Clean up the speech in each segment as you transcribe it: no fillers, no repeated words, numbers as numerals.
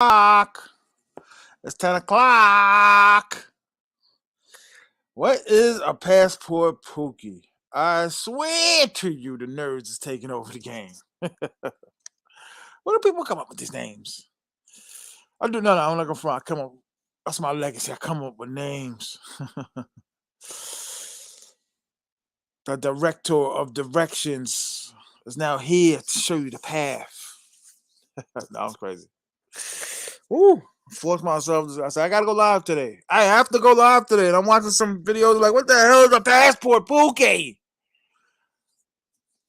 It's 10 o'clock. What is a passport pookie? I swear to you, the nerds is taking over the game. Where do people come up with these names? I do no, I'm not gonna front. I come up. That's my legacy. I come up with names. The director of directions is now here to show you the path. No, I'm crazy. Woo! Force myself to. I said I gotta go live today. I have to go live today, and I'm watching some videos like, what the hell is a passport pookie?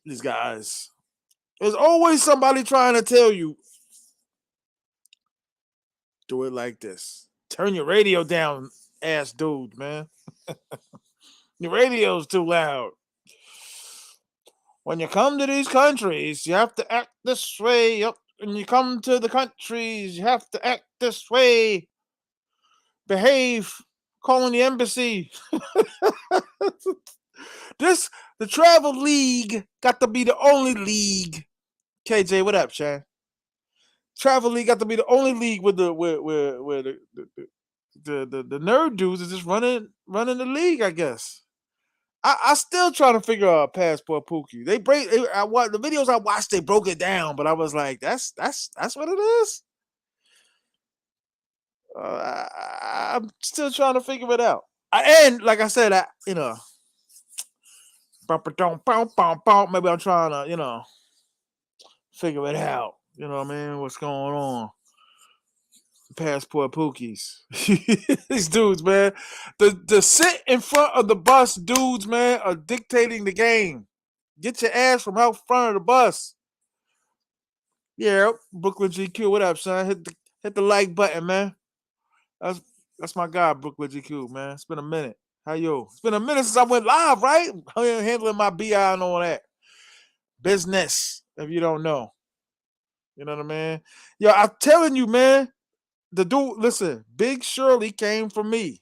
These guys. There's always somebody trying to tell you, do it like this. Turn your radio down, ass dude, man. Your radio's too loud. When you come to these countries, you have to act this way. Yep. When you come to the countries, you have to act this way. Behave. Calling the embassy. The travel league got to be the only league. KJ, what up, Chan? Travel league got to be the only league with the where the nerd dudes is just running the league, I guess. I still trying to figure out passport pookie. They break the videos I watched. They broke it down, but I was like, that's what it is. I'm still trying to figure it out. And like I said, maybe I'm trying to figure it out. You know what I mean? What's going on? Passport pookies. These dudes, man. The sit in front of the bus dudes, man, are dictating the game. Get your ass from out front of the bus. Yeah, Brooklyn GQ. What up, son? Hit the like button, man. That's my guy, Brooklyn GQ, man. It's been a minute. How you? It's been a minute since I went live, right? Handling my BI and all that. Business, if you don't know. You know what I mean? Yo, I'm telling you, man. The dude, listen, Big Shirley came from me.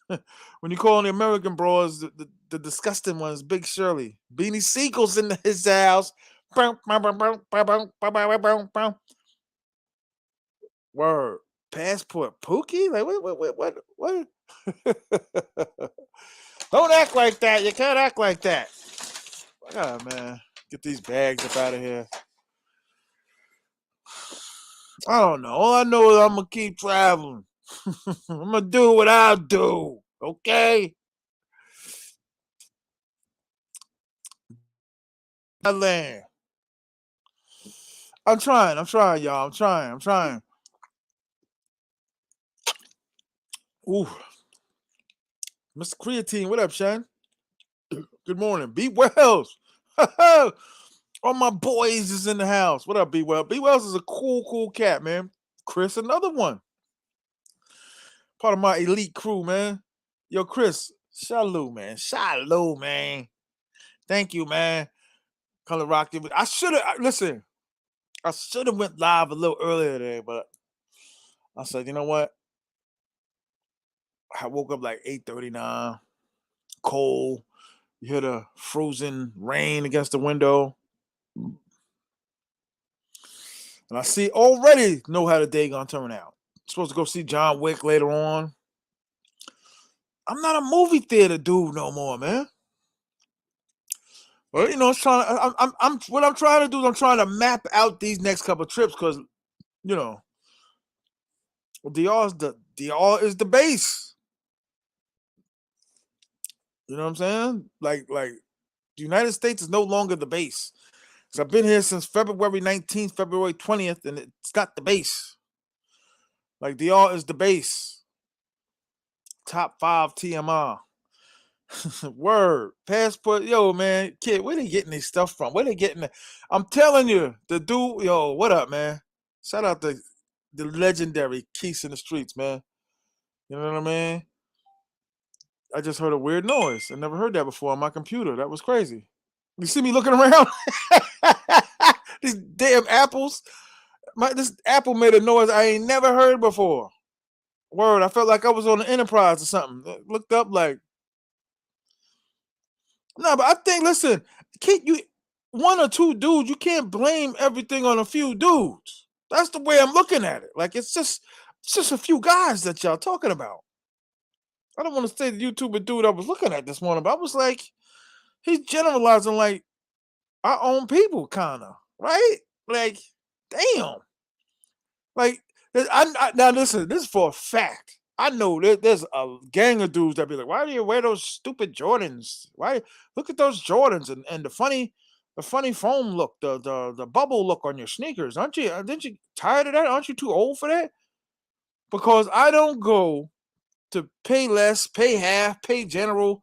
When you call the American Bros, the disgusting ones, Big Shirley. Beanie Siegel's in his house. Word. Passport Pookie? Like, what? Don't act like that. You can't act like that. Oh, man. Get these bags up out of here. I don't know. All I know is I'm going to keep traveling. I'm going to do what I do. Okay? Land. I'm trying, y'all. I'm trying. Ooh. Mr. Creatine, what up, Shan? Good morning. B Wells. All my boys is in the house. What up, B Wells? B Wells is a cool cat, man. Chris, another one. Part of my elite crew, man. Yo, Chris, shalom, man. Shalom, man. Thank you, man. Color Rock. I should have, listen, I should have went live a little earlier today, but I said, you know what? I woke up like 8:39, cold. You hear the frozen rain against the window. And I see already know how the day gonna turn out. I'm supposed to go see John Wick later on. I'm not a movie theater dude no more, man. Well, what I'm trying to do is I'm trying to map out these next couple trips because DR is the base. You know what I'm saying? Like the United States is no longer the base. So I've been here since February 19th, February 20th, and it's not the base. Like DR is the base. Top 5 T.M.I. Word. Passport. Yo, man. Kid, where they getting this stuff from? Where they getting it? I'm telling you, the dude, yo, what up, man? Shout out to the legendary Keys in the Streets, man. You know what I mean? I just heard a weird noise. I never heard that before on my computer. That was crazy. You see me looking around? These damn apples. This apple made a noise I ain't never heard before. Word, I felt like I was on the Enterprise or something. Looked up like, no, but I think, listen, can't you, one or two dudes, you can't blame everything on a few dudes. That's the way I'm looking at it. Like it's just a few guys that y'all talking about. I don't want to say the YouTuber dude I was looking at this morning, but I was like, he's generalizing like our own people, kind of, right? Like, damn. Like, now listen, this is for a fact. I know there's a gang of dudes that be like, why do you wear those stupid Jordans? Why look at those Jordans and the funny foam look, the bubble look on your sneakers? Aren't you? Didn't you tired of that? Aren't you too old for that? Because I don't go to pay less, pay half, pay general,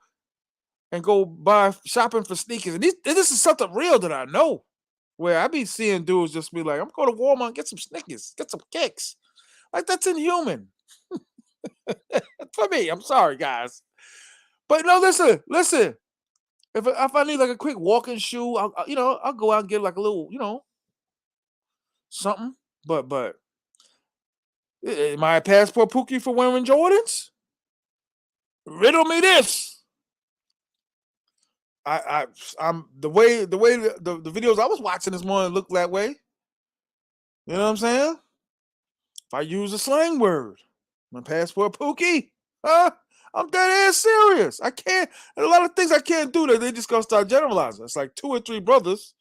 and go buy shopping for sneakers. And this is something real that I know. Where I be seeing dudes just be like, I'm going to Walmart, get some Snickers, get some kicks. Like that's inhuman. For me, I'm sorry, guys. But no, listen. If I need like a quick walking shoe, I'll go out and get like a little, something. But am I a passport pookie for wearing Jordans? Riddle me this. I'm the videos I was watching this morning looked that way. You know what I'm saying? If I use a slang word, my passport pookie, huh? I'm dead ass serious. I can't. There's a lot of things I can't do that they just gonna start generalizing. It's like 2 or 3 brothers.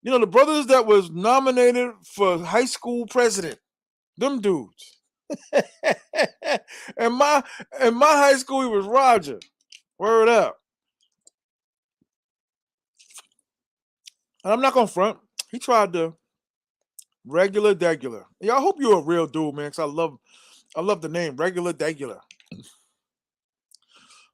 The brothers that was nominated for high school president. Them dudes. and my high school, he was Roger. Word up. And I'm not gonna front. He tried to regular degular. Yeah, I hope you're a real dude, man. Cause I love the name regular degular.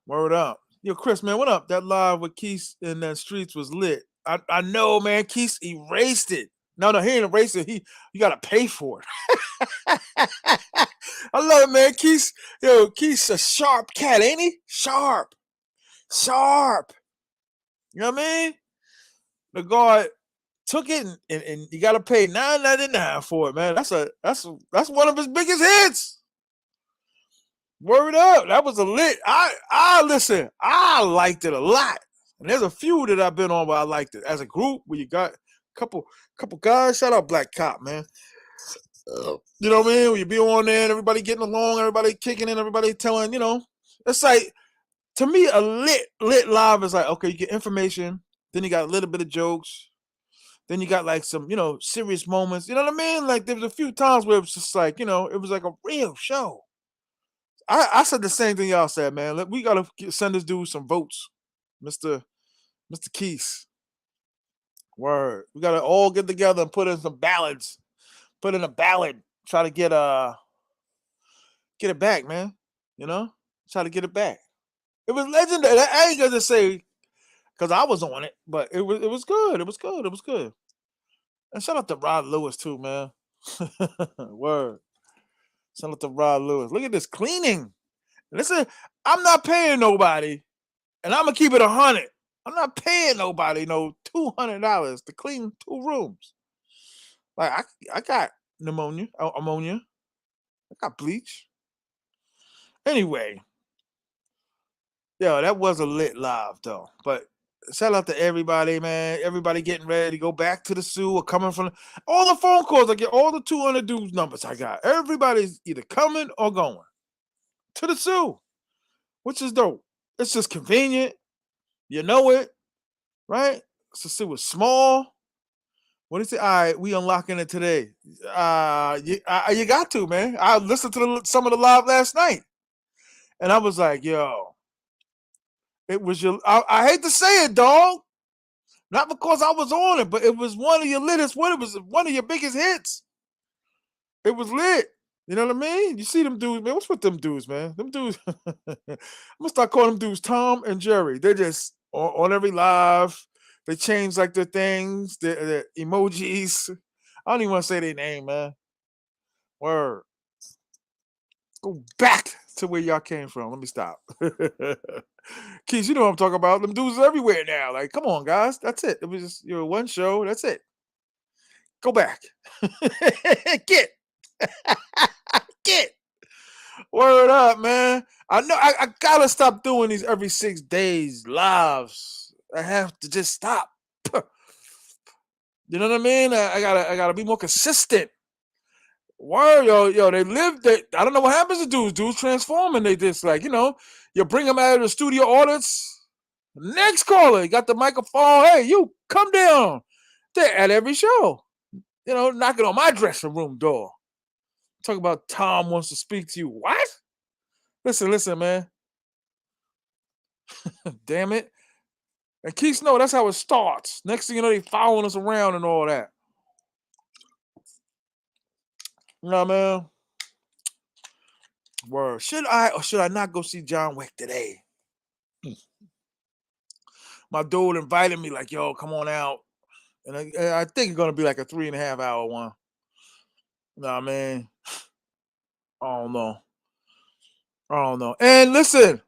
Word up. Yo, Chris, man, what up? That live with Keith in the streets was lit. I know, man. Keith erased it. No, he ain't erased it. You gotta pay for it. I love it, man. Keith's a sharp cat, ain't he? Sharp. You know what I mean? The guard took it and you gotta pay $9.99 for it, man. That's one of his biggest hits. Word up. That was a lit. I listen, I liked it a lot. And there's a few that I've been on where I liked it. As a group, where you got a couple guys, shout out Black Cop, man. You know what I mean? When you be on there and everybody getting along, everybody kicking in, everybody telling, it's like, to me, a lit live is like, okay, you get information, then you got a little bit of jokes, then you got like some, serious moments. You know what I mean? Like there was a few times where it was just like, it was like a real show. I said the same thing y'all said, man. We gotta send this dude some votes, Mr. Keith. Word. We gotta all get together and put in some ballads. Put in a ballad. Try to get it back, man. Try to get it back. It was legendary. I ain't gonna say because I was on it, but it was good. It was good. It was good. And shout out to Rod Lewis too, man. Word. Shout out to Rod Lewis. Look at this cleaning. Listen, I'm not paying nobody, and I'm gonna keep it 100. I'm not paying nobody no $200 to clean 2 rooms. Like I got ammonia. I got bleach. Anyway, that was a lit live though. But shout out to everybody, man. Everybody getting ready to go back to the zoo or coming from all the phone calls I get, all the 200 dudes numbers I got. Everybody's either coming or going to the zoo, which is dope. It's just convenient. You know it, right? So zoo was small. What is it? All right, we unlocking it today. You got to, man. I listened to some of the live last night, and I was like, yo, it was your. I hate to say it, dog. Not because I was on it, but it was one of your littest. It was one of your biggest hits. It was lit. You know what I mean? You see them dudes, man. What's with them dudes, man? Them dudes. I'm gonna start calling them dudes Tom and Jerry. They're just on every live. They change like their things, their emojis. I don't even want to say their name, man. Word. Go back to where y'all came from. Let me stop. Keith, you know what I'm talking about. Them dudes are everywhere now. Like, come on, guys. That's it. It was just one show. That's it. Go back. Get. Get. Word up, man. I know I gotta stop doing these every 6 days lives. I have to just stop. You know what I mean? I gotta be more consistent. Word, yo, they live. I don't know what happens to dudes. Dudes transform and they just like you bring them out of the studio audits. Next caller, you got the microphone. Hey, you come down. They're at every show. Knocking on my dressing room door. Talk about Tom wants to speak to you. What? Listen, man. Damn it. And Keith Snow, that's how it starts. Next thing you know, they following us around and all that. You know what I mean? Word. Should I or should I not go see John Wick today? My dude invited me, like, yo, come on out. And I think it's going to be like a 3.5 hour one. You know what I mean? I don't know. And listen,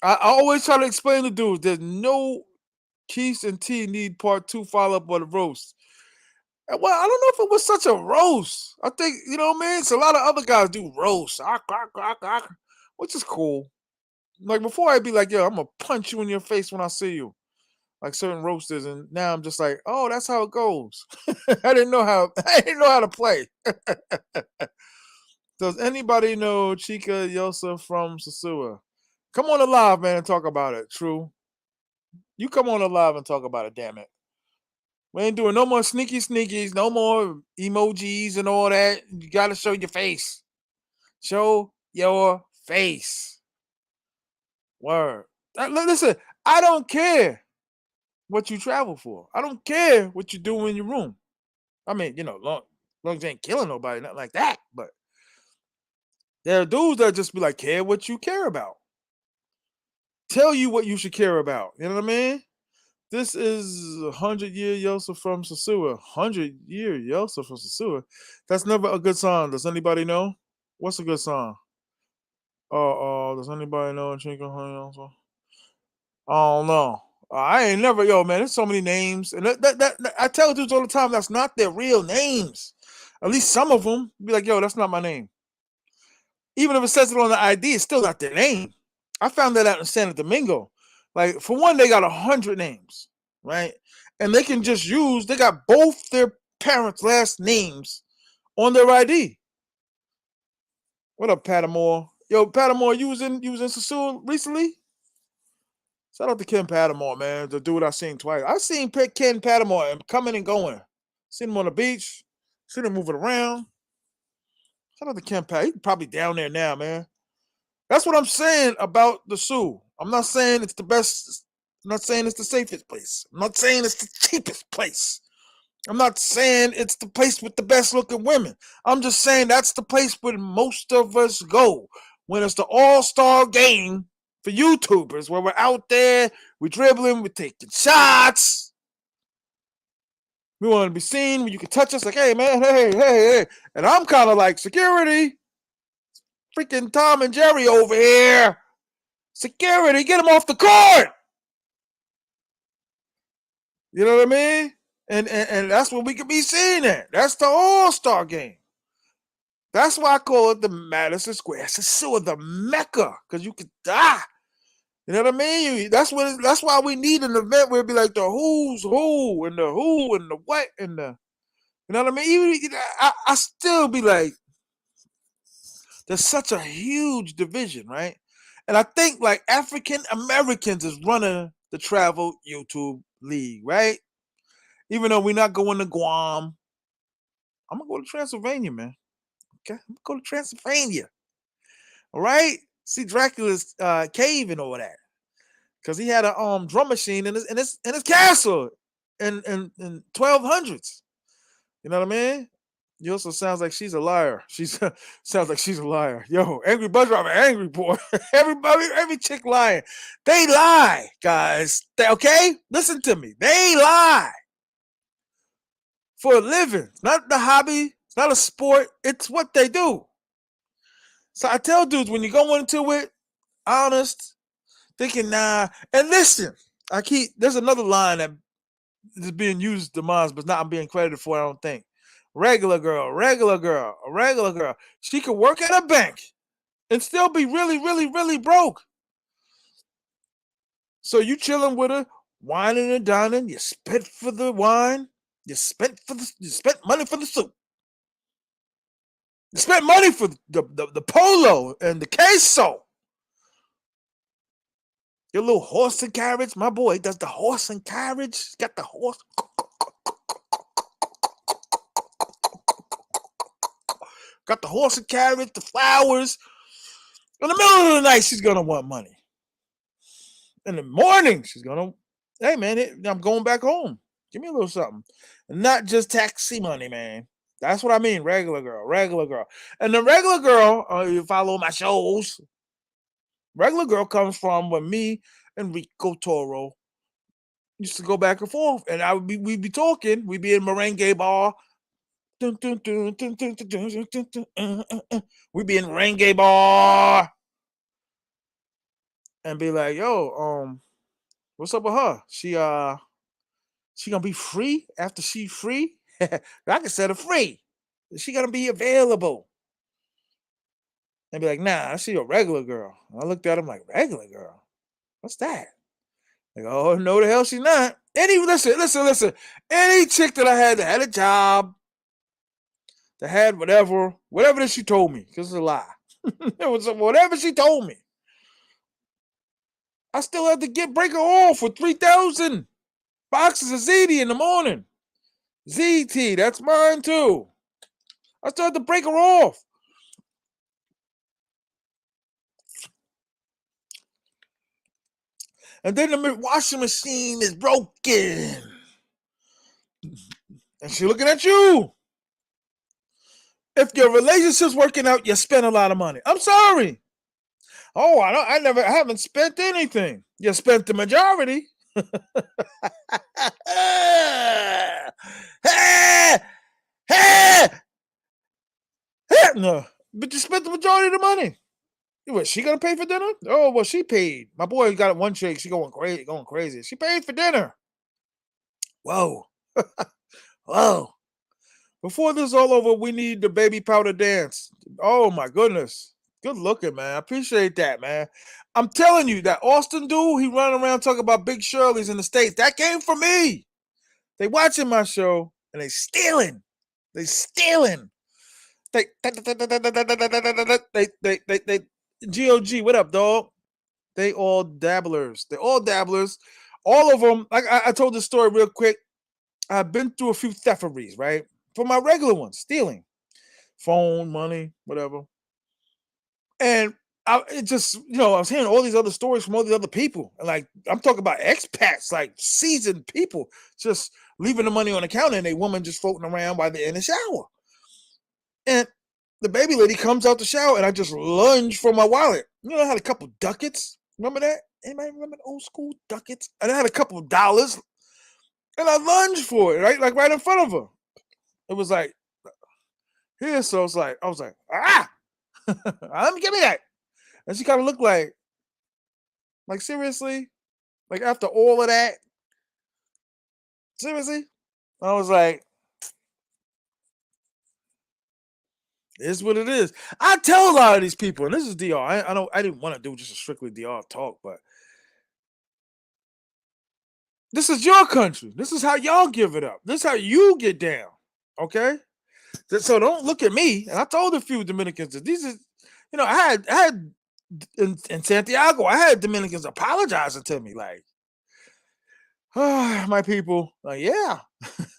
I always try to explain to dudes there's no Keith and T need part 2 follow up on the roast. Well, I don't know if it was such a roast. I think, you know what I mean? So a lot of other guys do roasts, which is cool. Like before, I'd be like, yo, I'm going to punch you in your face when I see you. Like certain roasters, and now I'm just like, oh, that's how it goes. I didn't know how to play. Does anybody know Chica Yosa from Sosua? Come on the live, man, and talk about it. True. You come on the live and talk about it, damn it. We ain't doing no more sneakies, no more emojis and all that. You gotta show your face. Show your face. Word. Listen, I don't care what you travel for. I don't care what you do in your room. I mean, long as you ain't killing nobody, nothing like that. But there are dudes that just be like, care what you care about. Tell you what you should care about. You know what I mean? This is 100-year Yosa from Sosua. 100-year Yosa from Sosua. That's never a good song. Does anybody know? What's a good song? Does anybody know Chica Yosa? I don't know. I ain't never, man, there's so many names. And that I tell dudes all the time, that's not their real names. At least some of them be like, yo, that's not my name. Even if it says it on the ID, it's still not their name. I found that out in Santo Domingo. Like, for one, they got 100 names, right? And they can just they got both their parents' last names on their ID. What up, Patamore? Yo, Patamore, you was in Sosua recently? Shout out to Ken Patamore, man. The dude I seen twice. I seen Ken Patamore coming and going. Seen him on the beach. Seen him moving around. Shout out to Ken Pat. He's probably down there now, man. That's what I'm saying about the Sioux. I'm not saying it's the best. I'm not saying it's the safest place. I'm not saying it's the cheapest place. I'm not saying it's the place with the best looking women. I'm just saying that's the place where most of us go when it's the all-star game for YouTubers, where we're out there, we're dribbling, we're taking shots. We want to be seen when you can touch us like, hey, man, hey. And I'm kind of like, security. Freaking Tom and Jerry over here. Security, get him off the court. You know what I mean? And that's what we could be seeing at. That's the all-star game. That's why I call it the Madison Square. It's sort of the Mecca, because you could die. You know what I mean? That's why we need an event where it'd be like the who's who and the what and the, you know what I mean? Even I still be like, there's such a huge division, right? And I think like African Americans is running the travel YouTube league, right? Even though we're not going to Guam, I'm gonna go to Transylvania, man. Okay, I'm gonna go to Transylvania. All right, see Dracula's cave and all that, because he had a drum machine in his castle in 1200s. You know what I mean? You also sounds like she's a liar. Sounds like she's a liar. Yo, angry bus driver, angry boy. Every chick lying. They lie, guys. Okay, listen to me. They lie for a living. It's not the hobby. It's not a sport. It's what they do. So I tell dudes, when you go into it, honest, thinking nah. And listen, there's another line that is being used to mine, but not being credited for. I don't think. Regular girl. She could work at a bank and still be really, really, really broke. So you chilling with her, whining and dining. You spit for the wine. You spent money for the suit. You spent money for the polo and the queso. Your little horse and carriage. My boy does the horse and carriage. Got the horse. Got the horse and carriage, the flowers. In the middle of the night, she's gonna want money. In the morning, she's gonna, hey man, I'm going back home. Give me a little something. And not just taxi money, man. That's what I mean. Regular girl, regular girl. And the regular girl, you follow my shows. Regular girl comes from when me and Rico Toro used to go back and forth, and we'd be talking. We'd be in merengue bar. We'd be in merengue bar and be like, "Yo, what's up with her? She gonna be free after she free? I can set her free. Is she gonna be available?" And be like, "Nah, she a regular girl." And I looked at him like, "Regular girl? What's that?" Like, "Oh no, the hell she's not." Listen. Any chick that I had that had a job, that had whatever that she told me, because it's a lie. It was whatever she told me. I still had to break her off for 3,000 boxes of ZD in the morning. ZT, that's mine too. I still had to break her off. And then the washing machine is broken. And she looking at you. If your relationship's working out, you spend a lot of money. I'm sorry. Oh, I haven't spent anything. You spent the majority. No, but you spent the majority of the money. Was she gonna pay for dinner? Oh, well, she paid. My boy got one chick. She going crazy. She paid for dinner. Whoa, whoa. Before this is all over, we need the baby powder dance. Oh my goodness. Good looking, man. I appreciate that, man. I'm telling you, that Austin dude, he running around talking about Big Shirley's in the States. That came from me. They watching my show and they stealing. They stealing. They GOG, what up, dog? They all dabblers. They're all dabblers. All of them, like I told this story real quick. I've been through a few thefteries, right? For my regular ones, stealing. Phone, money, whatever. And it just, I was hearing all these other stories from all these other people. And like, I'm talking about expats, like seasoned people, just leaving the money on the counter and a woman just floating around while they're in the shower. And the baby lady comes out the shower and I just lunge for my wallet. I had a couple ducats. Remember that? Anybody remember the old school ducats? And I had a couple of dollars and I lunged for it, right? Like right in front of her. It was like, here. So I was like, let me give me that. And she kind of looked like seriously? Like after all of that? Seriously? I was like, it's what it is. I tell a lot of these people, and this is DR. I didn't want to do just a strictly DR talk, but this is your country. This is how y'all give it up. This is how you get down. Okay? So don't look at me. And I told a few Dominicans that these is, I had in Santiago, I had Dominicans apologizing to me, like, my people, like, yeah,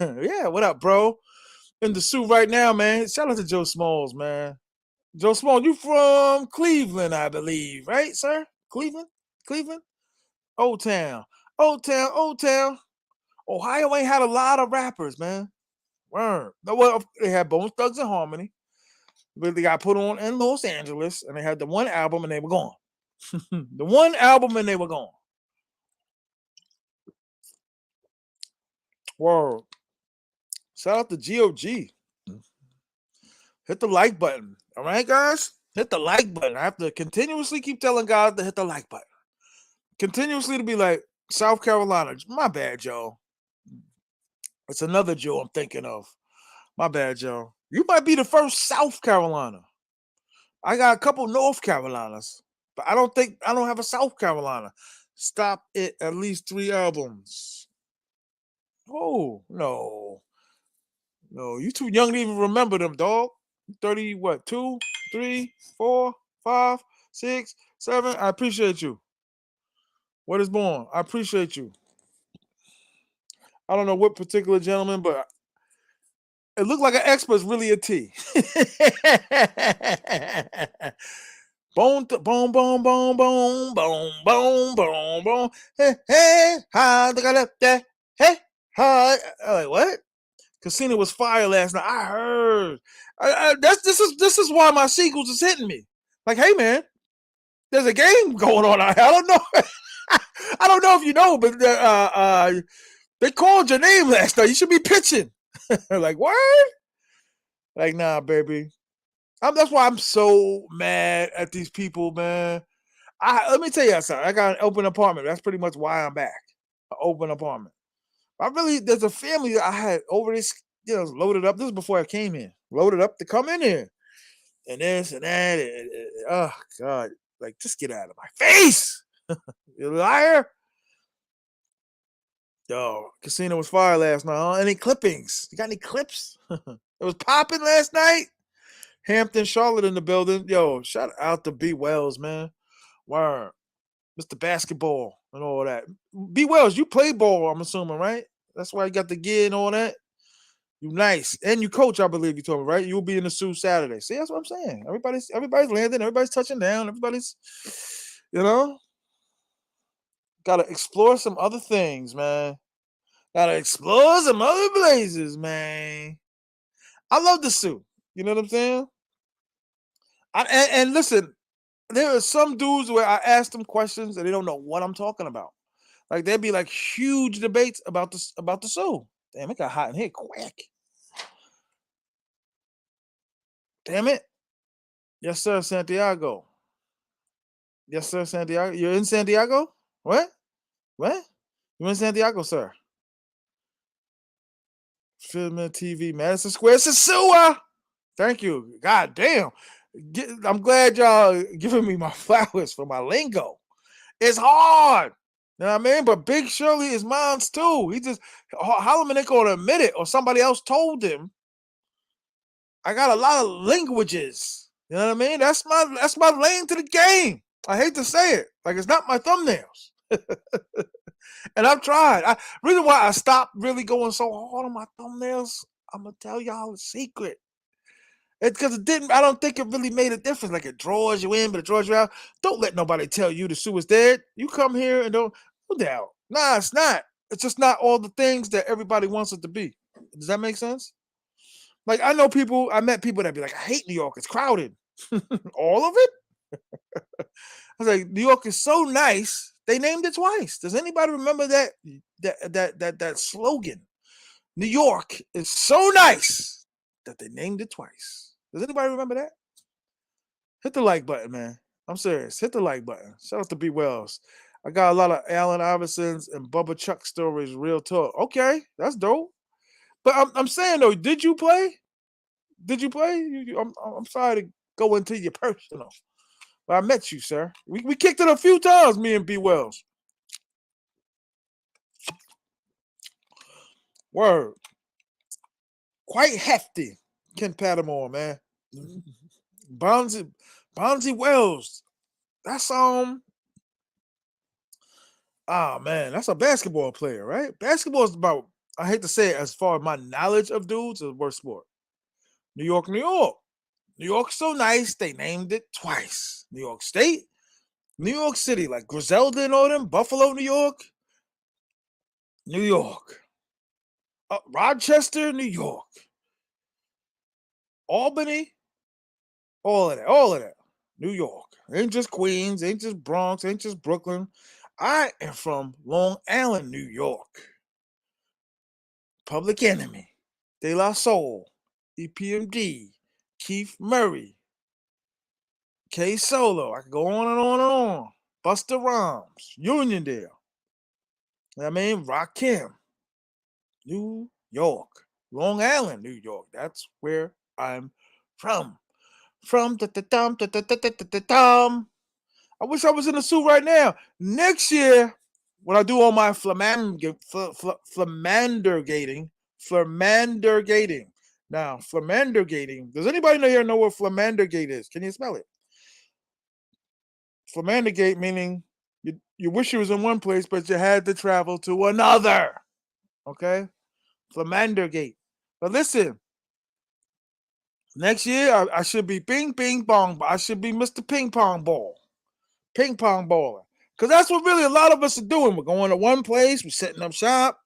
yeah, what up, bro? In the suit right now, man. Shout out to Joe Smalls, man. Joe Smalls, you from Cleveland, I believe, right, sir? Cleveland, Old Town, Old Town, Old Town. Ohio ain't had a lot of rappers, man. Word. No, well, they had Bone Thugs and Harmony, but they got put on in Los Angeles, and they had the one album, and they were gone. The one album, and they were gone. Word. Shout out to GOG. Hit the like button. All right, guys? Hit the like button. I have to continuously keep telling guys to hit the like button. Continuously to be like, South Carolina. My bad, Joe. It's another Joe I'm thinking of. My bad, Joe. You might be the first South Carolina. I got a couple North Carolinas, but I don't have a South Carolina. Stop it. At least 3 albums. Oh, no. No, you too young to even remember them, dog. 30, what, 2, 3, 4, 5, 6, 7. I appreciate you. What is born? I appreciate you. I don't know what particular gentleman, but it looked like an X, but it's really a T. Boom, boom, boom, boom, boom, boom, boom, boom, boom. Hey, hey, hi, look at that. Hey, hi. I'm like, what? Casino was fire last night. I heard. This is why my sequels is hitting me. Like, hey man, there's a game going on. I don't know. I don't know if you know, but they called your name last night. You should be pitching. Like, what? Like, nah, baby. That's why I'm so mad at these people, man. Let me tell you something. I got an open apartment. That's pretty much why I'm back. An open apartment. There's a family that I had over this, loaded up. This is before I came here. Loaded up to come in here. And this and that. Oh, God. Like, just get out of my face. You liar. Yo, casino was fire last night. Huh? Any clippings? You got any clips? It was popping last night. Hampton, Charlotte in the building. Yo, shout out to B. Wells, man. Word. Mr. Basketball and all that. B. Wells, you play ball, I'm assuming, right? That's why you got the gear and all that. You nice. And you coach, I believe you told me, right? You'll be in the Sioux Saturday. See, that's what I'm saying. Everybody's landing, everybody's touching down, everybody's, you know, gotta explore some other things, man. Gotta explore some other places, man. I love the Sioux. You know what I'm saying? And listen, there are some dudes where I ask them questions and they don't know what I'm talking about. Like there'd be like huge debates about the Sioux. Damn, it got hot in here quick. Damn it. Yes, sir, Santiago. Yes, sir, Santiago. You're in Santiago? What? What? You're in Santiago, sir. Film TV, Madison Square, sosua. Thank you. God damn. I'm glad y'all giving me my flowers for my lingo. It's hard. You know what I mean? But Big Shirley is mine too. He just Holloman ain't gonna admit it, or somebody else told him. I got a lot of languages. You know what I mean? That's my lane to the game. I hate to say it. Like it's not my thumbnails. And I've tried. Reason why I stopped really going so hard on my thumbnails, I'm gonna tell y'all a secret. It's because it didn't. I don't think it really made a difference. Like it draws you in, but it draws you out. Don't let nobody tell you the Sioux is dead. You come here and don't. No doubt. Nah, it's not. It's just not all the things that everybody wants it to be. Does that make sense? Like I know people. I met people that be like, I hate New York. It's crowded. All of it. I was like, New York is so nice. They named it twice. Does anybody remember that slogan? New York is so nice that they named it twice. Does anybody remember that? Hit the like button, man. I'm serious. Hit the like button. Shout out to B. Wells. I got a lot of Allen Iverson's and Bubba Chuck stories. Real talk. Okay, that's dope. But I'm saying though, did you play? Did you play? I'm sorry to go into your personal. But I met you, sir. We kicked it a few times, me and B. Wells. Word. Quite hefty. Ken Pattermore, man. Bonzi, Bonzi Wells. That's man, that's a basketball player, right? Basketball is about, I hate to say it, as far as my knowledge of dudes, is the worst sport. New York, New York. New York's so nice, they named it twice. New York State, New York City, like Griselda and all them, Buffalo, New York, New York. Rochester, New York. Albany, all of that. New York. Ain't just Queens, ain't just Bronx, ain't just Brooklyn. I am from Long Island, New York. Public Enemy, De La Soul, EPMD, Keith Murray, K Solo. I could go on and on and on. Buster Rhymes, Uniondale. You know what I mean? Rakim, New York. Long Island, New York. That's where I'm from. From da-da-dum. I wish I was in the suit right now. Next year, when I do all my flamandergating, Now, flamandergating. Does anybody here know what flamandergate is? Can you spell it? Flamandergate meaning you wish you was in one place, but you had to travel to another. Okay? Flamandergate. But listen, next year I should be ping pong. I should be Mr. Ping Pong Ball. Ping pong baller. Because that's what really a lot of us are doing. We're going to one place, we're setting up shop,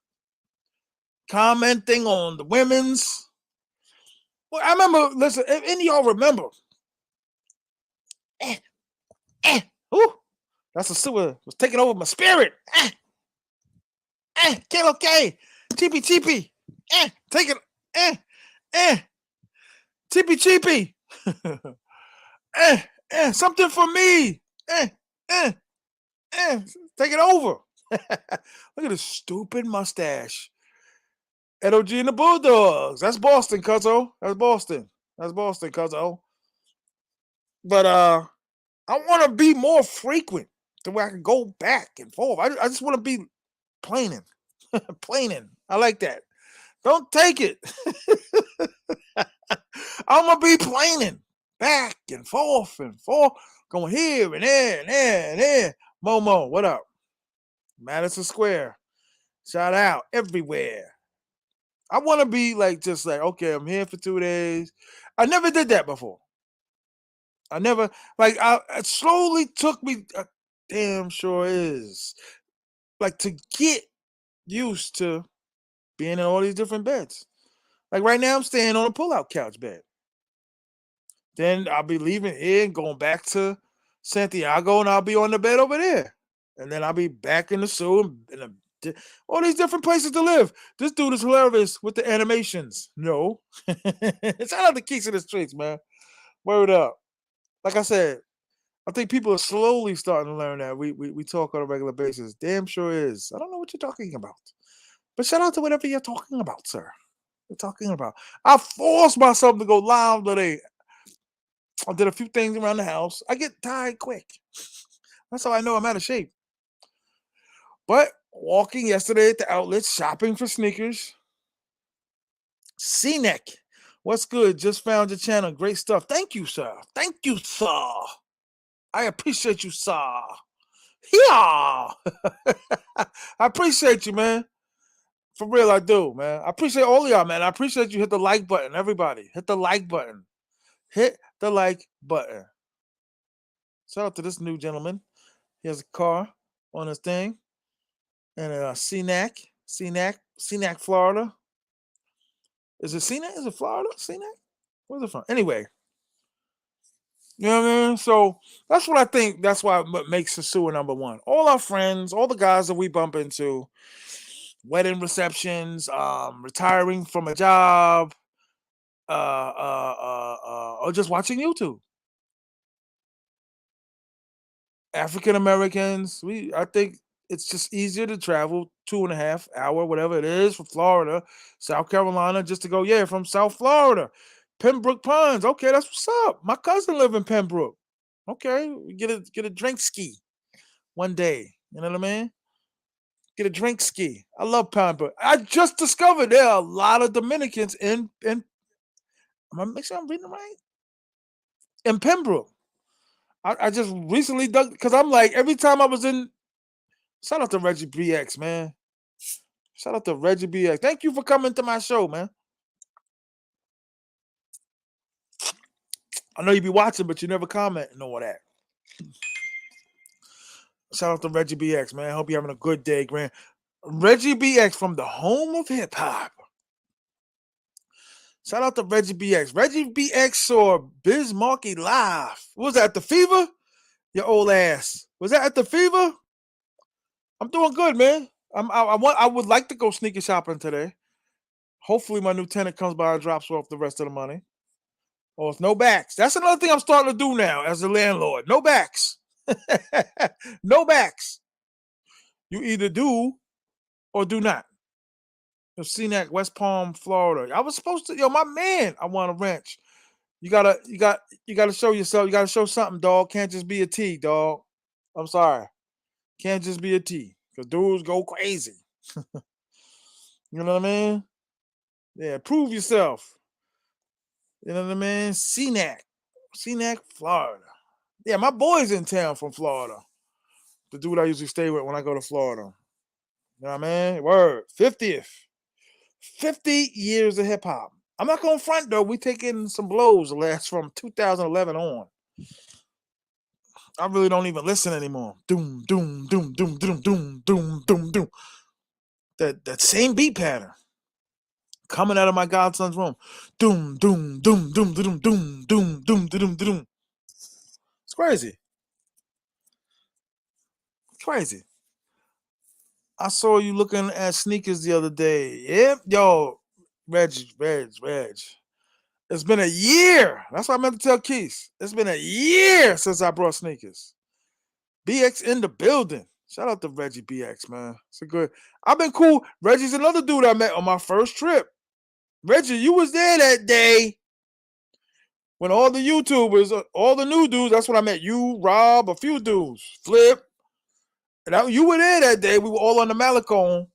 commenting on the women's. Well, I remember, listen, if any of y'all remember, eh, ooh, that's a sewer was taking over my spirit. Kilo K, cheapy, take it, cheapy, something for me, take it over. Look at this stupid mustache. LOG and the Bulldogs. That's Boston, cuzzo. That's Boston, cuzzo. But I want to be more frequent to where I can go back and forth. I just want to be planing. Planing. I like that. Don't take it. I'm going to be planing. Back and forth, going here and there and there and there. Momo, what up? Madison Square. Shout out everywhere. I want to be like, just like, okay, I'm here for 2 days. I never did that before. I never, like, it slowly took me, damn sure is, like, to get used to being in all these different beds. Like, right now, I'm staying on a pull-out couch bed. Then I'll be leaving here and going back to Santiago, and I'll be on the bed over there. And then I'll be back in the zoo and all these different places to live. This dude is hilarious with the animations. No. Shout out the Keys in the Streets, man. Word up. Like I said, I think people are slowly starting to learn that we talk on a regular basis. Damn sure is. I don't know what you're talking about. But shout out to whatever you're talking about, sir. You're talking about. I forced myself to go live today. I did a few things around the house. I get tired quick. That's how I know I'm out of shape. But walking yesterday at the outlet, shopping for sneakers. C-Neck. What's good? Just found your channel. Great stuff. Thank you, sir. Thank you, sir. I appreciate you, sir. Yeah. I appreciate you, man. For real, I do, man. I appreciate all of y'all, man. I appreciate you. Hit the like button, everybody. Hit the like button. Hit the like button. Shout out to this new gentleman. He has a car on his thing. And CNAC, Florida. Is it CNAC? Is it Florida? CNAC? Where's it from? Anyway. You know what I mean? So that's what I think. That's why what makes Sosua number one. All our friends, all the guys that we bump into, wedding receptions, retiring from a job, or just watching YouTube. African Americans, I think it's just easier to travel 2.5 hour, whatever it is, from Florida, South Carolina, just to go, from South Florida. Pembroke Pines. Okay, that's what's up. My cousin live in Pembroke. Okay, we get a drink ski one day. You know what I mean? Get a drink ski. I love Pembroke. I just discovered there are a lot of Dominicans in am I make sure I'm reading it right? In Pembroke. I just recently dug because I'm like every time I was in. Shout out to Reggie BX, man. Shout out to Reggie BX. Thank you for coming to my show, man. I know you be watching, but you never comment and all that. Shout out to Reggie BX, man. Hope you're having a good day, Grant. Reggie BX from the home of hip hop. Shout out to Reggie BX. Reggie BX saw Biz Markie live. What was that at the Fever? Your old ass. Was that at the Fever? I'm doing good, man. I would like to go sneaker shopping today. Hopefully my new tenant comes by and drops off the rest of the money. Or it's no backs. That's another thing I'm starting to do now as a landlord. No backs. No backs. You either do or do not. You've seen that West Palm, Florida. I was supposed to, my man, I want a wrench. You gotta show yourself. You gotta show something, dog. Can't just be a T, dog. I'm sorry. Can't just be a T. Because dudes go crazy. You know what I mean? Yeah, prove yourself. You know what I mean? Senac, Florida. Yeah, my boy's in town from Florida. The dude I usually stay with when I go to Florida. You know what I mean? Word. 50th. 50 years of hip hop. I'm not going to front though. We taking some blows the last from 2011 on. I really don't even listen anymore. Doom, doom, doom, doom, doom, doom, doom, doom, doom. That same beat pattern coming out of my godson's room. Doom, doom, doom, doom, doom, doom, doom, doom, doom, doom. It's crazy. It's crazy. I saw you looking at sneakers the other day. Yep, yo, Reg. It's been a year. That's what I meant to tell Keith. It's been a year since I brought sneakers. BX in the building. Shout out to Reggie BX, man. It's a good. I've been cool. Reggie's another dude I met on my first trip. Reggie, you was there that day when all the YouTubers, all the new dudes, that's when I met you, Rob, a few dudes, Flip. And you were there that day. We were all on the Malecon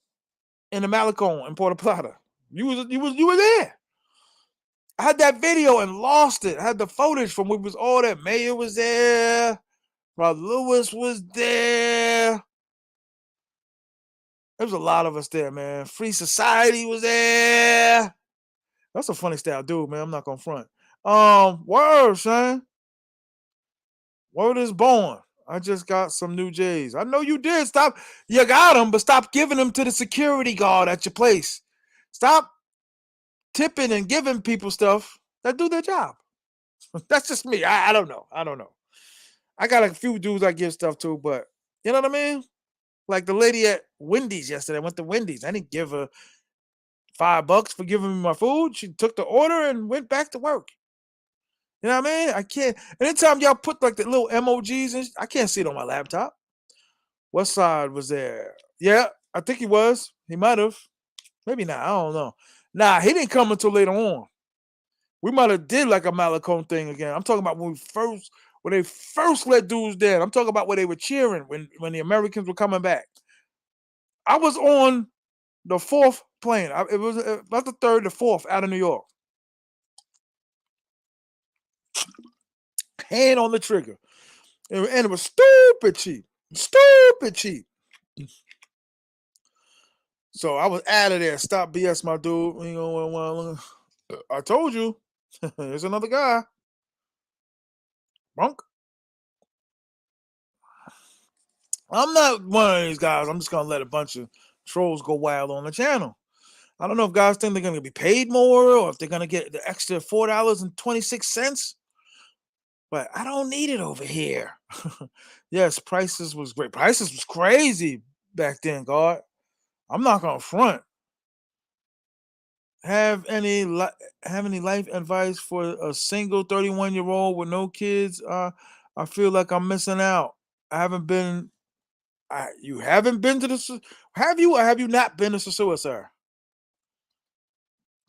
in Puerto Plata. You were there. I had that video and lost it. I had the footage from when we was all there. Mayor was there. Rob Lewis was there. There was a lot of us there, man. Free Society was there. That's a funny style dude, man. I'm not gonna front. Word, son. Word is born. I just got some new J's. I know you did. Stop. You got them, but stop giving them to the security guard at your place. Stop tipping and giving people stuff that do their job. That's just me. I don't know. I got a few dudes I give stuff to, but you know what I mean? Like the lady at Wendy's yesterday. I went to Wendy's. I didn't give her $5 for giving me my food. She took the order and went back to work. You know what I mean? I can't. Anytime y'all put like the little emojis, and I can't see it on my laptop. What side was there? Yeah, I think he was. He might have. Maybe not. I don't know. Nah, he didn't come until later on. We might have did like a Malacone thing again. I'm talking about when they first let dudes down. I'm talking about where they were cheering when the Americans were coming back. I was on the fourth plane. It was not the third, the fourth out of New York. Hand on the trigger. And it was stupid cheap. Stupid cheap. So I was out of there. Stop BS, my dude. You know, I told you. There's another guy. Bunk. I'm not one of these guys. I'm just gonna let a bunch of trolls go wild on the channel. I don't know if guys think they're gonna be paid more or if they're gonna get the extra $4.26. But I don't need it over here. Yes, prices was great. Prices was crazy back then, God. I'm not gonna front. Have any life advice for a single 31-year-old with no kids? I feel like I'm missing out. I haven't been. You haven't been to the. Have you or have you not been to Sosua, sir?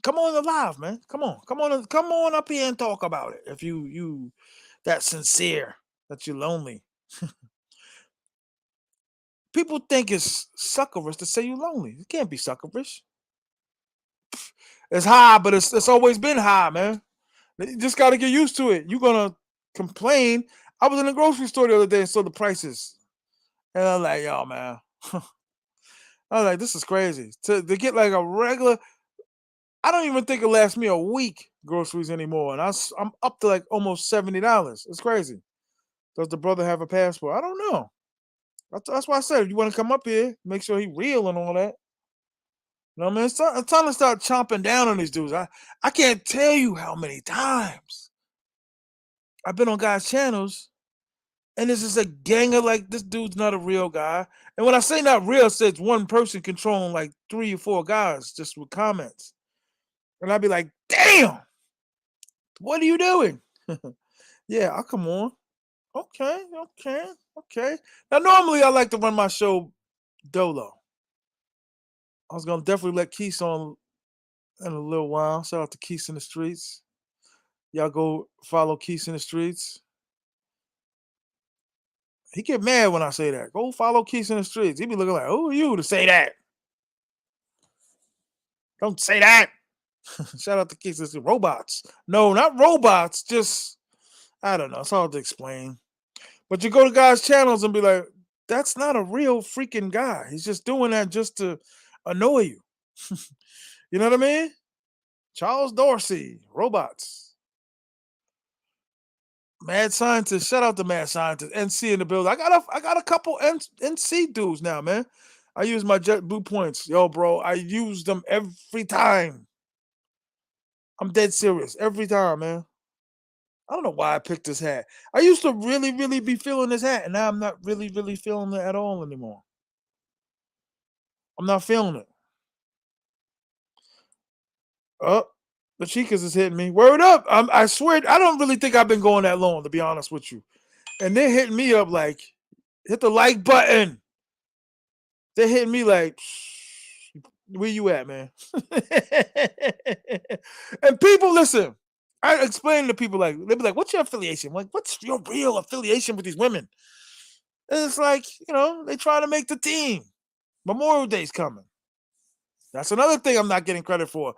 Come on live, man. Come on up here and talk about it. If you that sincere that you're lonely. People think it's suckerish to say you're lonely. It can't be suckerish. It's high, but it's always been high, man. You just got to get used to it. You're gonna complain. I was in the grocery store the other day and saw the prices, and I'm like, yo, man. I was like, this is crazy. To get like a regular, I don't even think it lasts me a week groceries anymore, and I'm up to like almost $70. It's crazy. Does the brother have a passport? I don't know. That's why I said if you want to come up here, make sure he real and all that. You know what I mean? It's time to start chomping down on these dudes. I can't tell you how many times I've been on guys' channels, and this is a gang of like this dude's not a real guy. And when I say not real, I say it's one person controlling like 3 or 4 guys just with comments. And I'd be like, damn, what are you doing? Yeah, I'll come on. Okay. Now normally I like to run my show dolo. I was gonna definitely let Keith on in a little while. Shout out to Keith in the streets. Y'all go follow Keith in the streets. He get mad when I say that. Go follow Keith in the streets. He be looking like, who are you to say that? Don't say that. Shout out to kids. It's robots. No, not robots. Just I don't know. It's hard to explain. But you go to guys' channels and be like, that's not a real freaking guy. He's just doing that just to annoy you. You know what I mean? Charles Dorsey, robots. Mad scientist. Shout out to mad scientist. NC in the building. I got a couple NC dudes now, man. I use my JetBlue points. Yo, bro, I use them every time. I'm dead serious. Every time, man. I don't know why I picked this hat. I used to really, really be feeling this hat, and now I'm not really, really feeling it at all anymore. I'm not feeling it. Oh, the Chicas is hitting me. Word up. I swear, I don't really think I've been going that long, to be honest with you. And they're hitting me up like, hit the like button. They're hitting me like, where you at, man? And people, listen, I explain to people like, they be like, what's your affiliation? I'm like, what's your real affiliation with these women? And it's like, they trying to make the team. Memorial Day's coming. That's another thing I'm not getting credit for.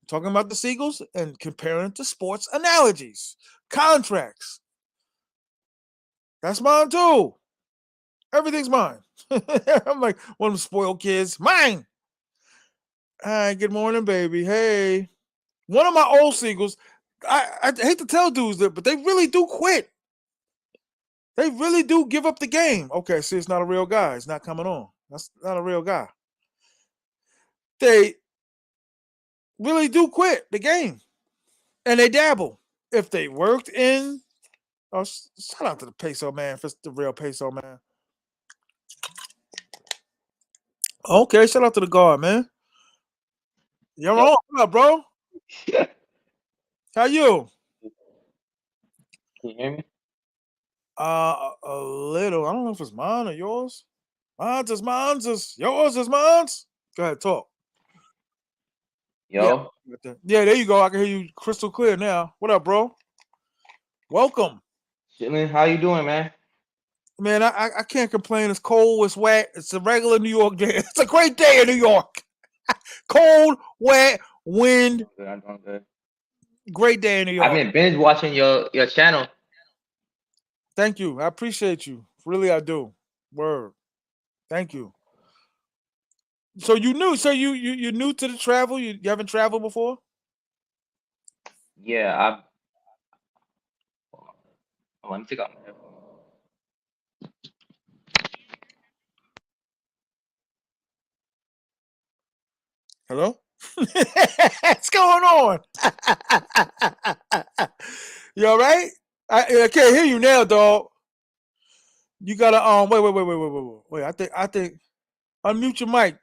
Talking about the Seagulls and comparing it to sports analogies, contracts. That's mine too. Everything's mine. I'm like one of them spoiled kids. Mine. Hi, good morning, baby. Hey. One of my old Seagulls, I hate to tell dudes that, but they really do quit. They really do give up the game. Okay, see, it's not a real guy. It's not coming on. That's not a real guy. They really do quit the game. And they dabble. If they worked in, shout out to the peso man, if it's the real peso man. Okay, shout out to the guard, man. You're Yo, on. What up, bro? How you? can you hear me? A little. I don't know if it's mine or yours. Mine's is mine's is yours is mine's. Go ahead, talk. Yeah. Yo, Yeah, there you go. I can hear you crystal clear now. What up, bro? Welcome. chilling. How you doing, man? Man, I can't complain. It's cold, it's wet. It's a regular New York day. It's a great day in New York. Cold, wet, wind. I'm good. I'm doing good. Great day in New I've York. been binge watching your channel. Thank you. I appreciate you. Really, I do. Word. Thank you. So you knew. So you're new to the travel. You haven't traveled before. Yeah, I. Let me take out my headphones. Hello. What's going on? You all right? I can't hear you now, dog. You gotta wait. I think unmute your mic.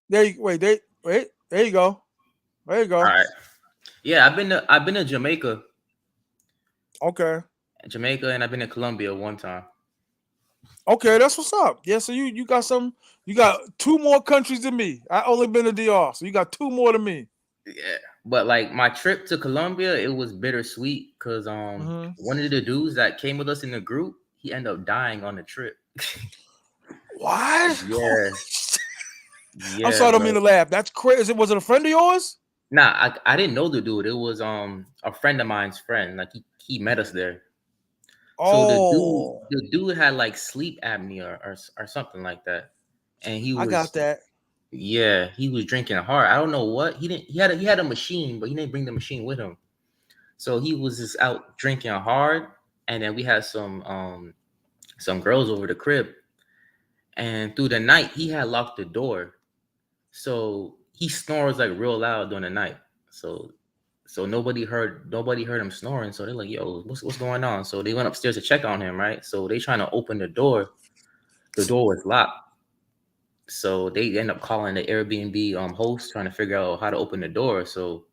There you wait. There you go. There you All go. right. Yeah, I've been to Okay. Jamaica, and I've been to Colombia one time. Okay, that's what's up. Yeah, so you got some. You got two more countries than me. I only been to DR, so you got two more than me. Yeah, but like my trip to Colombia, it was bittersweet because Mm-hmm. one of the dudes that came with us in the group, he ended up dying on the trip. What? Yeah, I'm yeah, sorry, I don't mean bro. to laugh. That's crazy. Was it a friend of yours? Nah, I didn't know the dude. It was a friend of mine's friend. Like he met us there. So Oh, the dude had like sleep apnea or something like that, and he I got was that. yeah, he was drinking hard. I don't know what he didn't. He had a machine, but he didn't bring the machine with him. So he was just out drinking hard, and then we had some girls over the crib, and through the night he had locked the door, so he snores like real loud during the night. So nobody heard him snoring. So they're like, "Yo, what's going on?" So they went upstairs to check on him, right? So they trying to open the door. The door was locked. So they end up calling the Airbnb host trying to figure out how to open the door. So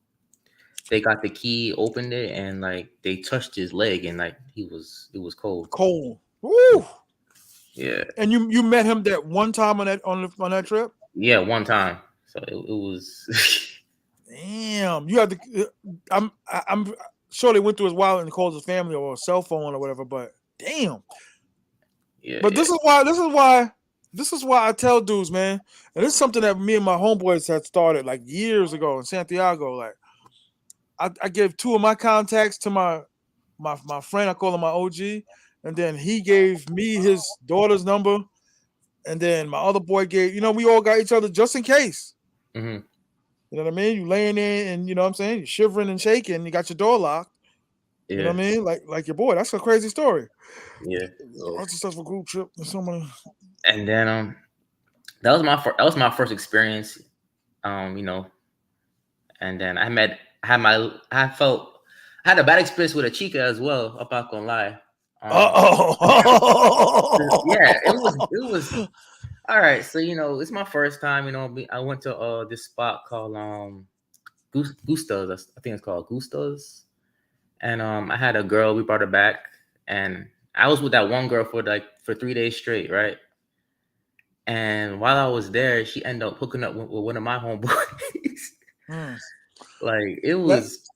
they got the key, opened it, and like they touched his leg, and like it was cold. Cold. Woo! Yeah, And you met him that one time on that trip? yeah, one time. So it was Damn. You had to. I'm sure they went through his wallet and called his family or a cell phone or whatever. But damn. yeah, But yeah. this is why this is why I tell dudes, man, and it's something that me and my homeboys had started like years ago in Santiago. Like I gave two of my contacts to my friend. I call him my OG, and then he gave me his daughter's number, and then my other boy gave. We all got each other just in case. Hmm. You know what I mean? You laying there, and you know what I'm saying. You're shivering and shaking. You got your door locked. You know Yeah, what I mean? Like your boy. That's a crazy story. yeah. So, Unsuccessful group trip. There's so many. and then that was my first experience. You know, and then I had a bad experience with a chica as well. I'm not gonna lie. Um, yeah, Oh. it was all right. So it's my first time. I went to this spot called Gusta's. I think it's called Gusta's, and I had a girl. We brought her back, and I was with that one girl for 3 days straight, right? And while I was there, she ended up hooking up with one of my homeboys. Hmm. Like it That was,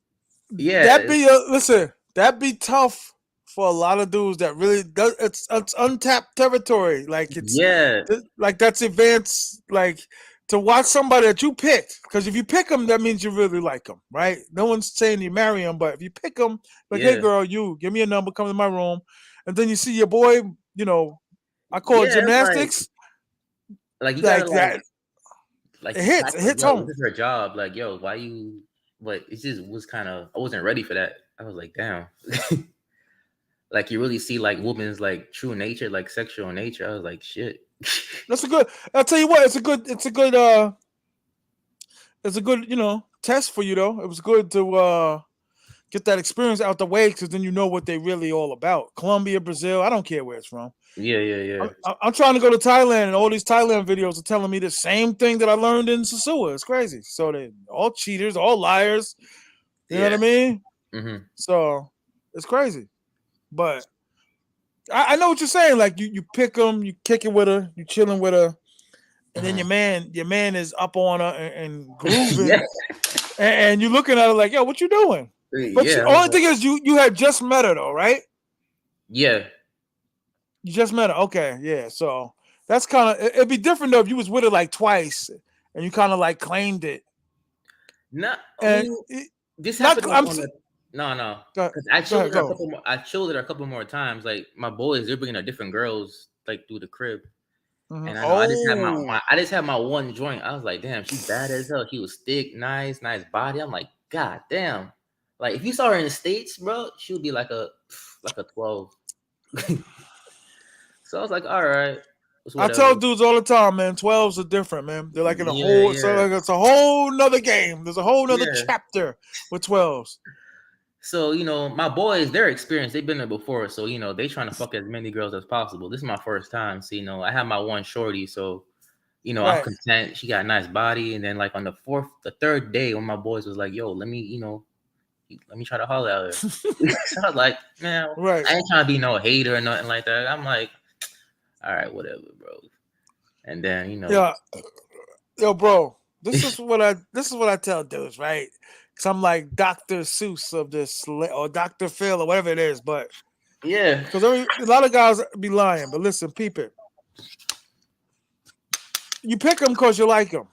yeah, that be listen. That be tough for a lot of dudes that really does. It's untapped territory. Like yeah, like that's advanced. Like to watch somebody that you picked, because if you pick them, that means you really like them, right? No one's saying you marry them, but if you pick them, like, hey yeah, girl, you give me a number, come to my room, and then you see your boy. I call it yeah. It's gymnastics. like you gotta Like that, like it you hits. type It like, hits yo, this home. is her job. Like, yo, why you? But it just was kind of I wasn't ready for that. I was like, damn. Like you really see like women's like true nature, like sexual nature. I was like, shit. That's a good. I'll tell you what. It's a good. It's a good. It's a good. Test for you though. It was good to get that experience out the way, because then you know what they really all about. Colombia, Brazil. I don't care where it's from. Yeah, yeah, yeah, I'm trying to go to Thailand, and all these Thailand videos are telling me the same thing that I learned in Sosua. It's crazy. So they all cheaters, all liars. You know what yeah. I mean? Hmm. So it's crazy. But I know what you're saying. Like you pick them, you kick it with her, you chilling with her, and then Hmm. your man is up on her and grooving, Yeah, and you're looking at her like, yo, what you doing? But yeah, I was only thing is, you had just met her though, right? yeah. You just met her. Okay, yeah. So that's kind of it'd be different though if you was with her like twice and you kind of like claimed it. Not, I And mean, this not happened I'm on the no, go, because I go chilled ahead, with her a go. couple more. I chilled with her a couple more times. Like my boys, they're bringing her different girls like through the crib. Mhm. And I know I just had Oh, I just had my one joint. I was like, damn, she bad as hell. She was thick, nice body. I'm like, god damn. Like if you saw her in the States, bro, she would be like a 12. So I was like, all right, it's I tell whatever. dudes all the time, man. 12s are different, man. They're like in a Yeah, whole, so yeah, like it's a whole nother game. There's a whole nother yeah. chapter with 12s. So, my boys, they're experienced. They've been there before. So, they trying to fuck as many girls as possible. This is my first time. So, I have my one shorty. So, I'm Right. content. She got a nice body. And then like on the third day, when my boys was like, yo, let me try to holler at her. So I was like, man, Right. I ain't trying to be no hater or nothing like that. I'm like, all right, whatever, bro. And then, Yeah. Yo, bro. This is what I tell dudes, right? Cause I'm like Dr. Seuss of this, or Dr. Phil or whatever it is, but yeah. because a lot of guys be lying. But listen, peep it. You pick them because you like them.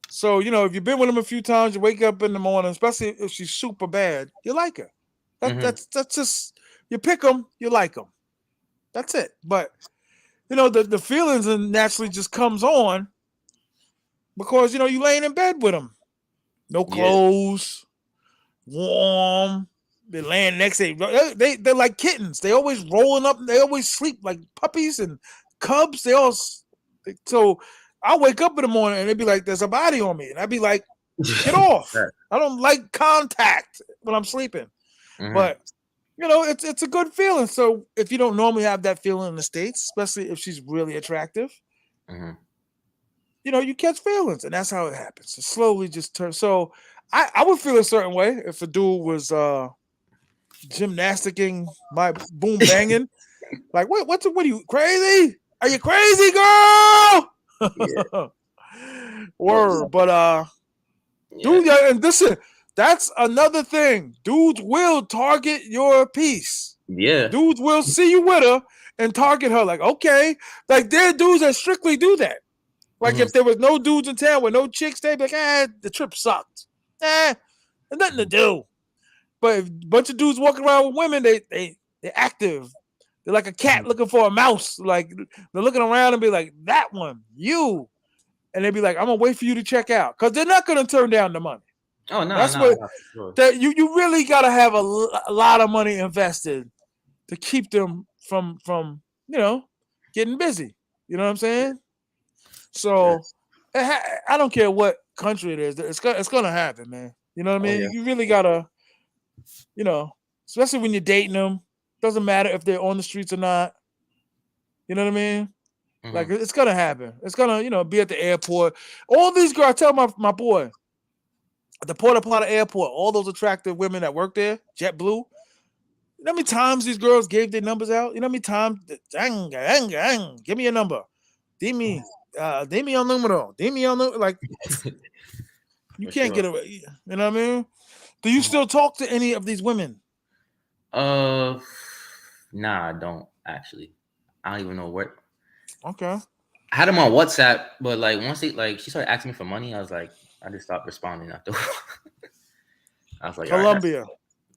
So if you've been with them a few times, you wake up in the morning, especially if she's super bad, you like her. That Hmm. that's just you pick them, you like them. That's it. But the feelings and naturally just comes on because you laying in bed with them, no Yeah. clothes, warm. They're laying next to you. They're like kittens. They always rolling up. They always sleep like puppies and cubs. So I wake up in the morning and they'd be like, "There's a body on me," and I'd be like, "Get off! I don't like contact when I'm sleeping." Hmm. But it's a good feeling. So if you don't normally have that feeling in the States, especially if she's really attractive, Hmm. you catch feelings, and that's how it happens. It slowly just turns. So I would feel a certain way if a dude was gymnasticking my boom banging. Like, what are you crazy? Are you crazy, Yeah. girl? But Word, but yeah. dude, yeah, and listen, that's another thing. Dudes will target your piece. Yeah. Dudes will see you with her and target her. Like, okay, like there are dudes that strictly do that. Like if there was no dudes in town with no chicks, they'd be like, the trip sucked. There's nothing to do. But if a bunch of dudes walking around with women, they're active. They're like a cat looking for a mouse. Like they're looking around and be like, that one, you. And they'd be like, I'm gonna wait for you to check out. Because they're not gonna turn down the money. Oh no, That's no, what no, for sure. that you really gotta have a lot of money invested to keep them from getting busy. You know what I'm saying? So Yes. I don't care what country it is. It's gonna happen, man. You know what I Oh mean? yeah. You really gotta, especially when you're dating them. Doesn't matter if they're on the streets or not. You know what I mean? Like Mm-hmm. it's gonna happen. It's gonna, be at the airport. All these girls, I tell my boy at the Port Plata Airport, all those attractive women that work there, JetBlue. You know how many times these girls gave their numbers out? You know how many times? Give me your number. Dime your numero. Dime your numero. Like you For can't sure. get away. You know what I mean? Do you still talk to any of these women? Uh, nah, I don't actually. I don't even know where. Okay. I had them on WhatsApp, but like once she started asking me for money, I just stopped responding after. I was like, all right, that's Colombia.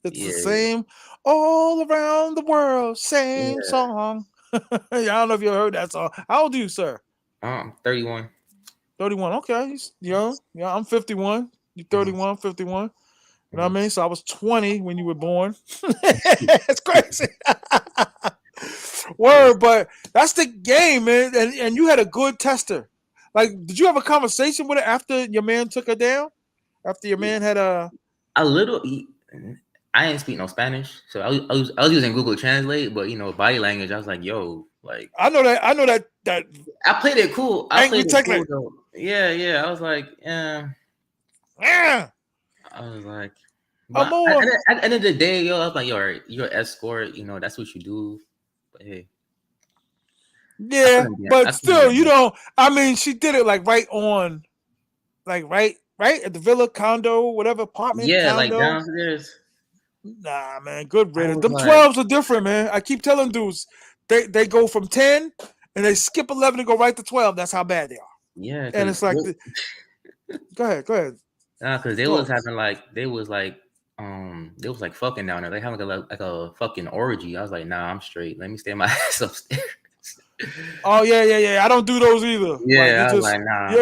It's the yeah, same all around the world, yeah. same song. I don't know if you heard that song. How old are you, sir? 31. 31. Okay. He's young. Yeah, I'm 51. You Mm-hmm, 31, 51. You know what I mm-hmm. mean? So I was 20 when you were born. It's crazy. Yeah. Word, but that's the game, man. And you had a good tester. Like, did you have a conversation with her after your man took her down? After your man had a A little. I didn't speak no Spanish, so I was using Google Translate, but body language. I was like, yo, like I know that I played it cool. I angry played it cool technique. though. Yeah, yeah. I was like, yeah. Yeah. I was like, but Amor. at the end of the day, yo, I was like, yo, all right, you're an escort. That's what you do. But hey, I Yeah, couldn't be. but I couldn't still, be. I mean, she did it like right on, like right at the villa condo, whatever apartment Yeah, like condo. downstairs. Nah, man, good I riddance. was Them like, 12s are different, man. I keep telling dudes, they go from 10 and they skip 11 and go right to 12. That's how bad they are. yeah, And because it's like, go ahead, they was talk. having they was like fucking down there. They having like a fucking orgy. I was like, nah, I'm straight. Let me stay my ass upstairs. Oh yeah. I don't do those either. Like Yeah, it I was just like, nah,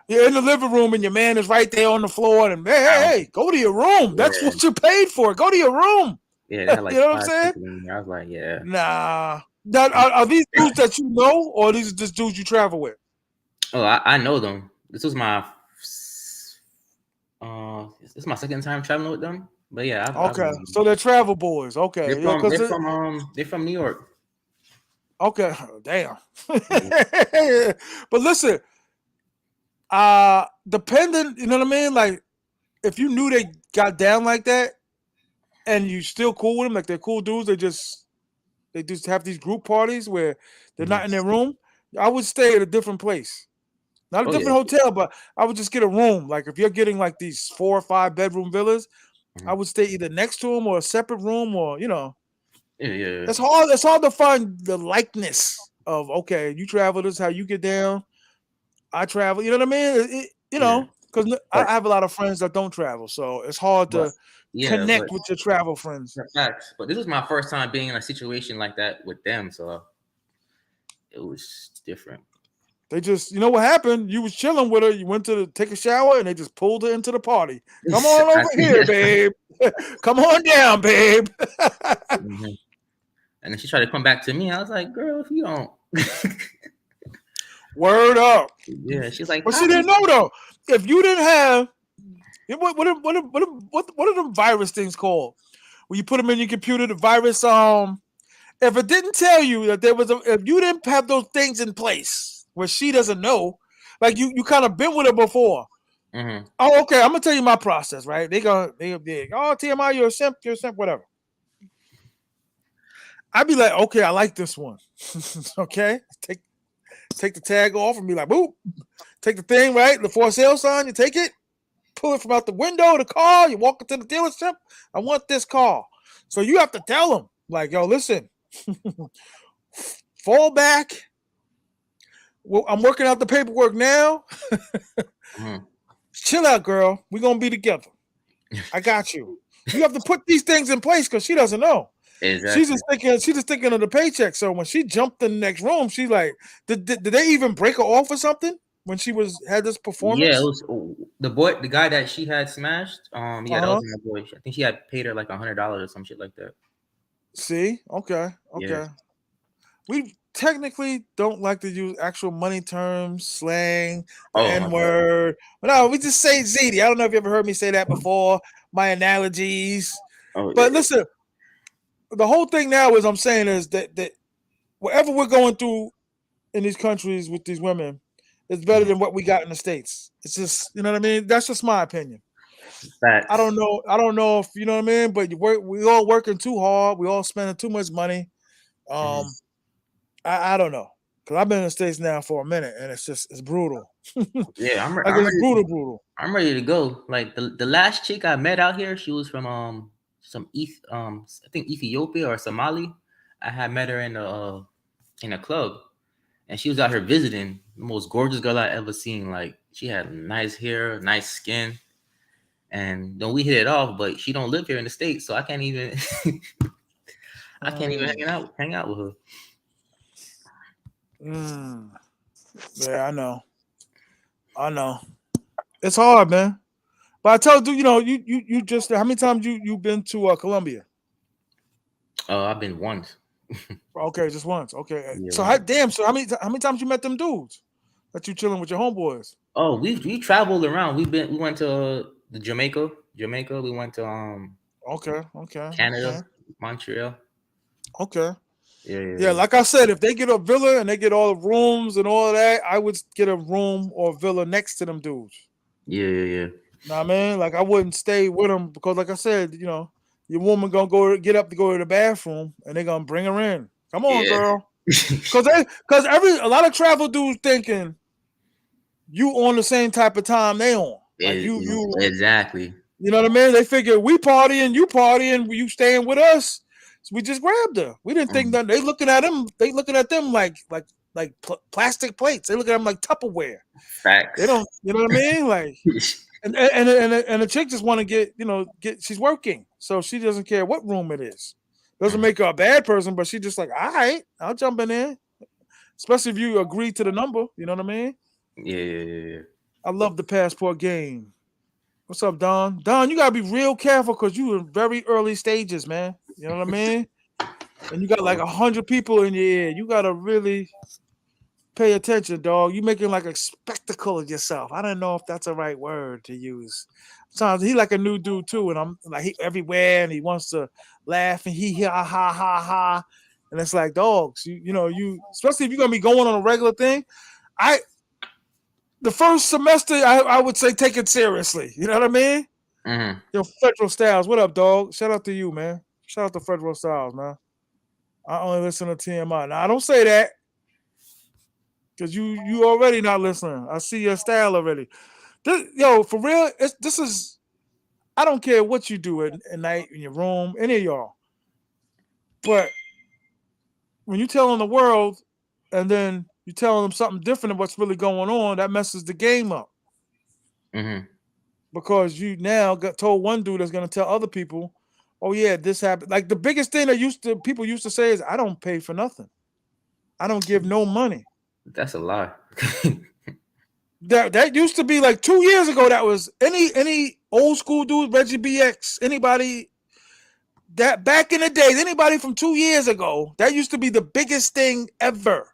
you're in the living room and your man is right there on the floor and hey, I hey, don't. hey, go to your room. That's Yeah, what you paid for. Go to your room. yeah, they had You like know what I'm 5 saying? people in there. I was like, yeah. Nah. That are these dudes that you know, or are these just dudes you travel with? Oh, I know them. This is my second time traveling with them. But yeah, I've Okay, known so them. they're travel boys. Okay, They're yeah, from because they're from they're from New York. okay, damn. Yeah. But listen, dependent, you know what I mean? Like, if you knew they got down like that, and you still cool with them, like they're cool dudes, they just have these group parties where they're Mhm. not in their room. I would stay at a different place. Not a Oh yeah. different hotel, but I would just get a room. Like if you're getting like these 4 or 5 bedroom villas, I Mhm. would stay either next to them or a separate room, or Yeah, yeah, it's hard. It's hard to find the likeness of okay, you travel. This is how you get down. I travel. You know what I mean? yeah. Because But I have a lot of friends that don't travel, so it's hard but to yeah, but connect with your travel friends. facts. But this was my first time being in a situation like that with them, so it was different. They just, you know what happened? You was chilling with her. You went to take a shower, and they just pulled her into the party. Come on over here, babe. Come on down, babe. Mhm. And then she tried to come back to me. I was like, girl, if you don't, Word up. yeah. She's like, But she Papa. didn't know though. If you didn't have what are them virus things called? When you put them in your computer, the virus. If it didn't tell you that if you didn't have those things in place where she doesn't know, like you kind of been with her before. Mm-hmm. Oh, okay. I'm gonna tell you my process, right? They be oh TMI, you're a simp, whatever. I'd be like, okay, I like this one. Okay, take the tag off and be like, boop. Take the thing, right? The for sale sign, you take it, pull it from out the window of the car, you walk into the dealership. I want this car. So you have to tell them. Like, yo, listen, fall back. Well, I'm working out the paperwork now. Mhm. Chill out, girl. We're gonna be together. I got you. You have to put these things in place because she doesn't know. Exactly. She's just thinking of the paycheck. So when she jumped in the next room, she's like, did they even break her off or something when she had this Yeah, it performance? was the guy that she had smashed. Yeah, that was Uh-huh. my boy. I think she had paid her like $100 or some shit like that. See? Okay. Yeah. Okay. We technically don't like to use actual money terms, slang, the Oh my N god. word. But no, we just say ZD. I don't know if you ever heard me say that before. My analogies. Oh yeah. But listen, the whole thing now is I'm saying is that whatever we're going through in these countries with these women is better Mhm. than what we got in the States. It's just, you know what I mean? That's just my opinion. I Facts. don't know. I don't know if you know what I mean, but we all working too hard. We all spending too much money. Mhm. Um, I don't know. Cause I've been in the States now for a minute and it's brutal. Yeah, Like I'm it's ready. brutal. I'm ready to go. Like the last chick I met out here, she was from some I think Ethiopia or Somali. I had met her in a club, and she was out here visiting. The most gorgeous girl I ever seen. Like she had nice hair, nice skin, and then we hit it off. But she don't live here in the States, so I can't even I can't even Mm, hang out with her. mm. Yeah, I know. I know. It's hard, man. But I told you, you just how many times you been to Colombia? Oh, I've been once. Okay, just once. Okay. Yeah, So once. so how many times you met them dudes that you chilling with your homeboys? Oh, we traveled around. We went to the Jamaica. We went to Okay, okay, Canada, okay, Montreal. okay. Yeah, yeah, Yeah, yeah, like I said, if they get a villa and they get all the rooms and all of that, I would get a room or a villa next to them dudes. yeah, yeah, yeah. Know what I mean? Like I wouldn't stay with them because, like I said, your woman gonna get up to go to the bathroom and they gonna bring her in. Come on, Yeah. girl. Cause a lot of travel dudes thinking you on the same type of time they on. Like Exactly. you know what I mean? They figure we partying, you partying, you staying with us. So we just grabbed her. We didn't think Mhm. that they looking at them. They looking at them like plastic plates. They look at them like Tupperware. They Facts. don't. You know what I mean? Like and the chick just want to get. She's working, so she doesn't care what room it is. Doesn't Mhm. make her a bad person, but she just like, all right, I'll jump in there. Especially if you agree to the number. You know what I mean? Yeah, yeah, yeah, yeah. I love the passport game. What's up, Don? Don, you gotta be real careful because you in very early stages, man. You know what I mean? And you got like 100 people in your ear. You gotta really pay attention, dog. You making like a spectacle of yourself. I don't know if that's a right word to use. Sometimes he like a new dude too, and I'm like he everywhere, and he wants to laugh and he ha ha ha ha, and it's like dogs. You especially if you're gonna be going on a regular thing. I the first semester I would say take it seriously. You know what I mean? Mhm. Yo, Federal Styles, what up, dog? Shout out to you, man. Shout out to Federal Styles, man. I only listen to T.M.I. Now I don't say that because you already not listening. I see your style already. For real, this is. I don't care what you do at night in your room, any of y'all. But when you telling the world, and then you telling them something different of what's really going on, that messes the game up Mhm. because you now got told one dude that's gonna tell other people, oh yeah, this happened. Like the biggest thing that people used to say is, I don't pay for nothing. I don't give no money. That's a lie. That used to be like 2 years ago. That was any old school dude, Reggie BX, anybody that back in the days, anybody from 2 years ago, that used to be the biggest thing ever.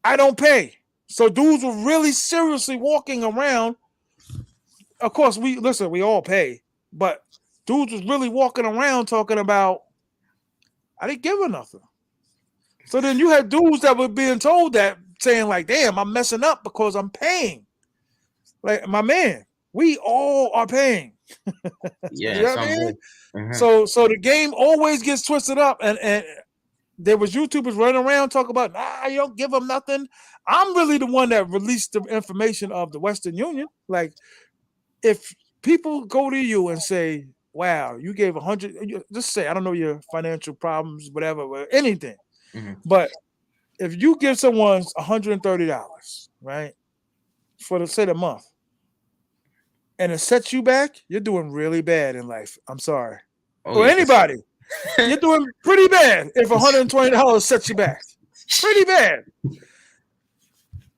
I don't pay. So dudes were really seriously walking around. Of course, we all pay, but dudes was really walking around talking about I didn't give her nothing. So then you had dudes that were being told that, saying like, damn, I'm messing up because I'm paying. Like my man, we all are paying. You Yeah, know what I some mean? way. Mhm. So the game always gets twisted up, and there was YouTubers running around talking about, you don't give them nothing. I'm really the one that released the information of the Western Union. Like, if people go to you and say, wow, you gave 100. Just say I don't know your financial problems, whatever, anything. Mhm. But if you give someone $130, right, for the say the month, and it sets you back, you're doing really bad in life. I'm sorry, Oh or yeah, for sure. anybody, you're doing pretty bad if $120 sets you back. Pretty bad.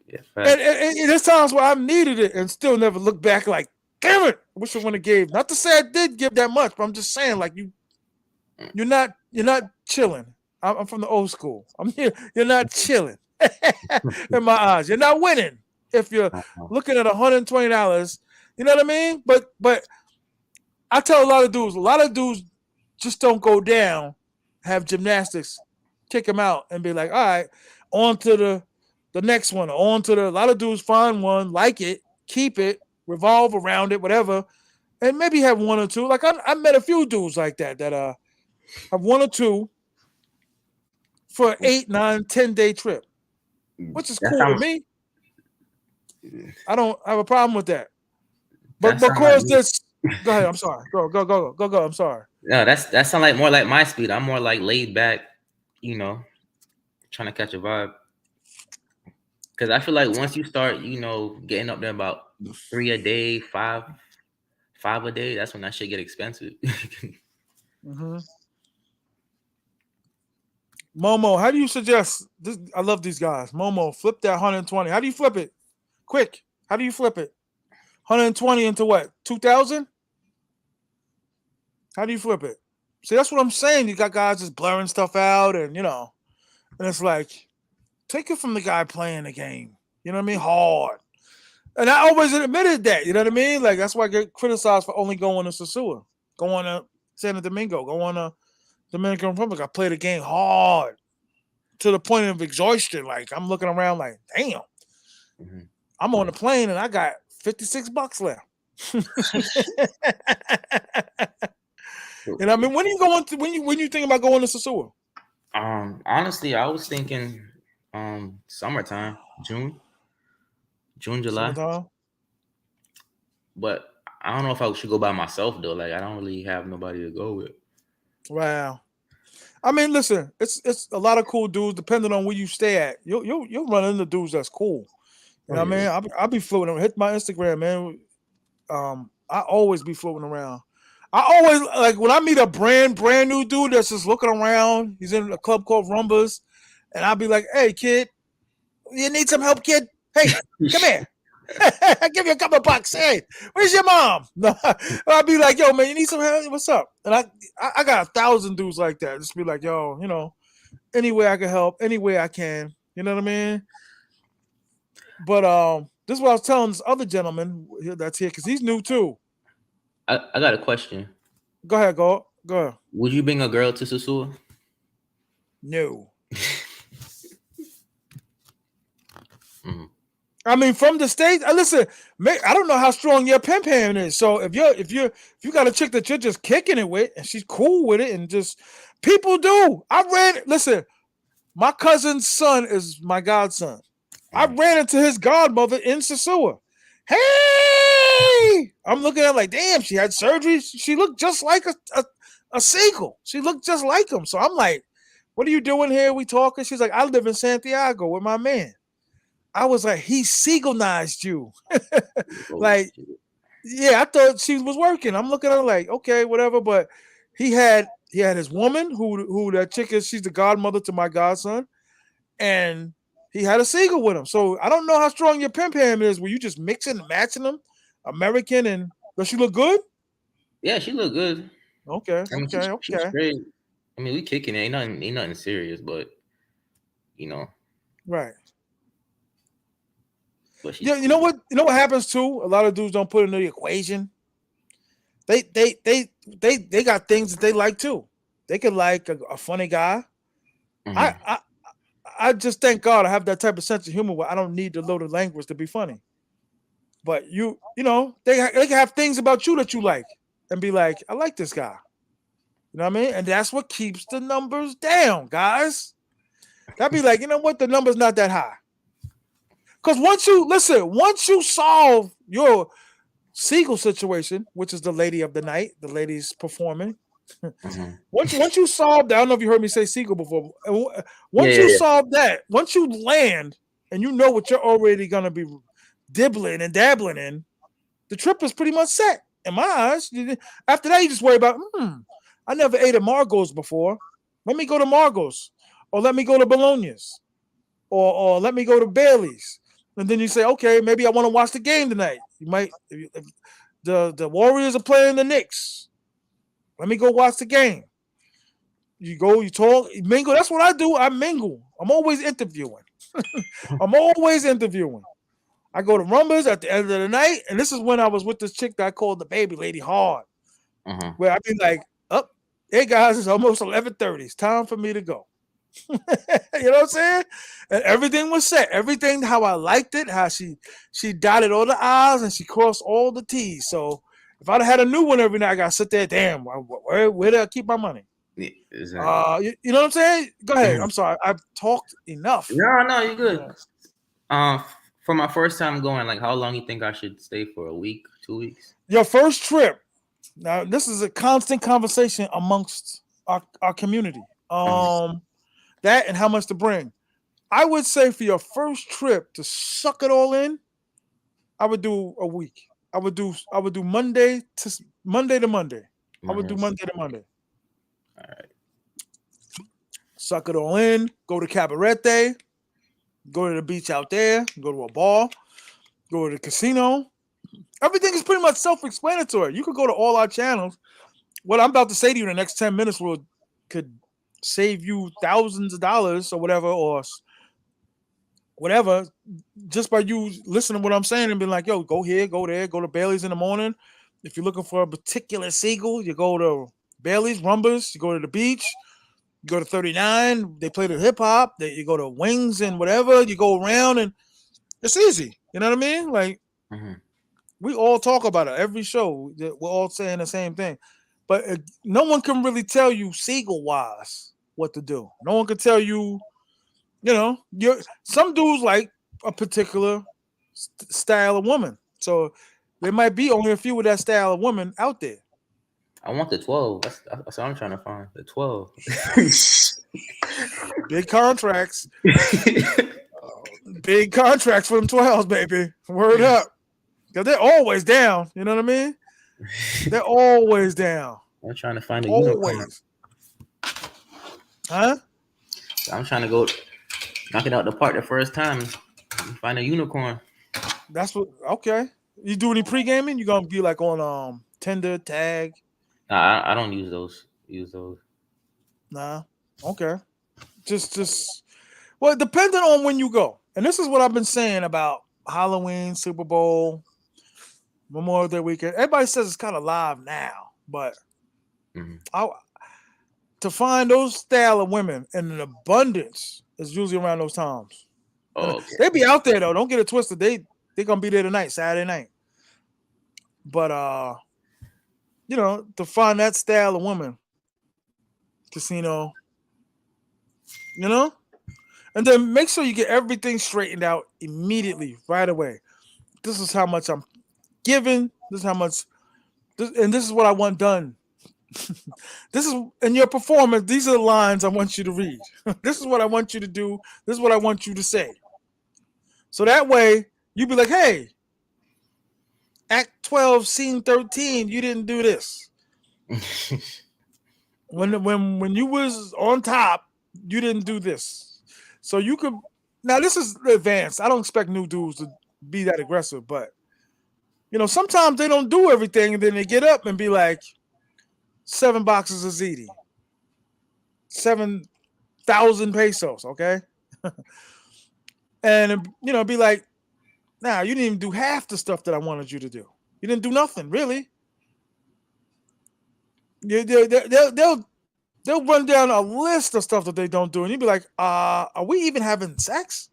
Yeah, And there's times where I've needed it and still never look back like, damn it, I wish I wouldn't have gave. Not to say I did give that much, but I'm just saying like you're not chilling. I'm from the old school. I'm here. You're not chilling in my eyes. You're not winning if you're Uh-huh. looking at $120. You know what I mean? But I tell a lot of dudes just don't go down, have gymnastics, kick them out, and be like, all right, on to the next one, on to the. A lot of dudes find one, like it, keep it, revolve around it, whatever, and maybe have one or two. Like I met a few dudes like that have one or two for an 8, 9, 10 day trip, which is That cool with sound me. I don't have a problem with that. But that of sound like course, me. this. Go ahead. I'm sorry. Go. I'm sorry. No, that sound like more like my speed. I'm more like laid back, you know, trying to catch a vibe. Because I feel like once you start, getting up there about 3 a day, five a day, that's when that shit get expensive. Hmm. Momo, how do you suggest this? I love these guys. Momo, flip that 120. How do you flip it? Quick. How do you flip it? 120 into what? 2,000? How do you flip it? See, that's what I'm saying. You got guys just blurring stuff out, and it's like, take it from the guy playing the game. You know what I mean? Hard. And I always admitted that. You know what I mean? Like, that's why I get criticized for only going to Sosua, going to Santo Domingo, going to Dominican Republic. I play the game hard to the point of exhaustion. Like, I'm looking around like, damn, Mhm. I'm on the plane and I got $56 left. And I mean, when are you going to when you think about going to Sosua? Honestly, I was thinking, summertime, June, July. Summertime. But I don't know if I should go by myself though. Like I don't really have nobody to go with. Wow. I mean, listen, it's a lot of cool dudes. Depending on where you stay at, you'll run into dudes that's cool. You Oh know what I yeah. mean? I'll be floating. Hit my Instagram, man. I always be floating around. I always like when I meet a brand new dude that's just looking around. He's in a club called Rumbas, and I'll be like, "Hey, kid, you need some help, kid? Hey, come here. I give you a couple of bucks. Hey, where's your mom?" No, I'll be like, "Yo, man, you need some help? What's up?" And I got 1,000 dudes like that. Just be like, "Yo, any way I can help, any way I can." You know what I mean? But this is what I was telling this other gentleman that's here because he's new too. I got a question. Go ahead, go ahead. Would you bring a girl to Susua? No. Mhm. I mean, from the States. Listen, I don't know how strong your pimp hand is. So if you got a chick that you're just kicking it with, and she's cool with it, and just people do. Listen, my cousin's son is my godson. I Mhm. ran into his godmother in Sosua. Hey, I'm looking at her like, damn, she had surgery. She looked just like a seagull. She looked just like him. So I'm like, what are you doing here? We talking. She's like, I live in Santiago with my man. I was like, he seagullized you. Oh Like, shit. yeah, I thought she was working. I'm looking at her like, okay, whatever. But he had his woman who that chick is. She's the godmother to my godson, and he had a seagull with him. So I don't know how strong your pimp ham is. Were you just mixing and matching them, American, and does she look good? Yeah, she look good. Okay, I mean, okay, she's okay, straight. I mean, we kicking it. Ain't nothing serious, but you know, right. but she's Yeah, you cool. know what? You know what happens too. A lot of dudes don't put it in the equation. They got things that they like too. They could like a funny guy. I, Mhm. I I just thank God I have that type of sense of humor where I don't need the loaded language to be funny. But they can have things about you that you like and be like, I like this guy. You know what I mean? And that's what keeps the numbers down, guys. That'd be like, you know what? The number's not that high. Because once you solve your Siegel situation, which is the lady of the night, the lady's performing. Mhm. Once you solve that, I don't know if you heard me say Siegel before. Yeah, Once yeah, you yeah. solve that, once you land and you know what you're already gonna be dibbling and dabbling in, the trip is pretty much set. In my eyes, after that, you just worry about, I never ate at Margot's before. Let me go to Margot's, or let me go to Bologna's, or let me go to Bailey's. And then you say, okay, maybe I want to watch the game tonight. You might, if the Warriors are playing the Knicks. Let me go watch the game. You go, you talk, you mingle. That's what I do. I mingle. I'm always interviewing. I'm always interviewing. I go to Rumbas at the end of the night, and this is when I was with this chick that I called the baby lady hard. Mhm. Where I'd be like, "Up, hey guys, it's almost 11:30. It's time for me to go." You know what I'm saying? And everything was set. Everything how I liked it. How she dotted all the I's and she crossed all the T's. So if I'd had a new one every night, I gotta sit there. Damn, where did I keep my money? Yeah, exactly. You know what I'm saying? Go ahead. Mhm. I'm sorry. I've talked enough. No, no, you're good. Yeah. For my first time going, like, how long you think I should stay for? A week, 2 weeks? Your first trip. Now, this is a constant conversation amongst our community. Mhm. That and how much to bring. I would say for your first trip to suck it all in, I would do a week. I would do Monday to Monday. I would do Monday. Monday to Monday. All right. Suck it all in. Go to Cabarete. Go to the beach out there. Go to a bar. Go to the casino. Everything is pretty much self-explanatory. You could go to all our channels. What I'm about to say to you in the next 10 minutes could save you thousands of dollars or whatever, or whatever, just by you listening to what I'm saying and being like, yo, go here, go there, go to Bailey's in the morning. If you're looking for a particular Seagull, you go to Bailey's, Rumbers, you go to the beach, you go to 39, they play the hip hop, you go to Wings and whatever, you go around and it's easy. You know what I mean? Like, Mhm. we all talk about it every show. We're all saying the same thing. But no one can really tell you Seagull wise what to do. No one can tell you, some dudes like a particular style of woman. So there might be only a few of that style of woman out there. I want the 12. That's what I'm trying to find. The 12. Big contracts. Big contracts for them 12s, baby. Word up. Because they're always down. You know what I mean? They're always down. I'm trying to find a unicorn. Always. Huh? I'm trying to go knock it out the park the first time. Find a unicorn. That's what. Okay. You do any pre-gaming? You gonna be like on Tinder, Tag? Nah, I don't use those. Use those. Nah. Okay. Just. Well, depending on when you go, and this is what I've been saying about Halloween, Super Bowl, Memorial Day weekend. Everybody says it's kind of live now, but Mhm. to find those style of women in an abundance is usually around those times. Oh, okay. They be out there though. Don't get it twisted. They gonna be there tonight, Saturday night. But to find that style of woman, casino, you know, and then make sure you get everything straightened out immediately, right away. This is how much I'm giving. This is how much, and this is what I want done. This is in your performance. These are the lines I want you to read. This is what I want you to do. This is what I want you to say. So that way you be like, hey, Act 12, Scene 13, you didn't do this. When you was on top, you didn't do this. So you could now this is advanced. I don't expect new dudes to be that aggressive, but sometimes they don't do everything and then they get up and be like 7 boxes of ziti. 7,000 pesos, okay? And be like, nah, you didn't even do half the stuff that I wanted you to do. You didn't do nothing, really. They'll run down a list of stuff that they don't do, and you'd be like, are we even having sex?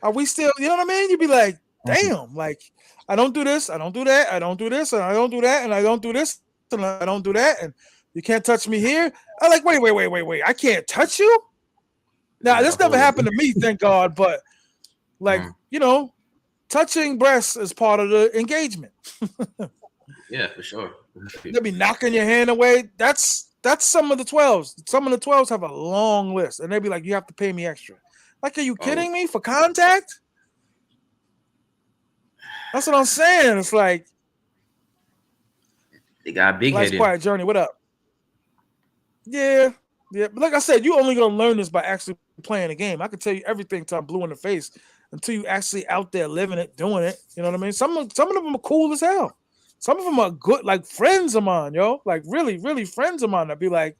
Are we still, you know what I mean? You'd be like, damn, like, I don't do this, I don't do that, I don't do this, and I don't do that, and I don't do this, and I don't do that, and you can't touch me here. I'm like, wait, I can't touch you? Now, this never happened to me, thank God, but like, touching breasts is part of the engagement. Yeah, for sure. They'll be knocking your hand away. That's some of the 12s. Some of the 12s have a long list, and they'll be like, "You have to pay me extra." Like, are you kidding me? For contact? That's what I'm saying. It's like, They got big Life's headed. Quiet Journey. What up? Yeah. But like I said, you only gonna learn this by actually playing the game. I can tell you everything till I'm blue in the face until you actually out there living it, doing it. You know what I mean? Some of them are cool as hell. Some of them are good, like friends of mine, yo. Like really, really friends of mine. I'd be like,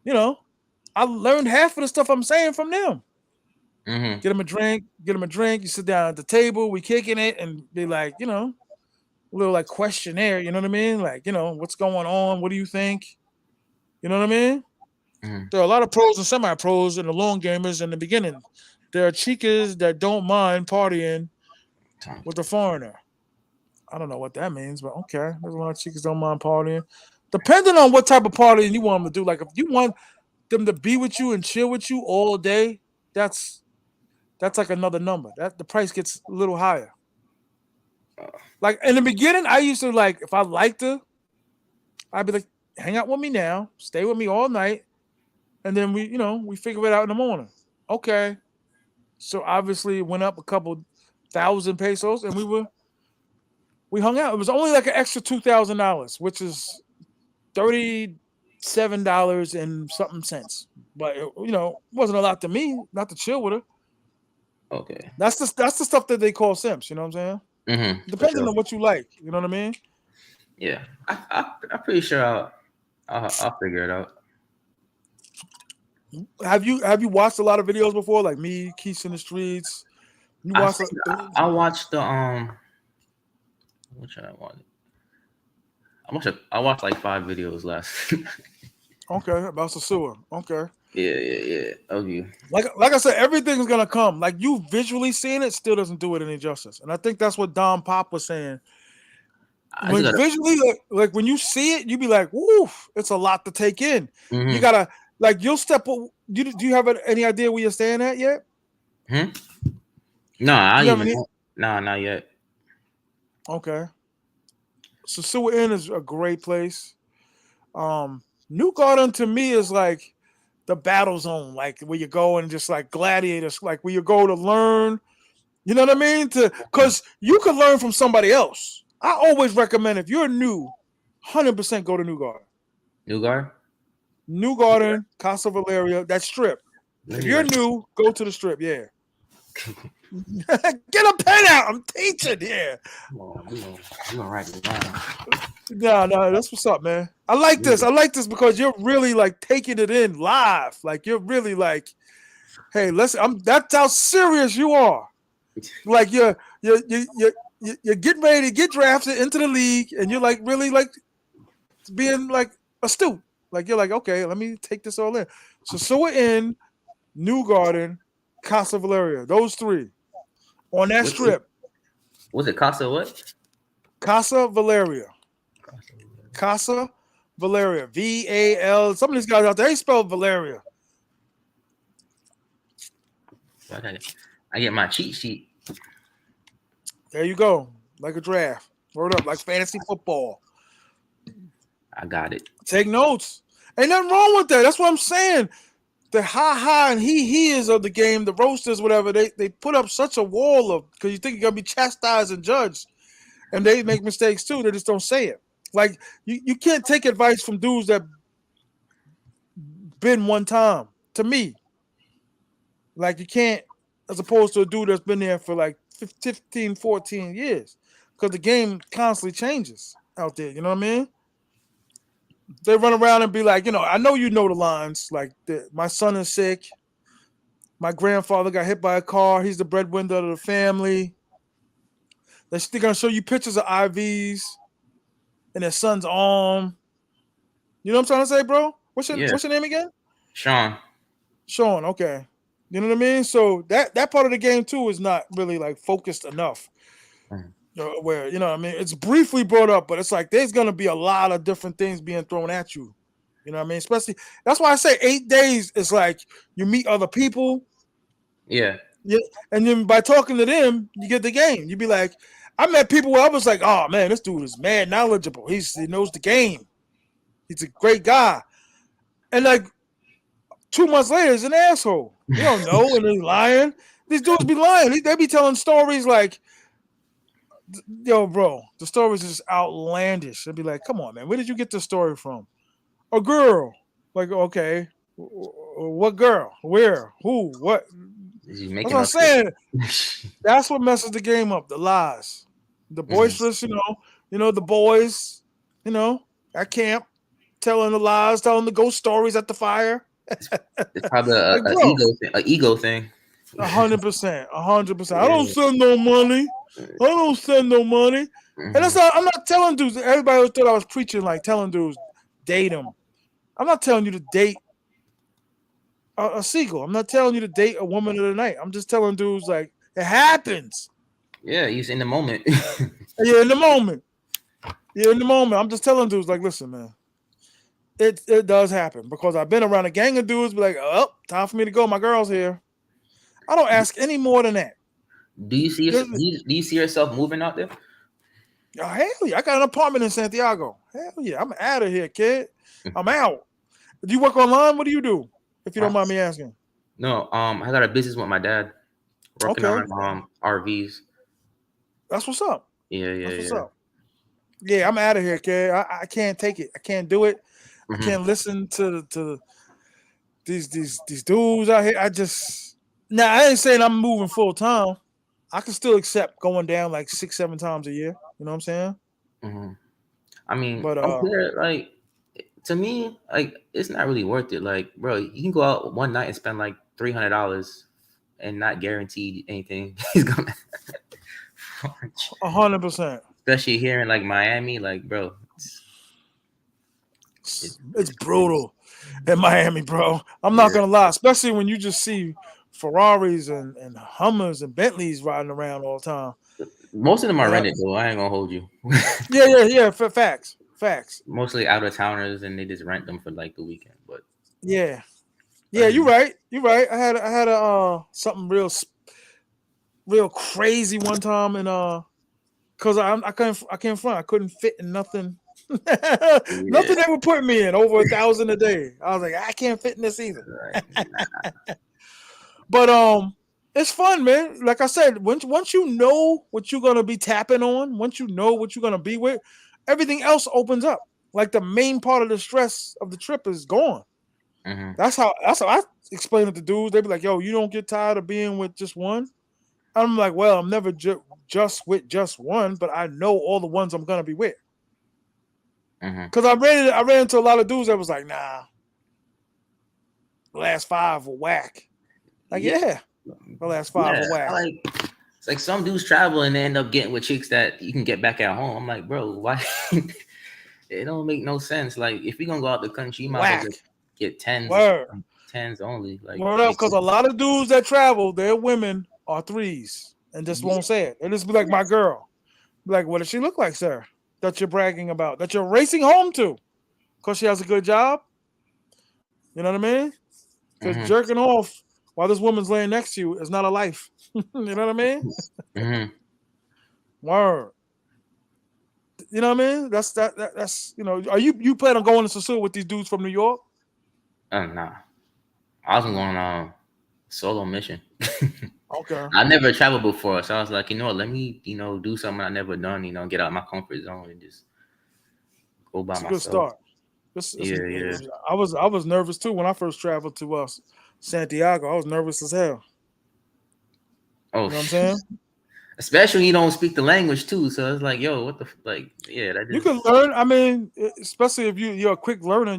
I learned half of the stuff I'm saying from them. Mm-hmm. Get them a drink. You sit down at the table, we kicking it, and be like, a little like questionnaire. You know what I mean? Like, what's going on? What do you think? You know what I mean? Mm-hmm. There are a lot of pros and semi-pros and the long gamers in the beginning. There are chicas that don't mind partying with a foreigner. I don't know what that means, but okay. There's a lot of chicas don't mind partying. Depending on what type of partying you want them to do. Like if you want them to be with you and chill with you all day, that's like another number. That the price gets a little higher. Like in the beginning, I used to like if I liked her, I'd be like, hang out with me now, stay with me all night, and then we figure it out in the morning. Okay. So obviously it went up a couple thousand pesos, and we hung out. It was only like an extra $2,000, which is $37 and something cents. But it wasn't a lot to me, not to chill with her. Okay. That's the stuff that they call simps. You know what I'm saying? Mm-hmm. Depending on what you like. You know what I mean? Yeah, I'm pretty sure I'll figure it out. Have you watched a lot of videos before, like me, Keith in the Streets? You I watched? think I watched the What should I watch? I watched like 5 videos last. Okay, about sosua. Okay. Yeah. Okay. Like I said, everything's gonna come. Like you visually seeing it still doesn't do it any justice. And I think that's what Don Pop was saying. I When just gotta. visually, like when you see it, you be like, "Woof!" It's a lot to take in. Mm-hmm. You gotta you'll step. Do you have any idea where you're staying at yet? No, I You have even. any? No, not yet. Okay. Sosua Inn is a great place. New Garden to me is like the battle zone, like where you go and just like gladiators, like where you go to learn. You know what I mean? Because you can learn from somebody else. I always recommend if you're new, 100% go to New Garden. New Guard. New Garden, Casa Valeria, that strip. If you're new, go to the strip. Yeah. Get a pen out. I'm teaching here. We're gonna write it down. No, that's what's up, man. I like this. I like this because you're really like taking it in live. Like you're really like, hey, listen. That's how serious you are. Like you're getting ready to get drafted into the league, and you're like really like being like astute. Like you're like, okay, let me take this all in. So we're in New Garden, Casa Valeria. Those 3 on that strip. Was it Casa what? Casa Valeria. Casa Valeria. VAL. Some of these guys out there, they spell Valeria. I get my cheat sheet. There you go. Like a draft. Word up. Like fantasy football. I got it. Take notes. Ain't nothing wrong with that. That's what I'm saying. The ha and he is of the game, the roasters, whatever, they put up such a wall of because you think you're gonna be chastised and judged. And they make mistakes too. They just don't say it. Like you can't take advice from dudes that been one time. To me, like you can't, as opposed to a dude that's been there for like 15, 14 years, because the game constantly changes out there. You know what I mean? They run around and be like, I know you know the lines. Like my son is sick. My grandfather got hit by a car. He's the breadwinner of the family. They're gonna show you pictures of IVs and their son's arm. You know what I'm trying to say, bro? What's your name again? Sean. Okay. You know what I mean? So that part of the game too is not really like focused enough. Where what I mean, it's briefly brought up, but it's like there's gonna be a lot of different things being thrown at you. You know what I mean? Especially that's why I say 8 days is like you meet other people. Yeah. Yeah, and then by talking to them, you get the game. You be like, I met people where I was like, oh man, this dude is mad knowledgeable. He knows the game. He's a great guy. And like 2 months later, he's an asshole. He don't know, and he's lying. These dudes be lying. They be telling stories like, yo, bro, the stories is outlandish. They'd be like, come on, man, where did you get this story from? A girl. Like, okay, what girl? Where? Who? What? Is he That's making what I'm up shit? saying. That's what messes the game up. The lies, the Mhm. boisterous. The boys. At camp, telling the lies, telling the ghost stories at the fire. It's probably Like, a bro, ego thing. 100%, 100%. I don't Yeah. send no money. I don't send no money. And that's Mhm. not. I'm not telling dudes. Everybody always thought I was preaching like telling dudes date them. I'm not telling you to date a seagull. I'm not telling you to date a woman of the night. I'm just telling dudes like it happens. Yeah, he's in the moment. You're in the moment. You're in the moment. I'm just telling dudes like, listen, man. It does happen because I've been around a gang of dudes. Be like, oh, time for me to go. My girl's here. I don't ask any more than that. Do you see There's- do you see yourself moving out there? Oh, hell yeah! I got an apartment in Santiago. Hell yeah! I'm out of here, kid. I'm out. Do you work online? What do you do? If you don't Uh, mind me asking. No, I got a business with my dad working Okay, on RVs. that's what's up. Yeah, That's what's yeah, up. Yeah, I'm out of here, kid. I can't take it. I can't do it. I yeah. can't listen to these dudes out here. I just now I ain't saying I'm moving full time. I can still accept going down like 6, 7 times a year. You know what I'm saying? Hmm. I mean, But up here, like to me, like it's not really worth it. Like, bro, you can go out one night and spend like $300 and not guaranteed anything. He's gonna, 100%. especially here in like Miami, like, bro, It's it's crazy. brutal in Miami, bro. I'm not Yeah, gonna lie, especially when you just see Ferraris and Hummers and Bentleys riding around all the time. most of them are And rented though. I ain't gonna hold you. yeah. Facts, facts. Mostly out of towners, and they just rent them for like the weekend. But Yeah, yeah. other You're than right. You're right. I had a something real crazy one time, and cause I can't front. I couldn't fit in nothing. yeah, Nothing they would put me in over 1,000 a day. I was like, I can't fit in this either. right. But it's fun, man. Like I said, once you know what you're gonna be tapping on, once you know what you're gonna be with, everything else opens up. Like the main part of the stress of the trip is gone. Hmm. That's how I explain it to dudes. They be like, "Yo, you don't get tired of being with just one." I'm like, "Well, I'm never just with just one, but I know all the ones I'm gonna be with." Hmm. Because I ran into a lot of dudes that was like, "Nah, the last five were whack." Like, Yeah, yeah, the last five yeah. were I whack. like it's like some dudes travel and they end up getting with chicks that you can get back at home. I'm like, bro, why? It don't make no sense. Like, if you're gonna go out the country, you might as well Whack. just get Word. tens only. Like, Word up, because a lot of dudes that travel, their women are threes and just yeah, won't say it. They just be like, my girl. Be like, what does she look like, sir? That you're bragging about, that you're racing home to because she has a good job. You know what I mean? Because hmm, jerking off while this woman's laying next to you is not a life. You know what I mean? hmm. Word. You know what I mean? That's Are you plan on going to Sosua with these dudes from New York? Nah, I was going on solo mission. Okay, I never traveled before, so I was like, you know what, let me, do something I never done. Get out my comfort zone and just go by it's a good myself. start. Yeah, yeah. I was nervous too when I first traveled to Santiago. I was nervous as hell. Oh, You know what I'm saying? especially when you don't speak the language too. So it's like, yo, what the like? Yeah, that You just. can learn. I mean, especially if you're a quick learner,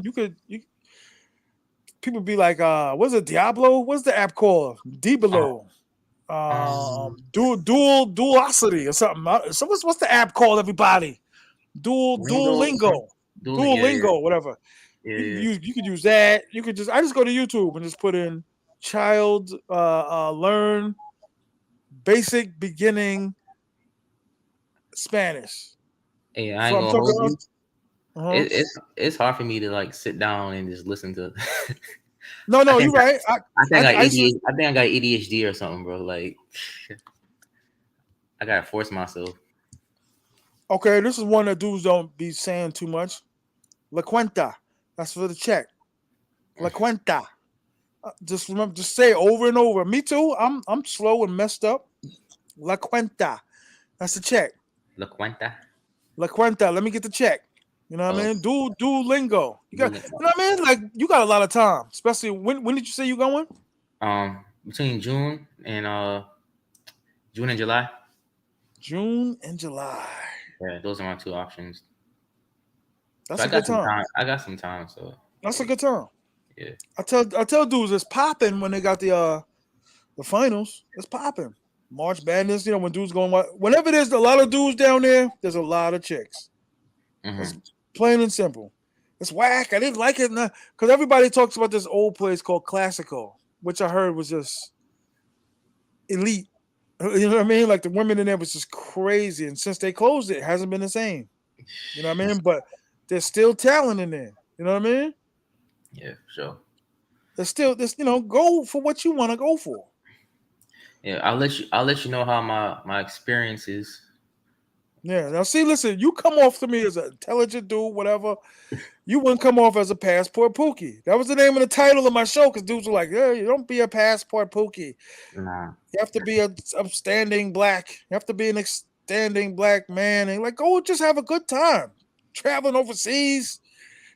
people be like, what's it, Diablo? What's the app called? Uh, Dibelo. um, Dualocity or something. So what's the app called, everybody? lingo, Duolingo. dueling. Yeah, yeah, Duolingo, whatever. yeah, You could yeah. use you could use that. I just go to YouTube and just put in child learn basic beginning Spanish. Hey, I So ain't I'm gonna hold talking. you. Uh-huh. It's hard for me to like sit down and just listen to. No, I you're think right. I think I got I used to. ADHD. I think I got ADHD or something, bro. Like I gotta force myself. Okay, this is one that dudes don't be saying too much. La cuenta. That's for the check. La cuenta. Just remember, just say it over and over. Me too. I'm slow and messed up. La cuenta. That's the check. La cuenta. La cuenta. Let me get the check. You know what I Oh, mean? Do lingo. You got. Duolingo. You know what I mean? Like you got a lot of time. Especially when did you say you going? Between June and July. June and July. Yeah, those are my two options. So That's I a got good some time. time. I got some time. So That's a like, good time. yeah. I tell dudes it's popping when they got the finals. It's popping. March Madness, when dudes going, whenever there's a lot of dudes down there, there's a lot of chicks. That's Mm-hmm. plain and simple. It's whack. I didn't like it because everybody talks about this old place called Classical, which I heard was just elite. You know what I mean? Like the women in there was just crazy, and since they closed it, it hasn't been the same. You know what I mean? But there's still talent in there. You know what I mean? Yeah, for sure. There's still this. Go for what you want to go for. Yeah, I'll let you know how my experience is. Yeah. Now, see, listen, you come off to me as an intelligent dude, whatever. You wouldn't come off as a passport pookie. That was the name of the title of my show because dudes were like, "Yeah, you don't be a passport pookie. Nah. You have to be a upstanding black. You have to be an upstanding black man." And like, go just have a good time, traveling overseas,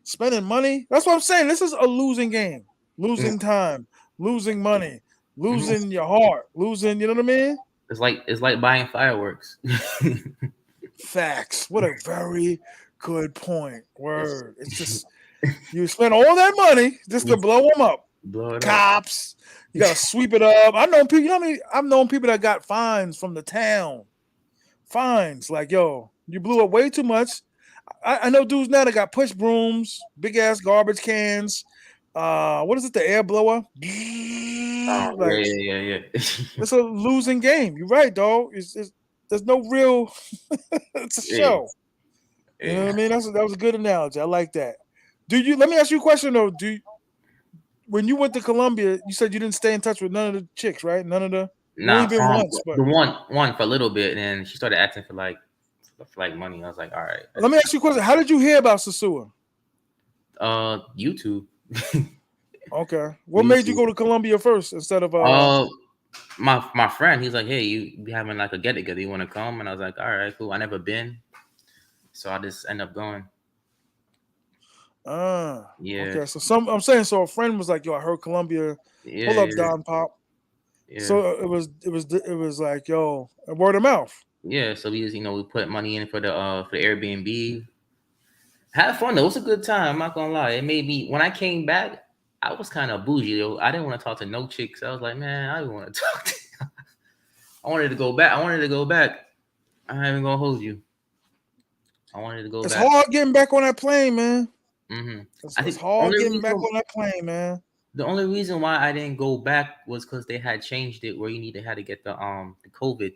spending money. That's what I'm saying. This is a losing game, losing time, losing money, Mhm. losing your heart, losing. You know what I mean? It's like buying fireworks. Facts. What a very good point. It's, Word. It's just you spend all that money just to you blow them up. blow it up. Cops. You gotta sweep it up. I know people. You know what I mean? I've known people that got fines from the town. Fines like, yo, you blew up way too much. I know dudes now that got push brooms, big ass garbage cans. What is it? The air blower. Oh yeah, Like yeah, yeah, yeah. it's a losing game. You're right, dog. There's no real. It's a Yeah, show. You know what I yeah. mean? That was a good analogy. I like that. Do you? Let me ask you a question though. When you went to Colombia, you said you didn't stay in touch with none of the chicks, right? None of the. You only Nah, been once, but the one for a little bit, and then she started asking for money. I was like, all right, let that's me ask you a question. How did you hear about sosua? YouTube. Okay, what made you YouTube. go to Colombia first instead of Uh, my friend, he's like, hey, you be having like a get together. You want to come? And I was like, all right, cool. I never been, so I just end up going. Yeah, Okay, so I'm saying so a friend was like, yo, I heard Colombia. Hold yeah, up, yeah, Don Pop. yeah. So it was like, yo, word of mouth. Yeah, so we put money in for the Airbnb. Had fun though. It was a good time. I'm not gonna lie. It made me when I came back, I was kind of bougie though. I didn't want to talk to no chicks. I was like, man, I didn't want to talk to. I wanted to go back. I wanted to go back. I'm not even gonna hold you. I wanted to go It's back. hard getting back on that plane, man. hmm It's, I it's think hard getting back on that plane, man. the only reason why I didn't go back was because they had changed it where you had to get the COVID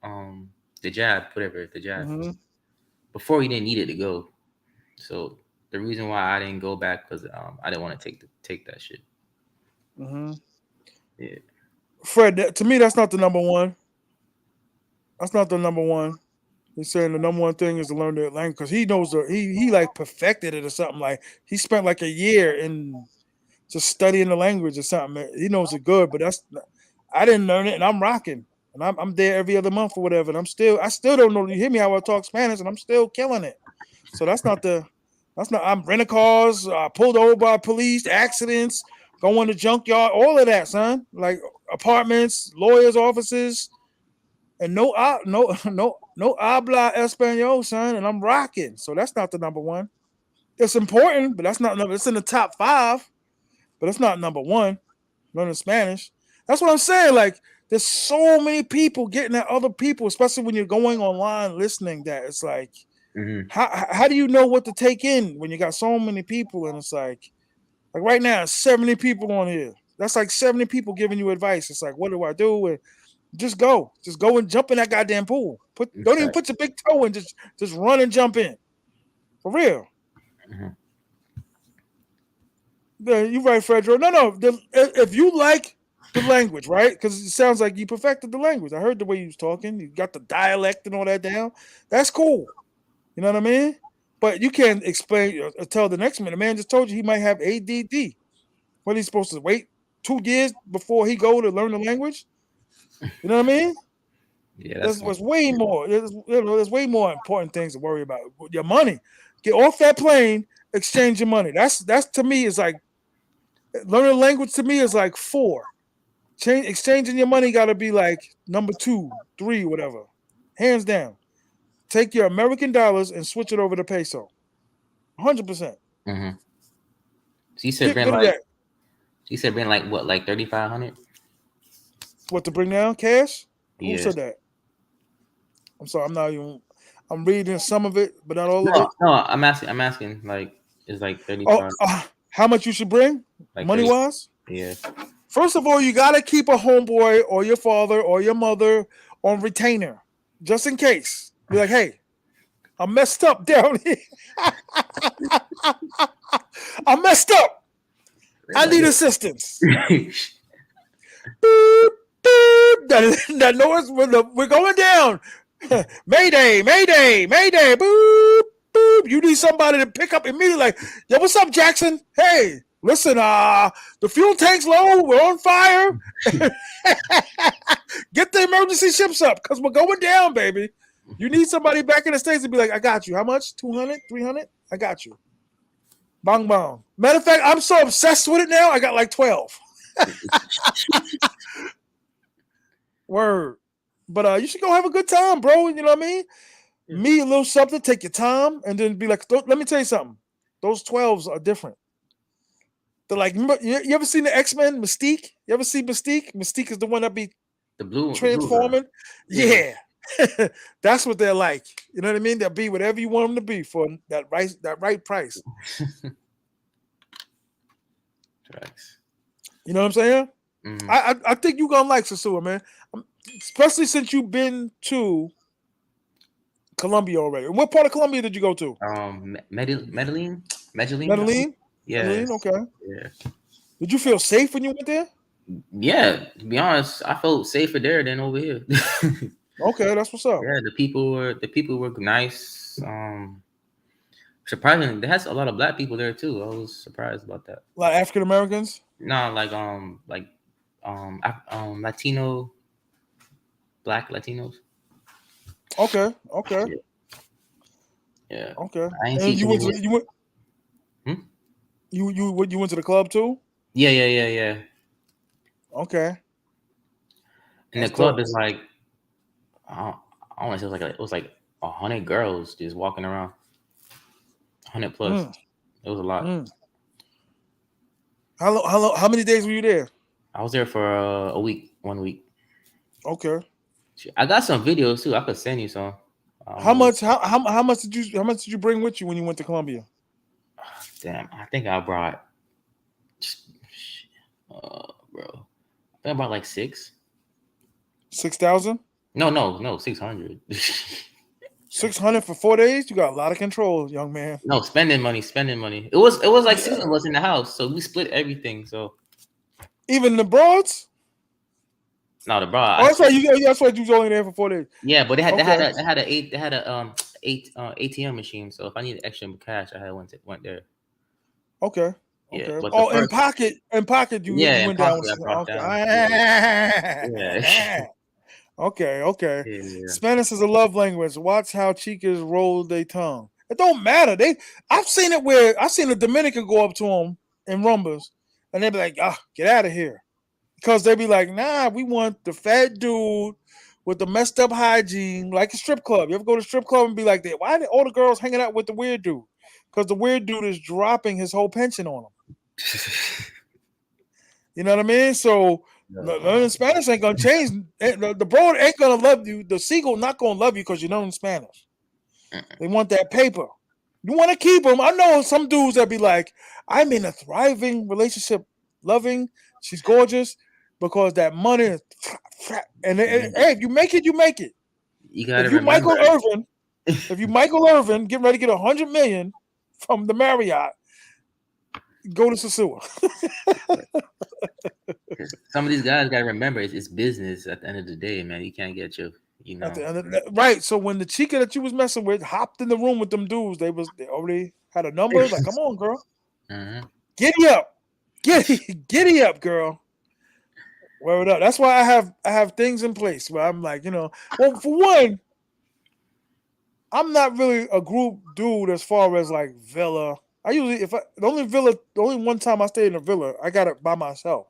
um the jab, whatever the jab. Hmm. Before you didn't need it to go. So the reason why I didn't go back because I didn't want to take that shit. Hmm. Yeah. Fred, to me, that's not the number one. That's not the number one. He's saying the number one thing is to learn the language because he knows he like perfected it or something. Like he spent like a year in just studying the language or something. He knows it good, but I didn't learn it, and I'm rocking, and I'm there every other month or whatever, and I still don't know. You hear me how I talk Spanish, and I'm still killing it. So that's not. I'm renting cars, pulled over by police, accidents, going to junkyard, all of that, son. Like apartments, lawyers' offices, and no habla español, son, and I'm rocking. So that's not the number one. It's important, but that's not number. It's in the top 5, but it's not number one. Learning Spanish. That's what I'm saying. Like, there's so many people getting at other people, especially when you're going online listening. That it's like, hmm how do you know what to take in when you got so many people? And it's like right now, 70 people on here. That's like 70 people giving you advice. It's like, what do I do? And just go and jump in that goddamn pool. Don't even put your big toe in. Just run and jump in. For real. Mhm. You're right, Fredro. No. If you like the language, right? Because it sounds like you perfected the language. I heard the way you was talking. You got the dialect and all that down. That's cool. You know what I mean? But you can't explain tell the next man. The man just told you he might have ADD. What he's supposed to wait 2 years before he go to learn the language? You know what I mean? Yeah, that's There's fine. was way more. There's way more important things to worry about. Your money. Get off that plane. Exchange your money. That's to me is like learning a language. To me is like 4. Exchanging your money got to be like number 2, 3, whatever. Hands down. Take your American dollars and switch it over to peso. 100%. Mm-hmm. So you said Get bring good at like that. what, like 3,500? What to bring down? Cash? Who Yeah. said that? I'm sorry. I'm not even. I'm reading some of it, but not all of No, it. no, I'm asking like it's like Oh, 35, how much you should bring, like money 30. wise? Yeah. First of all, you gotta keep a homeboy or your father or your mother on retainer, just in case. Be like, hey, I messed up down here. I messed up. I need assistance. Boop, boop. That noise we're going down. Mayday, mayday, mayday. Boop, boop. You need somebody to pick up immediately. Like, yo, what's up, Jackson? Hey, listen, the fuel tank's low. We're on fire. Get the emergency ships up because we're going down, baby. You need somebody back in the States to be like, I got you. How much? 200, 300? I got you. Bong bong. Matter of fact, I'm so obsessed with it now. I got like 12. Word. But you should go have a good time, bro. You know what I mean? Yeah. Me, a little something, take your time, and then be like, let me tell you something. Those 12s are different. They're like, you ever seen the X-Men, Mystique? You ever see Mystique? Mystique is the one that be the blue guy. transforming. Yeah. Yeah. That's what they're like. You know what I mean? They'll be whatever you want them to be for that right price. Tracks. You know what I'm saying? Mm. I think you're gonna like Sosua, man. Especially since you've been to Colombia already. What part of Colombia did you go to? Medellin. Medellin? Yeah. Medellin, okay. Yeah. Did you feel safe when you went there? Yeah. To be honest, I felt safer there than over here. Okay, that's what's up. Yeah, the people were nice. Surprisingly, there has a lot of black people there too. I was surprised about that. Like African Americans? No, Latino, black Latinos. Okay. Yeah. Okay. I ain't see And too many. Hmm? You went to the club too? Yeah. Okay. And the That's club dope. is like, I want to say it was like 100 girls just walking around, 100 plus. It was a lot. How many days were you there? I was there for a week, 1 week. Okay. I got some videos too. I could send you some. How much did you bring with you when you went to Colombia? Damn, I think I brought, bro. I think I brought like 6. 6,000? No, 600. 600 for 4 days? You got a lot of control, young man. No, spending money. It was like 6 of us in the house, so we split everything. So even the broads? no, the bro. Oh, that's right. That's right. You was only there for 4 days. Yeah, but they had Okay. they had a ATM machine. So if I needed extra cash, I had went there. Okay. Yeah, Okay. but the Oh, in first pocket, you in went down. pocket I brought down. Okay. Okay. Yeah. Spanish is a love language. Watch how chicas roll their tongue. It don't matter. I've seen it where I've seen a Dominican go up to them in rumbas, and they be like, get out of here. Because they be like, nah, we want the fat dude with the messed up hygiene, like a strip club. You ever go to a strip club and be like that? Why are all the girls hanging out with the weird dude? Because the weird dude is dropping his whole pension on them. You know what I mean? So learning Spanish ain't gonna change. The broad ain't gonna love you. The seagull not gonna love you because you know Spanish. They want that paper. You want to keep them. I know some dudes that be like, I'm in a thriving relationship, loving. She's gorgeous because that money is. And hey, if you make it, you make it. You gotta If you remember. Michael Irvin, getting ready to get $100 million from the Marriott, Go to sosua. Because some of these guys gotta remember it's business at the end of the day, man. You can't get your, you At know. the end of right. So when the chica that you was messing with hopped in the room with them dudes, they already had a number. Like, come on, girl, Mhm. giddy up, giddy up, girl. Word up. That's why I have things in place where I'm like, well, for one, I'm not really a group dude as far as like villa. I usually the only one time I stayed in a villa, I got it by myself.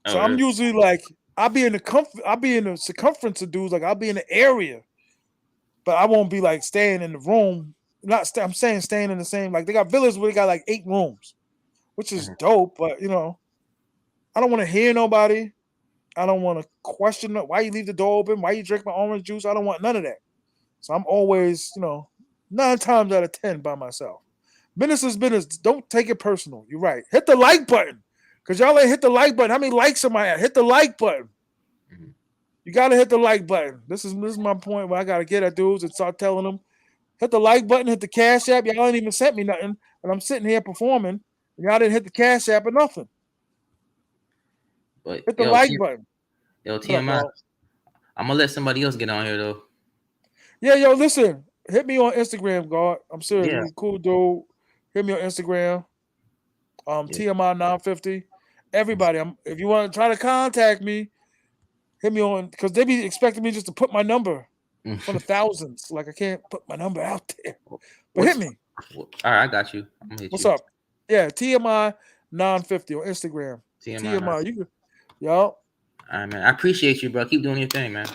So Oh, I'm really? usually like I'll be in the circumference of dudes, like I'll be in the area, but I won't be like staying in the room. I'm saying staying in the same, like they got villas where they got like 8 rooms, which is Mhm. dope, but I don't want to hear nobody. I don't want to question why you leave the door open, why you drink my orange juice. I don't want none of that. So I'm always, 9 times out of 10 by myself. Business is business. Don't take it personal. You're right. Hit the like button. Cause y'all ain't hit the like button. How many likes am I at? Hit the like button. Mhm. You gotta hit the like button. This is my point where I gotta get at dudes and start telling them, hit the like button, hit the cash app. Y'all ain't even sent me nothing. And I'm sitting here performing. And y'all didn't hit the cash app or nothing. But Hit the like button. What up, TMI, dog? I'm gonna let somebody else get on here though. Yeah, yo, listen. Hit me on Instagram, God. I'm serious. Yeah, You cool dude. Hit me on Instagram. yeah. TMI 950. Everybody, if you want to try to contact me, hit me on, because they be expecting me just to put my number for the thousands. Like I can't put my number out there. But hit What's me. all right? I got you. I'm gonna hit What's you. up? Yeah, TMI 950 on Instagram. TMI. All TMI, yo. right, man. I appreciate you, bro. Keep doing your thing, man.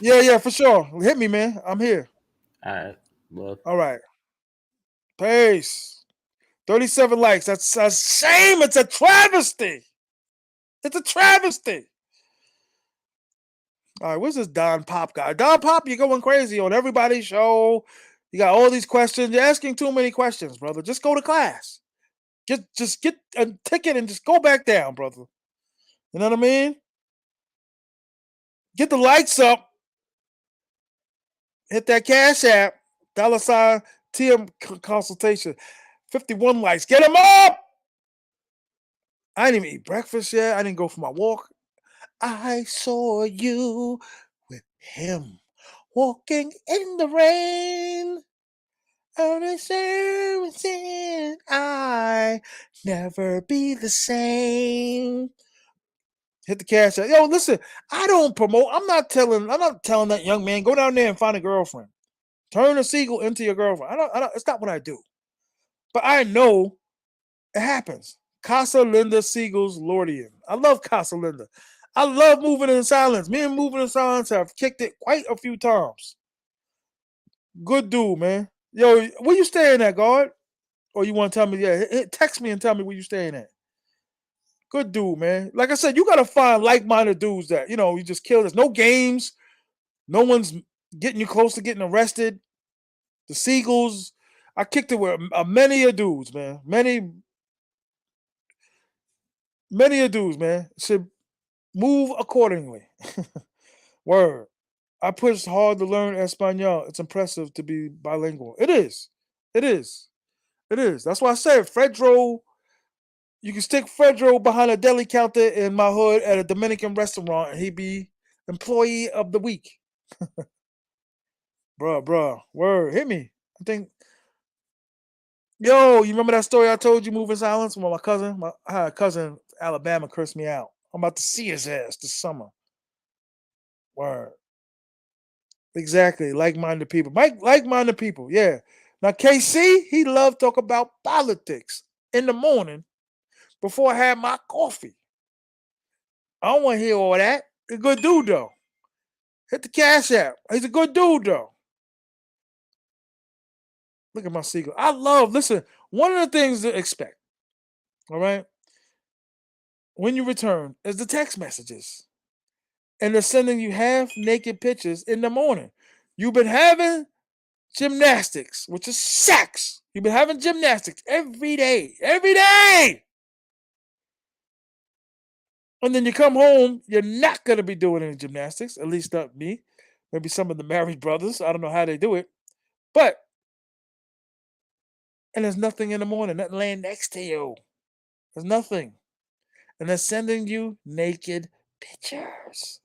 Yeah, for sure. Hit me, man. I'm here. All right, well. All right. Peace. 37 likes. That's a shame. It's a travesty. It's a travesty. All right, where's this Don Pop guy? Don Pop, you're going crazy on everybody's show. You got all these questions. You're asking too many questions, brother. Just go to class. Just get a ticket and just go back down, brother. You know what I mean? Get the lights up. Hit that cash app. $ TM consultation. 51 likes. Get them up. I didn't even eat breakfast yet. I didn't go for my walk. I saw you with him walking in the rain. Understand I never be the same. Hit the cash out. Yo, listen, I don't promote. I'm not telling that young man, go down there and find a girlfriend. Turn a seagull into your girlfriend. I don't it's not what I do. But I know it happens. Casa Linda Seagulls Lordian. I love Casa Linda. I love moving in silence. Me and moving in silence have kicked it quite a few times. Good dude, man. Yo, where you staying at, guard? Or you want to tell me? Yeah, text me and tell me where you staying at. Good dude, man. Like I said, you gotta find like-minded dudes that you just kill. There's no games. No one's getting you close to getting arrested. The Seagulls. I kicked it with many a dudes, man. Many a dudes, man. Should move accordingly. Word. I pushed hard to learn Espanol. It's impressive to be bilingual. It is. It is. It is. That's why I said Fredro. You can stick Fredro behind a deli counter in my hood at a Dominican restaurant, and he'd be employee of the week. Bruh. Word. Hit me. I think. Yo, you remember that story I told you, Moving Silence? Well, my cousin, I had a cousin, Alabama, cursed me out. I'm about to see his ass this summer. Word. Exactly. Like-minded people. Like-minded people. Yeah. Now, KC, he loved talk about politics in the morning before I had my coffee. I don't want to hear all that. He's a good dude, though. Hit the cash app. He's a good dude, though. Look at my secret. Listen, one of the things to expect, all right, when you return is the text messages. And they're sending you half naked pictures in the morning. You've been having gymnastics, which is sex. You've been having gymnastics every day. Every day. And then you come home, you're not going to be doing any gymnastics, at least not me. Maybe some of the married brothers. I don't know how they do it. But, and there's nothing in the morning, nothing laying next to you. There's nothing. And they're sending you naked pictures.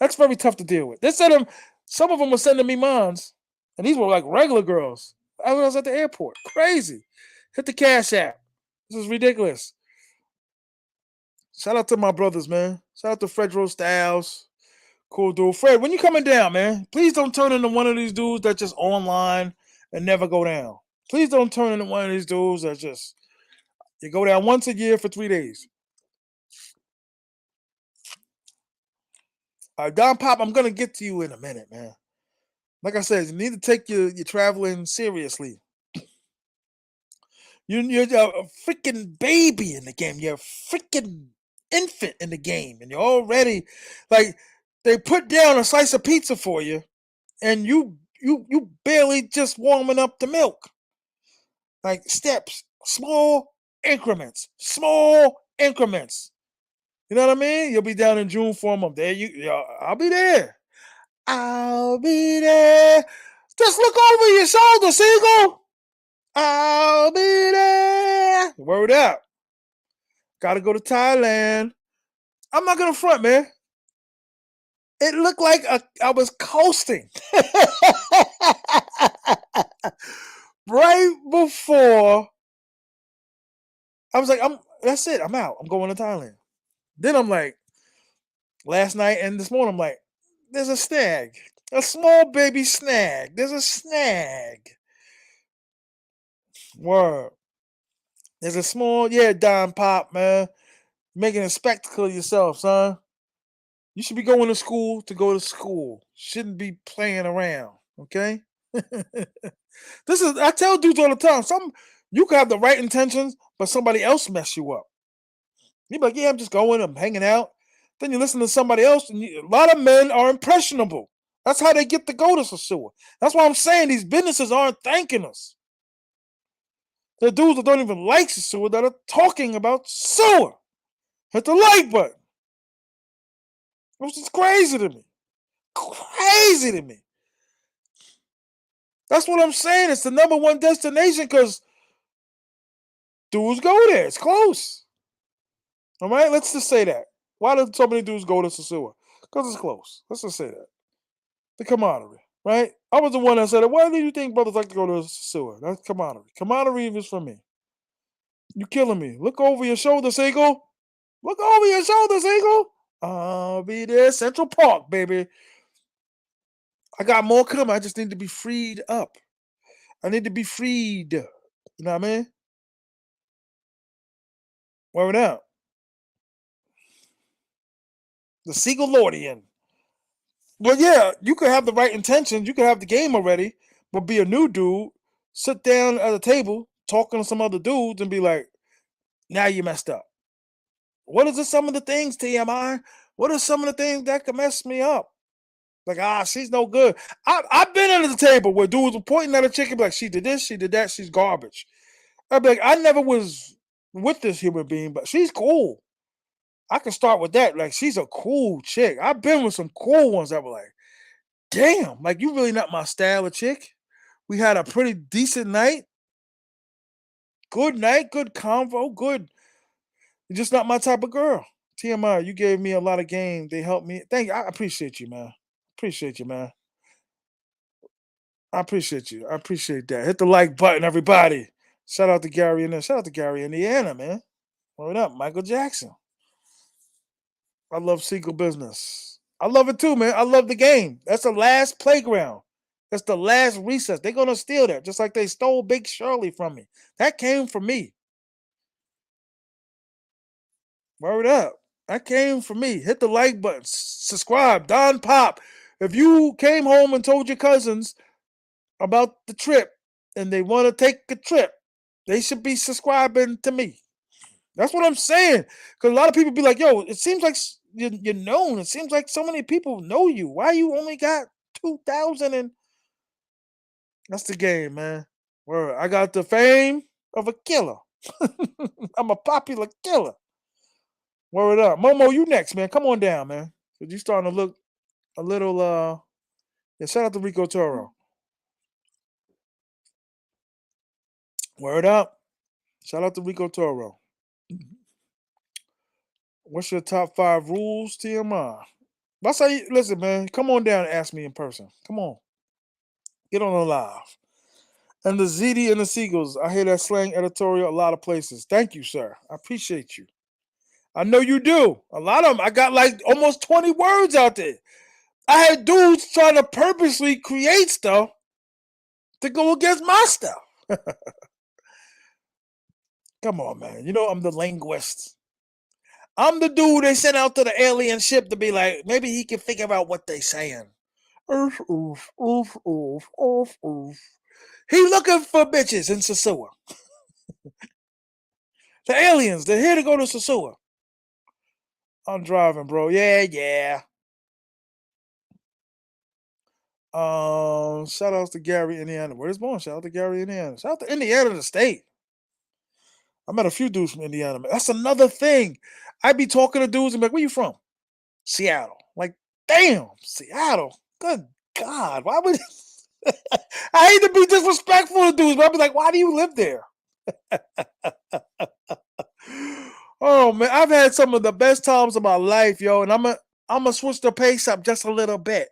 That's very tough to deal with. They sent them, some of them were sending me moms, and these were like regular girls. I was at the airport. Crazy. Hit the Cash App. This is ridiculous. Shout out to my brothers, man. Shout out to Fredro Styles. Cool dude. Fred, when you coming down, man, please don't turn into one of these dudes that just online and never go down. Please don't turn into one of these dudes that just, you go down once a year for 3 days. Don Pop, I'm gonna get to you in a minute, man. Like I said, you need to take your traveling seriously. You're a freaking baby in the game. You're a freaking infant in the game, and you're already like they put down a slice of pizza for you, and you barely just warming up the milk. Like steps, small increments, small increments. You know what I mean? You'll be down in June for a month. There I'll be there. I'll be there. Just look over your shoulder, Seagull. I'll be there. Word up. Gotta go to Thailand. I'm not gonna front, man. It looked like I was coasting. Right before I was like, that's it. I'm out. I'm going to Thailand. Then I'm like, last night and this morning, I'm like, there's a snag. A small baby snag. There's a snag. Word. There's a small, Don Pop, man. Making a spectacle of yourself, son. You should be going to go to school. Shouldn't be playing around, okay? I tell dudes all the time, you could have the right intentions, but somebody else mess you up. You be like, I'm just going, I'm hanging out. Then you listen to somebody else, and a lot of men are impressionable. That's how they get to go to sosua. That's why I'm saying these businesses aren't thanking us. The dudes that don't even like sosua that are talking about sosua. Hit the like button. Which is crazy to me. Crazy to me. That's what I'm saying. It's the number one destination because dudes go there. It's close. All right? Let's just say that. Why do so many dudes go to sosua? Because it's close. Let's just say that. The camaraderie, right? I was the one that said, why do you think brothers like to go to sosua? That's camaraderie. Camaraderie is for me. You killing me. Look over your shoulder, Seagull. Look over your shoulder, Seagull. I'll be there. Central Park, baby. I got more coming. I just need to be freed up. I need to be freed. You know what I mean? Word out. The Seagullordian. Well, yeah, you could have the right intentions. You could have the game already, but be a new dude, sit down at a table, talking to some other dudes, and be like, now you messed up. What is some of the things, T.M.I? What are some of the things that could mess me up? Like, she's no good. I've been at the table where dudes were pointing at a chick and be like, she did this, she did that, she's garbage. I'd be like, I never was with this human being, but she's cool. I can start with that. Like, she's a cool chick. I've been with some cool ones that were like, damn, like, you really not my style of chick. We had a pretty decent night. Good night, good convo, good. You're just not my type of girl. T.M.I, you gave me a lot of game. They helped me. Thank you. I appreciate you, man. Appreciate you, man. I appreciate you. I appreciate that. Hit the like button, everybody. Shout out to Gary and shout out to Gary, Indiana, man. What up, Michael Jackson? I love Sequel Business. I love it too, man. I love the game. That's the last playground. That's the last recess. They're gonna steal that, just like they stole Big Shirley from me. That came from me. Word up. That came from me. Hit the like button. Subscribe. Don Pop. If you came home and told your cousins about the trip and they want to take a trip, they should be subscribing to me. That's what I'm saying. Because a lot of people be like, yo, it seems like you're known. It seems like so many people know you. Why you only got 2,000? And that's the game, man. Word. I got the fame of a killer. I'm a popular killer. Word up. Momo, you next, man. Come on down, man. Cause you starting to look a little shout out to Rico Toro. Word up. Shout out to Rico Toro. What's your top 5 rules, TMI? That's how you listen, man. Come on down and ask me in person. Come on. Get on the live. And the ZD and the Seagulls. I hear that slang editorial a lot of places. Thank you, sir. I appreciate you. I know you do. A lot of them. I got like almost 20 words out there. I had dudes trying to purposely create stuff to go against my stuff. Come on, man. You know I'm the linguist. I'm the dude they sent out to the alien ship to be like, maybe he can figure out what they saying. Oof, oof, oof, oof, oof, oof. He looking for bitches in Sosua. The aliens, they're here to go to Sosua. I'm driving, bro. Yeah. Shout out to Gary, Indiana. Where's born? Shout out to Gary, Indiana. Shout out to Indiana, the state. I met a few dudes from Indiana. That's another thing. I be talking to dudes and be like, where you from? Seattle. Like, damn, Seattle. Good God. Why would I hate to be disrespectful to dudes, but I'd be like, why do you live there? Oh man, I've had some of the best times of my life, yo, and I'm gonna switch the pace up just a little bit.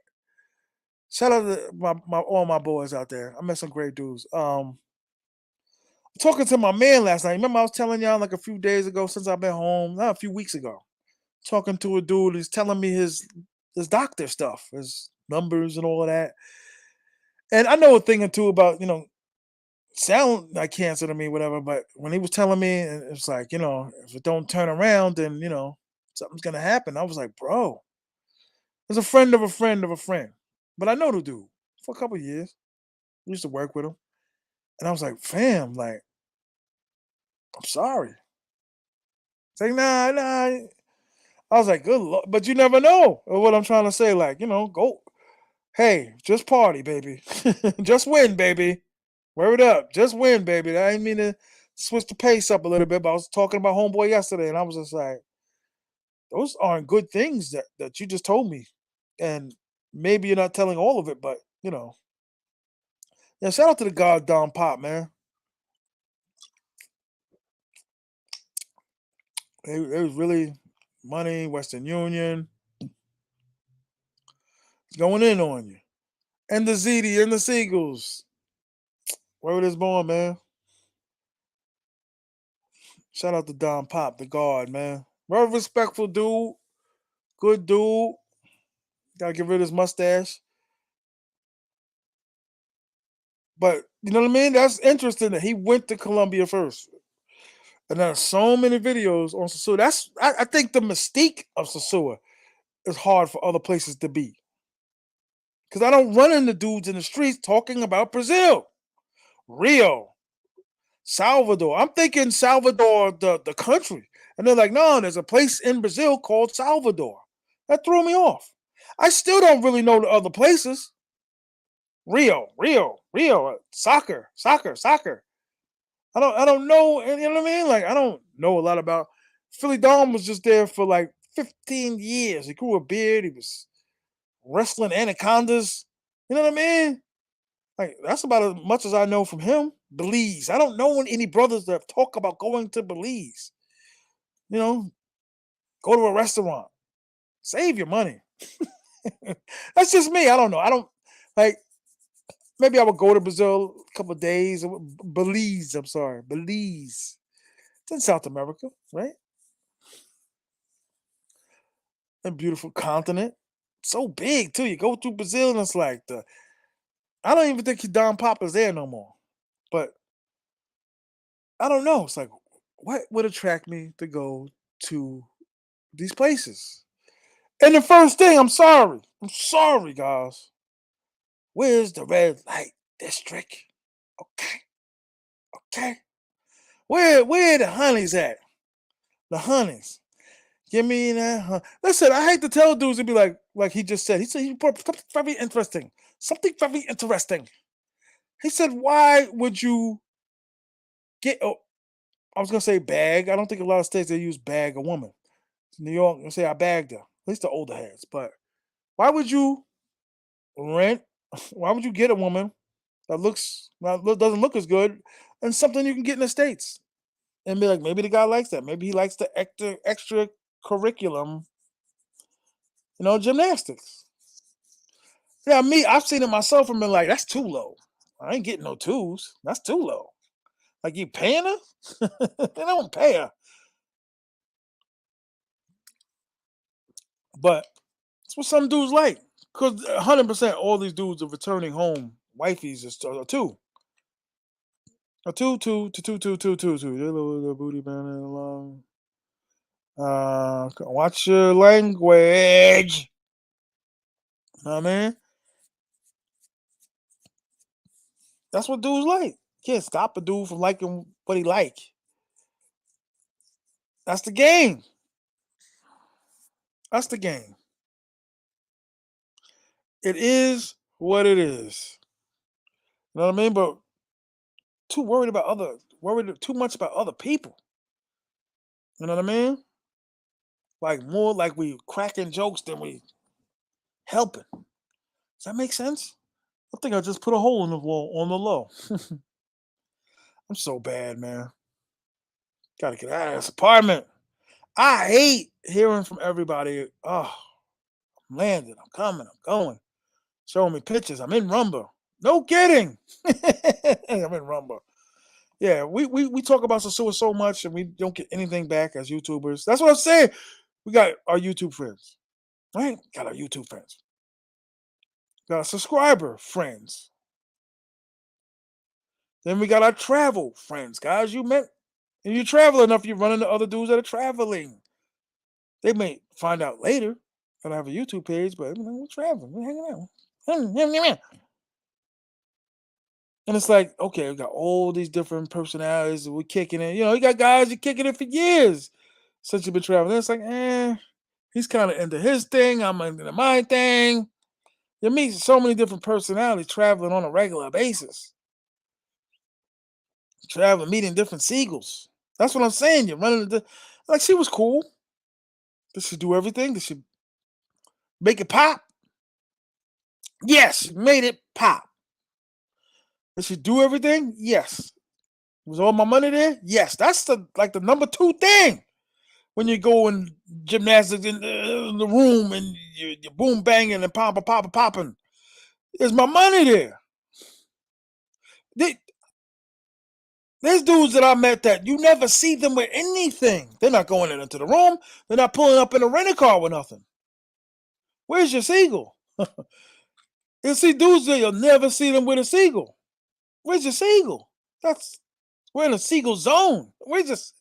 Shout out to all my boys out there. I met some great dudes. Talking to my man last night. Remember I was telling y'all like a few days ago since I've been home, not a few weeks ago. Talking to a dude, he's telling me his doctor stuff, his numbers and all of that. And I know a thing or two about, sound like cancer to me, whatever. But when he was telling me, and it's like, if it don't turn around, then something's gonna happen. I was like, bro, there's a friend of a friend of a friend, but I know the dude for a couple of years. We used to work with him, and I was like, fam, like, I'm sorry. It's like, nah. I was like, good Lord. But you never know what I'm trying to say. Like, go. Hey, just party, baby. Just win, baby. Word up. Just win, baby. I didn't mean to switch the pace up a little bit, but I was talking about homeboy yesterday, and I was just like, those aren't good things that you just told me. And maybe you're not telling all of it, but yeah, shout out to the god Don Pop, man. It was really money, Western Union, going in on you. And the ZD and the Seagulls. Where was this born, man? Shout out to Don Pop, the guard, man. Very respectful dude. Good dude. Gotta get rid of his mustache. But you know what I mean? That's interesting that he went to Colombia first. And there's so many videos on Sosua. I think the mystique of Sosua is hard for other places to be. Because I don't run into dudes in the streets talking about Brazil, Rio, Salvador. I'm thinking Salvador, the country. And they're like, no, there's a place in Brazil called Salvador. That threw me off. I still don't really know the other places. Rio, soccer. I don't know, you know what I mean? Like I don't know a lot about Philly Dom was just there for like 15 years. He grew a beard, he was wrestling anacondas. You know what I mean? Like that's about as much as I know from him. Belize. I don't know any brothers that talk about going to Belize. You know, go to a restaurant. Save your money. That's just me. I don't know. I don't like maybe I would go to Brazil a couple of days. Belize, I'm sorry. Belize. It's in South America, right? A beautiful continent. So big too. You go through Brazil and it's like I don't even think Don Papa's there no more. But I don't know. It's like what would attract me to go to these places? And the first thing, I'm sorry, guys. Where's the red light district? Okay, okay. Where the honeys at? The honeys. Give me that. Listen, I hate to tell dudes to be like he just said. He said he put something very interesting. Something very interesting. He said, "Why would you get?" Oh, I was gonna say bag. I don't think a lot of states they use bag a woman. New York, they say I bagged her. At least the older heads. But why would you rent? Why would you get a woman that doesn't look as good and something you can get in the states? and be like, maybe the guy likes that. Maybe he likes the extra curriculum, gymnastics. Yeah, I've seen it myself and been like, that's too low. I ain't getting no twos. That's too low. Like, you paying her? They don't pay her. But it's what some dudes like. Because 100% all these dudes are returning home. Wifeys is two. A two. Little booty band along. Watch your language. Know what I mean? That's what dudes like. Can't stop a dude from liking what he like. That's the game. That's the game. It is what it is. You know what I mean? But worried too much about other people. You know what I mean? Like, more like we cracking jokes than we helping. Does that make sense? I think I just put a hole in the wall on the low. I'm so bad, man. Gotta get out of this apartment. I hate hearing from everybody. Oh, I'm landing. I'm coming. I'm going. Showing me pictures. I'm in Rumba. No kidding. I'm in Rumba. Yeah, we talk about sosua so much and we don't get anything back as YouTubers. That's what I'm saying. We got our YouTube friends, right? Got our YouTube friends. Got our subscriber friends. Then we got our travel friends, guys. You met, and you travel enough, you run into other dudes that are traveling. They may find out later that I have a YouTube page, but we're traveling, we're hanging out. And it's like, okay, we got all these different personalities. We're kicking it. You got guys you're kicking it for years since you've been traveling. It's like, he's kind of into his thing. I'm into my thing. You meet so many different personalities traveling on a regular basis. Traveling, meeting different seagulls. That's what I'm saying. You're running into, like, she was cool. Did she do everything? Did she make it pop? Yes, made it pop. Did she do everything? Yes. Was all my money there? Yes. That's the number two thing. When you go in gymnastics in the room and you're boom banging and popping. Is my money there? There's dudes that I met that you never see them with anything. They're not going into the room. They're not pulling up in a rental car with nothing. Where's your seagull? You see dudes there, you'll never see them with a seagull. Where's your seagull? We're in a seagull zone. Where's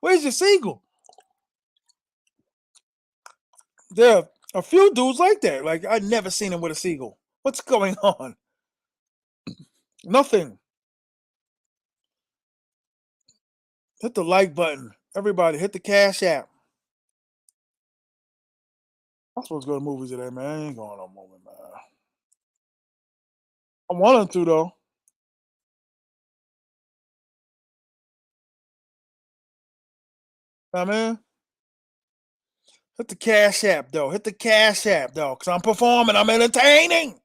your seagull? There are a few dudes like that. Like, I've never seen him with a seagull. What's going on? Nothing. Hit the like button. Everybody, hit the Cash App. I'm supposed to go to movies today, man. I ain't going no movie, man. I wanted to, though. I mean, hit the Cash App, though. Hit the Cash App, though, because I'm performing. I'm entertaining.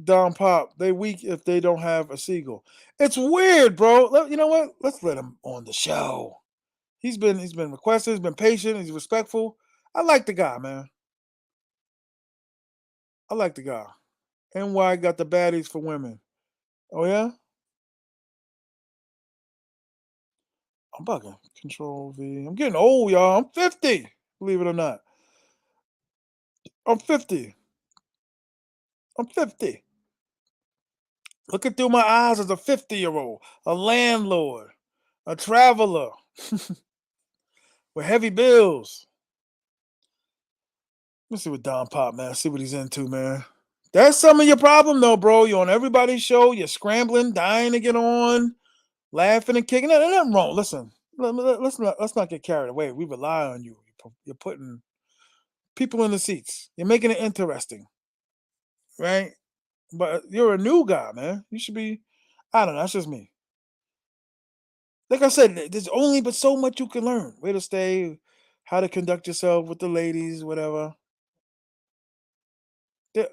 Don Pop, they weak if they don't have a seagull. It's weird, bro. You know what? Let's let him on the show. He's been requested. He's been patient. He's respectful. I like the guy, man. I like the guy. NY got the baddies for women. Oh yeah? I'm bugging. Control V. I'm getting old, y'all. I'm 50. Believe it or not. I'm 50. I'm 50. Looking through my eyes as a 50-year-old, a landlord, a traveler with heavy bills. Let's see what Don Pop, man. See what he's into, man. That's some of your problem, though, bro. You're on everybody's show. You're scrambling, dying to get on, laughing and kicking. There's nothing wrong. Listen, let's not get carried away. We rely on you. You're putting people in the seats. You're making it interesting, right? But you're a new guy, man. You should be. I don't know. That's just me. Like I said, there's only but so much you can learn. Where to stay, how to conduct yourself with the ladies, whatever.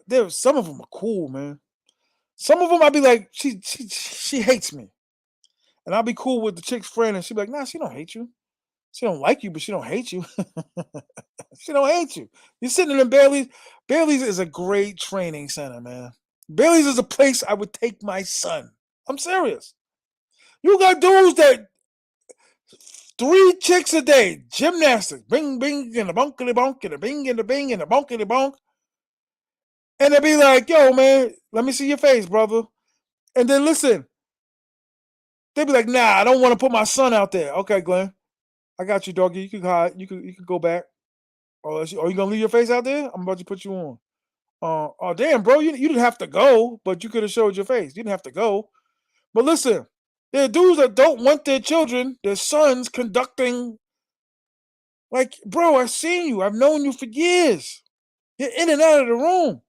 There, some of them are cool, man. Some of them I'd be like, she hates me, and I'll be cool with the chick's friend, and she'll be like, nah, she don't hate you. She don't like you, but she don't hate you. She don't hate you. You're sitting in Bailey's. Bailey's is a great training center, man. Bailey's is a place I would take my son. I'm serious. You got dudes that 3 chicks a day, gymnastics, bing, bing, and a bunkity bonk, and a bing, and a bing, and a bunkity bonk. And they be like, yo, man, let me see your face, brother. And then listen, they be like, nah, I don't want to put my son out there. Okay, Glenn, I got you, doggy. You can hide. You can go back. Are you gonna leave your face out there? I'm about to put you on. Oh damn, bro, you didn't have to go, but you could have showed your face. You didn't have to go. But listen, there are dudes that don't want their children, their sons, conducting. Like, bro, I've seen you. I've known you for years. You're in and out of the room.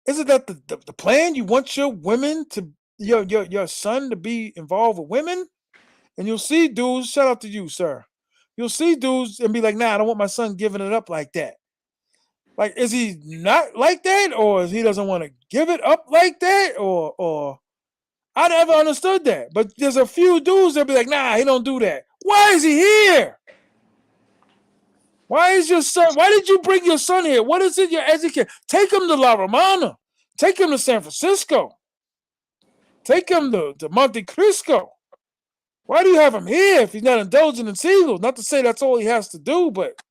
Isn't that the plan? You want your women to your son to be involved with women? And you'll see dudes, shout out to you, sir. You'll see dudes and be like, nah, I don't want my son giving it up like that. Like, is he not like that? Or he doesn't want to give it up like that? Or I never understood that. But there's a few dudes that be like, nah, he don't do that. Why is he here? Why is your son? Why did you bring your son here? What is it you're educating? Take him to La Romana. Take him to San Francisco. Take him to Monte Cristo. Why do you have him here if he's not indulging in seagulls? Not to say that's all he has to do, but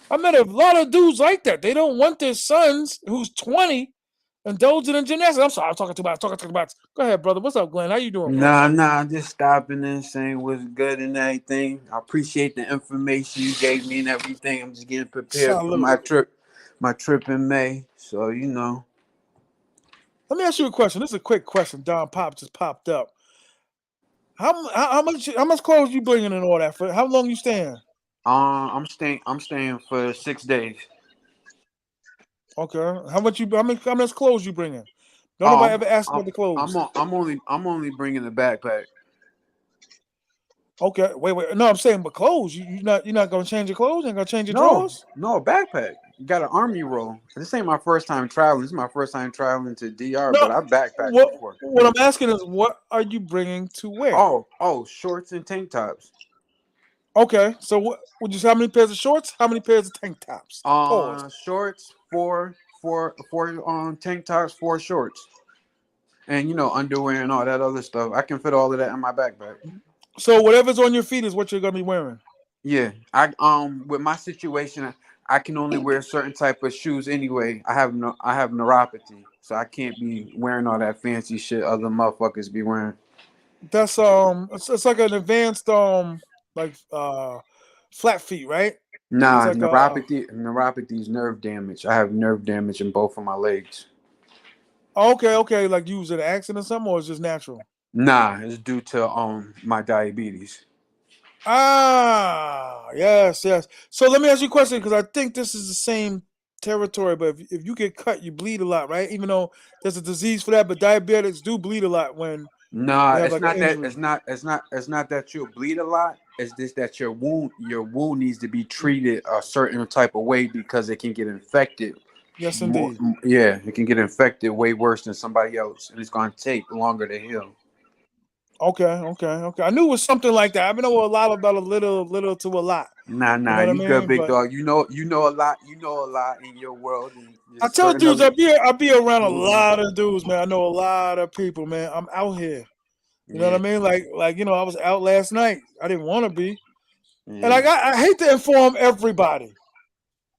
I met a lot of dudes like that. They don't want their sons, who's 20, indulging in gymnastics. I'm sorry, I'm talking too much. Go ahead, brother. What's up, Glenn? How you doing, bro? Nah, just stopping and saying what's good and everything. I appreciate the information you gave me and everything. I'm just getting prepared for Salute. my trip in May. So, you know. Let me ask you a question. This is a quick question. Don Pop just popped up. How much clothes you bringing and all that for? How long you staying? I'm staying for 6 days. Okay. How much clothes you bringing? Don't nobody ever ask about the clothes. I'm only bringing the backpack. Okay. Wait. No, I'm saying, but clothes. You're not gonna change your clothes? You ain't gonna change your No, drawers? no backpack. You got an army roll. This ain't my first time traveling. This is my first time traveling to DR, No. but I backpacked What before. what I'm asking is, what are you bringing to wear? Shorts and tank tops. Okay. So what would you say? How many pairs of shorts? How many pairs of tank tops? Pause. Shorts, four tank tops, 4 shorts, and underwear and all that other stuff. I can fit all of that in my backpack. So whatever's on your feet is what you're gonna be wearing. Yeah, I with my situation, I can only wear certain type of shoes anyway. I have neuropathy, so I can't be wearing all that fancy shit other motherfuckers be wearing. That's it's like an advanced like flat feet, right? It's Nah, like neuropathy is nerve damage. I have nerve damage in both of my legs. okay, like you was in an accident or something, or it's just natural? Nah, it's due to my diabetes. Ah, yes. So let me ask you a question, because I think this is the same territory, but if you get cut, you bleed a lot, right? Even though there's a disease for that, but diabetics do bleed a lot when Nah, they have it's like an not that. injury. It's not that you'll bleed a lot. It's just that your wound needs to be treated a certain type of way because it can get infected. Yes, More, indeed. yeah, it can get infected way worse than somebody else, and it's going to take longer to heal. Okay. I knew it was something like that. I know a lot about a little to a lot. You Nah, know what I you good, mean? big But dog. You know a lot. You know a lot in your world, and I there's tell certain dudes, other. I be around a lot of dudes, man. I know a lot of people, man. I'm out here. You know what Yeah, I mean? Like I was out last night. I didn't want to be, and yeah. I hate to inform everybody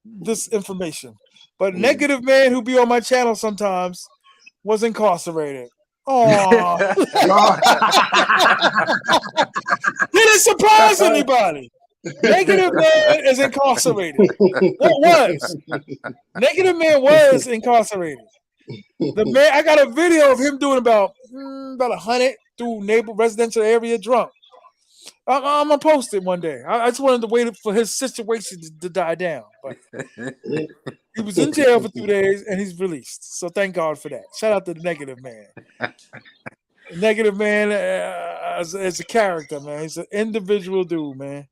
this information, but Yeah. negative man who be on my channel sometimes was incarcerated. Oh, No. did it surprise anybody? Negative man is incarcerated. What was? Negative man was incarcerated. The man, I got a video of him doing about 100 through residential area drunk. I'm gonna post it one day. I just wanted to wait for his situation to die down, but he was in jail for 2 days and he's released. So thank God for that. Shout out to the negative man. Negative man as a character, man. He's an individual dude, man.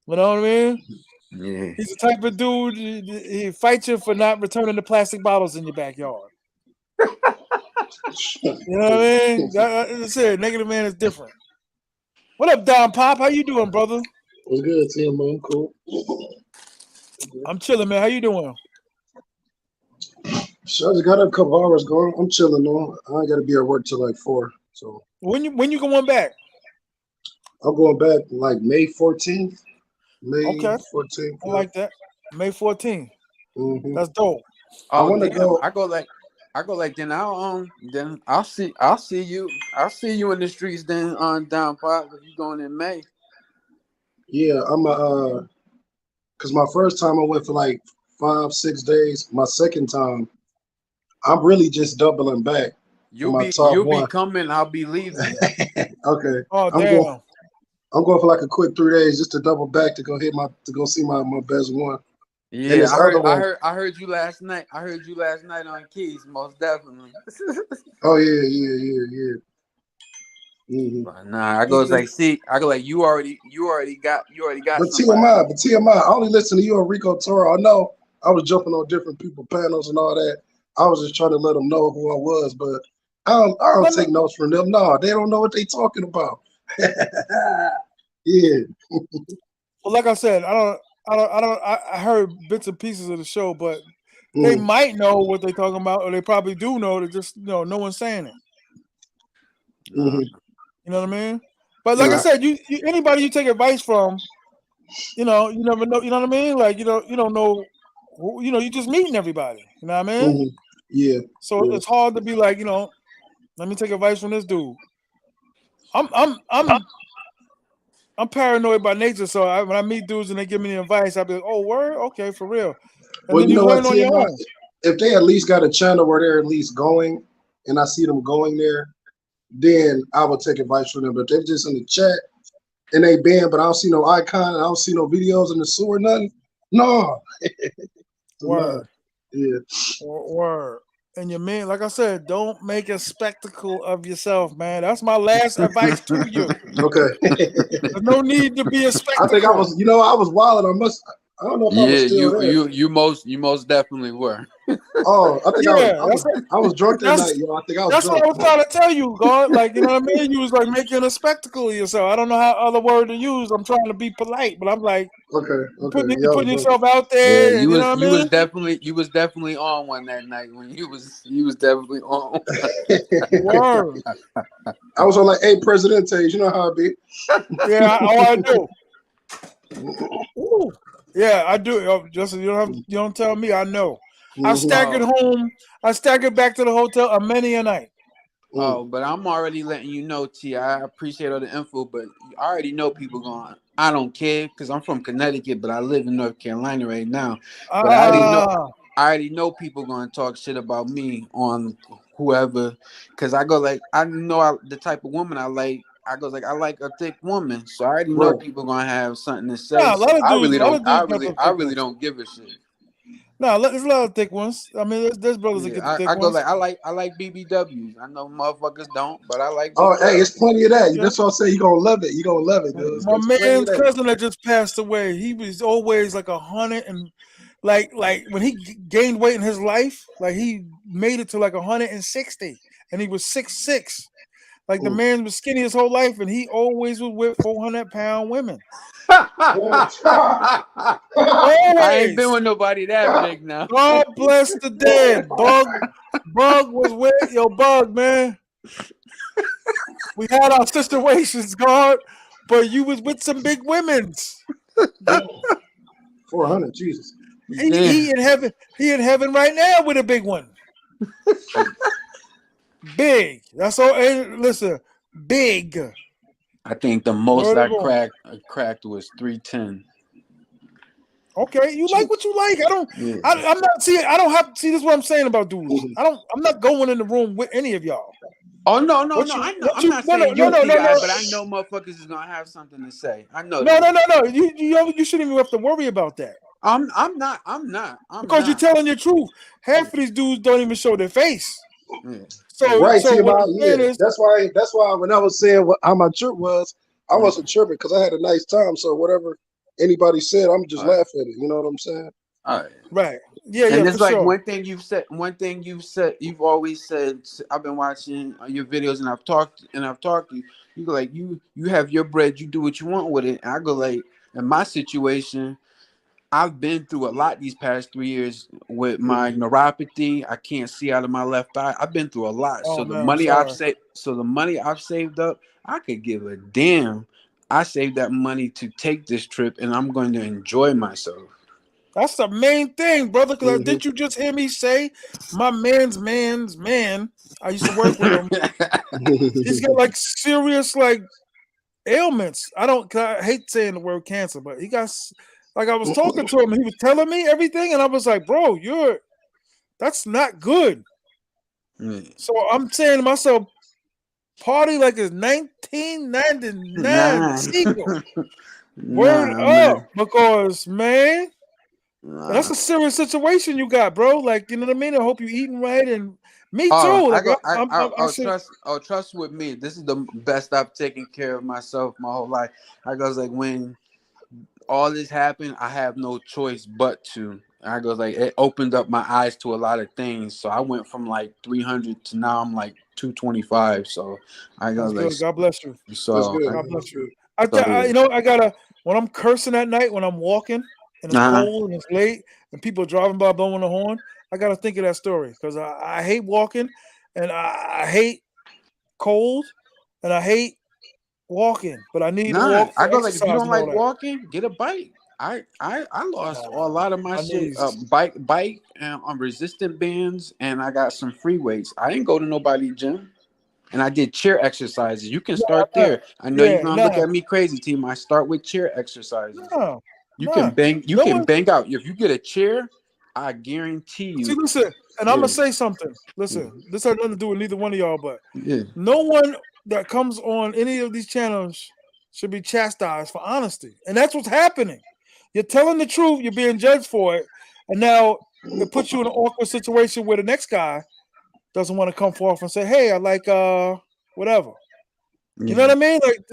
You know what I mean? Yeah. He's the type of dude he fights you for not returning the plastic bottles in your backyard. You know what I mean? That's it. Negative man is different. What up, Don Pop? How you doing, brother? What's good, T.M.I? I'm cool. I'm chilling, man. How you doing? So I just got a couple hours going. I'm chilling though. I ain't got to be at work till like 4. So When you going back? I'm going back like May 14th. May Okay, 14th. I like that. May 14th. Mm-hmm. That's dope. I Oh want to damn! go. I go like then I'll see you in the streets then on down pop if you going in May. Yeah, I'm cause my first time I went for like 5-6 days. My second time, I'm really just doubling back for my top You'll be one. coming, I'll be leaving. Okay, Oh I'm going. damn. I'm going for like a quick 3 days just to double back to go see my best one. And Yeah, this other one. I heard you last night. I heard you last night on Keys, most definitely. Oh yeah. Mm-hmm. But nah, I goes like, see, I go like, you already got But somebody. TMI, I only listen to you and Rico Toro. I know I was jumping on different people panels and all that. I was just trying to let them know who I was, but I don't take notes from them. No, they don't know what they talking about. Yeah. Well, like I said, I heard bits and pieces of the show, but they Mm. might know what they're talking about, or they probably do know. They just no one's saying it. Mm-hmm. You know what I mean? But like I Yeah. said, you anybody you take advice from, you never know. You know what I mean? Like you don't know. You're just meeting everybody. You know what I mean? Mm-hmm. Yeah. So Yeah. it's hard to be like, let me take advice from this dude. I'm paranoid by nature, so when I meet dudes and they give me the advice, I'll be like, "Oh, word, okay, for real." And Well, then you you know what, learn on your TMI? own. If they at least got a channel where they're at least going, and I see them going there, then I would take advice from them. But if they're just in the chat and they banned, but I don't see no icon, I don't see no videos in the sewer, nothing. No. No. Word, Yeah. word. And your man, like I said, don't make a spectacle of yourself, man. That's my last advice to you. Okay. There's no need to be a I think I spectacle. was, I was wild. I don't know if I was Yeah, still there. you most definitely were. Oh, I think Yeah, I was drunk that night, that's yo. I think I was that's what drunk. I was trying to tell you, God. Like, you know what I mean? You was like making a spectacle of yourself. I don't know how other word to use. I'm trying to be polite, but I'm like, Okay. you're Yeah, I was putting drunk. yourself out Yeah, there, and you know what I mean? you was definitely on one that night when you was definitely on. Word. I was on like 8 Presidentes. You know how it be. Yeah, I do. Ooh. Yeah, I do. Just you don't tell me. I know. I Mm-hmm. staggered home. I staggered back to the hotel a many a night. Oh, but I'm already letting you know, T. I appreciate all the info, but I already know people going. I don't care because I'm from Connecticut, but I live in North Carolina right now. But I already know people going to talk shit about me on whoever, because I go like I know the type of woman I like. I go like I like a thick woman, so I already know Right. people going to have something to Nah, say. a lot So of dudes, a lot of dudes got the I thick really ones. don't give a shit. Nah, there's a lot of thick ones. I mean, there's brothers that get the Yeah, thick I go ones. like I like BBWs. I know motherfuckers don't, but I like Oh, hey, it's BBWs. plenty of that. Yeah. That's what I'm saying. You're gonna love it. You're gonna love it, dude. My It's plenty of man's that. cousin that just passed away, he was always like 100 and like when he gained weight in his life, like he made it to like 160, and he was 6'6". Like the man was skinny his whole life, and he always was with 400-pound women. I ain't been Always. with nobody that big now. God bless the dead. Bug was with your Bug, man. We had our situations, God, but you was with some big women's. 400, Jesus. He in heaven. He in heaven right now with a big one. Big. That's all. Hey, listen, big. I think the most Word I of God. cracked was 310. Okay, you like what you like. Yeah. I'm not seeing. I don't have. See, this is what I'm saying about dudes. I'm not going in the room with any of y'all. Oh no! What you? I know. What I'm you? not No, no, saying no, you, no, T no, guy, no. but I know motherfuckers is gonna have something to say. I know No, that. no, no, no. You shouldn't even have to worry about that. I'm not. Because you're telling your truth. Half of these dudes don't even show their face. Yeah. Right, So what TMI. I'm saying Yeah, is, that's why when I was saying how my trip was, I wasn't tripping because I had a nice time. So whatever anybody said, I'm just laughing at it. You know what I'm saying? All right. Right. Yeah, And yeah, it's for like sure. you've always said. I've been watching your videos, and I've talked to you. You go like you have your bread, you do what you want with it. And I go like, in my situation, I've been through a lot these past 3 years with my neuropathy. I can't see out of my left eye. I've been through a lot. Oh man, I'm sorry. The money I've saved up, I could give a damn. I saved that money to take this trip, and I'm going to enjoy myself. That's the main thing, brother. Because did you just hear me say my man's man? I used to work with him. He's got like serious like ailments. I hate saying the word cancer, but he got like I was talking to him and he was telling me everything, and I was like, bro, that's not good. So I'm saying to myself, party like it's 1999 sequel. Word up, because man. That's a serious situation you got, bro. Like, you know what I mean? I hope you're eating right, and me too. Like, trust with me. This is the best I've taken care of myself my whole life. I goes like, when all this happened, I have no choice but to. I goes like, it opened up my eyes to a lot of things. So I went from like 300 to now I'm like 225. So I goes that's good. like, God bless you. That's good. God bless you. So, You know, I gotta when I'm cursing at night when I'm walking and it's cold and it's late and people driving by blowing the horn. I gotta think of that story because I hate walking and I hate cold and I hate walking, but I need to walk I for go like, if you exercise don't and all like that. walking, get a bike. I lost a lot of my My shit. knees. Bike on resistant bands, and I got some free weights. I didn't go to nobody gym, and I did chair exercises. You can start there. I know you're gonna look at me crazy, team. I start with chair exercises. You can bang. You can bang out. If you get a chair, I guarantee you. See, listen, and I'm gonna say something. Listen, this has nothing to do with neither one of y'all, but no one that comes on any of these channels should be chastised for honesty, and that's what's happening. You're telling the truth. You're being judged for it, and now it puts you in an awkward situation where the next guy doesn't want to come forth and say, "Hey, I like whatever." You know what I mean? Like,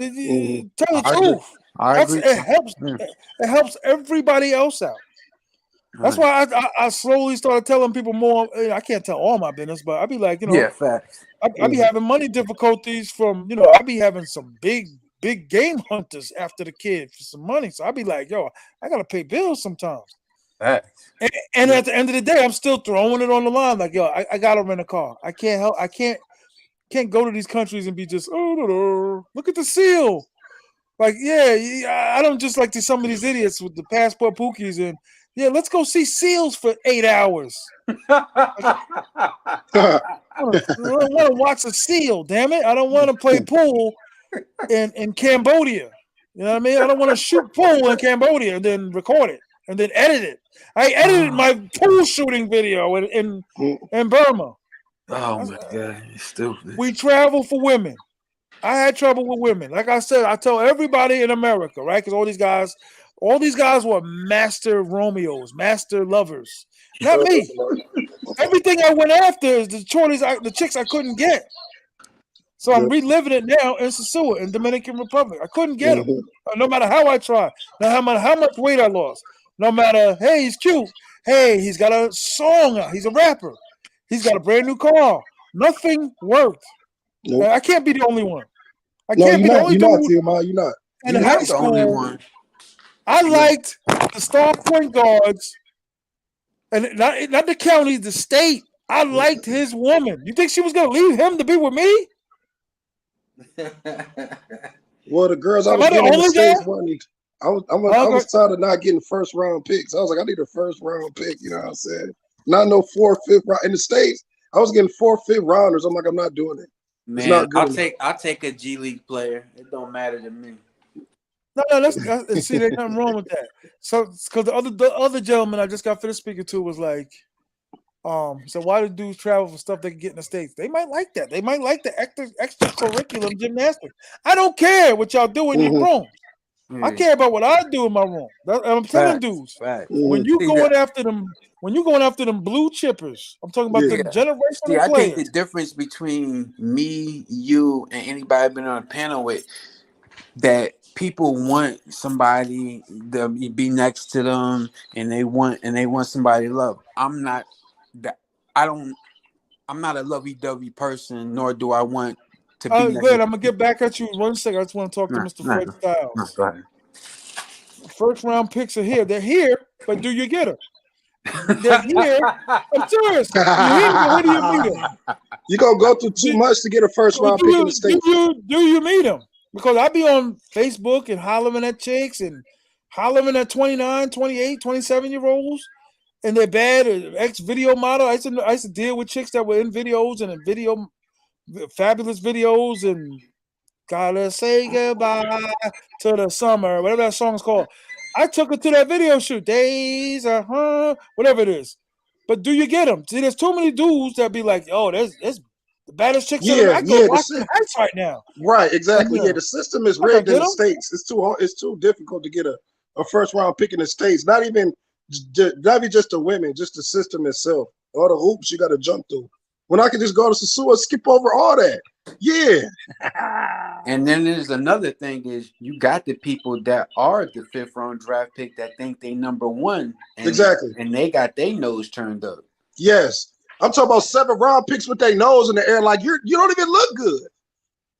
tell the truth. I agree. It helps. It helps everybody else out. That's why I slowly started telling people more. I can't tell all my business, but I'd be like, you know, facts. I be having money difficulties from, you know, I be having some big game hunters after the kid for some money. So I'd be like, yo, I gotta pay bills sometimes. Facts. And at the end of the day, I'm still throwing it on the line. Like, yo, I gotta rent a car. I can't help. I can't go to these countries and be just, look at the seal. Like, yeah, I don't just like some of these idiots with the passport pookies and let's go see seals for 8 hours. I want to watch a seal, damn it. I don't want to play pool in Cambodia. You know what I mean? I don't want to shoot pool in Cambodia and then record it and then edit it. I edited my pool shooting video in Burma. Oh my God, it's stupid. We travel for women. I had trouble with women. Like I said, I tell everybody in America, right? Because all these guys were master Romeos, master lovers. Not me. Everything I went after is the chicks I couldn't get. So I'm reliving it now in Sosua, in Dominican Republic. I couldn't get them, no matter how I tried. No matter how much weight I lost. No matter, hey, he's cute. Hey, he's got a song out. He's a rapper. He's got a brand new car. Nothing worked. Nope. I can't be the only one. I can't be the only dude. T.M.I, you're not. In high school, I liked the star point guards, and not the county, the state. I liked his woman. You think she was gonna leave him to be with me? Well, the girls I was getting in the States weren't. I was tired of not getting first round picks. I was like, I need a first round pick. You know what I'm saying? Not no 4th, 5th round in the States. I was getting 4th, 5th rounders. I'm like, I'm not doing it. Man, I'll take a G League player. It don't matter to me. No, see, there's nothing wrong with that. So, because the other gentleman I just got finished speaking to was like, so why do dudes travel for stuff they can get in the States? They might like that. They might like the extracurricular gymnastics. I don't care what y'all do in your room. I care about what I do in my room. I'm telling dudes, when you going after them blue chippers, I'm talking about the generational players. I think the difference between me, you, and anybody I've been on a panel with, that people want somebody to be next to them, and they want somebody to love. I'm not that. I don't. I'm not a lovey-dovey person, nor do I want to be next. Good. I'm gonna get back at you in 1 second. I just want to talk to Mr. Fred Styles. Go ahead. First round picks are here. They're here, but do you get them? They're here. I'm serious. You hear them, or who do you meet them? You gonna go through too much to get a first round pick in the States. Do you meet them? Because I be on Facebook and hollering at chicks and hollering at 29, 28, 27-year-olds, and they're bad. Ex-video model. I used to deal with chicks that were in videos and in fabulous videos and gotta say goodbye to the summer, whatever that song is called. I took her to that video shoot. Days, whatever it is. But do you get them? See, there's too many dudes that be like, "Oh, there's the baddest chicks." I go watch the heights right now. Right, exactly. Yeah, the system is rigged in the States. It's too difficult to get a first round pick in the States. Not even just the women, just the system itself. All the hoops you got to jump through. When I can just go to Sosua, skip over all that. Yeah. And then there's another thing is you got the people that are the 5th round draft pick that think they number one. Exactly. And they got their nose turned up. Yes. I'm talking about 7th round picks with their nose in the air like you don't even look good.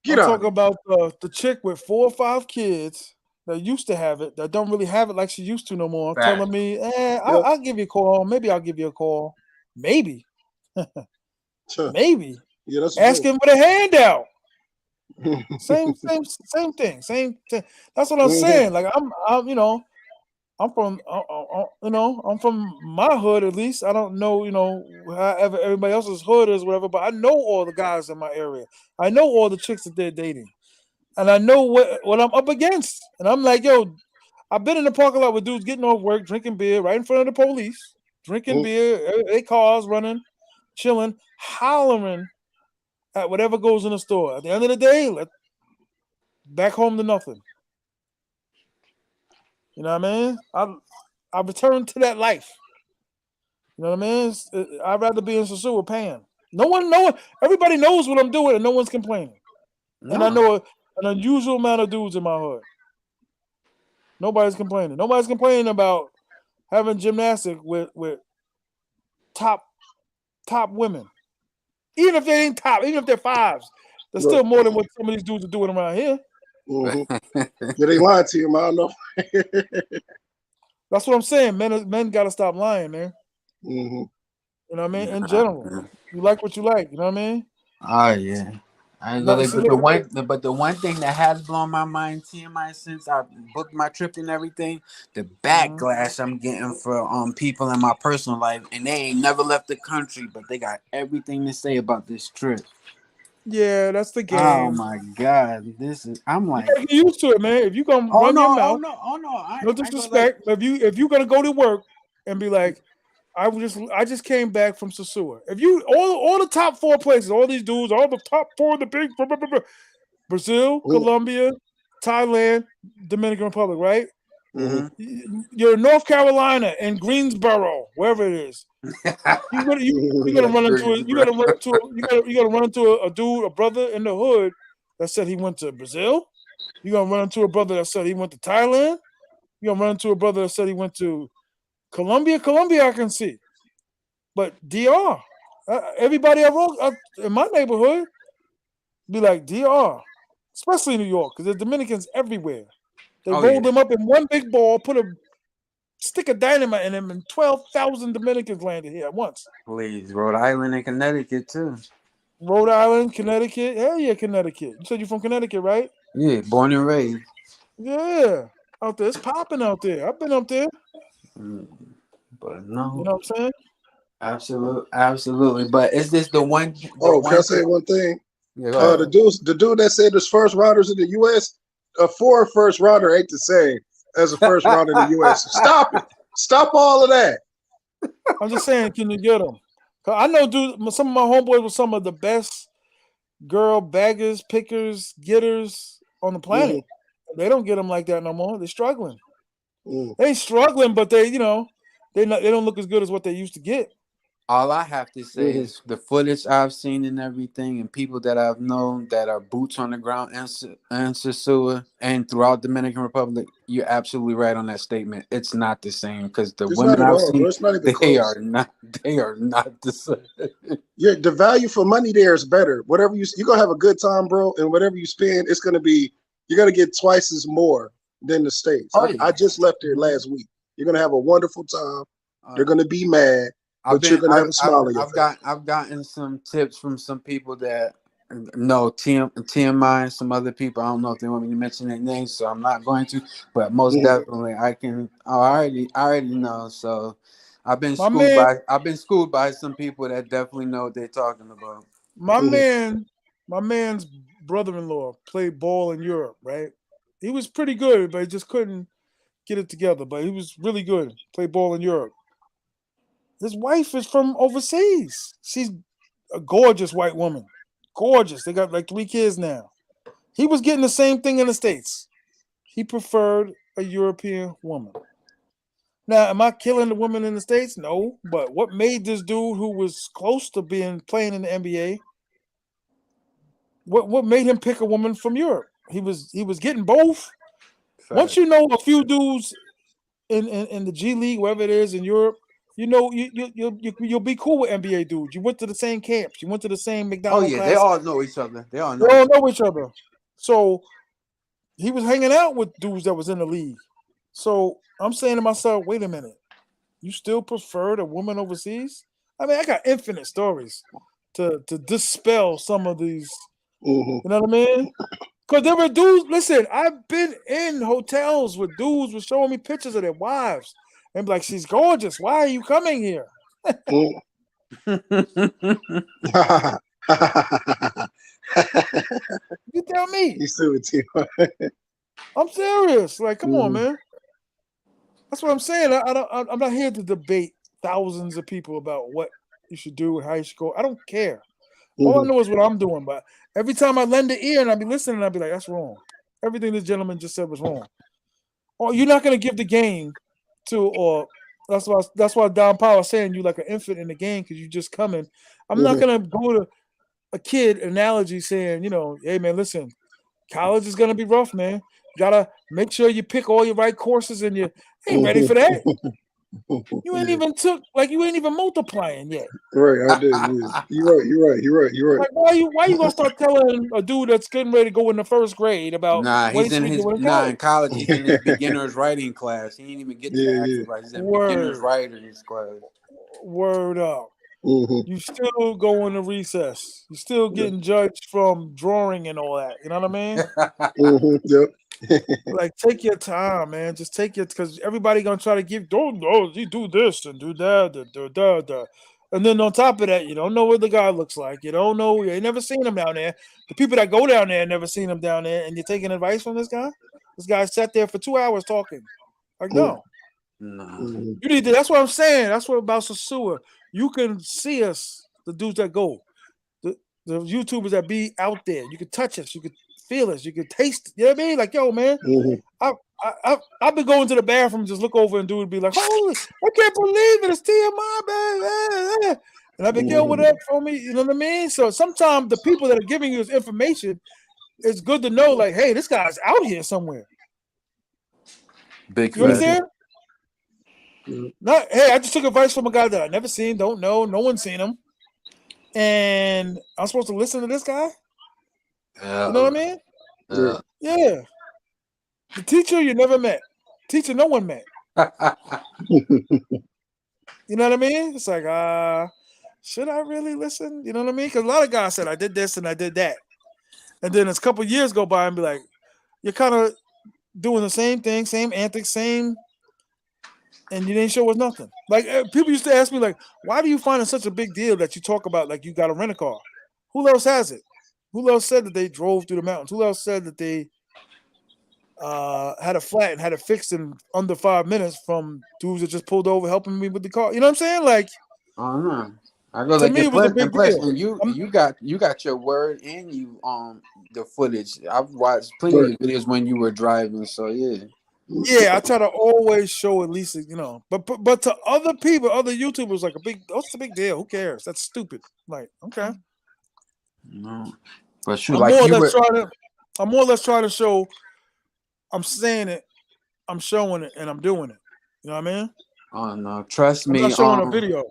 I'm talking about the chick with 4 or 5 kids that used to have it, that don't really have it like she used to no more, telling me, I'll give you a call. Maybe I'll give you a call. Maybe. Maybe. Yeah, that's asking for the handout. Same thing. Same thing. That's what I'm saying. Like I'm from I'm from my hood at least. I don't know, however everybody else's hood is, whatever, but I know all the guys in my area. I know all the chicks that they're dating. And I know what I'm up against. And I'm like, yo, I've been in the parking lot with dudes getting off work, drinking beer right in front of the police, drinking beer, their cars running, chilling, hollering at whatever goes in the store. At the end of the day, back home to nothing. You know what I mean? I returned to that life. You know what I mean? I'd rather be in Sosua paying. No one, everybody knows what I'm doing, and no one's complaining. No. And I know an unusual amount of dudes in my hood. Nobody's complaining. Nobody's complaining about having gymnastics with top women. Even if they ain't top, even if they're 5s, there's still more than what some of these dudes are doing around here. Mm-hmm. Yeah, they lying to you, man. I know. That's what I'm saying. Men got to stop lying, man. Mm-hmm. You know what I mean? In general, you like what you like. You know what I mean? Oh yeah. But the one thing that has blown my mind, T.M.I, since I booked my trip and everything, the backlash I'm getting for people in my personal life, and they ain't never left the country, but they got everything to say about this trip. Yeah, that's the game. Oh my God, I'm like, you gotta get used to it, man. If you gonna run your mouth, no disrespect. If you gonna go to work and be like, I just came back from Sosua. If you all the top 4 places, all these dudes, all the top 4 of the big Brazil, Colombia, Thailand, Dominican Republic, right? Mm-hmm. You're in North Carolina in Greensboro, wherever it is. You gotta run into a dude, a brother in the hood that said he went to Brazil. You're gonna run into a brother that said he went to Thailand. You're gonna run into a brother that said he went to Colombia, I can see, but DR, everybody in my neighborhood be like DR, especially in New York, because there's Dominicans everywhere. They rolled them up in one big ball, put a stick of dynamite in them, and 12,000 Dominicans landed here at once. Please, Rhode Island and Connecticut too. Rhode Island, Connecticut, hell yeah, Connecticut. You said you're from Connecticut, right? Yeah, born and raised. Yeah, out there, it's popping out there. I've been up there. But no, you know what I'm saying? Absolutely. But is this the one? Can I say one thing? Yeah, the dude that said there's first rounders in the U.S. A 4 first rounder ain't the same as a first rounder in the U.S. Stop it! Stop all of that. I'm just saying, can you get them? I know, dude. Some of my homeboys were some of the best girl baggers, pickers, getters on the planet. They don't get them like that no more. They're struggling. They ain't struggling, but they don't look as good as what they used to get. All I have to say Mm-hmm. is the footage I've seen and everything, and people that I've known that are boots on the ground in Sosua and throughout Dominican Republic. You're absolutely right on that statement. It's not the same because the It's not women at I've all, bro. seen, It's not even they are close. not. They are not the same. Yeah, the value for money there is better. Whatever you're gonna have a good time, bro, and whatever you spend, it's gonna be you're gonna get twice as more than the States. Oh I yeah. just left there Mhm. last week. You're gonna have a wonderful time. Uh, They're gonna be mad, I've but you're been gonna have a smile on your face. I've gotten some tips from some people that know TMI and some other people. I don't know if they want me to mention their names, so I'm not going to. But most Mhm. definitely, I can. Oh, I already know. So My man, I've been schooled by some people that definitely know what they're talking about. my Mhm. man, my man's brother-in-law played ball in Europe, right? He was pretty good, but he just couldn't get it together. But he was really good. Played ball in Europe. His wife is from overseas. She's a gorgeous white woman. Gorgeous. They got like 3 kids now. He was getting the same thing in the States. He preferred a European woman. Now, am I killing the women in the States? No. But what made this dude who was close to being playing in the NBA, what made him pick a woman from Europe? He was getting both. Once Fact. you know a few dudes in the G League, wherever it is in Europe, you know you'll be cool with NBA dudes. You went to the same camps. You went to the same Oh McDonald yeah, they classes. all know each other. They all They know all each know each other. So he was hanging out with dudes that was in the league. So I'm saying to myself, wait a minute, you still preferred a woman overseas? I mean, I got infinite stories to dispel some of these. Mhm. You know what I mean? Because there were dudes. Listen, I've been in hotels with dudes were showing me pictures of their wives and be like, "She's gorgeous. Why are you coming here?" Mhm. other. You tell me. You see what you. I'm serious. Like, come on, Mhm. man. That's what I'm saying. I'm not here to debate thousands of people about what you should do and how you should go. I don't care. All I Mhm. know is what I'm doing. But every time I lend an ear and I be listening, I'll be like, that's wrong. Everything this gentleman just said was wrong. Or you're not gonna give the game to, or that's why Don Powell is saying you like an infant in the game because you just coming. I'm not Mhm. gonna go to a kid analogy saying, hey man, listen, college is gonna be rough, man. You gotta make sure you pick all your right courses and you ain't ready Mhm. for that. You ain't Yeah. even you ain't even multiplying yet. Right, I did. Yeah. You're right. You're right. You're right. You're right. Like why you gonna start telling a dude that's getting ready to go in the first grade about Nah, what he should be doing in college? in college. He's in his beginner's writing class. He ain't even get to the Yeah, yeah. actual class. He's in beginner's Word, writing class. word up. Mhm. You still going to recess. You still Yeah. getting judged from drawing and all that. You know what I mean? Mhm. Yep. Like, take your time, man. Just take it because everybody gonna try to give. Don't know you do this and do that, and then on top of that, you don't know what the guy looks like. You don't know. You ain't never seen him down there. The people that go down there never seen him down there, and you're taking advice from this guy. This guy sat there for 2 hours talking. Like, no, Nah. Mhm. you need to. That's what I'm saying. That's what about Sosua. You can see us, the dudes that go. the, the YouTubers that be out there. You could touch us, you could feel us, you could taste. You know what I mean? Like, yo, man, Mhm. I've been going to the bathroom, just look over and dude be like, holy, I can't believe it, it's TMI, man. And I've been, yo, what Mhm. up for me? You know what I mean? So sometimes the people that are giving you this information, it's good to know, like, hey, this guy's out here somewhere. Big You Mhm. fat. understand? Yeah. Not, hey, I just took advice from a guy that I never seen, don't know, no one's seen him, and I'm supposed to listen to this guy. You know Yeah. what I mean? Yeah. Yeah. The teacher you never met. Teacher no one met. You know what I mean? It's like, should I really listen? You know what I mean? Because a lot of guys said I did this and I did that. And then as a couple years go by and be like, you're kind of doing the same thing, same antics, same, and you didn't show us nothing. Like people used to ask me, like, why do you find it such a big deal that you talk about like you got to rent a car? Who else has it? Who else said that they drove through the mountains? Who else said that they had a flat and had it fixed in under 5 minutes from dudes that just pulled over helping me with the car. You know what I'm saying? Like, I don't know. I go to like me, it was a big and plus, deal. and you got your word and you the footage. I've watched plenty Right. of videos when you were driving. So yeah. Yeah, I try to always show at least but to other people, other YouTubers, like what's the big deal? Who cares? That's stupid. Like, okay, No, but shoot, I'm like more or you less were. trying to, I'm more or less trying to show. I'm saying it, I'm showing it, and I'm doing it. You know what I mean? Oh no, trust I'm not me. showing a video.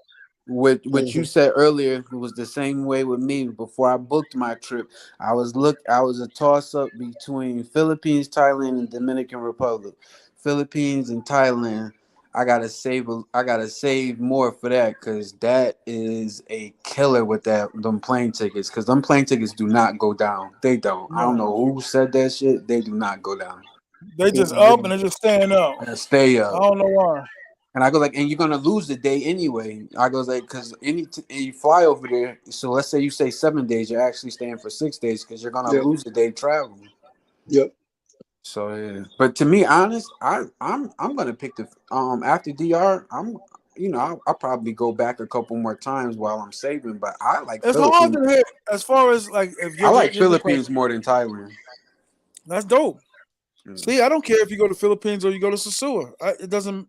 What you said earlier was the same way with me. Before I booked my trip, I was a toss up between Philippines, Thailand, and Dominican Republic. Philippines and Thailand. I gotta save more for that because that is a killer with them plane tickets. Because them plane tickets do not go down. They don't. I don't No, know who said that shit. They do not go down. they just up and they just stand up. And stay I up. don't know why. And I go like, and you're gonna lose the day anyway. I goes like, because you fly over there. So let's say you say 7 days, you're actually staying for 6 days because you're gonna Yep. lose the day traveling. Yep. So yeah, but to me, honest, I'm gonna pick the after DR. I'll probably go back a couple more times while I'm saving. But I like It's hard Philippines. to hit as far as like if I like you're just like Philippines more than Thailand. that's dope. Mm. See, I don't care if you go to Philippines or you go to Sosua. It doesn't.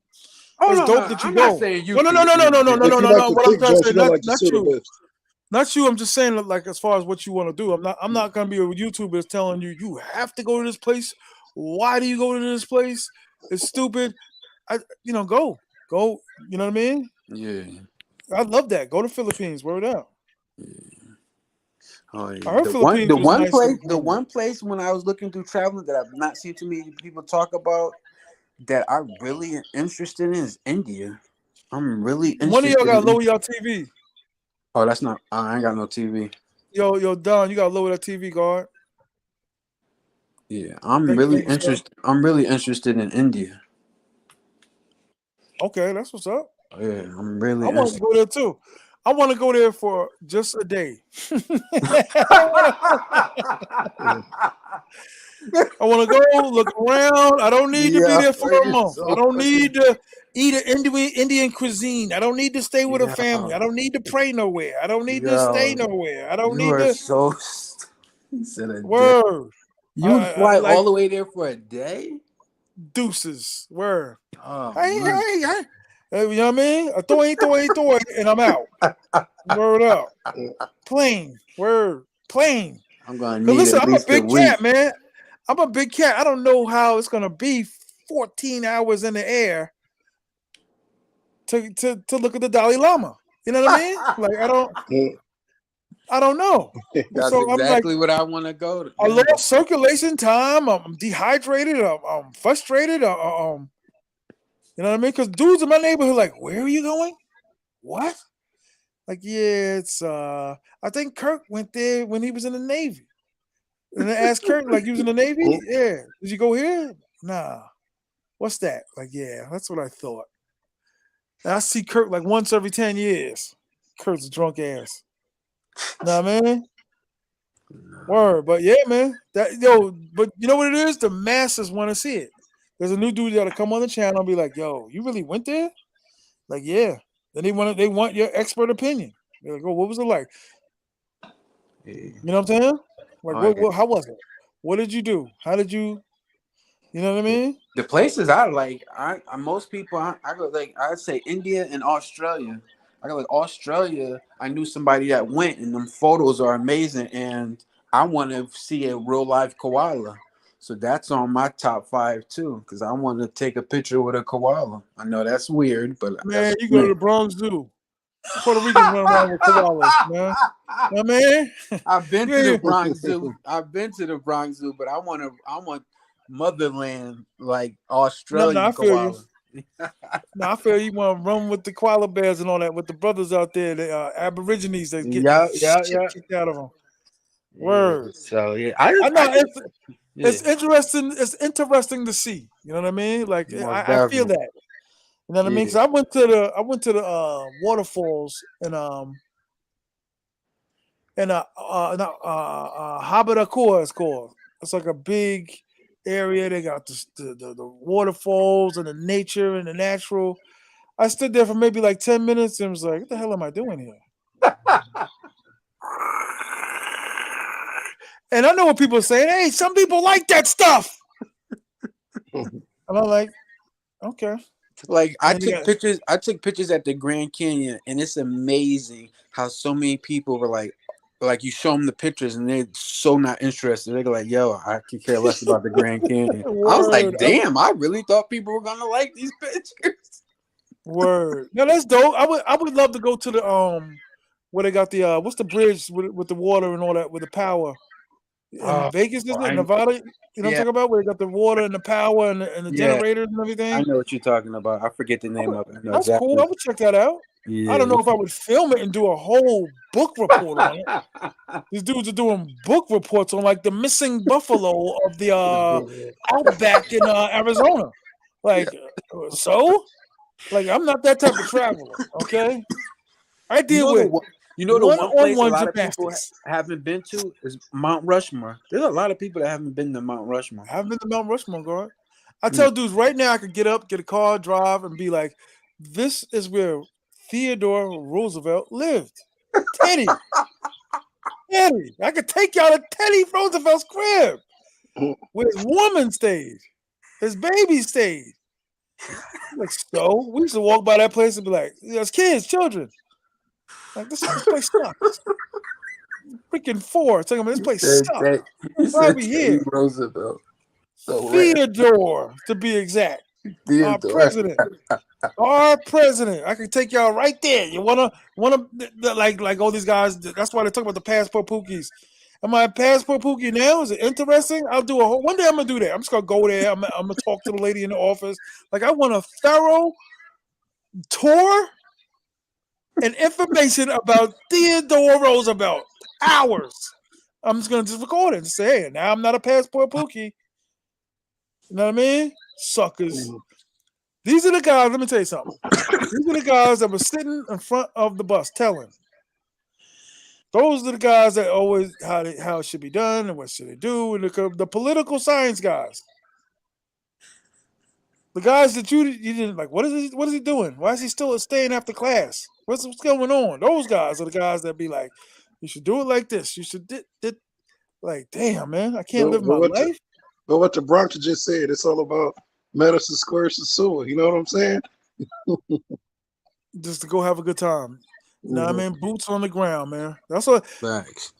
Oh It's no, dope no, that you I'm not go. saying you No, no, can. no, no, no, no, no, no, If no, you no, like no. the What I'm thick trying to joints, say, you don't not like the not pseudo you, best. not you. I'm just saying like as far as what you want to do. I'm not gonna be a YouTuber that's telling you you have to go to this place. Why do you go to this place? It's stupid. Go. You know what I mean? Yeah. I love that. Go to Philippines. Word out. Oh yeah. I heard The one Philippines the was one nice to place the the camera. one place when I was looking through traveling that I've not seen too many people talk about that I'm really interested in is India. I'm really One of y'all interested got to in. lower y'all TV. Oh, that's not. I ain't got no TV. Yo, Don, you got to lower that TV guard. Yeah, Thank you, sir. I'm really interested in India. Okay, that's what's up. Yeah, I'm I really want to interested. go there too. I want to go there for just a day. I want to go look around. I don't need to be Yeah, there for a it is month. I so don't funny. need to eat an Indian cuisine. I don't need to stay with a Yeah, family. I don't need to pray nowhere. I don't need to stay yo, nowhere. I don't you need are to so. He said a day. word. You would I fly like all the way there for a day? deuces. Word. Oh Hey, man. hey, hey. You know what I mean? A throw, and I'm out. Word up. Plain. Word. Plain. I'm gonna Cause need listen, at I'm a least a big week. cat, man. I'm a big cat. I don't know how it's gonna be 14 hours in the air to look at the Dalai Lama. You know what I mean? Like I don't know. That's So I'm like, exactly what I want to go to. I Yeah. lost circulation time. I'm dehydrated. I'm frustrated. You know what I mean? Because dudes in my neighborhood like, where are you going? What? Like, yeah, it's I think Kirk went there when he was in the Navy. And I asked Kirk, like, you was in the Navy? Yeah. Did you go here? Nah. What's that? Like, yeah, that's what I thought. And I see Kirk like once every 10 years. Kurt's a drunk ass. Nah, man. Word. But yeah, man. But you know what it is? The masses want to see it. There's a new dude that'll come on the channel and be like, yo, you really went there? Like, yeah. Then they want your expert opinion. They're like, oh, what was it like? Yeah. You know what I'm saying? Like, Oh, yeah. how was it? What did you do? How did you know what I mean? The places I like, most people I go like I'd say India and Australia. I go like Australia. I knew somebody that went, and them photos are amazing. And I want to see a real life koala, so that's on my top 5 too. Because I want to take a picture with a koala. I know that's weird, but Man, that's you go to me. the Bronx Zoo. Puerto Ricans run around with koalas, man. You know what I mean? I've been to the Yeah. Bronx Zoo. But I want motherland like No, Australian I feel you. koala. No, I feel you want to run with the koala bears and all that with the brothers out there, the Aborigines that get Yeah, yeah, shit yeah. kicked out of them. Yeah. Word. So yeah, I know yeah, it's interesting. It's interesting to see. You know what I mean? Like most I feel definitely. that. You know what I mean? Yeah. Because I went to the waterfalls in Habitacore it's called. It's like a big area. They got the waterfalls and the nature and the natural. I stood there for maybe like 10 minutes and was like, what the hell am I doing here? And I know what people are saying. Hey, some people like that stuff. And I'm like, okay. Like I And then you took got pictures. I took pictures at the Grand Canyon, and it's amazing how so many people were like you show them the pictures, and they're so not interested. They're like, "Yo, I could care less about the Grand Canyon." I was like, word. "Damn, I really thought people were gonna like these pictures." Word. No, that's dope. I would love to go to the where they got the what's the bridge with the water and all that with the power in Oh, Vegas, is it? I Nevada? You know what I'm yeah, talking about? Where they got the water and the power and the yeah, generators and I everything. know what you're talking about. I forget the name of it. I know That's cool. I exactly. would check that out. I don't Yeah. know if I would film it and do a whole book report on it. These dudes are doing book reports on like the missing buffalo of the outback in Arizona. Yeah. Like, I'm not that type of traveler. Okay, I You deal know the with one. You know the one place a one-on-one lot of people gymnastics. haven't been to is Mount Rushmore. There's a lot of people that haven't been to Mount Rushmore. I haven't been to Mount Rushmore, guard. I Mm. tell dudes right now I could get up, get a car, drive, and be like, "This is where Theodore Roosevelt lived." Teddy, Teddy. I could take y'all to Teddy Roosevelt's crib, where his woman stayed, his baby stayed. Like, so we used to walk by that place and be like, "There's kids, children. Like this place sucks." Freaking four. Telling me this place sucks. You Why are said we Teddy here? Roosevelt. So rare. Theodore, to be exact. Our Theodore. president. Our president. I can take y'all right there. You wanna like all these guys. That's why they talk about the passport pookies. Am I a passport pookie now? Is it interesting? I'll do a whole one day. I'm gonna do that. I'm just gonna go there. I'm gonna talk to the lady in the office. Like I want a thorough tour and information about Theodore Roosevelt. Hours. I'm just gonna record it and say, hey, now I'm not a passport pookie. You know what I mean? Suckers. These are the guys. Let me tell you something. These are the guys that were sitting in front of the bus telling. Those are the guys that always how it should be done and what should they do. And the political science guys. The guys that you didn't like. What is he doing? Why is he still staying after class? What's going on? Those guys are the guys that be like, you should do it like this. You should like, damn man, I can't live my life. But what the Bronx just said, it's all about Madison Square sosua. You know what I'm saying? Just to go have a good time. You know what I Mhm. mean? Boots on the ground, man. That's what. Thanks.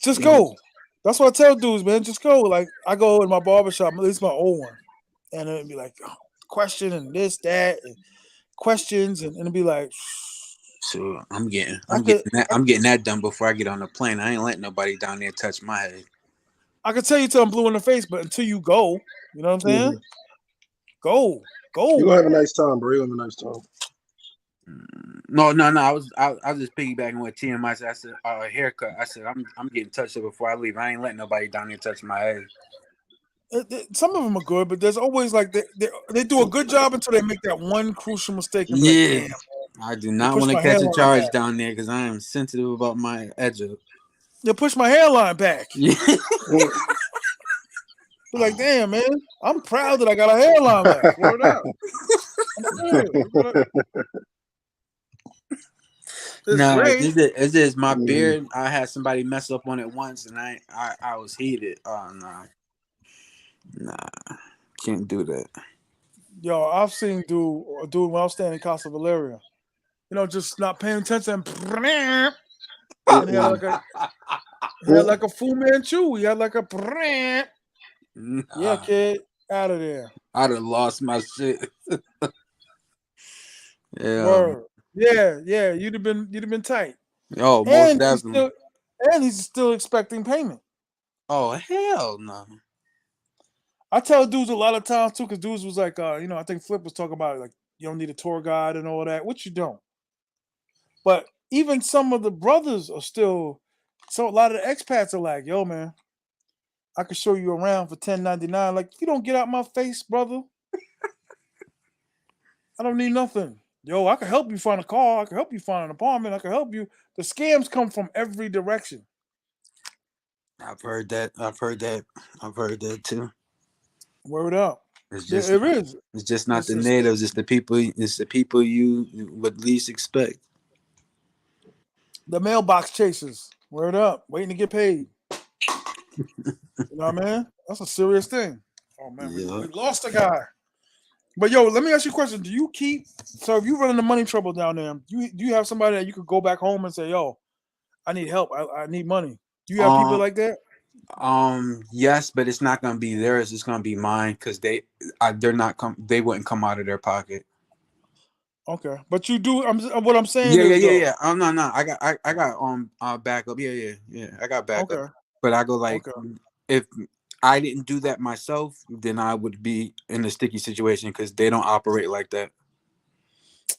Just go. That's what I tell dudes, man. Just go. Like I go in my barbershop, at least my old one, and it'd be like question and this, that, and questions, and it'd be like, So I'm getting I could that done before I get on the plane. I ain't letting nobody down there touch my head. I could tell you till I'm blue in the face, but until you go, you know what I'm saying? Mhm. Go. You're gonna have a nice time, bro. You're gonna have a nice time. No. I was just piggybacking what T.M.I said. I said a haircut. I said I'm getting touched up before I leave. I ain't letting nobody down there touch my head. Some of them are good, but there's always like they do a good job until they make that one crucial mistake and be like, Yeah, damn, I do you not push want to my catch a hairline charge back. down there because I am sensitive about my edge up. You push my hairline back. Yeah. Be like, damn, man, I'm proud that I got a hairline left. Word up. It's Nah, great. this is my beard. I had somebody mess up on it once, and I was heated. Oh nah, can't do that. Yo, I've seen dude when I was staying in Casa Valeria, just not paying attention. And he had like a Fu Manchu. He had like a yeah, kid, out of there. I'd have lost my shit. Yeah. Word. Yeah, you'd have been tight. Oh, most definitely. He's still expecting payment. Oh hell no. I tell dudes a lot of times too, because dudes was like, I think Flip was talking about it, like you don't need a tour guide and all that, which you don't. But even some of the brothers are still. So a lot of the expats are like, yo, man, I could show you around for $10.99. Like, if you don't get out my face, brother, I don't need nothing. Yo, I can help you find a car. I can help you find an apartment. I can help you. The scams come from every direction. I've heard that too. Word up. It's just It is. It's just not the natives. It's the people. It's the people you would least expect. The mailbox chasers. Word up. Waiting to get paid. You know what I mean? That's a serious thing. Oh man, we lost a guy. But yo, let me ask you a question. Do you keep so if you run into money trouble down there, do you have somebody that you could go back home and say, yo, I need help. I need money. Do you have people Um, like that? yes, but it's not gonna be theirs. It's gonna be mine because they're not they wouldn't come out of their pocket. Okay, but you do. What I'm saying Yeah, yeah, is yeah, though. yeah. No. I got backup. Yeah. I got backup. Okay, But I go like, okay. if I didn't do that myself, then I would be in a sticky situation because they don't operate like that.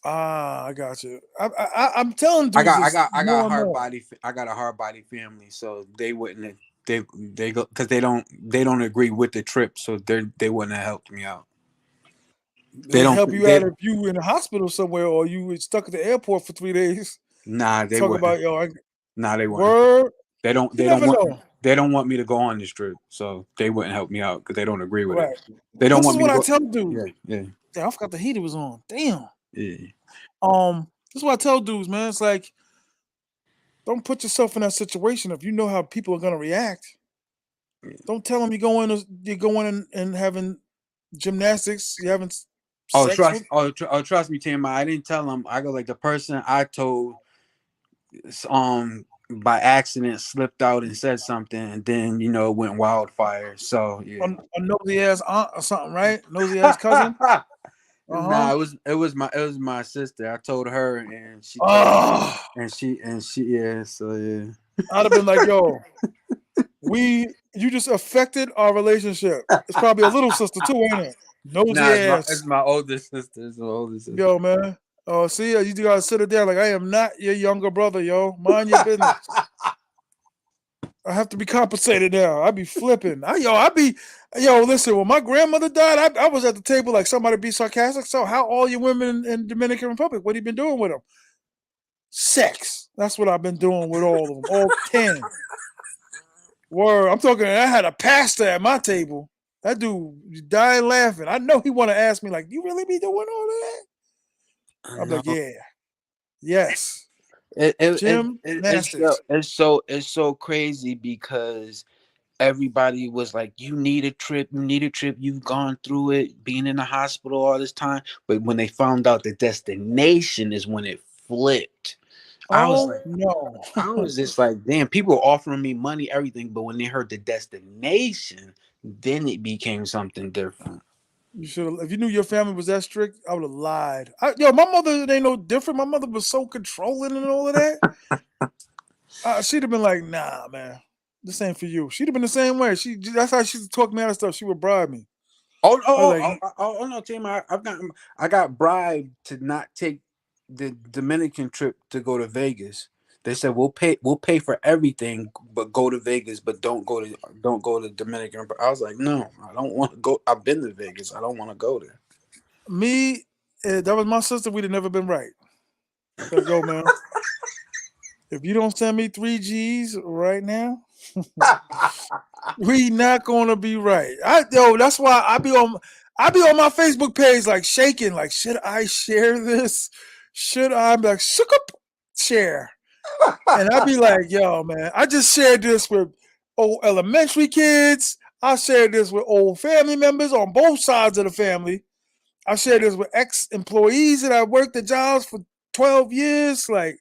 I got you. I'm telling dudes this I got more and hard more. body. I got a hard body family, so they wouldn't. They go because they don't agree with the trip, so they wouldn't have helped me out. They They'd don't. help you They out if you in the hospital somewhere or you were stuck at the airport for 3 days. nah. They Talk wouldn't. about yo, Nah, they wouldn't. word. They don't. You never know. They don't want me to go on this trip, so they wouldn't help me out because they don't agree with it. Right. They don't This want is me to what I go. tell dudes. Yeah, yeah, Damn, I forgot the heater was on. Damn. yeah. This is what I tell dudes, man. It's like, don't put yourself in that situation if you know how people are gonna react. Don't tell them you're going and having gymnastics. You're having sex with. Trust me, T.M.I. I didn't tell them. I go like the person I told, by accident slipped out and said something, and then went wildfire. So yeah. A nosy ass aunt or something, right? Nosy ass cousin. Nah, Uh-huh. it was my sister. I told her, and she told me, Oh, and she yeah. So yeah. I'd have been like, yo, you just affected our relationship. It's probably a little sister too, ain't it? Nosy Nah, ass. it's my older sister. It's my older sister. Yo, man. Oh, see, you gotta sit it down. Like, I am not your younger brother, yo. Mind your business. I have to be compensated now. I be flipping. Listen, when my grandmother died, I was at the table like somebody be sarcastic. So how all you women in Dominican Republic? What have you been doing with them? Sex. That's what I've been doing with all of them. All 10. Word. I'm talking, I had a pastor at my table. That dude dying laughing. I know he want to ask me, like, you really be doing all of that? I'm No. like, yeah. Yes. It's Gymnastics. it's so crazy because everybody was like, you need a trip, you've gone through it, being in the hospital all this time. But when they found out the destination is when it flipped. I was Oh, like, no. I was just like, damn, people were offering me money, everything, but when they heard the destination, then it became something different. You should have. If you knew your family was that strict, I would have lied. My mother ain't no different. My mother was so controlling and all of that. She'd have been like, "Nah, man, this ain't for you." She'd have been the same way. That's how she talked me out of stuff. She would bribe me. I was like, No, Tim, I got bribed to not take the Dominican trip to go to Vegas. They said we'll pay for everything, but go to Vegas, but don't go to Dominican. I was like, no, I don't want to go. I've been to Vegas. I don't want to go there. me. That was my sister. We'd have never been right. Like, yo, man, if you don't send me 3 G's right now, we not gonna be right. That's why I be on my Facebook page like shaking, like, should I share this? Should I be like shook up share? And I'd be like, yo, man, I just shared this with old elementary kids. I shared this with old family members on both sides of the family. I shared this with ex-employees that I worked at jobs for 12 years. Like,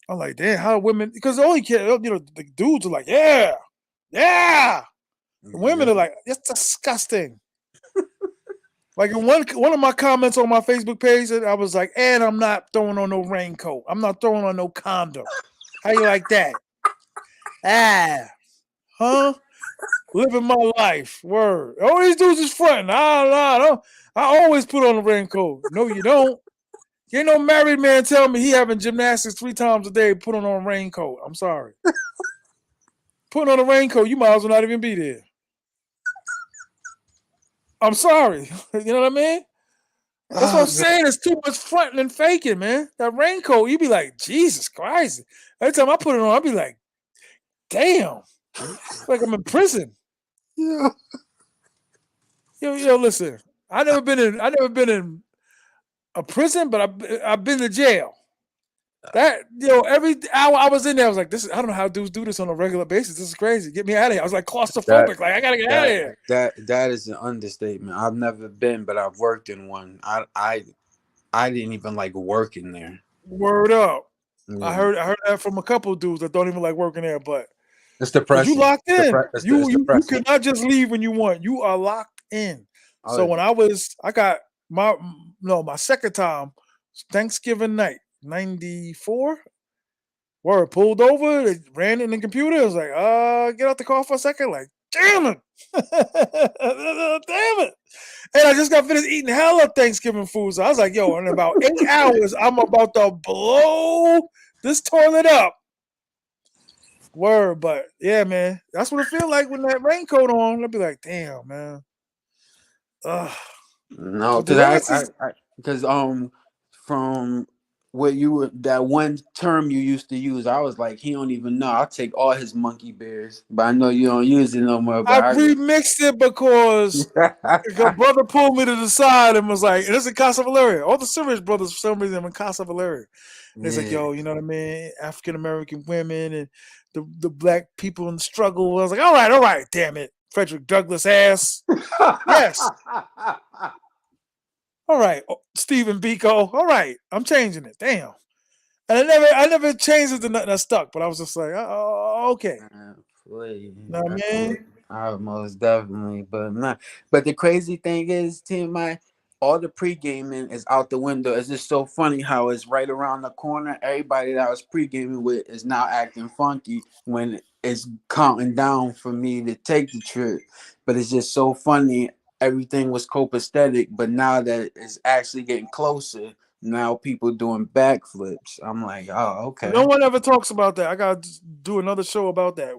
I'm like, damn, how women, because the only kid, the dudes are like, yeah, yeah. The women are like, it's disgusting. Like in one of my comments on my Facebook page, I was like, and I'm not throwing on no raincoat. I'm not throwing on no condom. How you like that? Huh? Living my life. Word. All these dudes is fronting. I always put on a raincoat. No, you don't. Ain't no married man tell me he having gymnastics 3 times a day, put on a raincoat. I'm sorry. Putting on a raincoat, you might as well not even be there. I'm sorry. You know what I mean? That's what I'm saying. It's too much fronting and faking, man. That raincoat, you be like, Jesus Christ. Every time I put it on, I be like, damn. It's like I'm in prison. Yeah. Yo, listen. I never been in a prison, but I've been to jail. That every hour I was in there, I was like, "This is I don't know how dudes do this on a regular basis. This is crazy. Get me out of here." I was like That claustrophobic. Like I gotta get out of that here. that is an understatement. I've never been, but I've worked in one. I didn't even like working there. Word up. Yeah. I heard that from a couple of dudes that don't even like working there, but It's because you depressing. locked in, It's you depressing. cannot just leave when you want. You are locked in. Oh, So when I got my second time, Thanksgiving night, 94. Word pulled over, they ran in the computer. It was like, get out the car for a second. Like, damn it. Damn it. And I just got finished eating hella Thanksgiving food. So I was like, yo, in about 8 hours, I'm about to blow this toilet up. Word, but yeah, man. That's what it feel like when that raincoat on. I'll be like, damn, man. Ugh. no, So today is because from what you were that one term you used to use, I was like, he don't even know. I'll take all his monkey bears, but I know you don't use it no more. I But remixed it because a brother pulled me to the side and was like, and it's in Casa Valeria. All the Serious brothers, for some reason, are in Casa Valeria. And it's like, yeah. yo, you know what I mean? African American women and the black people in the struggle. I was like, all right, damn it. Frederick Douglass ass. Yes. All right. Stephen Biko. All right. I'm changing it. Damn. And I never changed it to nothing that stuck, but I was just like, oh, okay. Please. You know what I mean? I most definitely, but not. But the crazy thing is, T.M.I, all the pre-gaming is out the window. It's just so funny how it's right around the corner. Everybody that I was pre-gaming with is now acting funky when it's counting down for me to take the trip. But it's just so funny. Everything was copacetic, but now that it's actually getting closer, now people doing backflips. I'm like, oh, okay. No one ever talks about that. I got to do another show about that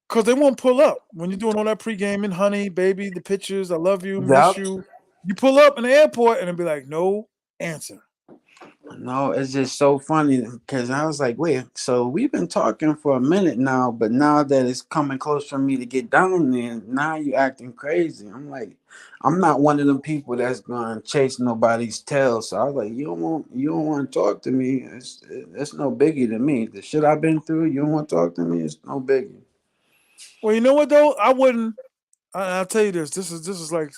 because they won't pull up when you're doing all that pre-gaming, honey, baby, the pictures, I love you, miss Yep. you. You pull up in the airport and it'll be like, no answer. No, it's just so funny because I was like, wait, so we've been talking for a minute now, but now that it's coming close for me to get down there, now you acting crazy. I'm like, I'm not one of them people that's gonna chase nobody's tail. So I was like, you don't want to talk to me. It's no biggie to me. The shit I've been through, you don't want to talk to me. It's no biggie. Well, you know what though? I wouldn't. I'll tell you this. This is like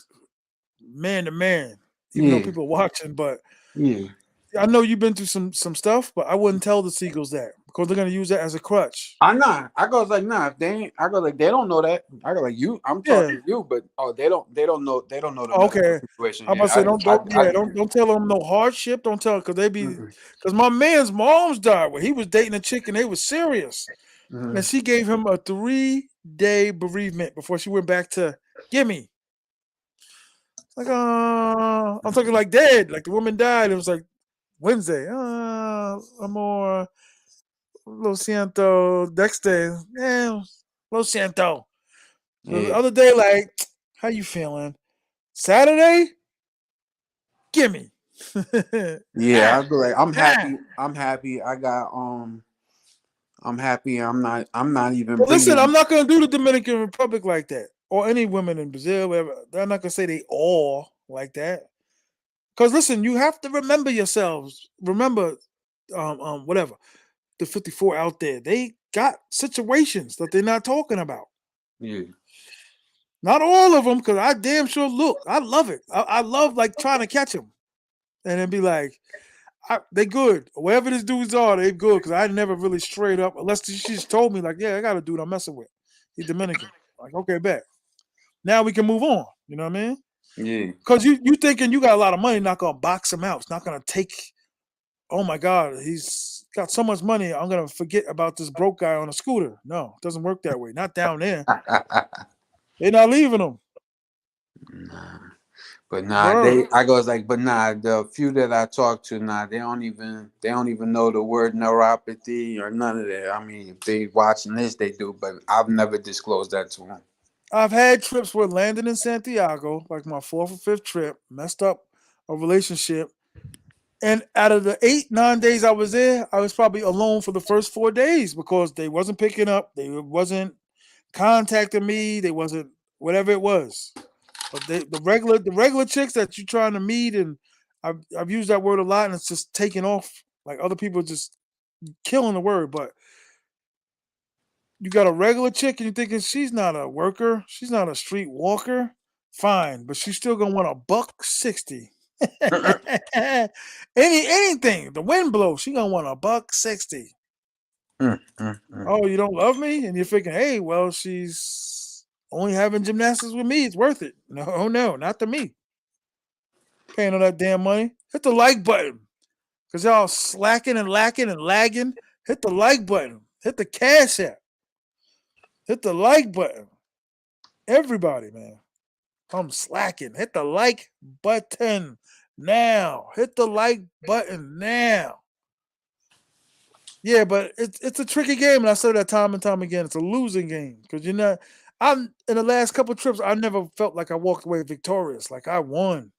man to man. Even though Yeah, people are watching, but yeah. I know you've been through some stuff, but I wouldn't tell the Seagulls that because they're gonna use that as a crutch. I nah. I goes like nah. If they ain't, I go like they don't know that. I go like you. I'm Yeah. talking to you, but they don't know the Oh, medical okay. situation I'm here. about to say don't tell them no hardship. Don't tell because Mm-mm. because my man's mom's died when he was dating a chick and they was serious. And Mhm. she gave him a 3-day bereavement before she went back to Gimme. Like, I'm talking like dead. Like the woman died. It was like Wednesday. Amor, lo siento. Next day, lo siento. So the Yeah, other day, like, how you feeling? Saturday, gimme. yeah. I go like I'm Ah. happy. I'm happy. I'm happy. I'm not even But listen, bringing. I'm not gonna do the Dominican Republic like that, or any women in Brazil. Whatever. I'm not gonna say they all like that. Because listen, you have to remember yourselves. Remember, whatever the 54 out there, they got situations that they're not talking about. Yeah, Not all of them, because I damn sure look. I love it. I love like trying to catch them, and then be like, they good. Wherever these dudes are, they good. Because I never really straight up, unless she just told me like, yeah, I got a dude I'm messing with. He's Dominican. Like, okay, bet. Now we can move on. You know what I mean? yeah. Because you thinking you got a lot of money, not gonna box him out. It's not gonna take. Oh my God, he's got so much money. I'm gonna forget about this broke guy on a scooter. No, it doesn't work that way. Not down there. They're not leaving him. Nah. But nah, Word. I goes like, but nah, the few that I talk to, nah, they don't even know the word neuropathy or none of that. I mean, if they watching this, they do, but I've never disclosed that to them. I've had trips where landing in Santiago, like my fourth or fifth trip, messed up a relationship. And out of the 8, 9 days I was there, I was probably alone for the first 4 days because they wasn't picking up, they wasn't contacting me, they wasn't whatever it was. But the regular chicks that you're trying to meet, and I've used that word a lot, and it's just taking off Like other people just killing the word, but you got a regular chick and you're thinking she's not a worker, she's not a street walker. Fine, but she's still gonna want $1.60. Anything. The wind blows, she gonna want $1.60. Oh, you don't love me? And you're thinking, hey, well, she's only having gymnastics with me. It's worth it. No, not to me. Paying all that damn money. Hit the like button. Because y'all slacking and lacking and lagging. Hit the like button. Hit the cash app. Hit the like button. Everybody, man. I'm slacking. Hit the like button now. Hit the like button now. Yeah, but it's a tricky game, and I say that time and time again. It's a losing game because you're not. I'm in the last couple trips. I never felt like I walked away victorious. Like I won.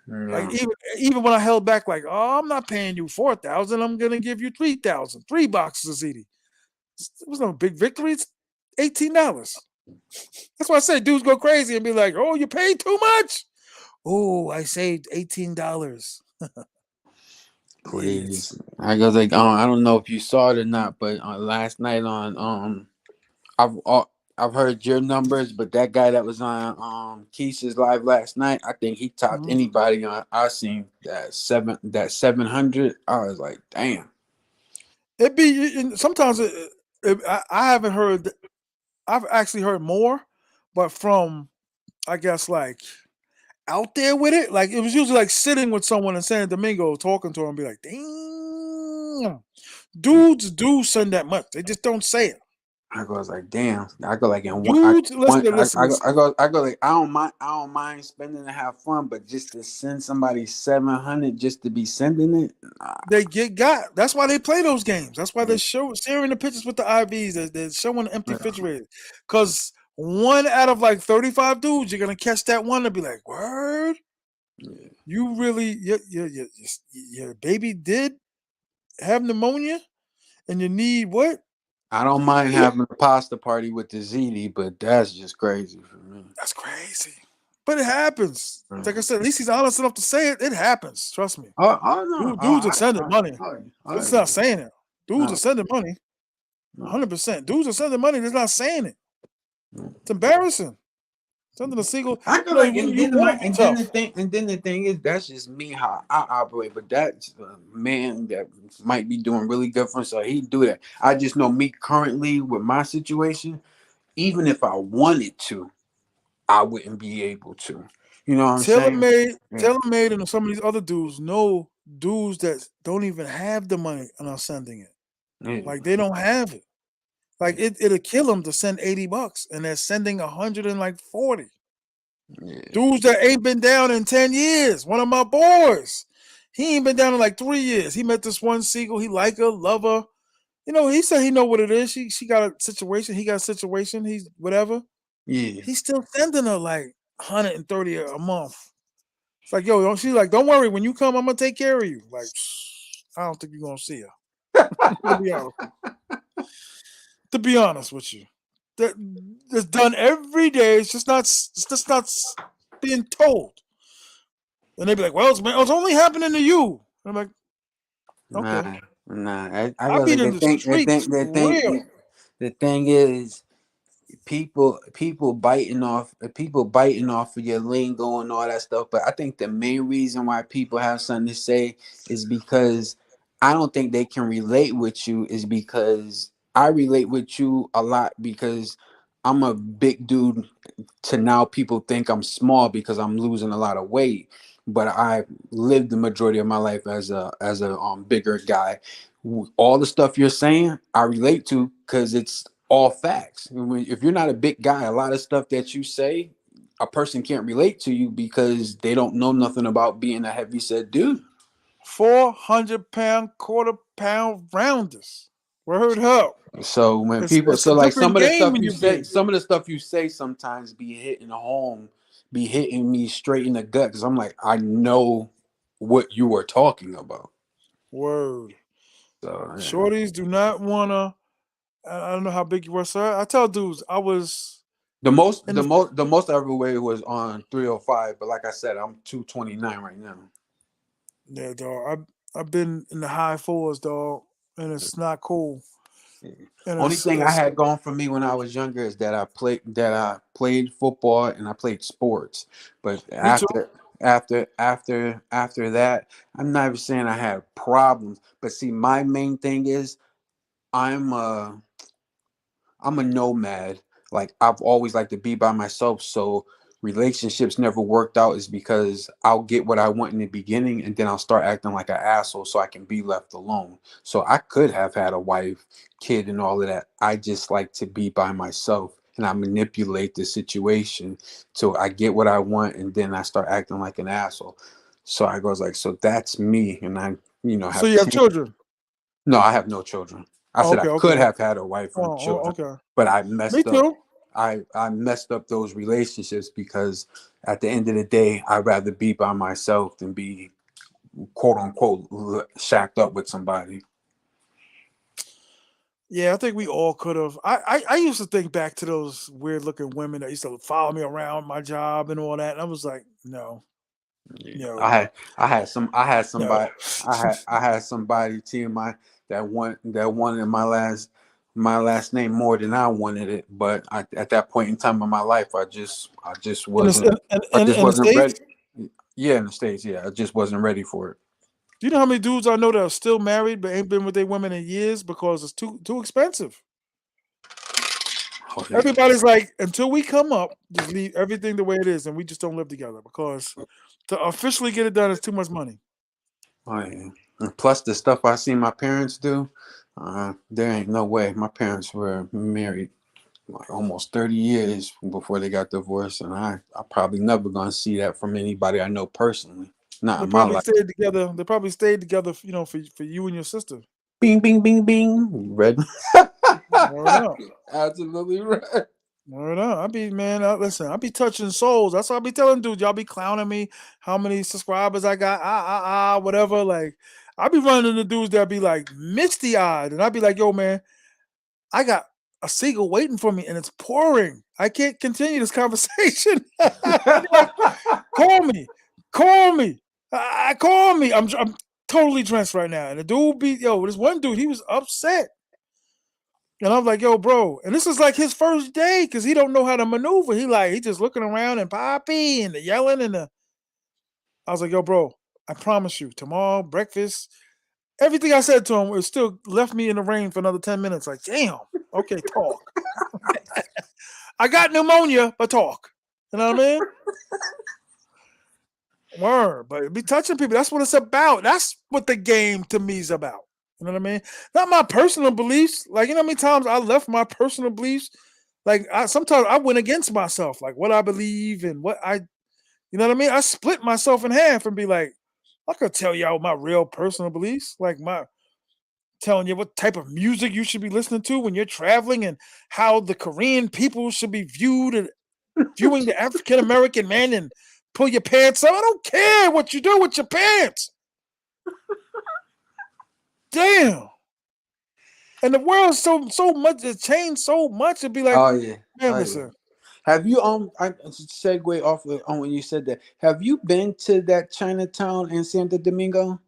Like even when I held back, like, oh, I'm not paying you 4,000. I'm gonna give you 3,000. 3 boxes of ZD. It was no big victory. It's $18. That's why I say dudes go crazy and be like, oh, you paid too much. Oh, I saved $18. Please. I was like, I don't know if you saw it or not, but last night on I've heard your numbers, but that guy that was on Keisha's live last night, I think he topped anybody on I seen that 700. I was like, damn. It be sometimes I haven't heard. I've actually heard more, but from I guess like out there with it. Like it was usually like sitting with someone in San Domingo, talking to them, and be like, damn, dudes do send that much. They just don't say it. I was like, damn. I go like in one. Dudes, listen. I go like I don't mind spending to have fun, but just to send somebody 700 just to be sending it. They get got. That's why they play those games. That's why they're sharing the pictures with the IVs. They're showing the empty refrigerator. Because 1 out of like 35 dudes, you're gonna catch that one and be like, "Word, you really your baby did have pneumonia, and you need what?" I don't mind having a pasta party with the ZD, but that's just crazy for me. That's crazy. But it happens. Like I said, at least he's honest enough to say it. It happens. Trust me. No. Dudes are sending money. It's not saying it. Dudes are sending money. 100%. Dudes are sending money. They're not saying it. It's embarrassing. Sending a single. I feel like, and then the thing is, that's just me how I operate. But that's a man that might be doing really good for him, so he do that. I just know me currently with my situation. Even if I wanted to, I wouldn't be able to. You know what I'm saying? TaylorMade and some of these other dudes know dudes that don't even have the money and are sending it. Yeah. Like they don't have it. Like it'll kill them to send $80 and they're sending 140. Yeah. Dudes that ain't been down in 10 years. One of my boys. He ain't been down in like 3 years. He met this one seagull. He like her, love her. You know, he said he know what it is. She got a situation. He got a situation. He's whatever. Yeah. He's still sending her like 130 a month. It's like, yo, she's like, don't worry. When you come, I'm gonna take care of you. Like, I don't think you're gonna see her. To be honest with you, it's done every day. It's just not being told. And they be like, well, it's only happening to you. And I'm like, okay. Nah. I be in the streets for real. The thing is, people biting off of your lingo and all that stuff. But I think the main reason why people have something to say is because I don't think they can relate with you, is because I relate with you a lot because I'm a big dude. To now people think I'm small because I'm losing a lot of weight, but I lived the majority of my life as a bigger guy. All the stuff you're saying I relate to because it's all facts. If you're not a big guy, a lot of stuff that you say, a person can't relate to you because they don't know nothing about being a heavy set dude. 400-pound, quarter-pound rounders. Word up. So when It's like some of the stuff you say sometimes be hitting home, be hitting me straight in the gut because I'm like, I know what you are talking about. Word. So yeah. Shorties do not wanna. I don't know how big you were, sir. I tell dudes I was the most I ever weighed was on 305, but like I said, I'm 229 right now. Yeah, dog. I've been in the high fours, dog, and it's not cool. And Only thing I it's had going for me when I was younger is that I played football and I played sports. But me too. after that, I'm not even saying I had problems. But see, my main thing is I'm a I'm a nomad. Like I've always liked to be by myself. So relationships never worked out is because I'll get what I want in the beginning and then I'll start acting like an asshole so I can be left alone. So I could have had a wife, kid, and all of that. I just like to be by myself and I manipulate the situation so I get what I want and then I start acting like an asshole. So I goes like, so that's me, and I, So have you have 10. children? No, I have no children. I Oh, said I okay, could okay. have had a wife and children, Okay. but I Me messed up. too. I messed up those relationships because at the end of the day, I'd rather be by myself than be quote unquote shacked up with somebody. Yeah, I think we all could have. I used to think back to those weird looking women that used to follow me around my job and all that. And I was like, no, I no, had I had some I had no. somebody I had somebody T.M.I that wanted my last name more than I wanted it, but at that point in time in my life, I just In wasn't the I just in the wasn't ready. States, Yeah, in the States, yeah, I just wasn't ready for it. do you know how many dudes I know that are still married but ain't been with their women in years because it's too expensive? Oh, yeah. Everybody's like, until we come up, just leave everything the way it is, and we just don't live together because to officially get it done is too much money. Oh, yeah. And plus the stuff I seen my parents do, there ain't no way. My parents were married like almost 30 years before they got divorced, and I probably never gonna see that from anybody I know personally. Not They in my probably life. stayed together. They probably stayed together, for you and your sister. Bing, bing, bing, bing. Red. Word up. Absolutely right. Word up. Listen, I be touching souls. That's what I be telling dudes. Y'all be clowning me how many subscribers I got, whatever. Like, I be running into dudes that be like misty eyed, and I be like, yo, man, I got a seagull waiting for me and it's pouring. I can't continue this conversation. I be like, call me, call me, call me. I'm totally drenched right now. And the dude this one dude, he was upset. And I'm like, yo, bro. And this is like his first day because he don't know how to maneuver. He just looking around and poppy and the yelling and the. I was like, yo, bro, I promise you, tomorrow, breakfast, everything I said to him, it still left me in the rain for another 10 minutes. Like, damn, okay, talk. I got pneumonia, but talk. You know what I mean? Word. But be touching people. That's what it's about. That's what the game to me is about. You know what I mean? Not my personal beliefs. Like, you know how many times I left my personal beliefs? Like, sometimes I went against myself, like what I believe and you know what I mean? I split myself in half and be like, I could tell y'all my real personal beliefs, like my telling you what type of music you should be listening to when you're traveling and how the Korean people should be viewed and viewing the African American man and pull your pants up. I don't care what you do with your pants. Damn. And the world's so much, it's changed so much. It'd be like, Oh yeah. man, Oh yeah. listen. Have you I segue off on when you said that? Have you been to that Chinatown in Santo Domingo?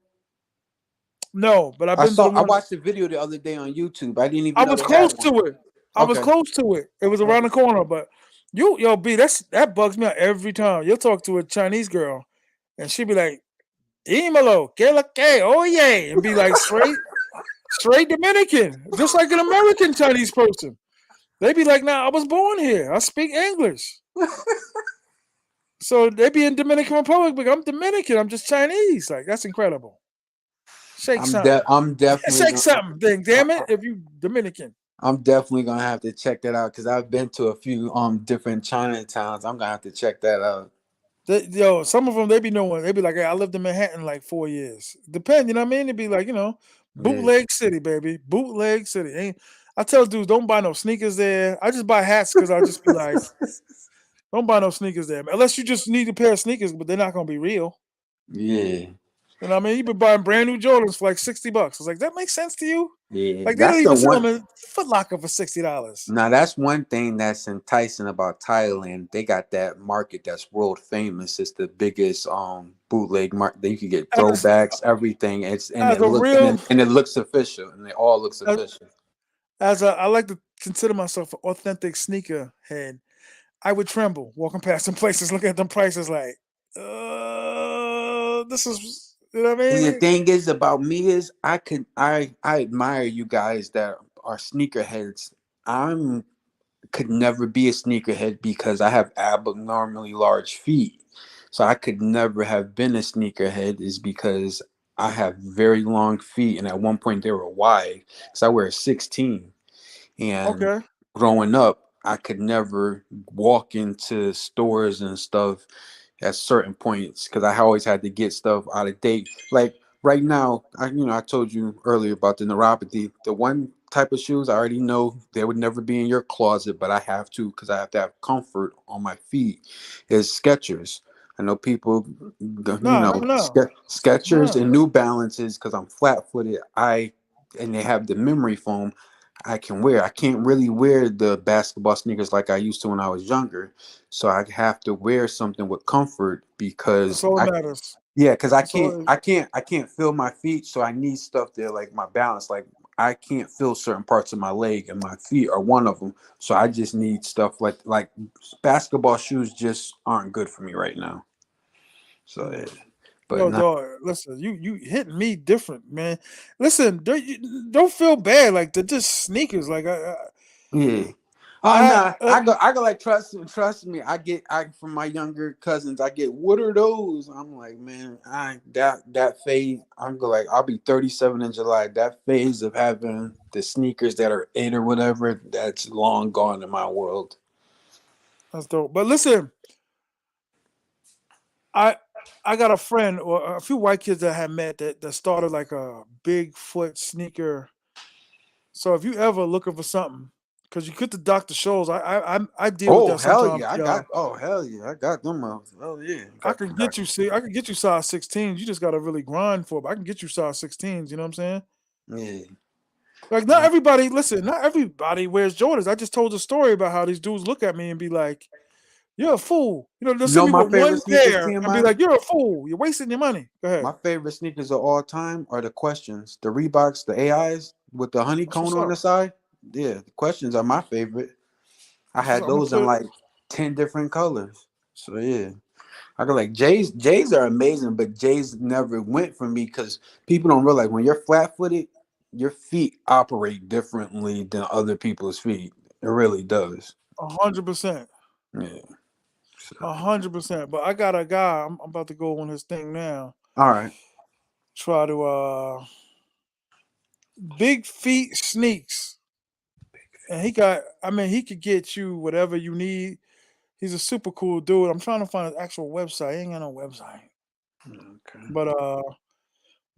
No, but I've I been to the saw. I one. watched the video the other day on YouTube. I didn't even I know was they close had one. to it. I was Okay. close to it. It was around Okay. the corner, but B, that bugs me out every time. You'll talk to a Chinese girl, and she'll be like, "Dímelo, que la que, oh yeah," and be like straight Dominican, just like an American Chinese person. They be like, "Nah, I was born here. I speak English." So they be in Dominican Republic, but I'm Dominican. I'm just Chinese. Like that's incredible. Shake something. I'm definitely Shake gonna. something. Thing, I, damn it! If you Dominican. I'm definitely gonna have to check that out because I've been to a few different Chinatowns. I'm gonna have to check that out. Some of them they be knowing. They be like, hey, I lived in Manhattan like 4 years. Depend, you know what I mean? It'd be like, Yeah. bootleg city, baby. Bootleg city. I tell dudes, don't buy no sneakers there. I just buy hats because I just be like, don't buy no sneakers there. Unless you just need a pair of sneakers, but they're not gonna be real. Yeah. You know what I mean? You've been buying brand new Jordans for like $60. I was like, that makes sense to you? Yeah, Like they don't that's the even sell one. them in Foot Locker for $60. Now that's one thing that's enticing about Thailand. They got that market that's world famous. It's the biggest bootleg market. You can get As, throwbacks, everything. as a real, And it looks official, and it all looks as, official. I like to consider myself an authentic sneaker head. I would tremble walking past some places, looking at them prices like, this is, you know what I And the mean? thing is about me is I admire you guys that are sneakerheads. I'm could never be a sneakerhead because I have abnormally large feet. So I could never have been a sneakerhead is because I have very long feet, and at one point they were wide. So I wear a 16. And Okay. growing up, I could never walk into stores and stuff at certain points because I always had to get stuff out of date. Like right now, I told you earlier about the neuropathy. The one type of shoes I already know they would never be in your closet, but I have to because I have to have comfort on my feet. Is Skechers. I know people, No. Skechers and New Balances because I'm flat footed. And they have the memory foam. I can wear. I can't really wear the basketball sneakers like I used to when I was younger. So I have to wear something with comfort That's all that matters. because I That's all. can't feel my feet. So I need stuff there like my balance. Like I can't feel certain parts of my leg, and my feet are one of them. So I just need stuff like basketball shoes just aren't good for me right now. So yeah. But Yo, not, dog, listen, you hitting me different, man. Listen, don't feel bad. Like they're just sneakers. Like yeah. Oh I, no, I go like trust me. I from my younger cousins, I get what are those? I'm like, man, that phase. I'm go like I'll be 37 in July. That phase of having the sneakers that are 8 or whatever, that's long gone in my world. that's dope. But listen, I I got a friend or a few white kids that I had met that started like a Bigfoot sneaker. So if you ever looking for something, because you get the Dr. Scholl's, I deal with Oh that hell sometimes. yeah, I Yeah, got oh hell yeah, I got them. Oh yeah, I got the can get doctor. you. See, I can get you size 16s. You just got to really grind for it. But I can get you size 16s. You know what I'm saying? Yeah. Like not everybody. Listen, not everybody wears Jordans. I just told a story about how these dudes look at me and be like, "You're a fool." You know, they'll You see know me my with one favorite sneakers, pair and be TMI? like, "You're a fool. You're wasting your money." Go ahead. My favorite sneakers of all time are the questions, the Reeboks, the AIs with the That's honeycomb what's on up. the side. Yeah, the questions are my favorite. I That's what's had up. I'm gonna those in put. like 10 different colors. So yeah. I go like J's. J's are amazing, but J's never went for me because people don't realize when you're flat footed, your feet operate differently than other people's feet. It really does. 100%. Yeah. So, 100%. But I got a guy. I'm about to go on his thing now. all right. Try to big feet sneaks, and he got. I mean, he could get you whatever you need. He's a super cool dude. I'm trying to find his actual website. He ain't got no website. Okay. But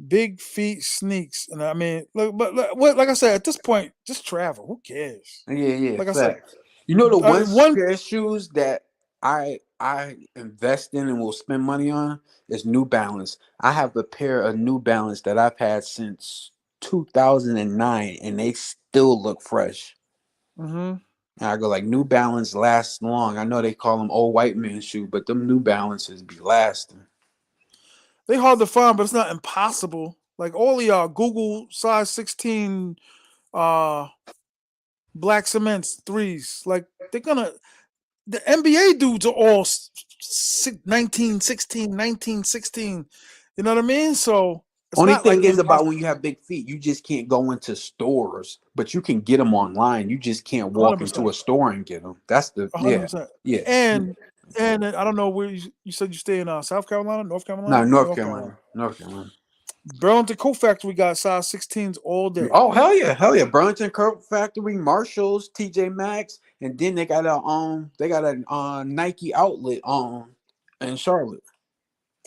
big feet sneaks, and I mean, look, but like I said, at this point, just travel. Who cares? Yeah, yeah, Like I said, facts. You know the one one. pair of shoes that I invest in and will spend money on is New Balance. I have a pair of New Balance that I've had since 2009 and they still look fresh. Hmm. And I go like New Balance lasts long. I know they call them old white man shoe, but them New Balances be lasting. They hard to find, but it's not impossible. Like all of y'all, Google size 16 uh black cements threes. Like they're gonna the NBA dudes are all 19, 16, 19, 16. You know what I mean? So it's Only not like thing is about impossible. when you have big feet, you just can't go into stores, but you can get them online. You just can't walk into 100%. a store and get them. That's the yeah, 100%. yeah. And I don't know where you said you stay in South Carolina, North No, Carolina, North North Carolina. Carolina, North Carolina. Burlington Coat Factory got size 16s all day. Oh hell yeah! Burlington Coat Factory, Marshalls, TJ Maxx, and then they got a Nike outlet in Charlotte.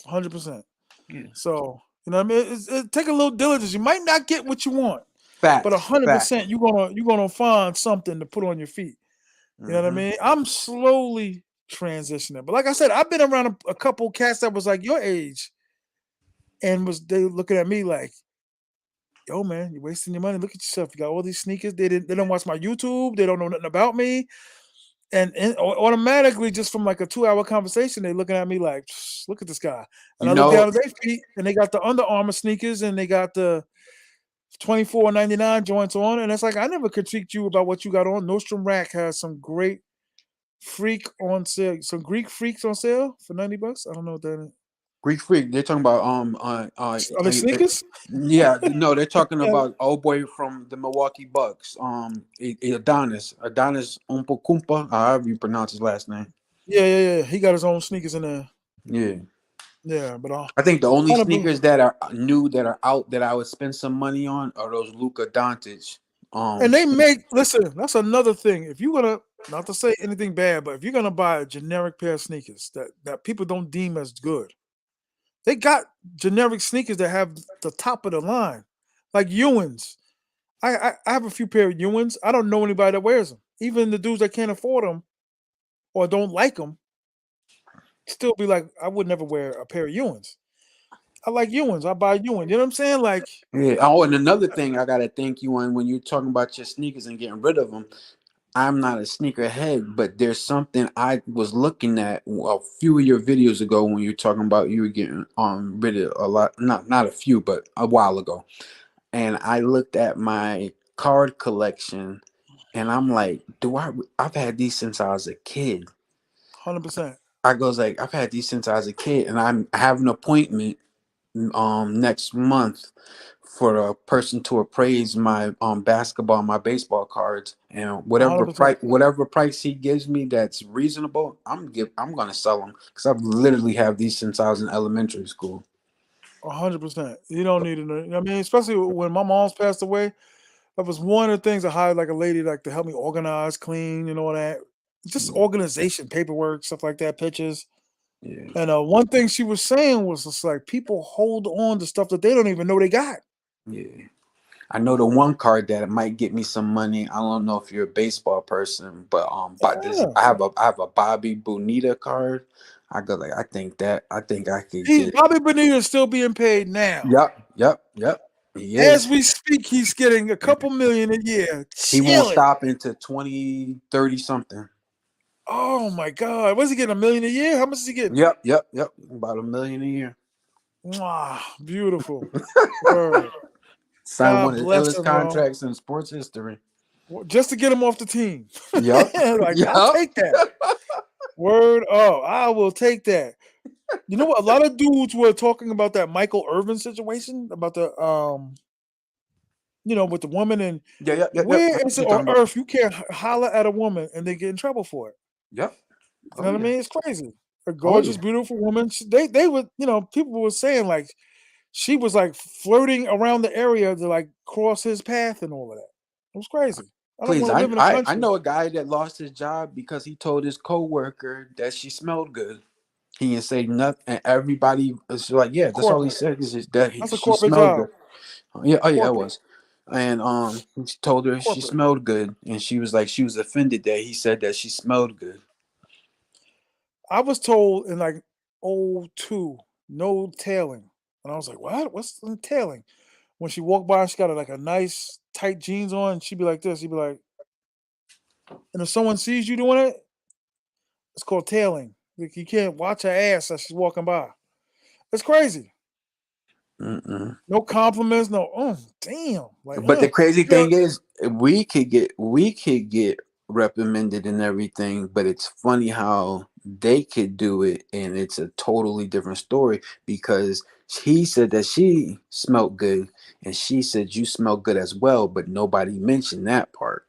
100%. Yeah. So you know what I mean? It take a little diligence. You might not get what you want, but Facts, 100% facts. you're gonna find something to put on your feet. You know what I Mm-hmm. mean? I'm slowly transitioning, but like I said, I've been around a couple cats that was like your age, and they looking at me like, "Yo, man, you're wasting your money. Look at yourself. You got all these sneakers. They don't watch my YouTube. They don't know nothing about me." And automatically, just from like a 2 hour conversation, they looking at me like, "Look at this guy." And You I look down know, at their feet, and they got the Under Armour sneakers, and they got the 24.99 joints on, and it's like I never critiqued you about what you got on. Nordstrom Rack has some great freak on sale, some Greek freaks on sale for $90. I don't know what that is. Greek Freak. They're talking about Are they sneakers? yeah, no, they're talking about old boy from the Milwaukee Bucks. Adonis Umpokumpa, however you pronounce his last name. Yeah. He got his own sneakers in there. Yeah. Yeah, but I think the only 100%. sneakers that are new that are out that I would spend some money on are those Luka Doncic. And they listen, that's another thing. If you're gonna, not to say anything bad, but if you're gonna buy a generic pair of sneakers that people don't deem as good, they got generic sneakers that have the top of the line, like Ewins. I have a few pair of Ewins. I don't know anybody that wears them. Even the dudes that can't afford them or don't like them, still be like, I would never wear a pair of Ewins. I like Ewins. I buy Ewins. You know what I'm saying? Like, yeah. Oh, and another thing I gotta thank you on when you're talking about your sneakers and getting rid of them. I'm not a sneakerhead, but there's something I was looking at a few of your videos ago when you're talking about you were getting rid of a lot, not a few, but a while ago. And I looked at my card collection, and I'm like, I've had these since I was a kid. 100%. I goes like, I've had these since I was a kid, and I have an appointment next month for a person to appraise my basketball and my baseball cards, and whatever 100%. price he gives me that's reasonable, I'm gonna sell them because I've literally have these since I was in elementary school. 100%. You don't need to. I mean, especially when my mom's passed away, that was one of the things I hired like a lady like to help me organize, clean, and all that. Just organization, paperwork, stuff like that, pictures. Yeah, And one thing she was saying was just like people hold on to stuff that they don't even know they got. yeah. I know the one card that might get me some money. I don't know if you're a baseball person, but this Yeah. I have a Bobby Bonita card. I go like I think I could get. Bobby Bonilla is still being paid now. Yep. He As is. we speak, he's getting a couple million a year. He won't Chilling. stop into 2030 something. Oh my God. What's he getting? $1 million a year? How much is he getting? Yep. About $1 million a year. Mwah, beautiful. Word. Signed one God of the bless illest him, yo. contracts in sports history. Just to get him off the team. Yep. Like, I'll take that. Word up. I will take that. You know what? A lot of dudes were talking about that Michael Irvin situation about the with the woman, and Yep. where What is you it on talking about? earth you can't holler at a woman and they get in trouble for it? Yep. You know what I mean? It's crazy. A Oh gorgeous, yeah. beautiful woman. They would, people were saying like she was like flirting around the area to like cross his path and all of that. It was crazy. I don't Please, want to live in a I country. know a guy that lost his job because he told his coworker that she smelled good. He didn't say nothing, and everybody was like, "Yeah, that's all he Corporate. said is just that That's a she corporate smelled job. good." Yeah, oh yeah, it Corporate. was. And he told her she Corporate. smelled good, and she was like, she was offended that he said that she smelled good. I was told in like '02, no tailing. And I was like, what? What's the tailing? When she walked by, she got like a nice tight jeans on, and she'd be like this. She'd be like, and if someone sees you doing it, it's called tailing. Like, you can't watch her ass as she's walking by. It's crazy. Mm-mm. No compliments, no, oh, damn. Like, But the crazy you know, thing is, we could get reprimanded and everything, but it's funny how they could do it, and it's a totally different story because he said that she smelled good, and she said you smell good as well, but nobody mentioned that part.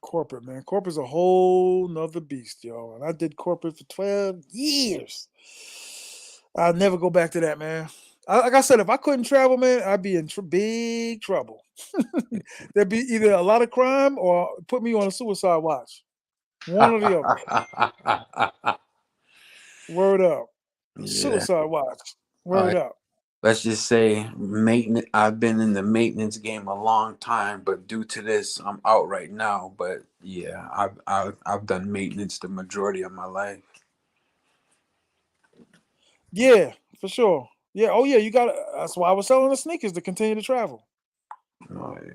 corporate, man. Corporate's a whole nother beast, yo. And I did corporate for 12 years. I'll never go back to that, man. Like I said, if I couldn't travel, man, I'd be in big trouble. There'd be either a lot of crime or put me on a suicide watch. One or the other. Word up. Yeah. Suicide watch. All Word right. up. Let's just say maintenance. I've been in the maintenance game a long time, but due to this, I'm out right now. But yeah, I've done maintenance the majority of my life. Yeah, for sure. Yeah. Oh yeah. You got. That's why I was selling the sneakers to continue to travel. Oh, yeah.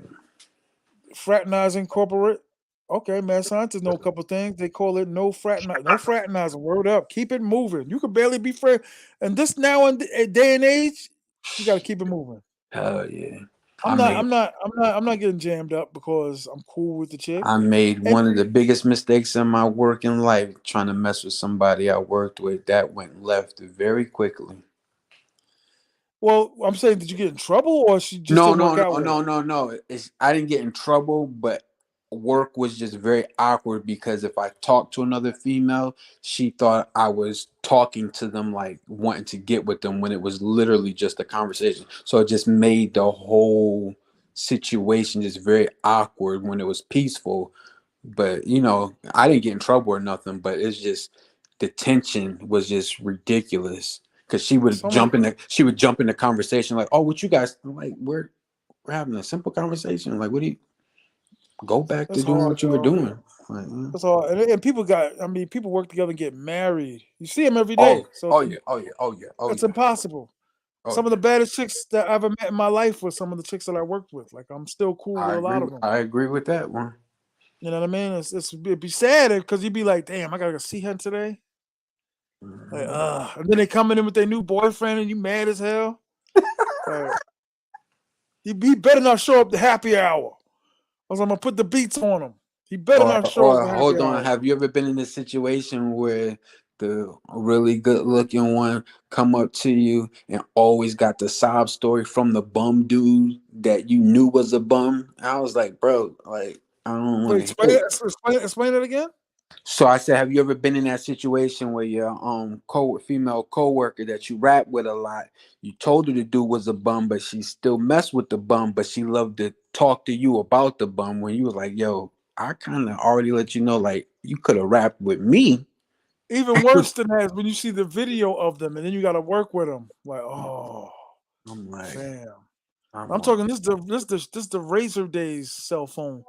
Fraternizing corporate. Okay, man. Scientists know a couple things. They call it no fraternizing. Word up. Keep it moving. You could barely be friends. And this now in day and age, you got to keep it moving. Hell yeah. I'm I not. made I'm not. I'm not. I'm not getting jammed up because I'm cool with the chick. I made And one of the biggest mistakes in my working life trying to mess with somebody I worked with. That went left very quickly. well, I'm saying, did you get in trouble or she just No, didn't no, work out no, with her? no, no, no. I didn't get in trouble, but work was just very awkward because if I talked to another female, she thought I was talking to them like wanting to get with them when it was literally just a conversation. So it just made the whole situation just very awkward when it was peaceful. But I didn't get in trouble or nothing, but it's just the tension was just ridiculous because Some of she would jump in the conversation like, oh, what you guys like, we're having a simple conversation, like, what do you go back to That's doing hard, what you were yo. doing, like, That's hard. And people got. I mean, people work together and get married. You see them every oh, day, so oh yeah, oh yeah, oh yeah, oh it's yeah, impossible. oh Some of yeah. the baddest chicks that I ever met in my life were some of the chicks that I worked with. Like I'm still cool with a lot of them. I agree with that one. You know what I mean? It'd be sad because you'd be like, damn, I gotta go see her today. Like, Mhm. and then they coming in with their new boyfriend and you mad as hell. Like, he better not show up to happy hour. I was, I'm gonna put the beats on him. He better not show up Or to happy hold on, hour. have you ever been in a situation where the really good looking one come up to you and always got the sob story from the bum dude that you knew was a bum? I was like, bro, like, I don't want Wait, to hear it. explain it again. So I said, have you ever been in that situation where your female coworker that you rap with a lot, you told her the dude was a bum, but she still messed with the bum, but she loved to talk to you about the bum when you was like, yo, I kind of already let you know, like, you could have rapped with me. Even worse than that is when you see the video of them and then you got to work with them. Like, oh, I'm like, fam. I'm I'm like, talking this the Razor Days cell phone.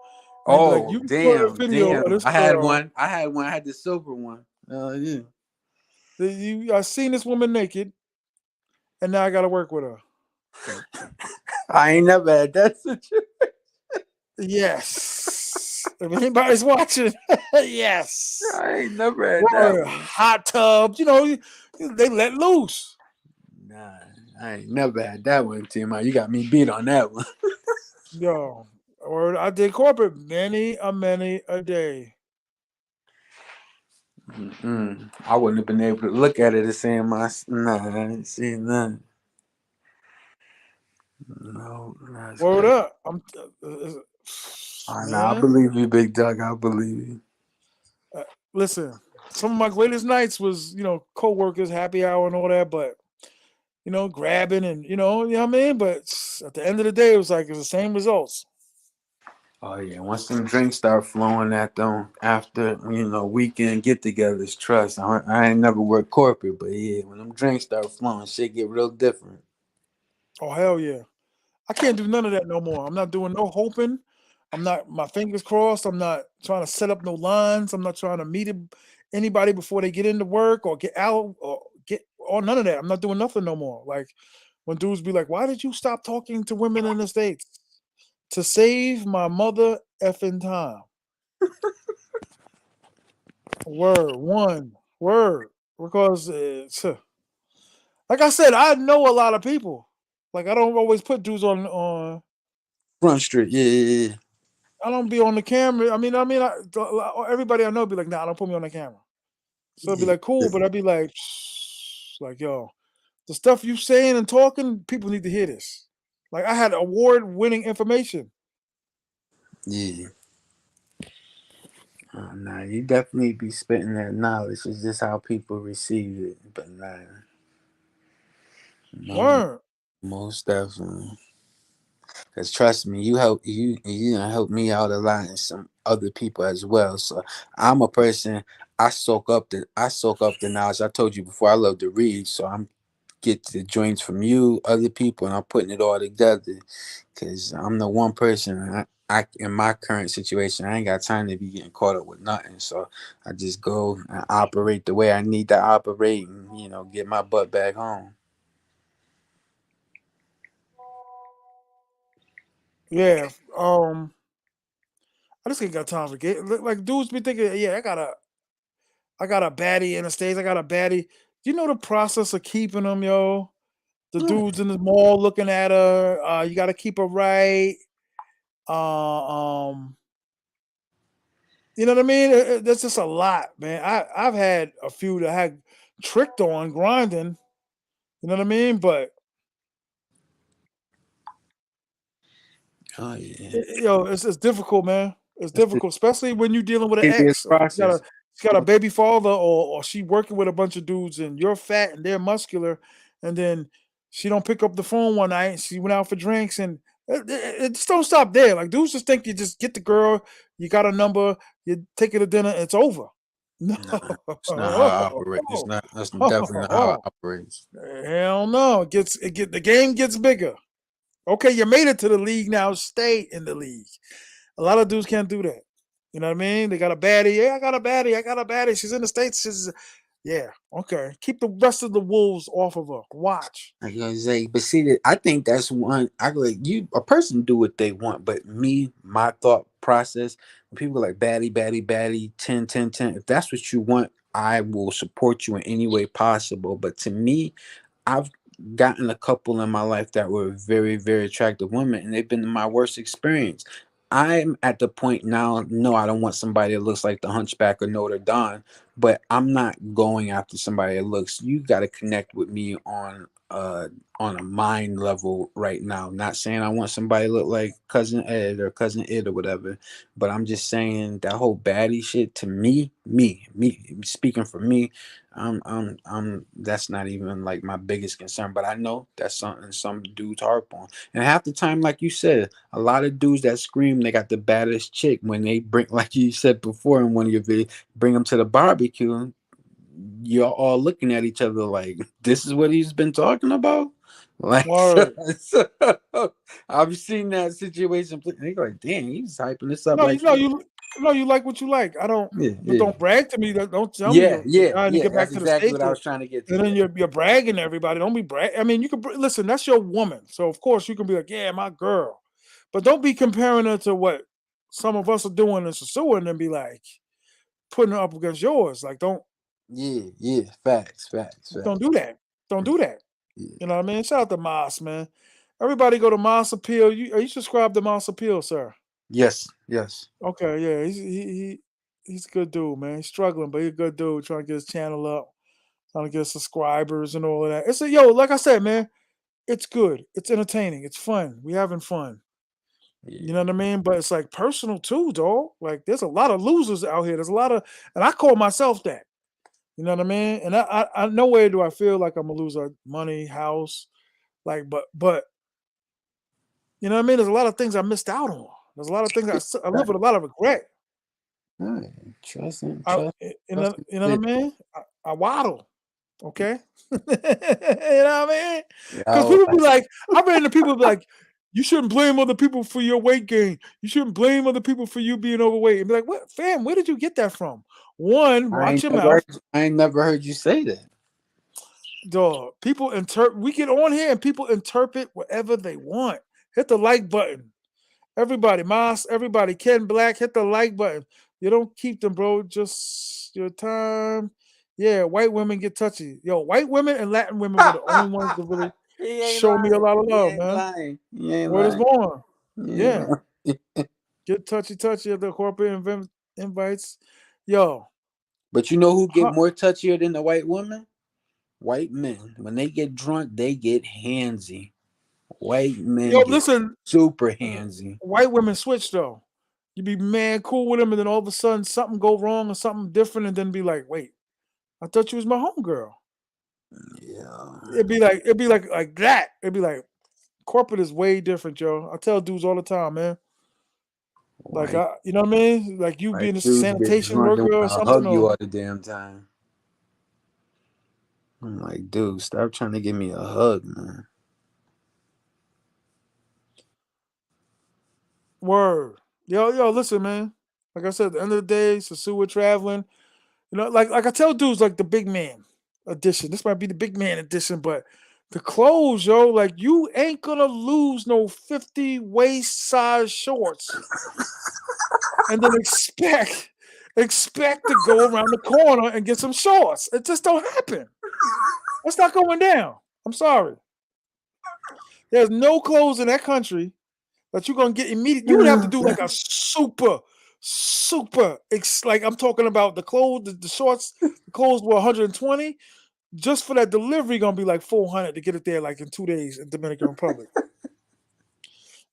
And they'd be like, oh, you can put a damn, video of damn. this girl. I had the silver one. Yeah. I seen this woman naked, and now I got to work with her. I ain't never had that situation. Yes. If anybody's watching, yes. I ain't never had that Or one. hot tubs, they let loose. Nah, I ain't never had that one, T.M.I. You got me beat on that one. Yo, or I did corporate many a day. I wouldn't have been able to look at it and say nah, I ain't seen nothing. No, that's Word crazy. up. I Man. believe you, big dog. I believe you. Uh, listen, some of my greatest nights was, co-workers, happy hour and all that, but grabbing and you know what I mean? But at the end of the day, it was the same results. Oh yeah, once them drinks start flowing at them after weekend get-togethers, trust. I ain't never worked corporate, but yeah, when them drinks start flowing, shit get real different. Oh hell yeah. I can't do none of that no more. I'm not doing no hoping. I'm not my fingers crossed. I'm not trying to set up no lines. I'm not trying to meet anybody before they get into work or get out or none of that. I'm not doing nothing no more. Like when dudes be like, "Why did you stop talking to women in the States?" To save my mother effing time. Word, one word. Because like I said, I know a lot of people. Like I don't always put dudes on. Front Street, yeah. I don't be on the camera. Everybody I know be like, nah, don't put me on the camera. So it'd be Yeah, like, cool, but I'd be like, like, yo, the stuff you saying and talking, people need to hear this. Like I had award-winning information. yeah. Nah, you definitely be spitting that knowledge. It's just how people receive it. But nah, no, Word. most definitely. Cause trust me, you done help me out a lot and some other people as well. So I'm a person. I soak up the knowledge. I told you before I love to read, so I'm get the joints from you, other people, and I'm putting it all together. Cause I'm the one person. I in my current situation, I ain't got time to be getting caught up with nothing. So I just go and operate the way I need to operate, and get my butt back home. Yeah. I just ain't got time for get like dudes be thinking, yeah, I got a baddie in the States, I got a baddie. You know the process of keeping them, yo? The Yeah. dudes in the mall looking at her. You got to keep her right. Um, you know what I mean? That's just a lot, man. I've had a few that had tricked on grinding. You know what I mean? But Oh yeah. it's difficult, man. It's That's the difficult, especially when you're dealing with an tedious ex. process. She got a baby father, or she working with a bunch of dudes, and you're fat and they're muscular, and then she don't pick up the phone one night. She went out for drinks, and it just don't stop there. Like dudes just think you just get the girl, you got a number, you take her to dinner, it's over. No, Nah, it's not how it operates. It's not. That's definitely not how it operates. hell no. The game gets bigger. Okay, you made it to the league now. Stay in the league. A lot of dudes can't do that. You know what I mean? They got a baddie. Yeah, I got a baddie. I got a baddie. She's in the States. Yeah, okay. Keep the rest of the wolves off of her. Watch. I gotta say, but see that I think that's one. I go like you. A person do what they want, but me, my thought process. When people are like baddie, baddie, baddie, 10, 10, 10. If that's what you want, I will support you in any way possible. But to me, I've gotten a couple in my life that were very, very attractive women, and they've been my worst experience. I'm at the point now, no, I don't want somebody that looks like the Hunchback of Notre Dame, but I'm not going after somebody that looks. You got to connect with me on a mind level right now. Not saying I want somebody to look like Cousin Ed or Cousin Id or whatever, but I'm just saying that whole baddie shit to me speaking for me, that's not even like my biggest concern, but I know that's something some dudes harp on. And half the time, like you said, a lot of dudes that scream they got the baddest chick when they bring, like you said before in one of your videos, bring them to the barbecue. You're all looking at each other like, this is what he's been talking about. Like, Word. I've seen that situation. They go like, damn, he's hyping this up No, like, you like what you like. I don't. yeah, But yeah. don't brag to me. Don't tell me Yeah, you're yeah, dying to yeah. get back That's to the exactly States, what I was trying to get to. and then Yeah, you're bragging to everybody. Don't be brag. I mean, you can listen. That's your woman, so of course you can be like, yeah, my girl. But don't be comparing her to what some of us are doing in Sosua, and then be like putting her up against yours. Like, yeah, yeah. Facts, facts, don't facts. do that. Don't do that. Yeah. You know what I mean? Shout out to Moss, man. Everybody go to Moss Appeal. Are you subscribed to Moss Appeal, sir? Yes, yes. Okay, yeah, he's a good dude, man. He's struggling, but he's a good dude trying to get his channel up, trying to get subscribers and all of that. Like I said, man, it's good. It's entertaining. It's fun. We having fun. You know Yeah, what I mean? But it's like personal too, dog. Like there's a lot of losers out here. There's a lot of, and I call myself that. You know what I mean? And I no way do I feel like I'm a loser. Money, house, like, but you know what I mean? There's a lot of things I missed out on. There's a lot of things I live with a lot of regret. all right. Trust him. I, Trust. Trust him. you know what I mean? I waddle. Okay, you know what I mean? Because Oh, people be like, I ran into people be like, you shouldn't blame other people for your weight gain. You shouldn't blame other people for you being overweight. And be like, what, fam? Where did you get that from? One, watch your mouth, I ain't never heard you say that. dog. People interpret. We get on here and people interpret whatever they want. Hit the like button. Everybody, Moss, everybody, Ken Black, hit the like button. You don't keep them, bro. Just your time. Yeah, white women get touchy. Yo, white women and Latin women were the only ones that really He ain't show me a lying. lot of He love, ain't man. lying. He ain't Word is lying. born. He ain't Yeah, lying. get touchy at the corporate invites. Yo, But you know who get huh, more touchier than the white woman? White men. When they get drunk, they get handsy. White yo, men get listen, super handsy. white women switch though. You be mad cool with them, and then all of a sudden something go wrong or something different, and then be like, wait, I thought you was my homegirl. Yeah. It'd be like that. It'd be like corporate is way different, yo. I tell dudes all the time, man. Like White you know what I mean? Like you white being a dudes get sanitation drunk and worker or wanna something, hug you or all the damn time. I'm like, dude, stop trying to give me a hug, man. word. Yo, listen, man. Like I said, at the end of the day, Sasua traveling. Like I tell dudes, like the big man edition. This might be the big man edition, but The clothes, yo, like you ain't gonna lose no 50 waist size shorts and then expect to go around the corner and get some shorts. It just don't happen. That's not going down. I'm sorry. There's no clothes in that country that you're gonna get immediate. You would have to do like a super. Like I'm talking about the clothes, the shorts. The clothes were 120. Just for that delivery, gonna be like 400 to get it there, like in 2 days in Dominican Republic.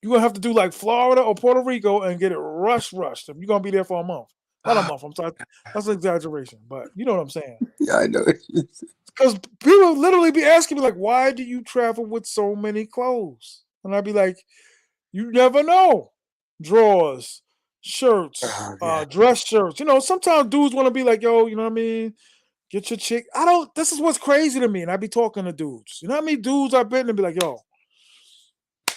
You're gonna have to do like Florida or Puerto Rico and get it rushed. If you're gonna be there for a month, not a month. I'm sorry, that's an exaggeration, but you know what I'm saying. Yeah, I know. Because people literally be asking me like, "Why do you travel with so many clothes?" And I'd be like, "You never know. Drawers, shirts, dress shirts. You know, sometimes dudes want to be like, yo, you know what I mean? Get your chick. I don't. This is what's crazy to me. And I be talking to dudes. You know how many dudes I've been and be like, yo,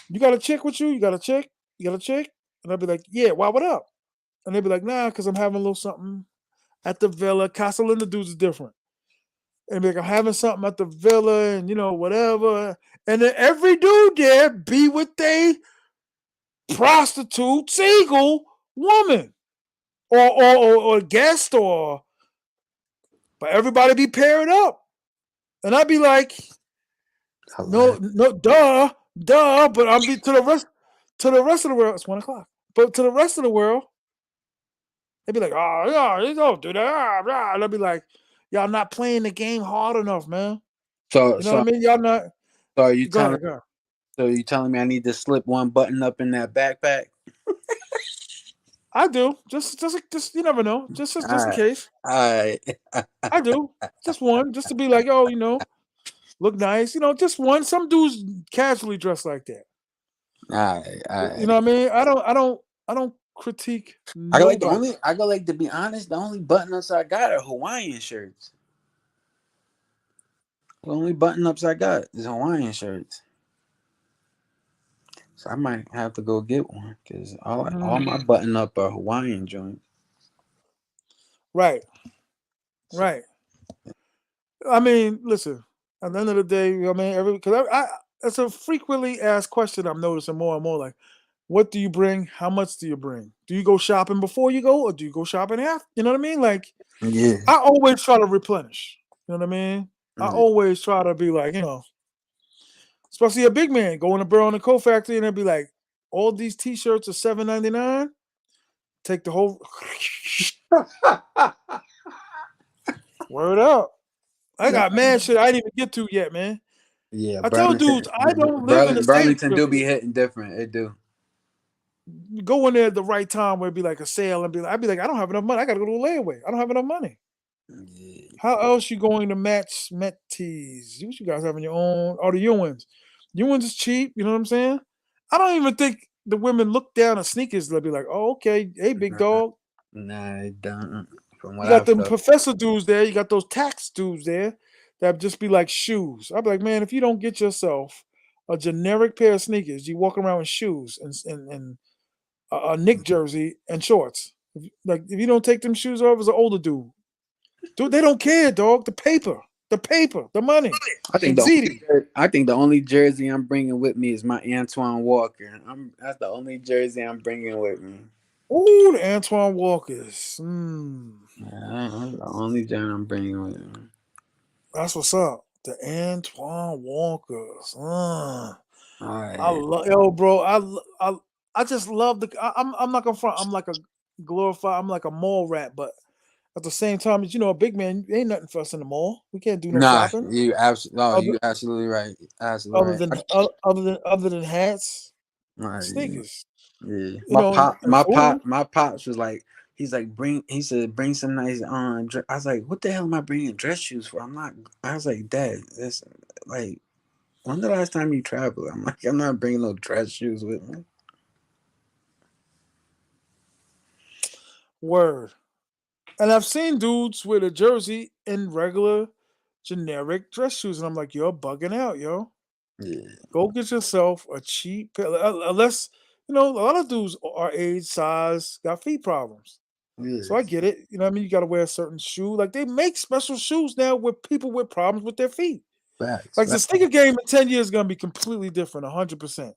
you got a chick with you? You got a chick? You got a chick? And I'd be like, yeah. Why? What up? And they'd be like, nah, because I'm having a little something at the villa. Casa Linda dudes is different. And be like, I'm having something at the villa, and you know whatever. And then every dude there be with a prostitute, single woman, or guest, but everybody be paired up, and I'd be like, no, duh, but I'm be to the rest of the world. It's 1:00, but to the rest of the world, they'd be like, oh yeah, you don't do that, and I'd be like, y'all not playing the game hard enough, man. So, You know what I mean? Y'all not. So are you Go telling? ahead. So you telling me I need to slip one button up in that backpack? I do. Just you never know. Just in case. All right. I do. Just one, just to be like, oh, you know, look nice. You know, just one. Some dudes casually dress like that. All right. You know what I mean? I don't critique I go like nobody. to be honest, the only button ups I got are Hawaiian shirts. The only button ups I got is Hawaiian shirts. So I might have to go get one because all my button up are Hawaiian joints. Right. I mean, listen. At the end of the day, I mean, because it's a frequently asked question I'm noticing more and more. Like, what do you bring? How much do you bring? Do you go shopping before you go, or do you go shopping after? You know what I mean? Like, Yeah. I always try to replenish. You know what I mean? I always try to be like, you know, especially a big man going to Burrow and Co factory and they'd be like, all these T-shirts are $7.99. Take the whole word up. I got mad shit I didn't even get to yet, man. Yeah, I tell dudes I don't live in the States. Burlington do be hitting different. It do. You go in there at the right time where it'd be like a sale and I'd be like, I don't have enough money. I gotta go to a layaway. I don't have enough money. Yeah. How else you going to match Met tees? What you guys having your own? Or the Ewins. Ewins is cheap, you know what I'm saying? I don't even think the women look down at sneakers. They'll be like, oh, okay, hey, big dog. Nah, it don't. From what You got I've them felt. professor dudes there. You got those tax dudes there that just be like shoes. I'd be like, man, if you don't get yourself a generic pair of sneakers, you walk around with shoes and a Nick jersey and shorts. Like, if you don't take them shoes off as an older dude, they don't care, dog. The paper, the money. I think the only jersey I'm bringing with me is my Antoine Walker. That's the only jersey I'm bringing with me. Ooh, the Antoine Walkers. Yeah, that's the only jersey I'm bringing with me. That's what's up. The Antoine Walkers. All right. I love, yo, bro. I just love I'm not gonna front. I'm like a mall rat, but at the same time, you know, a big man ain't nothing for us in the mall. We can't do no shopping. You absolutely right. Absolutely right. Other than hats, Right, sneakers. yeah. You know, My pops was like, he said bring some nice I was like, what the hell am I bringing dress shoes for? I was like, Dad, that's like, when the last time you traveled? I'm like, I'm not bringing no dress shoes with me. Word. And I've seen dudes with a jersey in regular generic dress shoes, and I'm like, you're bugging out, yo. Yeah. Go get yourself a cheap pair. Unless, you know, a lot of dudes our age, size, got feet problems. Yeah. So I get it. You know what I mean? You got to wear a certain shoe. Like, they make special shoes now with people with problems with their feet. Facts. Like the sneaker game in 10 years is gonna be completely different, 100%.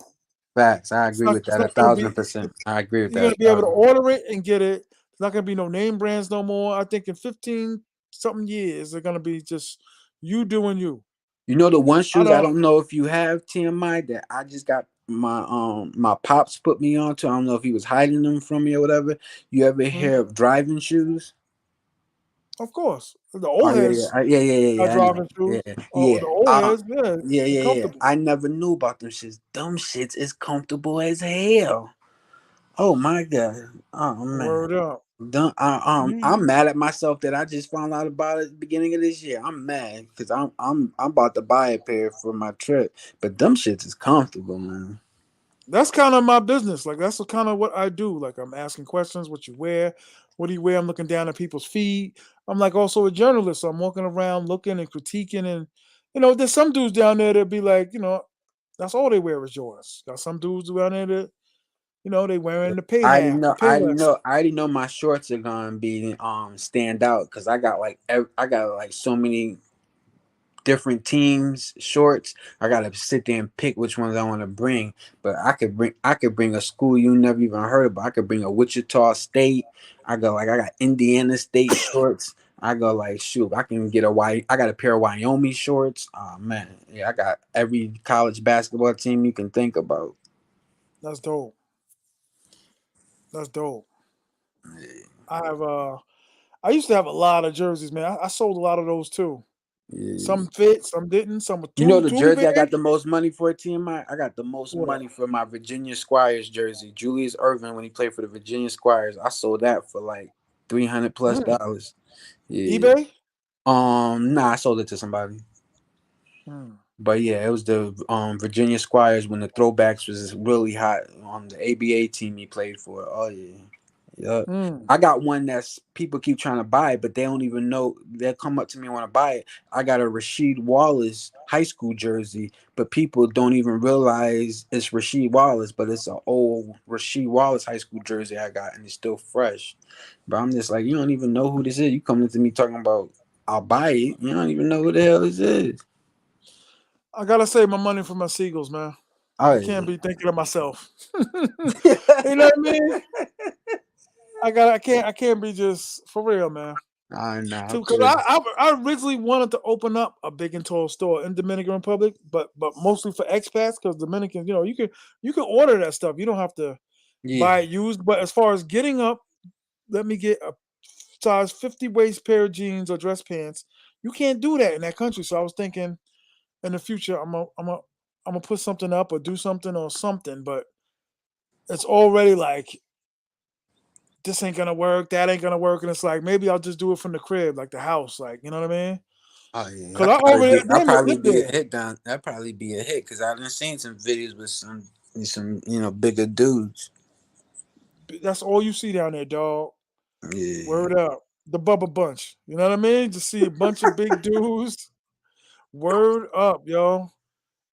Facts. I It's agree not, with it's that not gonna be. 1,000%. I agree with You're that gonna be able to 1,000%. order it and get it. It's not gonna be no name brands no more. I think in 15 something years they're gonna be just you doing you. You know the one I shoes I don't. don't know if you have T.M.I that I just got my pops put me on to. I don't know if he was hiding them from me or whatever. You ever hear of driving shoes? Of course, the Oh old yeah, yeah, heads yeah. are I know. driving shoes. Yeah, Oh, yeah. the old heads, yeah, they're Yeah. comfortable. I never knew about them shits. Them shits is comfortable as hell. Oh my god. Oh man. Word up. I'm mad at myself that I just found out about it at the beginning of this year. I'm mad because I'm about to buy a pair for my trip, but them shits is comfortable, man. That's kind of my business. Like that's kind of what I do. Like I'm asking questions. What you wear? What do you wear? I'm looking down at people's feet. I'm like also a journalist. So I'm walking around looking and critiquing, and there's some dudes down there that be like, that's all they wear is yours. Got some dudes down there that, they wearing the pay half, the pay less. I already know my shorts are gonna be stand out because I got like so many different teams shorts. I gotta sit there and pick which ones I want to bring. But I could bring a school you never even heard of. I could bring a Wichita State. I got Indiana State shorts. I go like shoot, I can get I got a pair of Wyoming shorts. Oh man, yeah, I got every college basketball team you can think about. That's dope. That's dope. I have I used to have a lot of jerseys, man. I sold a lot of those too. Yeah. Some fit, some didn't. Some were You know the too jersey I big. got the most money for, T.M.I? I got the most What? money for my Virginia Squires jersey. Julius Irvin when he played for the Virginia Squires. I sold that for like Mm. $300+. Yeah. eBay? Nah, I sold it to somebody. Mm. But yeah, it was the Virginia Squires when the throwbacks was really hot on the ABA team he played for. Oh yeah. Yeah. Mm. I got one that's people keep trying to buy it, but they don't even know. They'll come up to me and want to buy it. I got a Rasheed Wallace high school jersey, but people don't even realize it's Rasheed Wallace, but it's an old Rasheed Wallace high school jersey I got, and it's still fresh. But I'm just like, you don't even know who this is. You coming to me talking about I'll buy it. You don't even know who the hell this is. I gotta save my money for my Seagulls, man. Oh I yeah. can't be thinking of myself. You know what I mean? I can't be just for real, man. I know. I Because feel I originally wanted to open up a big and tall store in Dominican Republic, but mostly for expats because Dominicans, you can order that stuff. You don't have to yeah. buy it used. But as far as getting up, let me get a size 50 waist pair of jeans or dress pants. You can't do that in that country. So I was thinking in the future, I'm gonna put something up or do something or something, but it's already like this ain't gonna work, that ain't gonna work, and it's like maybe I'll just do it from the crib, like the house, like you know what I mean? Oh yeah. Because I already That damn it probably live be a there. hit down. That probably be a hit because I done seen some videos with some bigger dudes. That's all you see down there, dog. Yeah. Word up, the Bubba Bunch. You know what I mean? Just see a bunch of big dudes. Word up, yo.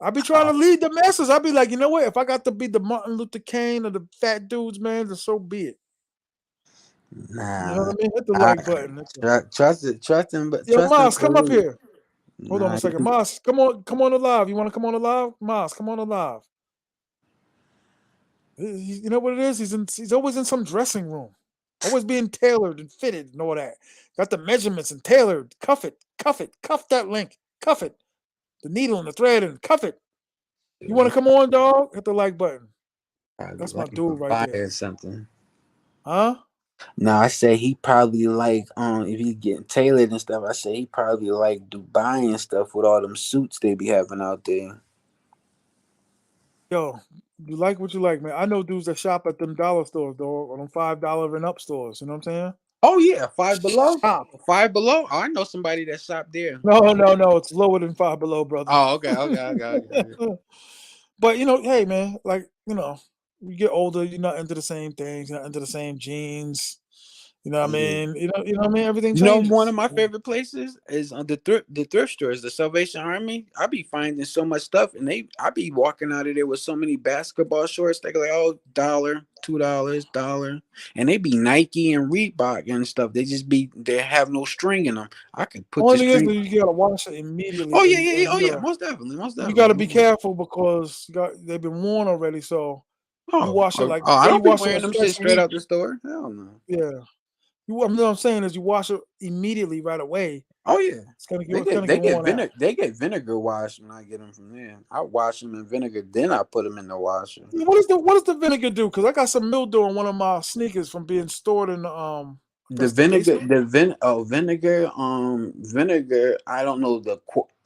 I be trying to lead the masses. I be like, you know what? If I got to be the Martin Luther King or the fat dudes, man, then so be it. You know Nah. what I mean? Hit the I like button. trust him, but Yo, trust him Moss, to come up lead. here. Hold on Nah. a second. Moss, come on the live. You want to come on the live? Moss, come on the live. You know what it is? He's always in some dressing room. Always being tailored and fitted and all that. Got the measurements and tailored. Cuff it. Cuff that link. Cuff it. The needle and the thread and cuff it. You want to come on, dog? Hit the like button. Probably That's my like dude right fire there. or something. Huh? No, I say he probably like if he getting tailored and stuff. I say he probably like Dubai and stuff with all them suits they be having out there. Yo, you like what you like, man. I know dudes that shop at them dollar stores, dog, or them $5 and up stores. You know what I'm saying? Oh yeah, Five Below. Shop. Five Below. Oh, I know somebody that shopped there. No. It's lower than Five Below, brother. Oh, okay. But hey, man, like you get older, you're not into the same things, you're not into the same jeans. You know what I Yeah. mean? You know what I mean? Everything You know, changes. one of my favorite places is the thrift stores, the Salvation Army. I be finding so much stuff, and I be walking out of there with so many basketball shorts. They go like, oh, $1, $2, $1, and they be Nike and Reebok and stuff. They have no string in them. I could put the Only thing is that string. you gotta wash it immediately. Oh yeah, yeah, yeah. And Oh yeah, most definitely, most you gotta definitely. be careful because they've been worn already. So you wash it like I say you don't be wash it wearing like them shit twice a straight week. out the store. Hell no. Yeah. What I'm saying is you wash it immediately right away. Oh yeah. It's gonna They get get worn out. they get vinegar washed when I get them from there. I wash them in vinegar, then I put them in the washer. What does the vinegar do? Because I got some mildew on one of my sneakers from being stored in I The guess the vinegar, basement. vinegar. I don't know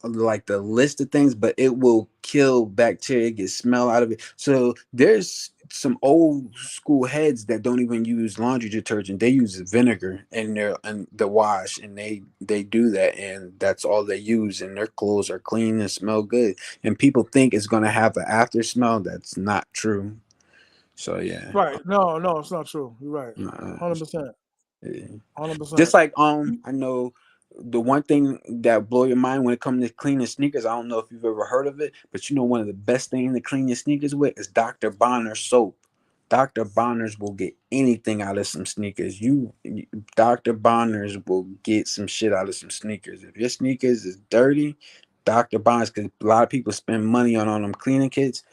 like the list of things, but it will kill bacteria, get smell out of it. So there's some old school heads that don't even use laundry detergent. They use vinegar in the wash, and they do that, and that's all they use, and their clothes are clean and smell good. And people think it's gonna have an after smell. That's not true. So yeah, Right. No, it's not true. You're right. uh, 100%. yeah. 100%. Just like I know the one thing that blow your mind when it comes to cleaning sneakers. I don't know if you've ever heard of it, but you know one of the best things to clean your sneakers with is Dr. Bonner soap. Dr. Bonner's will get anything out of some sneakers. Dr. Bonner's will get some shit out of some sneakers. If your sneakers is dirty, Dr. Bonner's, because a lot of people spend money on them cleaning kits.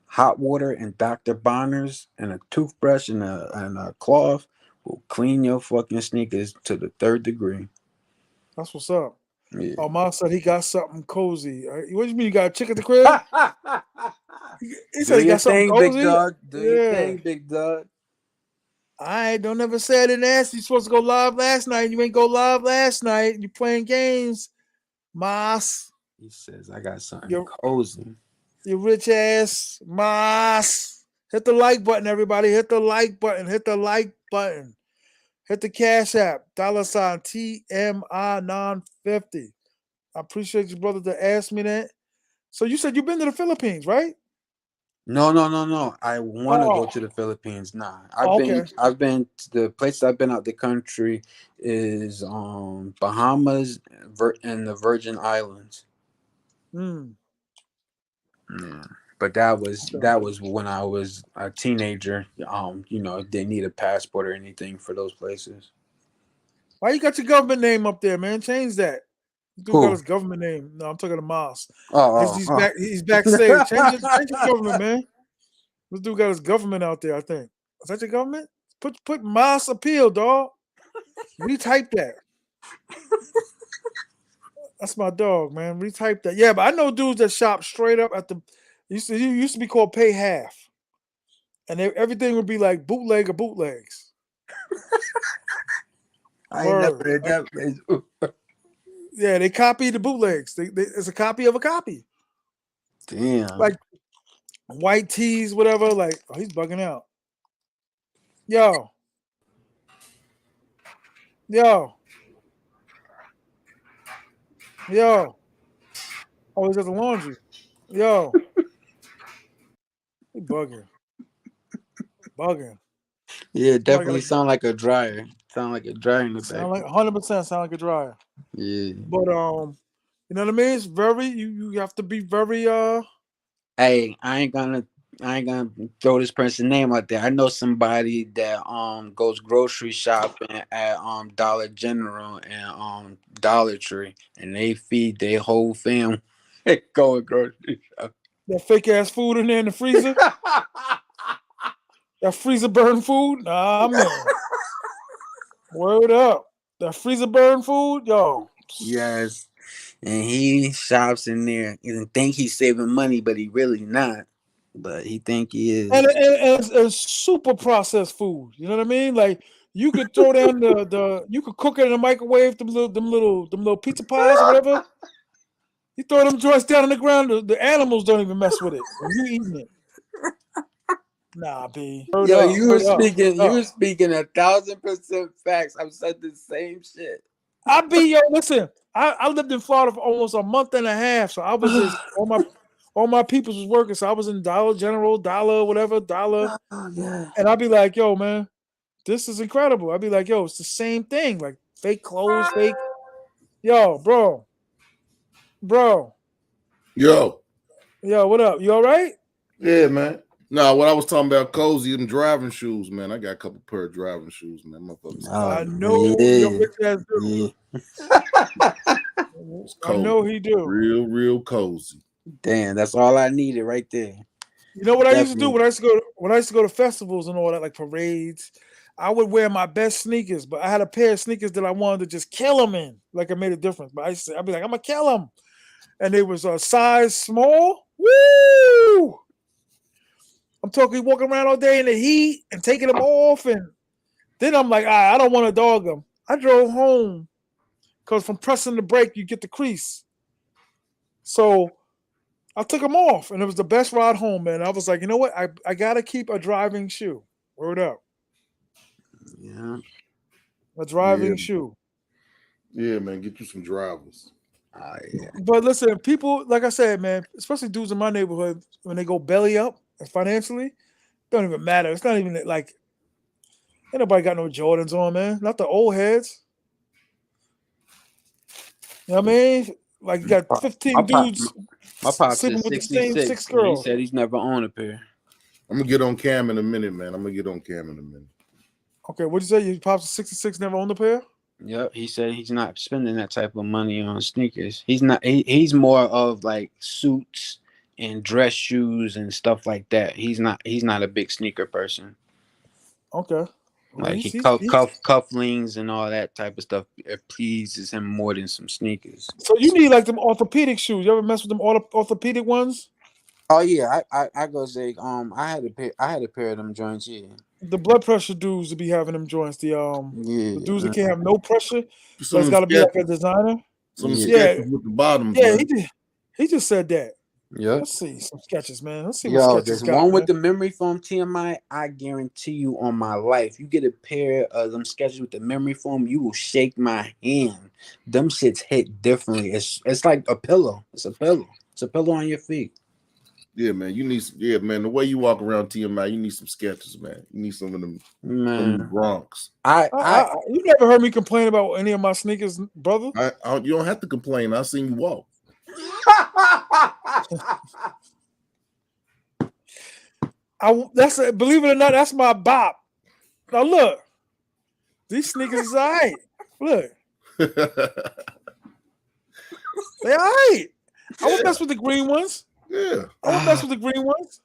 Hot water and Dr. Bonner's and a toothbrush and a cloth will clean your fucking sneakers to the third degree. That's what's up. Yeah. Oh, Mom said he got something cozy. What do you mean you got a chick at the crib? He said Do he your got something thing, big cozy. dog. Do your Yeah. thing, big dog. I don't ever say I didn't ask you. Supposed to go live last night. You ain't go live last night. You playing games, Mas. He says, I got something Your cozy. rich ass, Mas. Hit the like button, everybody. Hit the like button. Hit the like button. Hit the Cash App. $ T.M.I 950. I appreciate you, brother, to ask me that. So you said you've been to the Philippines, right? No. I want to go to the Philippines. Nah, Okay. I've been to the places I've been out the country is Bahamas and the Virgin Islands. Hmm. Yeah. But that was when I was a teenager. Didn't need a passport or anything for those places. Why you got your government name up there, man? Change that. You dude got Who? his government name. No, I'm talking to Moss. Oh. He's backstage. Change your government, man. This dude got his government out there, I think. Is that your government? Put Moss Appeal, dog. Retype that. That's my dog, man. Retype that. Yeah, but I know dudes that shop straight up at the used to be called Pay Half. And everything would be like bootleg or bootlegs. I ain't never heard that place. Yeah, they copy the bootlegs. It's a copy of a copy. Damn. Like white tees, whatever. Like, oh, he's bugging out. Yo. Oh, he's at the laundry. Yo. He bugging. Yeah, it Somebody definitely sound like a dryer. Sound like a dryer in the back. sound like 100% sound like a dryer. Yeah. But you know what I mean? It's very you have to be very Hey, I ain't gonna throw this person's name out there. I know somebody that goes grocery shopping at Dollar General and Dollar Tree, and they feed their whole family going grocery shopping. that fake ass food in there in the freezer. That freezer burn food? Nah, man. Word up. That freezer burn food, yo. Yes. And he shops in there and think he's saving money, but he really not. But he think he is. And it's super processed food. You know what I mean? Like you could throw down you could cook it in the microwave, them little pizza pies or whatever. You throw them joints down on the ground, the animals don't even mess with it. When you eating it. Nah, B. Yo, you were speaking 1,000% facts. I've said the same shit. Listen, I lived in Florida for almost a month and a half. So I was just all my peoples was working. So I was in Dollar General, Dollar, whatever, Dollar. Oh, yeah. And I'd be like, yo, man, this is incredible. I'd be like, yo, it's the same thing. Like fake clothes, fake. Yo, bro. Yo. Yo, what up? You all right? Yeah, man. No, what I was talking about, cozy, them driving shoes, man. I got a couple pair of driving shoes, man. Motherfuckers. I know your bitch ass do. It's I know cozy. he do. Real cozy. Damn, that's all I needed right there. You know what I used to do Definitely. when I used to go to festivals and all that, like parades. I would wear my best sneakers, but I had a pair of sneakers that I wanted to just kill them in, like it made a difference. But I'd be like, I'm gonna kill them, and it was a size small. Woo! I'm talking walking around all day in the heat and taking them off, and then I'm like, I don't want to dog them. I drove home because from pressing the brake, you get the crease. So I took them off, and it was the best ride home, man. I was like, you know what? I gotta keep a driving shoe. Word up. Yeah. A driving shoe. Yeah, man. Get you some drivers. Yeah. But listen, people, like I said, man, especially dudes in my neighborhood, when they go belly up financially, don't even matter. It's not even like ain't nobody got no Jordans on, man. Not the old heads. You know what I mean? Like you got 15 dudes My pops sleeping is with the same 66. 6 And he girls. said he's never owned a pair. I'm gonna get on Cam in a minute, man. Okay, what'd you say? Your pops is 66, never owned a pair? Yep, he said he's not spending that type of money on sneakers. He's not. He's more of like suits and dress shoes and stuff like that. He's not a big sneaker person. Okay. Well, Like he cufflinks and all that type of stuff. It pleases him more than some sneakers. So you need like them orthopedic shoes. You ever mess with them orthopedic ones? Oh yeah, I go say I had a pair of them joints. Yeah. The blood pressure dudes to be having them joints. The dudes that can't have no pressure, but it's got to be like a designer. Some sketches with the bottoms. Yeah, man. he just said that. Yeah. Let's see some sketches, man. Let's see Yo, what sketches there's got. one Man. with the memory foam T.M.I. I guarantee you on my life, you get a pair of them sketches with the memory foam, you will shake my hand. Them shits hit differently. It's like a pillow. It's a pillow. It's a pillow on your feet. Yeah, man. You need man. The way you walk around T.M.I, you need some sketches, man. You need some of them, man. Bronx. You never heard me complain about any of my sneakers, brother. You don't have to complain. I've seen you walk. Believe it or not, that's my bop. Now look, these sneakers is all right. Look, they all right. I would mess with the green ones. Yeah, I would mess with the green ones.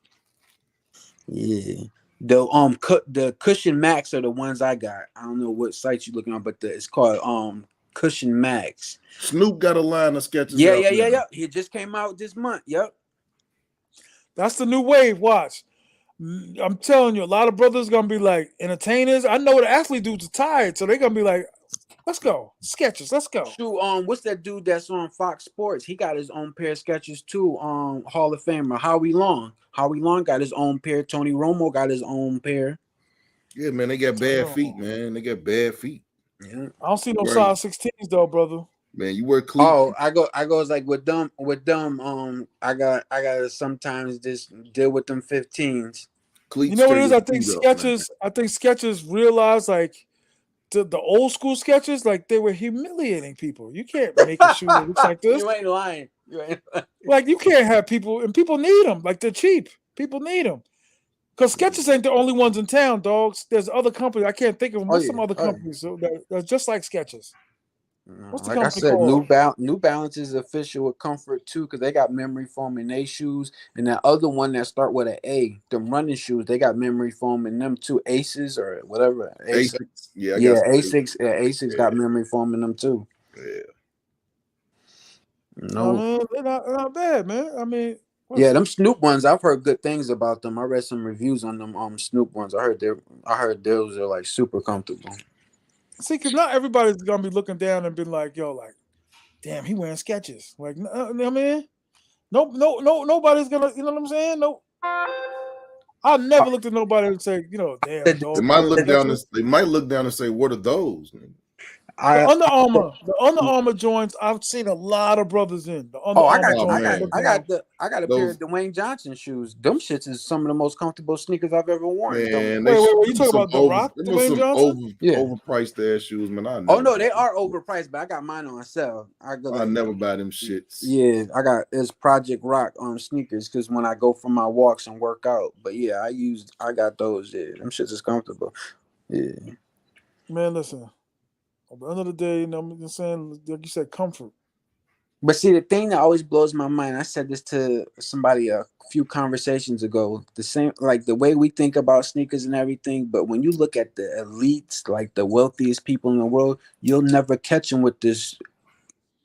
Yeah. The Cushion Max are the ones I got. I don't know what site you're looking on, but it's called Cushion Max. Snoop got a line of sketches. Yeah. He just came out this month. Yep. That's the new wave. Watch. I'm telling you, a lot of brothers gonna be like entertainers. I know the athlete dudes are tired, so they're gonna be like, "Let's go, sketches. Let's go." Shoot, what's that dude that's on Fox Sports? He got his own pair of sketches too. Hall of Famer Howie Long. Howie Long got his own pair. Tony Romo got his own pair. Yeah, man, they got bad feet, man. They got bad feet. Yeah, I don't see no size 16s though, brother. Man, you wear cleats. Oh, I goes like with them. I gotta sometimes just deal with them 15s. You know what it is? I think sketches realized like the old school sketches, like they were humiliating people. You can't make a shoe that looks like this. You ain't lying. Like you can't have people, and people need them. Like they're cheap. People need them. Because sketches ain't the only ones in town, dogs. There's other companies. I can't think of them. What's some other companies that's just like sketches? What's the like I said, New Balance is official with Comfort too, because they got memory foam in their shoes, and that other one that start with an A, them running shoes, they got memory foam in them too. Aces or whatever. Asics. Yeah, Asics. Asics got memory foam in them too. Yeah. No, man, they're not bad, man. I mean, them Snoop ones, I've heard good things about them. I read some reviews on them Snoop ones. I heard those are like super comfortable. See, because not everybody's gonna be looking down and be like, "Yo, like, damn, he wearing sketches." Like, I mean, nobody's gonna, you know what I'm saying? No, I never looked at nobody and say, you know, damn. They might look down and say, "What are those?" The Under Armour joints. I've seen a lot of brothers in the Under Armour joints. I got a pair of Dwayne Johnson shoes. Them shits is some of the most comfortable sneakers I've ever worn. Man, wait, you talking about The Rock, Dwayne Johnson? Overpriced ass shoes, man. They are overpriced, but I got mine on sale. I never buy them shits. Yeah, it's Project Rock sneakers because when I go for my walks and work out. But yeah, I got those. Yeah, them shits is comfortable. Yeah. Man, listen. At the end of the day, I'm just saying, like you said, comfort. But see, the thing that always blows my mind, I said this to somebody a few conversations ago, the same, like the way we think about sneakers and everything, but when you look at the elites, like the wealthiest people in the world, you'll never catch them with this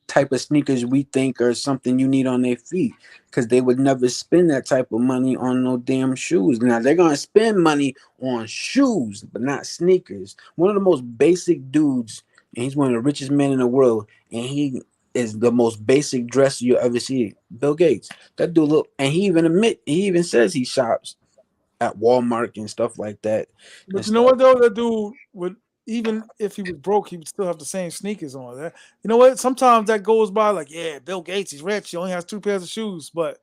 type of sneakers we think are something you need on their feet, because they would never spend that type of money on no damn shoes. Now they're gonna spend money on shoes, but not sneakers. One of the most basic dudes, and he's one of the richest men in the world, and he is the most basic dresser you'll ever see. Bill Gates. That dude look, and he even says he shops at Walmart and stuff like that. But you know what though, that dude would, even if he was broke, he would still have the same sneakers on. That, you know what? Sometimes that goes by like, yeah, Bill Gates, he's rich. He only has 2 pairs of shoes, but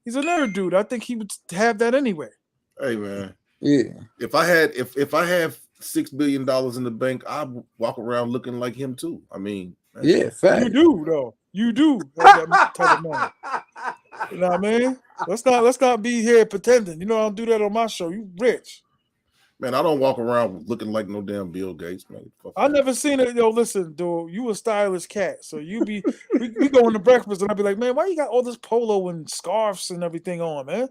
he's a nerd dude. I think he would have that anyway. Hey man, yeah. If I had $6 billion in the bank, I'd walk around looking like him too. I mean, yeah, fact. You do though. You do have that type of money. You know what I mean? Let's not be here pretending. You know I don't do that on my show. You rich. Man, I don't walk around looking like no damn Bill Gates, man. I never seen it. Yo, listen, dude, you a stylish cat. So you be we going to breakfast and I'd be like, man, why you got all this polo and scarves and everything on, man?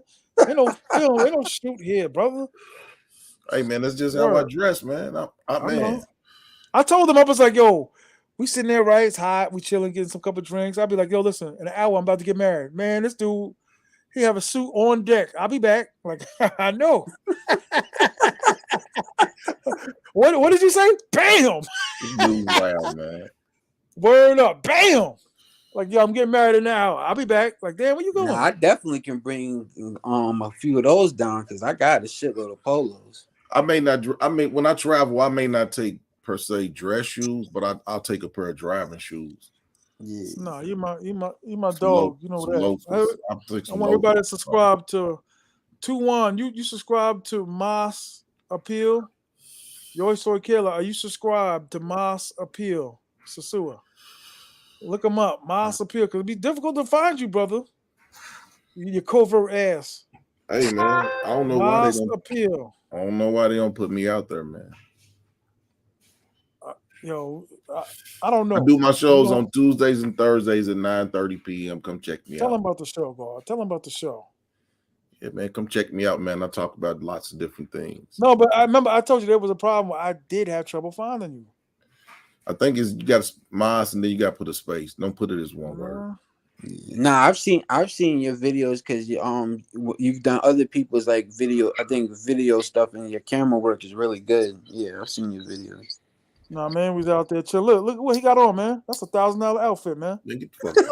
Ain't no shoot here, brother. Hey man, that's just how I dress, man. Man. I told him, I was like, yo, we sitting there, right? It's hot. We chilling, getting some cup of drinks. I'll be like, yo, listen, in an hour, I'm about to get married. Man, this dude, he have a suit on deck. I'll be back. Like, I know. What did you say? Bam! Wow, man. Word up. Bam! Like, yo, I'm getting married in an hour. I'll be back. Like, damn, where you going? Nah, I definitely can bring a few of those down because I got a shitload of polos. When I travel, I may not take per se dress shoes, but I'll take a pair of driving shoes. Yeah. No, you my dog. You know that. I want everybody to subscribe to 2-1. You subscribe to Moss Appeal. Yoy Soy Killer. Are you subscribed to Moss Appeal? Sosua. Look them up. Moss Appeal. Because it'll be difficult to find you, brother. Your covert ass. Hey man, I don't know why they don't Appeal. I don't know why they don't put me out there, man. I don't know. I do my shows on Tuesdays and Thursdays at 9:30 p.m. Come check me out. Tell them about the show, God. Tell them about the show. Yeah, man, come check me out, man. I talk about lots of different things. No, but I remember I told you there was a problem where I did have trouble finding you. I think you got Moss and then you got to put a space. Don't put it as one word. Nah, I've seen your videos because you've done other people's like video. I think video stuff and your camera work is really good. Yeah, I've seen your videos. Nah, man, we was out there chill. Look what he got on, man. That's $1,000 outfit, man. Man, get the fuck out.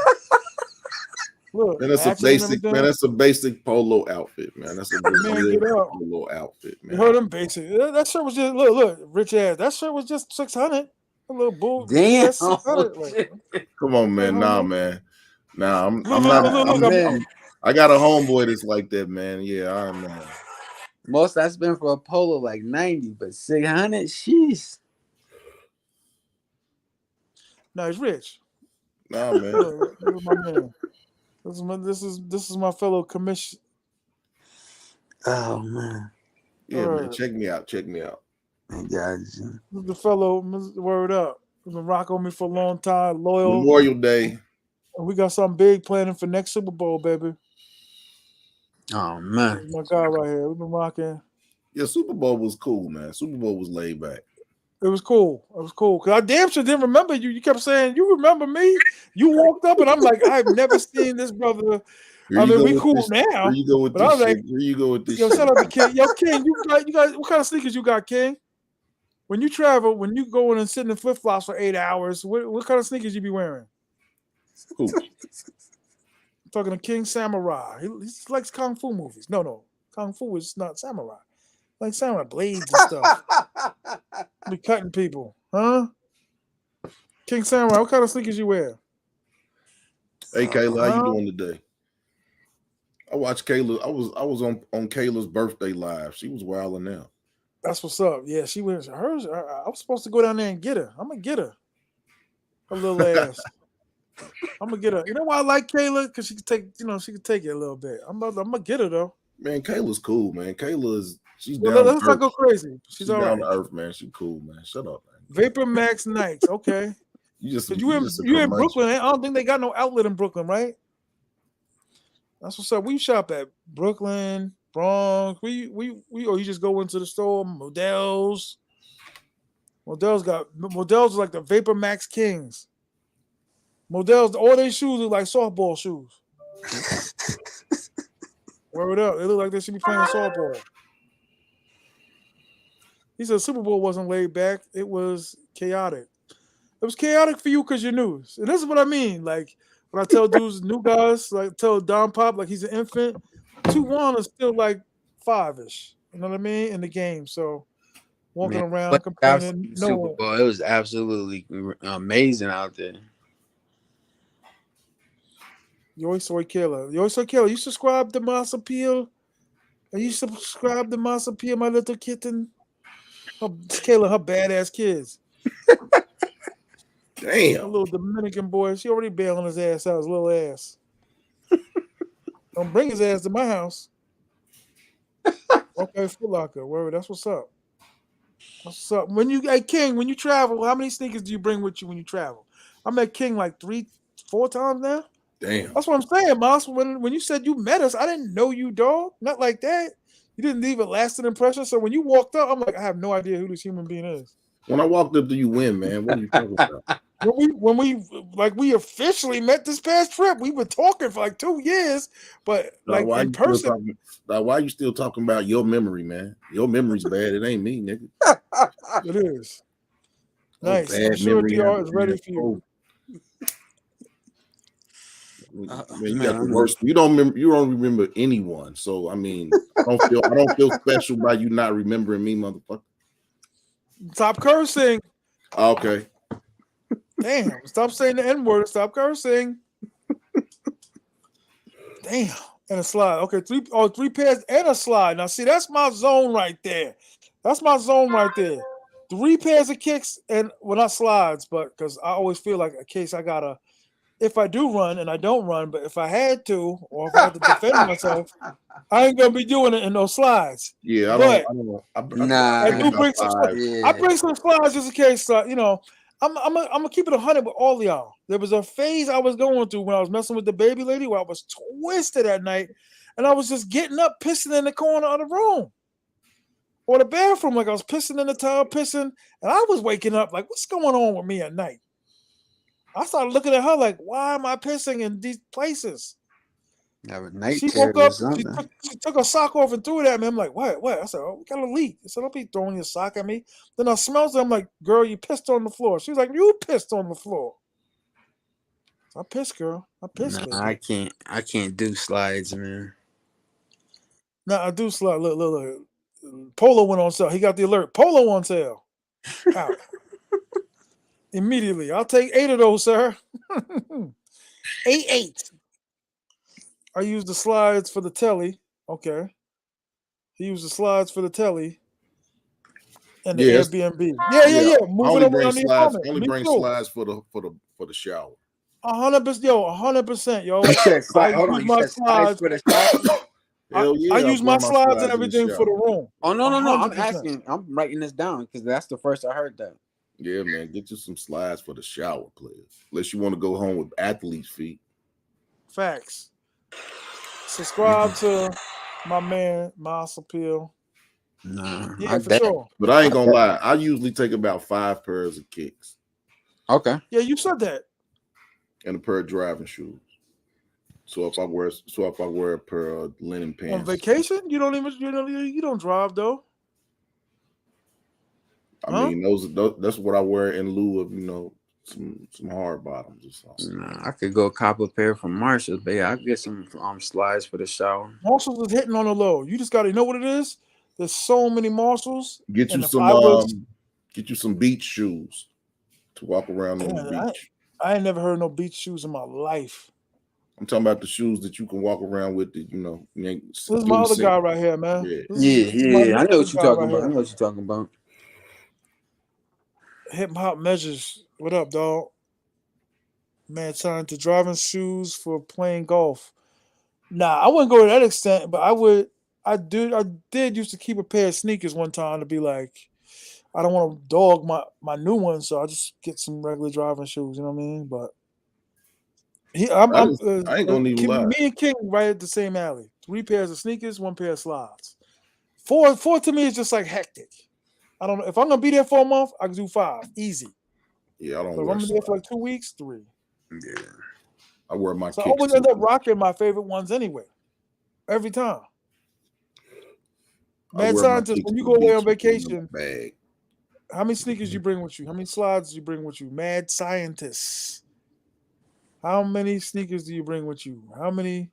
Look, man, that's a basic polo outfit, man. That's a basic polo outfit, man. You heard him basic. That shirt was just look, rich ass. That shirt was just $600. A little bull. Damn. Come on, man. Nah, man. Nah, I'm not. I got a homeboy that's like that, man. Yeah, I know. Most I spent for a polo like 90, but 600, sheesh. No, he's rich. Nah, man. My man. This is my fellow commission. Oh man. Yeah, man. Check me out. I got you. The fellow, word up. He's been rocking with me for a long time. Loyal. Memorial Day. And we got something big planning for next Super Bowl, baby. Oh man. My guy right here. We've been rocking. Yeah, Super Bowl was cool, man. Super Bowl was laid back. It was cool. Because I damn sure didn't remember you. You kept saying, you remember me? You walked up and I'm like, I've never seen this brother. I mean, we cool now. Here you go with this shit. Here you go with this shit. Yo, shout out to King. Yo, King, you got what kind of sneakers you got, King? When you travel, when you go in and sit in flip-flops for 8 hours, what kind of sneakers you be wearing? Cool. I'm talking to King Samurai. He likes Kung Fu movies. No. Kung Fu is not samurai. Like samurai blades and stuff. Be cutting people. Huh? King Samurai, what kind of sneakers you wear? Hey Kayla, how you doing today? I watched Kayla. I was on Kayla's birthday live. She was wilding out. That's what's up. Yeah, she went hers. I was supposed to go down there and get her. I'm gonna get her. Her little ass. I'm gonna get her. You know why I like Kayla? Because she can take, she can take it a little bit. I'm gonna get her though. Man, Kayla's cool, man. She's Well, down let's to not earth. go crazy. She's all down right. to earth, man. She cool, man. Shut up, man. Vapor Max Nikes. Okay. You You in in Brooklyn? I don't think they got no outlet in Brooklyn, right? That's what's up. We shop at Brooklyn, Bronx. Or you just go into the store. Models. Models is like the Vapor Max Kings. Models, all their shoes look like softball shoes. Word up. They look like they should be playing softball. He said Super Bowl wasn't laid back. It was chaotic. It was chaotic for you because you're new. And this is what I mean. Like, when I tell dudes, new guys, like tell Don Pop, like he's an infant, 2-1 is still like 5-ish. You know what I mean? In the game. So, walking around complaining. Super Bowl. It was absolutely amazing out there. Yo soy killer. You subscribe to Mass Appeal? Are you subscribe to Mass Appeal, my little kitten? Kayla, her badass kids. Damn. A little Dominican boy. She already bailing his ass out, his little ass. Don't bring his ass to my house. Okay, Foot Locker. Word, that's what's up. What's up? Hey King, when you travel, how many sneakers do you bring with you when you travel? I met King like 3-4 times now. Damn. That's what I'm saying, Moss. When you said you met us, I didn't know you, dog. Not like that. You didn't leave a lasting impression. So when you walked up, I'm like, I have no idea who this human being is. When I walked up to you, win, man. What are you talking about? When we officially met this past trip, we were talking for like 2 years, but like in person. Why are you still talking about your memory, man? Your memory's bad. It ain't me, nigga. It is. Nice. Bad I'm sure memory, DR is ready for you. Man, you got the worst. You don't remember anyone. So I mean, I don't feel special by you not remembering me, motherfucker. Stop cursing. Okay. Damn. Stop saying the N-word. Stop cursing. Damn. And a slide. Okay, 3 pairs and a slide. Now see, that's my zone right there. That's my zone right there. 3 pairs of kicks and not slides, but because I always feel like in case I gotta, if I do run and I don't run, but if I had to, or if I had to defend myself, I ain't gonna be doing it in those slides. Yeah, I bring some slides just in case. I'm gonna keep it 100 with all of y'all. There was a phase I was going through when I was messing with the baby lady where I was twisted at night, and I was just getting up, pissing in the corner of the room or the bathroom, like I was pissing in the tub, and I was waking up like, what's going on with me at night? I started looking at her like, why am I pissing in these places? She woke up, she took her sock off and threw it at me. I'm like, what? I said, oh, we got a leak. I said, don't be throwing your sock at me. Then I smelled it. I'm like, girl, you pissed on the floor. She was like, you pissed on the floor. I pissed, girl. I pissed. Nah, I can't do slides, man. Nah, I do slide. Look. Polo went on sale. He got the alert. Polo on sale. Out. Immediately. I'll take 8 of those, sir. 8. I used the slides for the telly. Okay. He used the slides for the telly and the Airbnb. Yeah. Moving around the apartment. Only bring slides for the shower. 100%, 100%, yo. Slides for the shower. Hell yeah, I use my slides and everything for the room. Oh no! I'm asking. I'm writing this down because that's the first I heard that. Yeah, man, get you some slides for the shower, players. Unless you want to go home with athlete's feet. Facts. Subscribe to my man, Moss Appeal. Nah, yeah, for sure. But I ain't gonna lie. I usually take about 5 pairs of kicks. Okay. Yeah, you said that. And a pair of driving shoes. So if I wear a pair of linen pants. On vacation, you don't drive though. I mean, that's what I wear in lieu of some hard bottoms or something. Nah, I could go cop a pair from Marshalls, but yeah, I could get some slides for the shower. Marshalls is hitting on the low. You just gotta know what it is. There's so many Marshalls. Get you some beach shoes. to walk around on the Man, beach. I ain't never heard no beach shoes in my life. I'm talking about the shoes that you can walk around with. That you ain't This is my getting other sick. guy right here, man. Yeah. This is my Yeah. I know what other you're guy talking right about. I here. know what you're talking about. Hip hop measures. What up, dog? Man, trying to driving shoes for playing golf. Nah, I wouldn't go to that extent, but I would. I did used to keep a pair of sneakers one time to be like, I don't want to dog my new ones, so I just get some regular driving shoes. You know what I mean? But I ain't gonna even lie. me and King right at the same alley. 3 pairs of sneakers, 1 pair of slides. Four to me is just like hectic. I don't know if I'm gonna be there for a month. I can do 5 easy. Yeah, I don't But if wear I'm gonna be there for slides. like 2 weeks, 3. Yeah. I wear my So I kick always end up sneakers. rocking my favorite ones anyway. Every time. I Mad wear my scientist, kicks when you to the go away on beach and put them in vacation, my bag. how many sneakers you bring with you? How many slides do you bring with you? Mad scientists. How many sneakers do you bring with you? How many?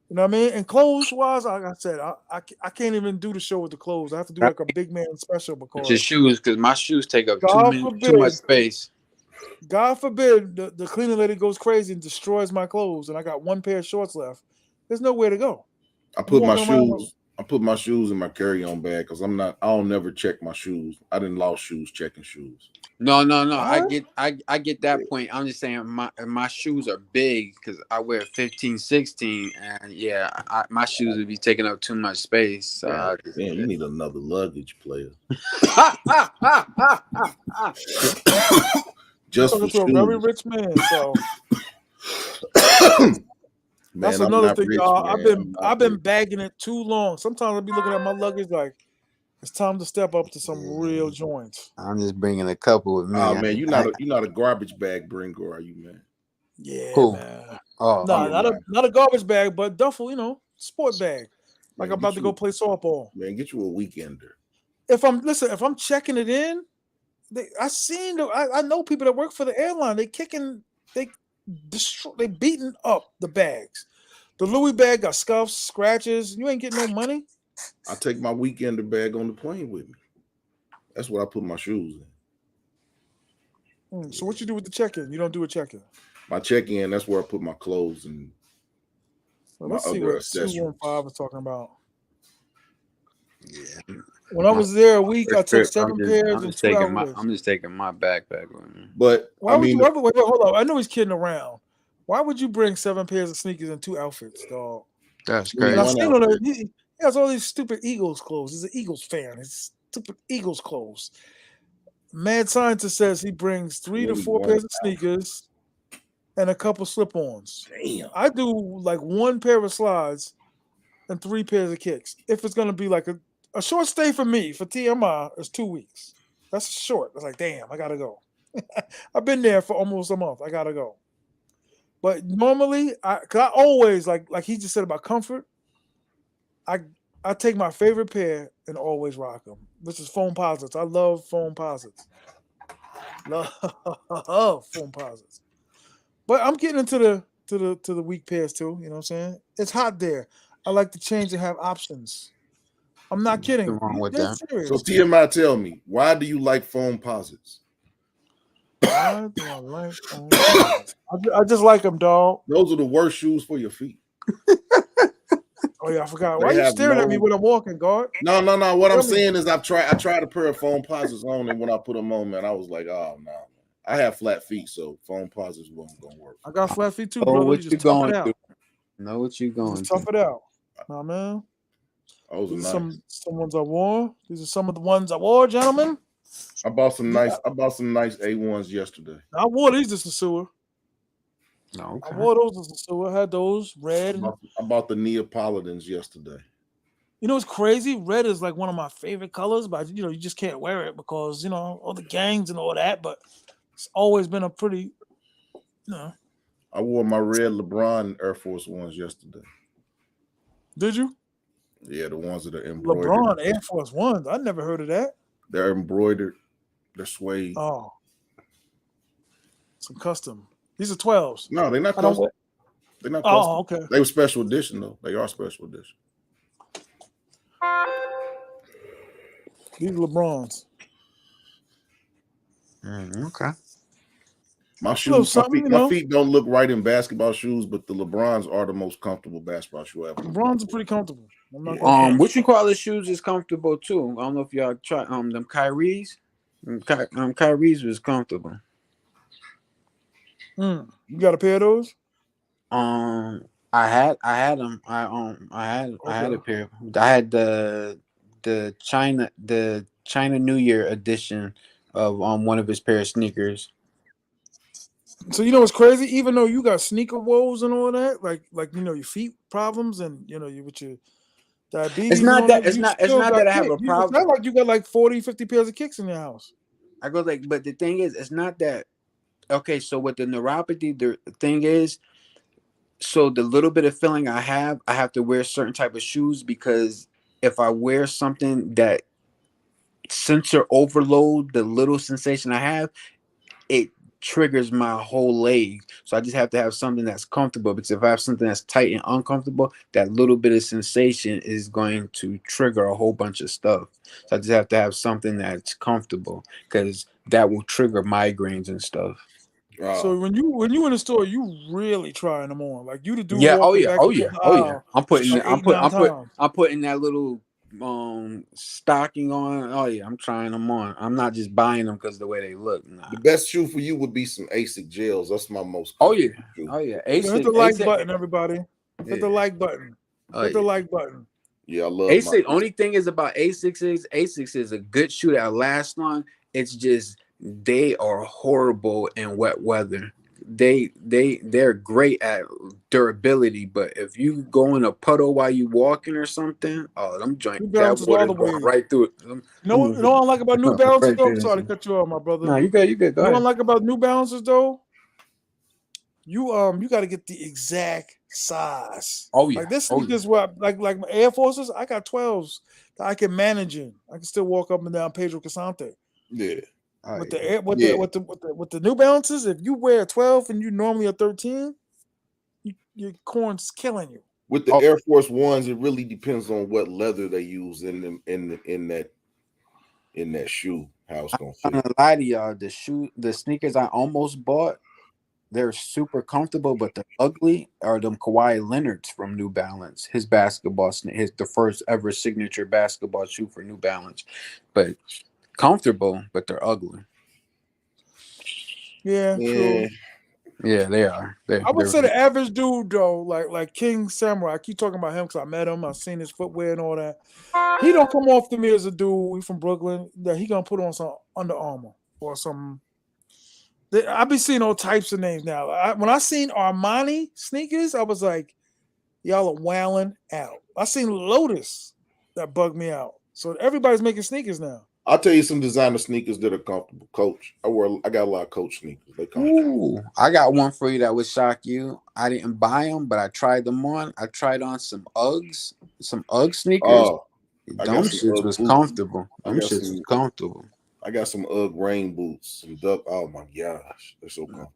You know what I mean? And clothes wise, like I said, I can't even do the show with the clothes. I have to do like a big man special It's your because shoes, because my shoes take up too God much forbid, space. God forbid the cleaning lady goes crazy and destroys my clothes, and I got 1 pair of shorts left. There's nowhere to go. I I'm put my walking around. shoes in my carry-on bag because I'll never check my shoes. I didn't lost shoes checking shoes. No. All right. I get that point. I'm just saying my shoes are big because I wear 15, 16, and yeah, my shoes would be taking up too much space. So God damn, you need another luggage player. You're Just talking for to a very shoes. rich man, so that's Man, I'm another not thing, rich, y'all. man. I'm I've not been rich. bagging it too long. Sometimes I'll be looking at my luggage like it's time to step up to some real joints. I'm just bringing a couple with me. Oh man, you're not a garbage bag bringer, are you, man? Yeah, Cool. man. Oh, Nah, Yeah, not nah. not a garbage bag, but duffel, sport bag. Like Man, I'm about to go play softball. get you a weekender. If I'm checking it in, I know people that work for the airline. They beating up the bags. The Louis bag got scuffs, scratches. You ain't getting no money. I take my weekender bag on the plane with me. That's what I put my shoes in. So what you do with the check-in? You don't do a check-in. My check-in, that's where I put my clothes and So my let's see other what accessories. 215 is talking about. yeah. When I was there a week, I took 7 pairs I'm and just 2 taking outfits. my backpack with me. But Why would you? Wait, hold on. I know he's kidding around. Why would you bring 7 pairs of sneakers and 2 outfits, dog? That's Bring And I've one seen on outfit. he has all these stupid Eagles clothes. He's an Eagles fan. His stupid Eagles clothes. Mad Scientist says he brings 3 to 4 pairs of sneakers and a couple slip-ons. Damn. I do like 1 pair of slides and 3 pairs of kicks. If it's gonna be like a short stay for me for T.M.I. is 2 weeks. That's short. It's like, damn, I gotta go. I've been there for almost a month. I gotta go. But normally, I always like he just said about comfort. I take my favorite pair and always rock them, which is foam posits. I love foam posits. Love foam posits. But I'm getting into the weak pairs too. You know what I'm saying? It's hot there. I like to change and have options. I'm not kidding. Nothing wrong with Dead that. serious. So TMI, tell me, why do you like foam posits? Why do I like foam posits? I just like them, dog. Those are the worst shoes for your feet. Oh yeah, I forgot. They Why are you have staring at me when I'm walking, guard? No. What Tell I'm me. saying is I tried a pair of foam posits on, and when I put them on, man, I was like, oh no. I have flat feet, so foam posits wasn't gonna work. I got flat feet too, Oh, brother. what You you just tough going it out. through? Know what you going Just through. tough it out. Nah, man. Those are These are nice. some ones I wore. These are some of the ones I wore, gentlemen. I bought some nice A1s yesterday. I wore these to Sosua. No, I okay. wore those to Sosua. I had those red. I bought the Neapolitans yesterday. You know what's crazy? Red is like one of my favorite colors, but you just can't wear it because all the gangs and all that. But it's always been a pretty, I wore my red LeBron Air Force Ones yesterday. Did you? Yeah, the ones that are embroidered. LeBron Air Force Ones. I never heard of that. They're embroidered. They're suede. Oh, some custom. These are 12s. No, they're not custom. They're not custom. Oh, okay. They were special edition though. They are special edition. These LeBrons. Okay. My It's a little shoes, my something, feet, my feet don't look right in basketball shoes, but the LeBrons are the most comfortable basketball shoe ever. LeBron's are pretty comfortable. I'm not gonna What you call the shoes is comfortable too. I don't know if y'all try them Kyrie's. Kyrie's was comfortable. You got a pair of those? I had them. I had a Okay. pair. I had the China New Year edition of one of his pair of sneakers. So you know what's crazy? Even though you got sneaker woes and all that, like your feet problems and you with your It's diabetes and not all that that, you it's still not got that I have kick. a It's problem. not like you got like 40, 50 pairs of kicks in your house. I go like, but the thing is, it's not that. Okay, so with the neuropathy, the thing is, so the little bit of feeling I have to wear certain type of shoes because if I wear something that sensor overload the little sensation I have, it triggers my whole leg. So I just have to have something that's comfortable because if I have something that's tight and uncomfortable, that little bit of sensation is going to trigger a whole bunch of stuff. So I just have to have something that's comfortable because that will trigger migraines and stuff. So when you in the store, you really trying them on. Like you the dude Yeah, walking back and forth the oh yeah. aisle I'm putting like 8, 9 times. I'm putting that little stocking on. Oh yeah, I'm trying them on. I'm not just buying them because the way they look. Nah. The best shoe for you would be some ASIC gels. That's my most Oh yeah, shoe. oh yeah. Hit the like button, everybody. Hit the like button. Hit the like button. Yeah, I love ASIC. Only thing is about ASIC is a good shoe that lasts long. It's just they are horrible in wet weather. They're great at durability, but if you go in a puddle while you walking or something, oh, them joints, New that Balances all water's the going way. right through it. You know what I like about New Balances Right though? there, I'm sorry to cut you off, my brother. No, you good. You good. Go You know what I ahead. like about New Balances though? You got to get the exact size. Oh yeah. Like this Oh sneakers, what like my Air Forces, I got 12s that I can manage in. I can still walk up and down Pedro Casante. Yeah. With the New Balances, if you wear a 12 and you normally a 13, your corn's killing you. With the Air Force Ones, it really depends on what leather they use in them in that shoe. How it's gonna fit. I'm gonna lie to y'all. The sneakers I almost bought, they're super comfortable, but they're ugly. Are them Kawhi Leonard's from New Balance? His basketball, the first ever signature basketball shoe for New Balance, but comfortable, but they're ugly. Yeah, true. Yeah, they are. I would say the average dude though, like King Samurai. I keep talking about him because I met him. I've seen his footwear and all that. He don't come off to me as a dude. He's from Brooklyn that he gonna put on some Under Armour or some. I be seeing all types of names now. When I seen Armani sneakers, I was like, y'all are wilding out. I seen Lotus that bugged me out. So everybody's making sneakers now. I'll tell you some designer sneakers that are comfortable. Coach, I got a lot of Coach sneakers. They comfortable. Ooh, I got one for you that would shock you. I didn't buy them, but I tried them on. I tried on some Uggs sneakers. Oh, them shits was comfortable. Them shits was comfortable. I got some Ugg rain boots. Some duck. Oh my gosh, they're so comfortable.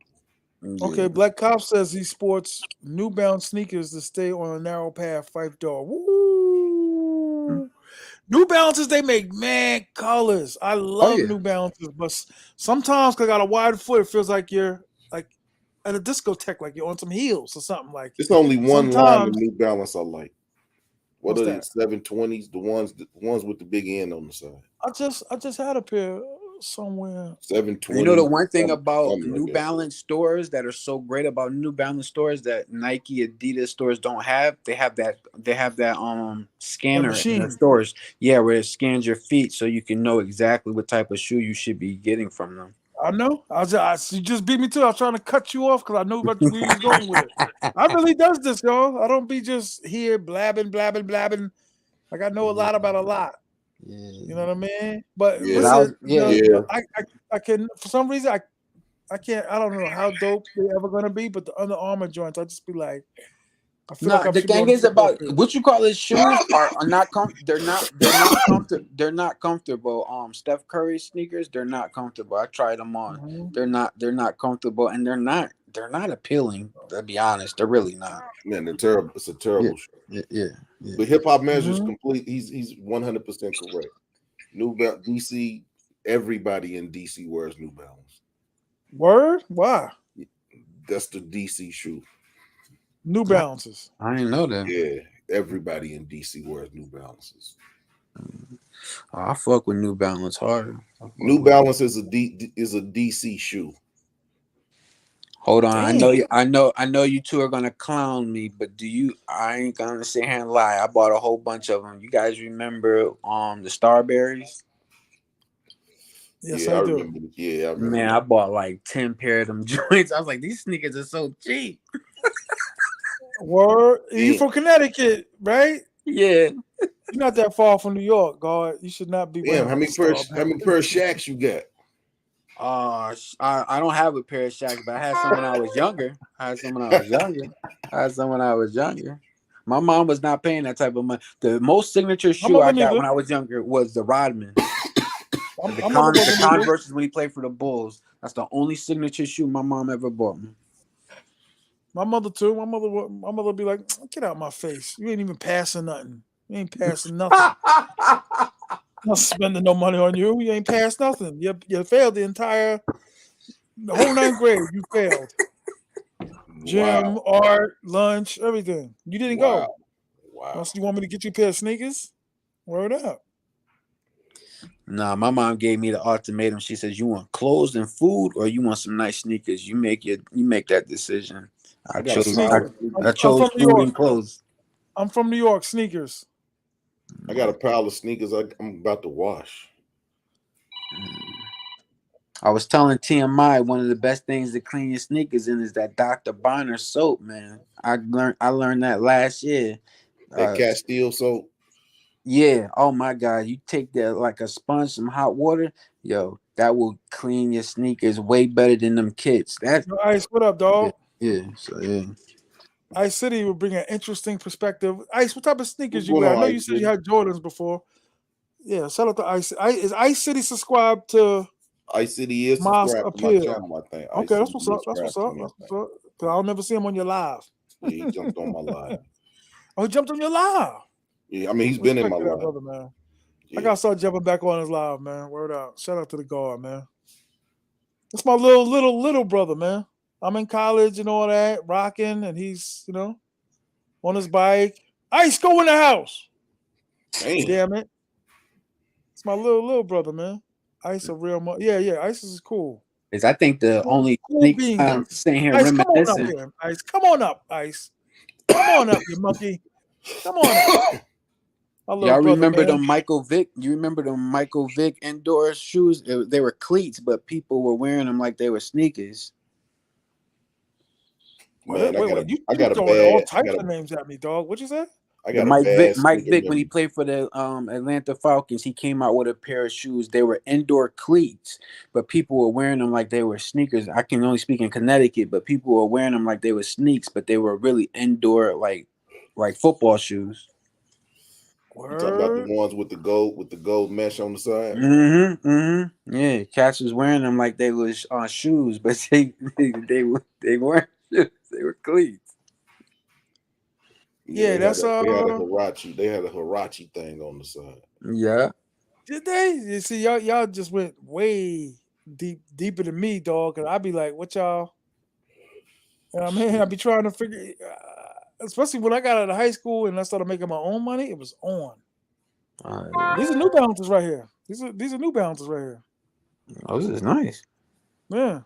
Yeah. Okay, Black Cop says he sports New Balance sneakers to stay on a narrow path. Fife dog. Woo! New Balances, they make mad colors. I love New Balances, but sometimes because I got a wide foot, it feels like you're like at a discotheque, like you're on some heels or something. Like it's only one line of New Balance I like. What are the 720s? The ones with the big end on the side. I just had a pair somewhere. 720. You know the one thing about New Balance stores that are so great about New Balance stores that Nike, Adidas stores don't have. They have that scanner in the stores. Yeah, where it scans your feet so you can know exactly what type of shoe you should be getting from them. I know. You just beat me too. I was trying to cut you off because I knew where you was going with it. I really does this, y'all. I don't be just here blabbing. Like I know a lot about a lot. Yeah. You know what I mean? But listen, I can for some reason I can't. I don't know how dope they're ever gonna be, but the Under Armour joints, I just be like, I feel like the thing is about what you call it shoes are not they're not comfortable. Steph Curry sneakers, they're not comfortable. I tried them on. Mm-hmm. They're not comfortable and they're not appealing, to be honest. They're really not. Man, they're terrible. It's a terrible shoe. Yeah. The hip hop measures complete. He's 100% correct. New Balance DC, everybody in DC wears New Balance. Word? Why? That's the DC shoe. New Balances. I didn't know that. Yeah, everybody in DC wears New Balances. I fuck with New Balance hard. New Balance is a DC shoe. Hold on, Damn. I know you two are gonna clown me, but I ain't gonna sit here and lie. I bought a whole bunch of them. You guys remember the Starberries? Yes, Yeah, I I do. remember. Yeah, I remember. Man, I bought like 10 pair of them joints. I was like, these sneakers are so cheap. Word. You Yeah. from Connecticut, right? Yeah. You're not that far from New York, God. You should not be Damn, wearing how many pair of Shacks you got? I don't have a pair of Shacks, but I had some when I was younger. My mom was not paying that type of money. The most signature My shoe I mother got neither. when I was younger was the Rodman. My mother The wasn't either. Converse when he played for the Bulls. That's the only signature shoe my mom ever bought me. My mother too. My mother would be like, "Get out my face! You ain't even passing nothing. You ain't passing nothing. I'm not spending no money on you. You ain't passed nothing. You failed the whole ninth grade. You failed. Gym, Wow, art, lunch, everything. You didn't go. wow. You want me to get you a pair of sneakers? Word up. Nah, my mom gave me the ultimatum. She says, "You want clothes and food, or you want some nice sneakers? You make that decision." I got a pile of sneakers. I I'm chose from New food York. and clothes. I'm from New York. Sneakers. I got a pile of sneakers I'm about to wash. I was telling T.M.I one of the best things to clean your sneakers in is that Dr. Bonner soap, man. I learned that last year. That Castile soap. Yeah. Oh my God. You take that like a sponge, some hot water, yo, that will clean your sneakers way better than them kits. That Yo, Ice, what up, dog? yeah. So yeah. Ice City would bring an interesting perspective. Ice, what type of sneakers What's you going wear? I on, know Ice you said City? you had Jordans before. Yeah, shout out to Ice. Is Ice City subscribed to Ice City is Mosque subscribed to my Appeal? channel, I think. Okay, Ice that's City what's is up. That's what's subscribed up. to me, That's I what's think. up. Cause I'll never see him on your live. Yeah, he jumped on my live. Oh, he jumped on your live. Yeah, I mean, he's been in Respect my to that live. brother, man. Yeah. I gotta start jumping back on his live, man. Word out. Shout out to the guard, man. That's my little brother, man. I'm in college and all that, rocking, and he's, on his bike. Ice, go in the house. Damn it. It's my little brother, man. Ice a real yeah, Ice is cool. I think the only Cool sneaker beans. I'm sitting here Ice, come on up reminiscing. here. Ice, come on up, Ice. Come on up, you monkey. Come on up. My little Y'all brother, remember man. them Michael Vick? You remember them Michael Vick indoor shoes? They were cleats, but people were wearing them like they were sneakers. Man, Wait. You I got a throwing all bad. types of names at me, dog. What'd you say? I The got a bad Mike sneaker Vick, when he memory. played for the Atlanta Falcons, he came out with a pair of shoes. They were indoor cleats, but people were wearing them like they were sneakers. I can only speak in Connecticut, but people were wearing them like they were sneaks, but they were really indoor, like football shoes. You talking about the Word. ones with the gold mesh on the side? Yeah, cats was wearing them like they was shoes, but they weren't shoes. They were cleats. Yeah, that's they had a Hirachi thing on the side. Yeah. Did they? You see, y'all just went way deeper than me, dog. Cause I'd be like, what y'all? You know what I mean? I'd be trying to figure, especially when I got out of high school and I started making my own money. It was on. These are New Balances right here. These are New Balances right here. Oh, this is nice. Yeah.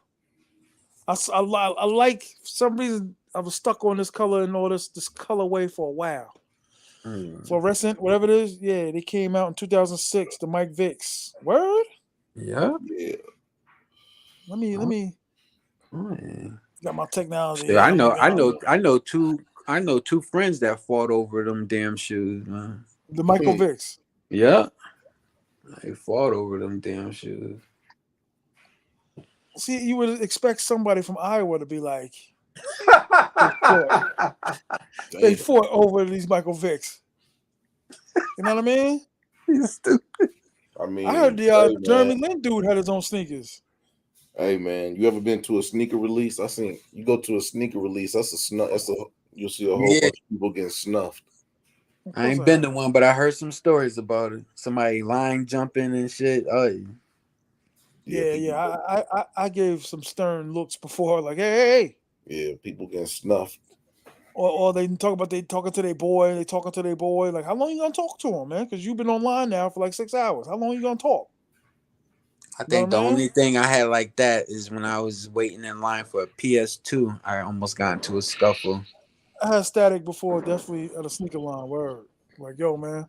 I like, for some reason, I was stuck on this color and all this colorway for a while. Fluorescent, whatever it is. Yeah, they came out in 2006. The Mike Vicks. Word. Yeah. Yeah. Let me. Got my technology. So Here. I Let me know two friends that fought over them damn shoes, man. The Michael Vicks. Yeah. They fought over them damn shoes. See, you would expect somebody from Iowa to be like, they fought over these Michael Vicks. You know what I mean? He's stupid. I mean, I heard the hey, Jeremy Lin dude had his own sneakers. Hey man, you ever been to a sneaker release? I seen you go to a sneaker release. You'll see a whole bunch of people getting snuffed. I ain't been to one, but I heard some stories about it. Somebody line jumping and shit. Oh yeah. I gave some stern looks before, like, hey. Yeah, people getting snuffed. Or they talk about they talking to their boy. They talking to their boy. Like, how long you gonna talk to him, man? Because you've been online now for like 6 hours. How long you gonna talk? I You know think the what I mean? only thing I had like that is when I was waiting in line for a PS2. I almost got into a scuffle. I had static before, definitely at a sneaker line. Word. Like, yo, man.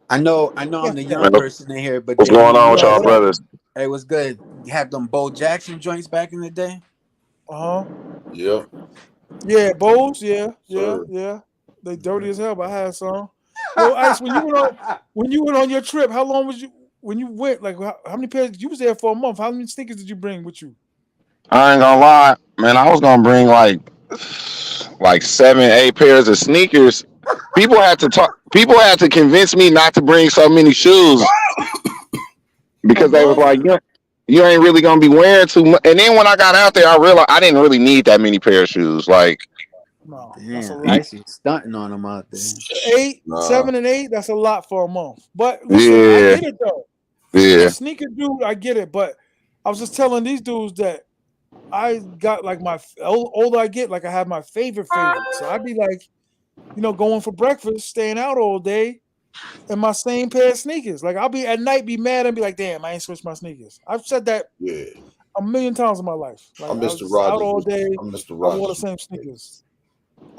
I know I'm the young Well, person in here, but what's JB, going on you with Yo, y'all what up? brothers? hey, what's good? You had them Bo Jackson joints back in the day? Uh huh. Yep, Yeah, Bowls. Yeah, yeah, sir. yeah. They dirty as hell, but I had some. Yo, Ice, when you went on your trip, how long was you when you went? Like, how many pairs? You was there for a month. How many sneakers did you bring with you? I ain't gonna lie, man. I was gonna bring like 7, 8 pairs of sneakers. People had to talk. People had to convince me not to bring so many shoes A because they was month? like, you ain't really gonna be wearing too much. And then when I got out there, I realized I didn't really need that many pair of shoes. Like, No, that's a Damn, y- lot. Icy stunting on them out there. Eight, Nah, 7, and 8. That's a lot for a month. But listen, I yeah, get it though. As a yeah. sneaker dude, I get it. But I was just telling these dudes that I got like older I get, like I have my favorite. So I'd be like, going for breakfast, staying out all day, and my same pair of sneakers. Like I'll be at night, be mad and be like, damn, I ain't switched my sneakers. I've said that yeah. a million times in my life. Like I'm I was Mr. just out Rogers. all day. I'm Mr. I wore the Rogers. same sneakers.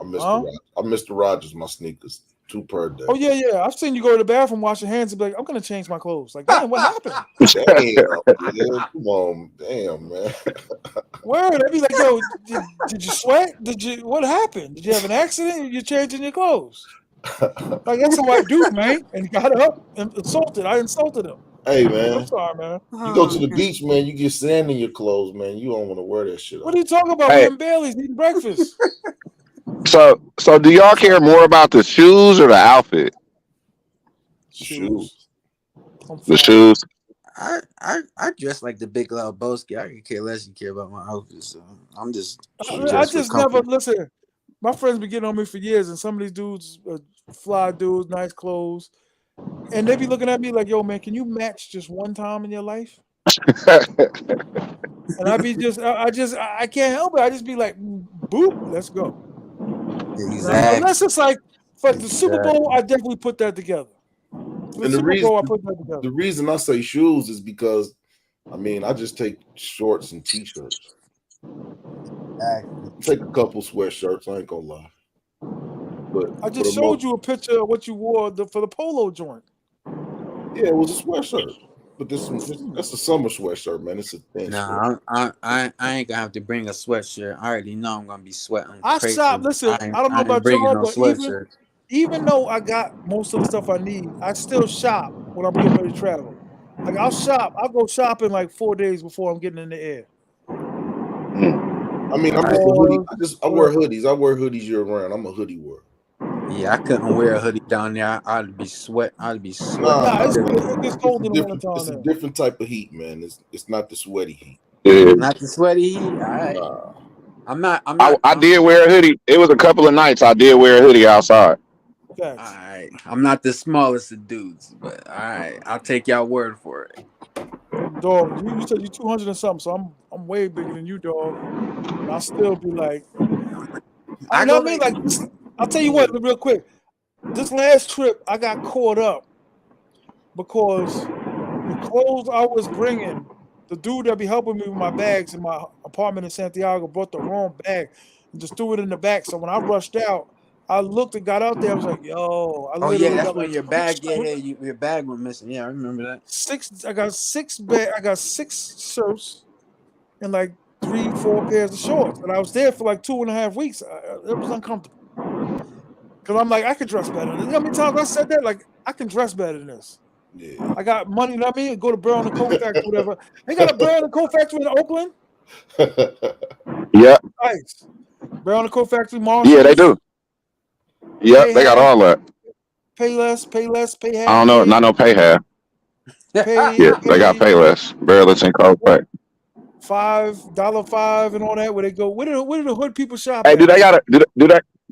I'm Mr. Huh? Rogers. I'm Mr. Rogers. My sneakers, 2 per day. Oh yeah, yeah. I've seen you go to the bathroom, wash your hands, and be like, I'm gonna change my clothes. Like, damn, what happened? Damn, man. Come on, damn, man. Word. I'd be like, yo, did you sweat? What happened? Did you have an accident? You're changing your clothes. Like that's how I do, man. And he got up and insulted. I insulted him. Hey, I'm man. sorry, man. You go to Oh, the man. beach, man. You get sand in your clothes, man. You don't want to wear that shit What are out. you talking about? We Hey, in Bailey's eating breakfast. so do y'all I'm care sorry. more about the shoes or the outfit? Shoot. Shoes. I'm The flying. shoes. I dress like the big loud Lebowski. I could care less. You care about my outfit, so I'm just Shoot. I dressed for just never comfort. listen. My friends been getting on me for years, and some of these dudes, fly dudes, nice clothes, and they be looking at me like, "Yo, man, can you match just one time in your life?" And I be just, I can't help it. I just be like, "Boop, let's go." Unless Exactly. it's like for the Super Bowl, Exactly. I definitely put that together. For the And the Super reason Bowl, I put that together. the reason I say shoes is because I just take shorts and t-shirts. Exactly. Take a couple sweatshirts, I ain't gonna lie. But I for the just showed most, you a picture of what you wore for the polo joint. yeah, it was a sweatshirt. But that's a summer sweatshirt, man. It's a thin sweat. Nah, I ain't gonna have to bring a sweatshirt. I already know I'm gonna be sweating I shop. crazy. Listen, I don't know I ain't about bringing y'all, no but sweatshirt. even though I got most of the stuff I need, I still shop when I'm getting ready to travel. Like I'll shop. I'll go shopping like 4 days before I'm getting in the air. I mean, All I'm right. just a hoodie. Or I wear whatever. hoodies. I wear hoodies year round. I'm a hoodie wearer. Yeah, I couldn't wear a hoodie down there. I'd be sweat. I'd be Nah, sweating. Nah, nah, it gets it's a cold in the different wintertime it's a there. different type of heat, man. It's not the sweaty heat. Yeah. Not the sweaty heat. All right. Nah. I'm not. I'm I, not. I did wear a hoodie. It was a couple of nights I did wear a hoodie outside. All Facts. right. I'm not the smallest of dudes, but all right. I'll take y'all word for it. Dog, you said you 200 and something, so I'm way bigger than you, dog. And I'll still be like, I you know go what I mean? like, Like this, I'll tell you what, yeah. real quick. This last trip, I got caught up because the clothes I was bringing, the dude that be helping me with my bags in my apartment in Santiago brought the wrong bag and just threw it in the back. So when I rushed out, I looked and got out there. I was like, yo, I Oh yeah, literally that's got when like your bag. Yeah, yeah. Your bag went missing. Yeah, I remember that. I got I got 6 shirts and like 3, 4 pairs of shorts. And I was there for like 2.5 weeks. It was uncomfortable. Cause I'm like, I could dress better. You know how many times I said that? Like, I can dress better than this. Yeah. I got money, you know what I mean? Go to Brown and Co factory, whatever. They got a Brown and Co factory in Oakland. Yep. Nice. Brown and Co factory, Yeah, they Marshalls. do. Yep, Pay they got half, all that. pay less, pay I half, don't know. Not no pay half. pay Yeah, they got pay less. Barely and cold what, pack. $5 and all that. Where they go? Where do the hood people shop Hey, do at? they got a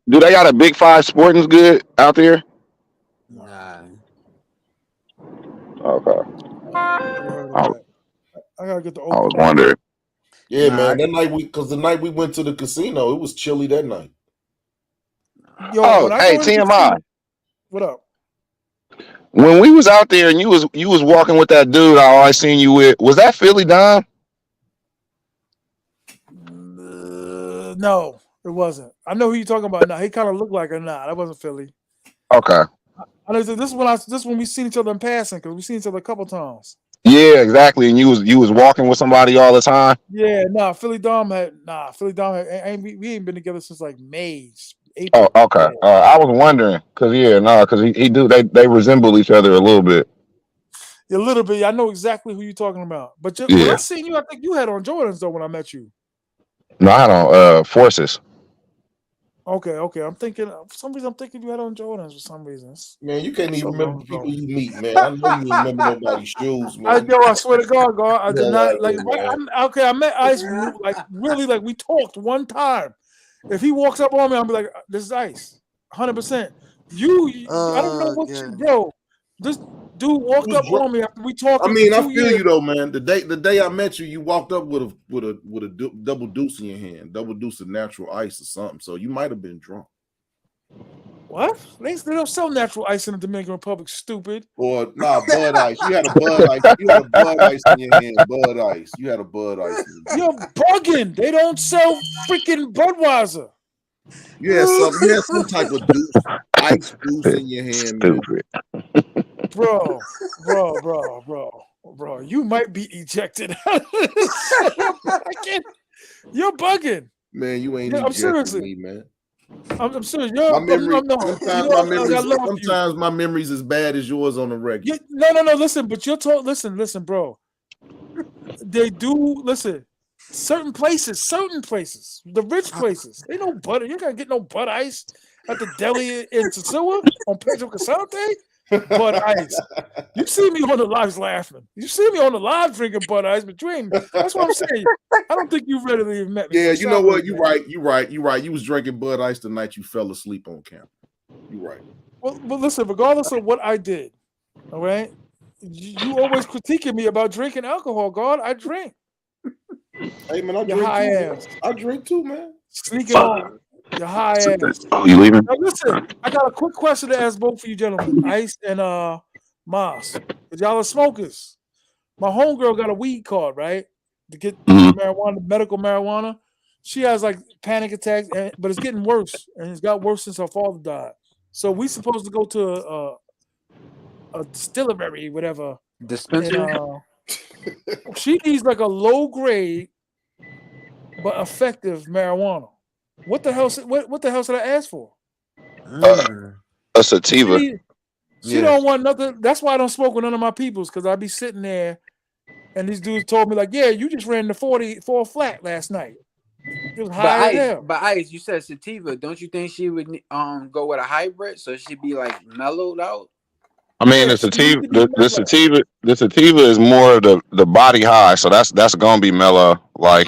do they got a Big Five Sporting's Good out there? Nah. Okay. Never heard of I, that. I gotta get to I was Oakland. wondering. Yeah, Nah, man. That night because the night we went to the casino, it was chilly that night. Yo, Oh, when I hey, go to the TMI. casino, what up? When we was out there and you was walking with that dude I always seen you with, was that Philly Dom? No, it wasn't. I know who you're talking about now. He kind of looked like her now. That wasn't Philly. Okay. I know this is when we seen each other in passing because we seen each other a couple times. Yeah, exactly. And you was walking with somebody all the time. Yeah, Philly Dom had we ain't been together since like May, Oh, April. okay. Yeah. I was wondering because he do they resemble each other a little bit. A little bit. I know exactly who you're talking about. But when I Yeah. seen you, I think you had on Jordans though when I met you. No, I don't. Forces. Okay. I'm thinking for some reason I'm thinking you had on Jordans for some reason. Man, you can't even So remember long the people ago. you meet, man. I know you remember nobody's shoes, man. I swear to God, I did Hell not out like. here, man. I met Ice like really like we talked one time. If he walks up on me, I'll be like, "This is Ice, 100%." I don't know what you, God. bro. This dude walked You was up on me after we talking I for mean, I 2 feel years. you though, man. The day I met you, you walked up with a double deuce in your hand, double deuce of natural ice or something. So you might have been drunk. What? They don't sell natural ice in the Dominican Republic. Stupid. Or Bud Ice. You had a Bud Ice. You had a Bud Ice in your hand. Bud Ice. You had a Bud Ice in your hand. You're bugging. They don't sell freaking Budweiser. You had some type of deuce, ice deuce in your hand, man. Stupid. Bro. You might be ejected. You're bugging. Man, you ain't I'm ejecting seriously. me, man. I'm serious. My memory. I love you. Sometimes my memory's as bad as yours on the regular. No. Listen, but you're told. Listen, bro. They do listen. Certain places, the rich places, they no butter. You gotta get no Bud Ice at the deli in Sosua on Pedro Casante. Bud Ice. You see me on the lives laughing. You see me on the live drinking Bud Ice, but you ain't. That's what I'm saying. I don't think you readily have met me. Yeah, you know what? You're right. You was drinking Bud Ice the night you fell asleep on camp. You're right. Well, listen. Regardless of what I did, all right. You always critiquing me about drinking alcohol. God, I drink. Hey man, I Your drink high too. ass. I drink too, man. Sneaking on. Your high ass. Oh, you leaving? Now listen, I got a quick question to ask both of you gentlemen, Ice and Moss. Because y'all are smokers. My homegirl got a weed card, right? To get marijuana, medical marijuana. She has like panic attacks, but it's getting worse. And it's got worse since her father died. So we supposed to go to a distillery, whatever. Dispensary. And, she needs like a low grade but effective marijuana. What the hell? What the hell should I ask for? A sativa. She don't want nothing. That's why I don't smoke with none of my peoples because I be sitting there, and these dudes told me like, "Yeah, you just ran the 44 flat last night. It was high as hell." But Ice, you said sativa. Don't you think she would go with a hybrid so she'd be like mellowed out? I mean, Yeah, the sativa is more of the body high, so that's gonna be mellow. Like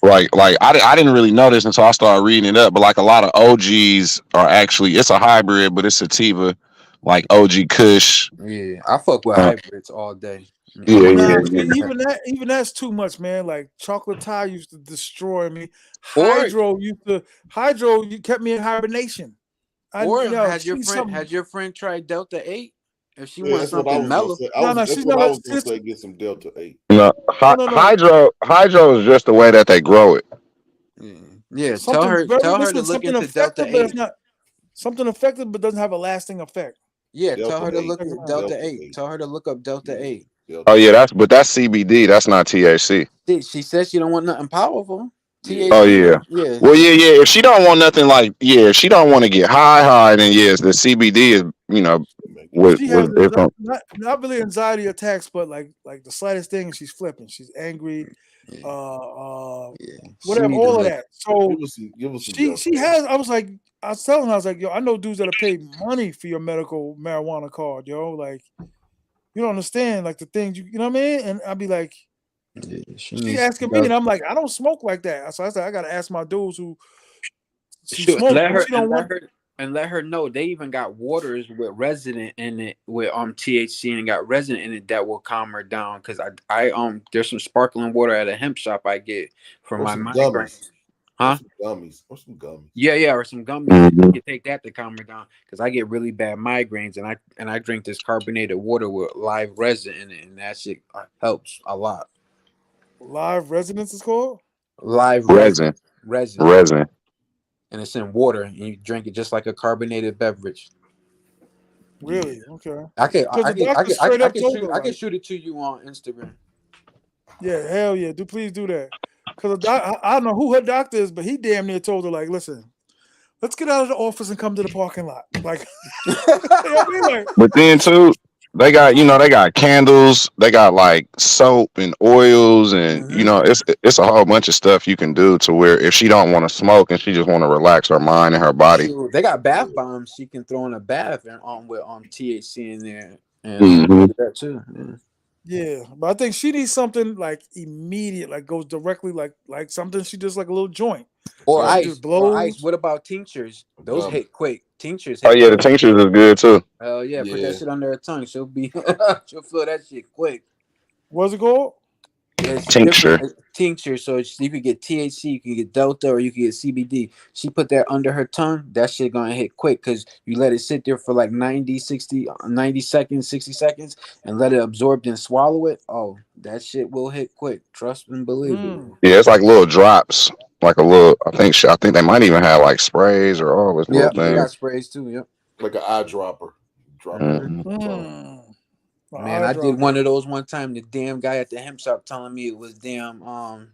like I didn't really know this until I started reading it up, but like a lot of OGs are actually it's a hybrid, but it's sativa, like OG Kush. Yeah, I fuck with hybrids all day. Nah, even that's too much, man. Like chocolate tie used to destroy me. Hydro you kept me in hibernation. Has your friend tried Delta 8? If she wants something mellow. She's not. Get some Delta 8. No, hydro is just the way that they grow it. Yeah, tell her to look into Delta 8. Something effective, but doesn't have a lasting effect. Yeah, tell her to look at Delta 8. Tell her to look up Delta 8. Oh yeah, that's CBD. That's not THC. She says she don't want nothing powerful. THC. Oh yeah. Well, yeah. If she don't want nothing if she don't want to get high, then yes, the CBD is she has not really anxiety attacks, but like the slightest thing, she's flipping. She's angry. Whatever, all of that. So she has. I was telling her, I was like, yo, I know dudes that have paid money for your medical marijuana card, yo. Like, you don't understand, like the things you know what I mean? And I'd be like, she asking me, and I'm like, I don't smoke like that. So I said, I gotta ask my dudes who she smokes. And let her know they even got waters with resident in it with THC and got resident in it that will calm her down. Cause I there's some sparkling water at a hemp shop I get for Or my some migraines. gummies. Huh? Or some gummies. Yeah, or some gummies. Mhm. You can take that to calm her down. Cause I get really bad migraines and I drink this carbonated water with live resin in it, and that shit helps a lot. Live residence is called. Live Resin, resin, resin. and it's in water, and you drink it just like a carbonated beverage. Really? Okay. I can Because the doctor straight up told her, I can like, shoot it to you on Instagram. yeah, hell yeah, please do that. Because I don't know who her doctor is, but he damn near told her, like, listen, let's get out of the office and come to the parking lot. Like, you know what I mean? Like, But then too, they got they got candles, they got like soap and oils, and it's a whole bunch of stuff you can do to where if she don't want to smoke and she just want to relax her mind and her body. Shoot, they got bath bombs she can throw in a bath and with THC in there and Hmm. do that too. Yeah. yeah, but I think she needs something like immediate, like goes directly, like something she does like a little joint. Or She ice. just blows. What about tinctures? Those hit quick. Tinctures Oh hit yeah, the quick. tinctures is good too. Hell yeah, put that shit under her tongue. She'll feel that shit quick. What's it called? It's Tincture. different tincture, so you could get THC, you can get Delta, or you can get CBD. She put that under her tongue. That shit gonna hit quick because you let it sit there for like 90 seconds, 60 seconds, and let it absorb and swallow it. Oh, that shit will hit quick. Trust and believe it. Yeah, it's like little drops, like a little. I think they might even have like sprays or all this Yeah, little they got thing. sprays too. Yep. Like an eyedropper. Drop it Mhm. in the tongue. Man, I did one of those one time. The damn guy at the hemp shop telling me it was damn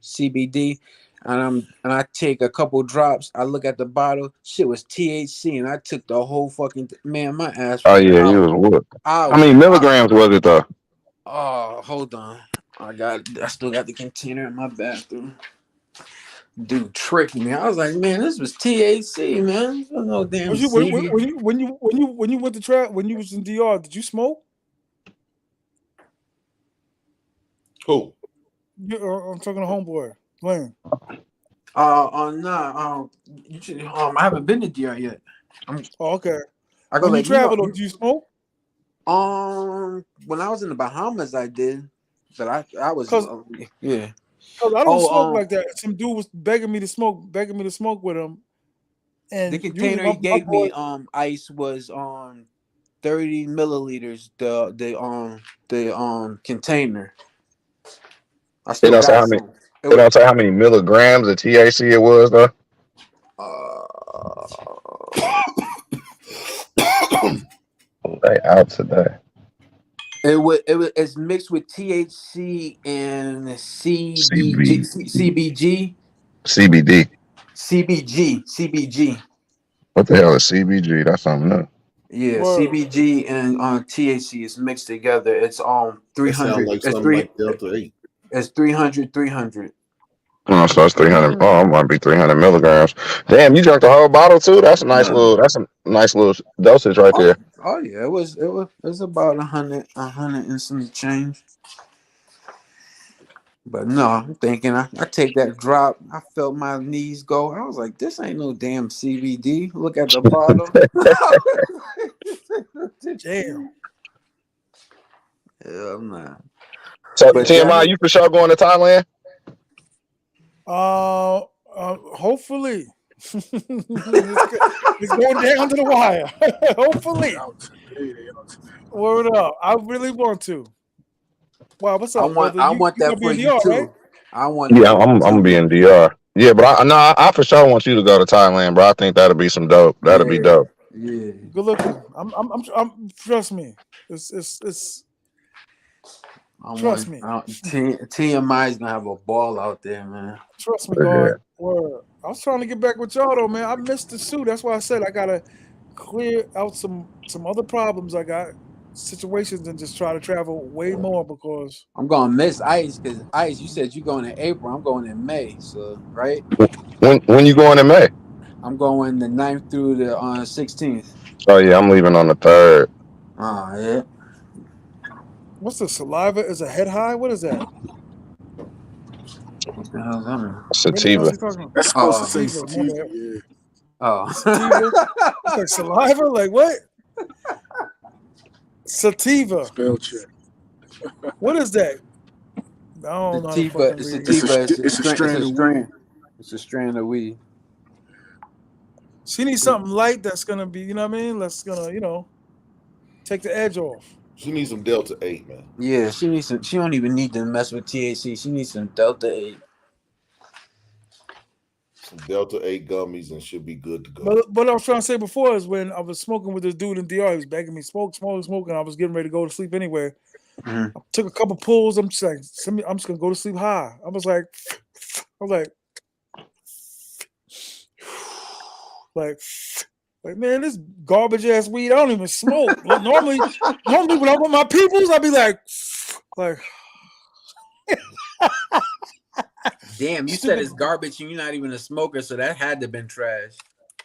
CBD, and I take a couple drops. I look at the bottle, shit was THC, and I took the whole fucking man. My ass Oh was yeah, you out. was what? I How many was out. milligrams was it though? Oh, hold on. I still got the container in my bathroom. Dude tricked me. I was like, man, this was THC, man. This was no damn Was you CBD. when you went to trap when you was in DR? Did you smoke? Who? I'm talking to homeboy Glenn. Nah. You should. I haven't been to DR yet. Okay. I go When you like travel, do you smoke? When I was in the Bahamas, I did, but I was yeah. Cause I don't smoke like that. Some dude was begging me to smoke with him. And the usually container my he gave boy, me, ice was 30 milliliters. The container. I It still don't say got how many. some. It don't say how many milligrams of THC it was though. They out today. It's mixed with THC and CBG, CBD. CBG. What the hell is CBG? That's something new. Yeah, word. CBG and THC is mixed together. It's That 300. sounds like It's something like Delta 8. It's 300. 300. Oh, so it's 300. Mm. Oh, it might be 300 milligrams. Damn, you drank the whole bottle too. That's a nice little. That's a nice little dosage right there. Oh yeah, it was about 100 and some change. But no, I'm thinking I take that drop. I felt my knees go. I was like, this ain't no damn CBD. Look at the bottle. Damn. Yeah, I'm not. So But TMI, you for sure going to Thailand? Hopefully. it's going down to the wire. Hopefully. Word up. I really want to. Wow, what's up, brother? I You want gonna that be for in you DR, right? too. I want Yeah, that for I'm you gonna be too. in DR. Yeah, but I for sure want you to go to Thailand, bro. I think that'll be some dope. That'll be Yeah, dope. yeah. Good looking. I'm trust me. It's trust me. TMI is gonna have a ball out there, man. Trust me, Yeah. God. Word. I was trying to get back with y'all though, man. I missed the suit. That's why I said I gotta clear out some other problems I got, situations, and just try to travel way more because I'm gonna miss Ice because Ice, you said you going in April. I'm going in May, so right. When you going in May? I'm going the 9th through the 16th. Oh yeah, I'm leaving on the 3rd. Oh yeah. what's the saliva is a head high? What is that? What the hell's that? Sativa. What's he talking about? That's Oh, supposed to say sativa. My sativa. bad. Yeah. Oh, Sativa. It's like saliva. Like what? Sativa. Spell check. What is that? I don't know how to sativa. fucking It's read. sativa. It's a strand of weed. It's a strand of weed. She needs something light that's gonna be, you know what I mean? That's gonna, take the edge off. She needs some Delta 8, man. Yeah, she needs some. She don't even need to mess with THC. She needs some Delta 8. Some Delta 8 gummies and she'll be good to go. But what I was trying to say before is when I was smoking with this dude in DR, he was begging me smoke, and I was getting ready to go to sleep anyway. Mhm. I took a couple pulls. I'm just like, I'm just gonna go to sleep high. I was like, man, this garbage ass weed. I don't even smoke. Normally when I'm with my peoples, I'd be like. Damn, you said it's garbage and you're not even a smoker, so that had to have been trash.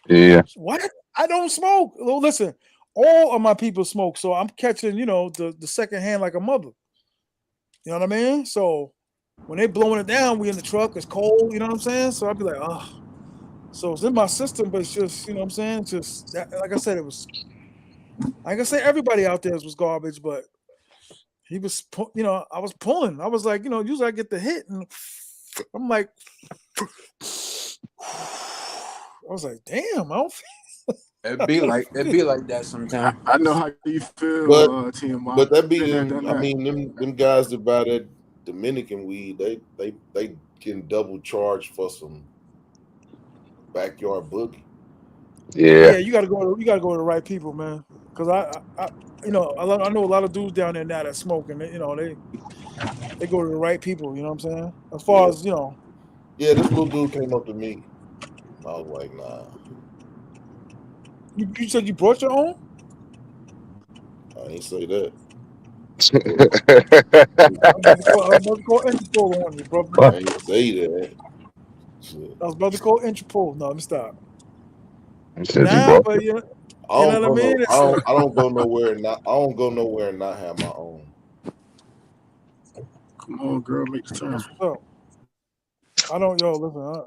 Yeah. What? I don't smoke. Well, listen, all of my people smoke, so I'm catching, the second hand like a mother. You know what I mean? So when they blowing it down, we in the truck, it's cold, you know what I'm saying? So I'd be like, oh. So it's in my system, but it's just, you know what I'm saying? Just that, like I said, it was. I can say everybody out there was garbage, but he was, I was pulling. I was like, usually I get the hit, and I'm like, I was like, damn, I don't feel. It'd be like that sometimes. I know how you feel, But T.M.I. But that be Been there, them. done I that. mean, them guys that buy that Dominican weed, they can double charge for some backyard boogie. Yeah. You gotta go to the right people, man. Because I know a lot of dudes down there now that smoke, and they go to the right people. You know what I'm saying? As far as Yeah, this little dude came up to me. I was like, nah. You said you brought your own? I ain't say that. I was about to call Interpol on you, bro. I ain't say that. Shit. I was about to call Interpol. No, let me stop. Said you Nah, broke but it. you know what I mean? I don't go nowhere and not. I don't go nowhere and not have my own. Come on, girl, make the turn. That's what's up. I don't, listen.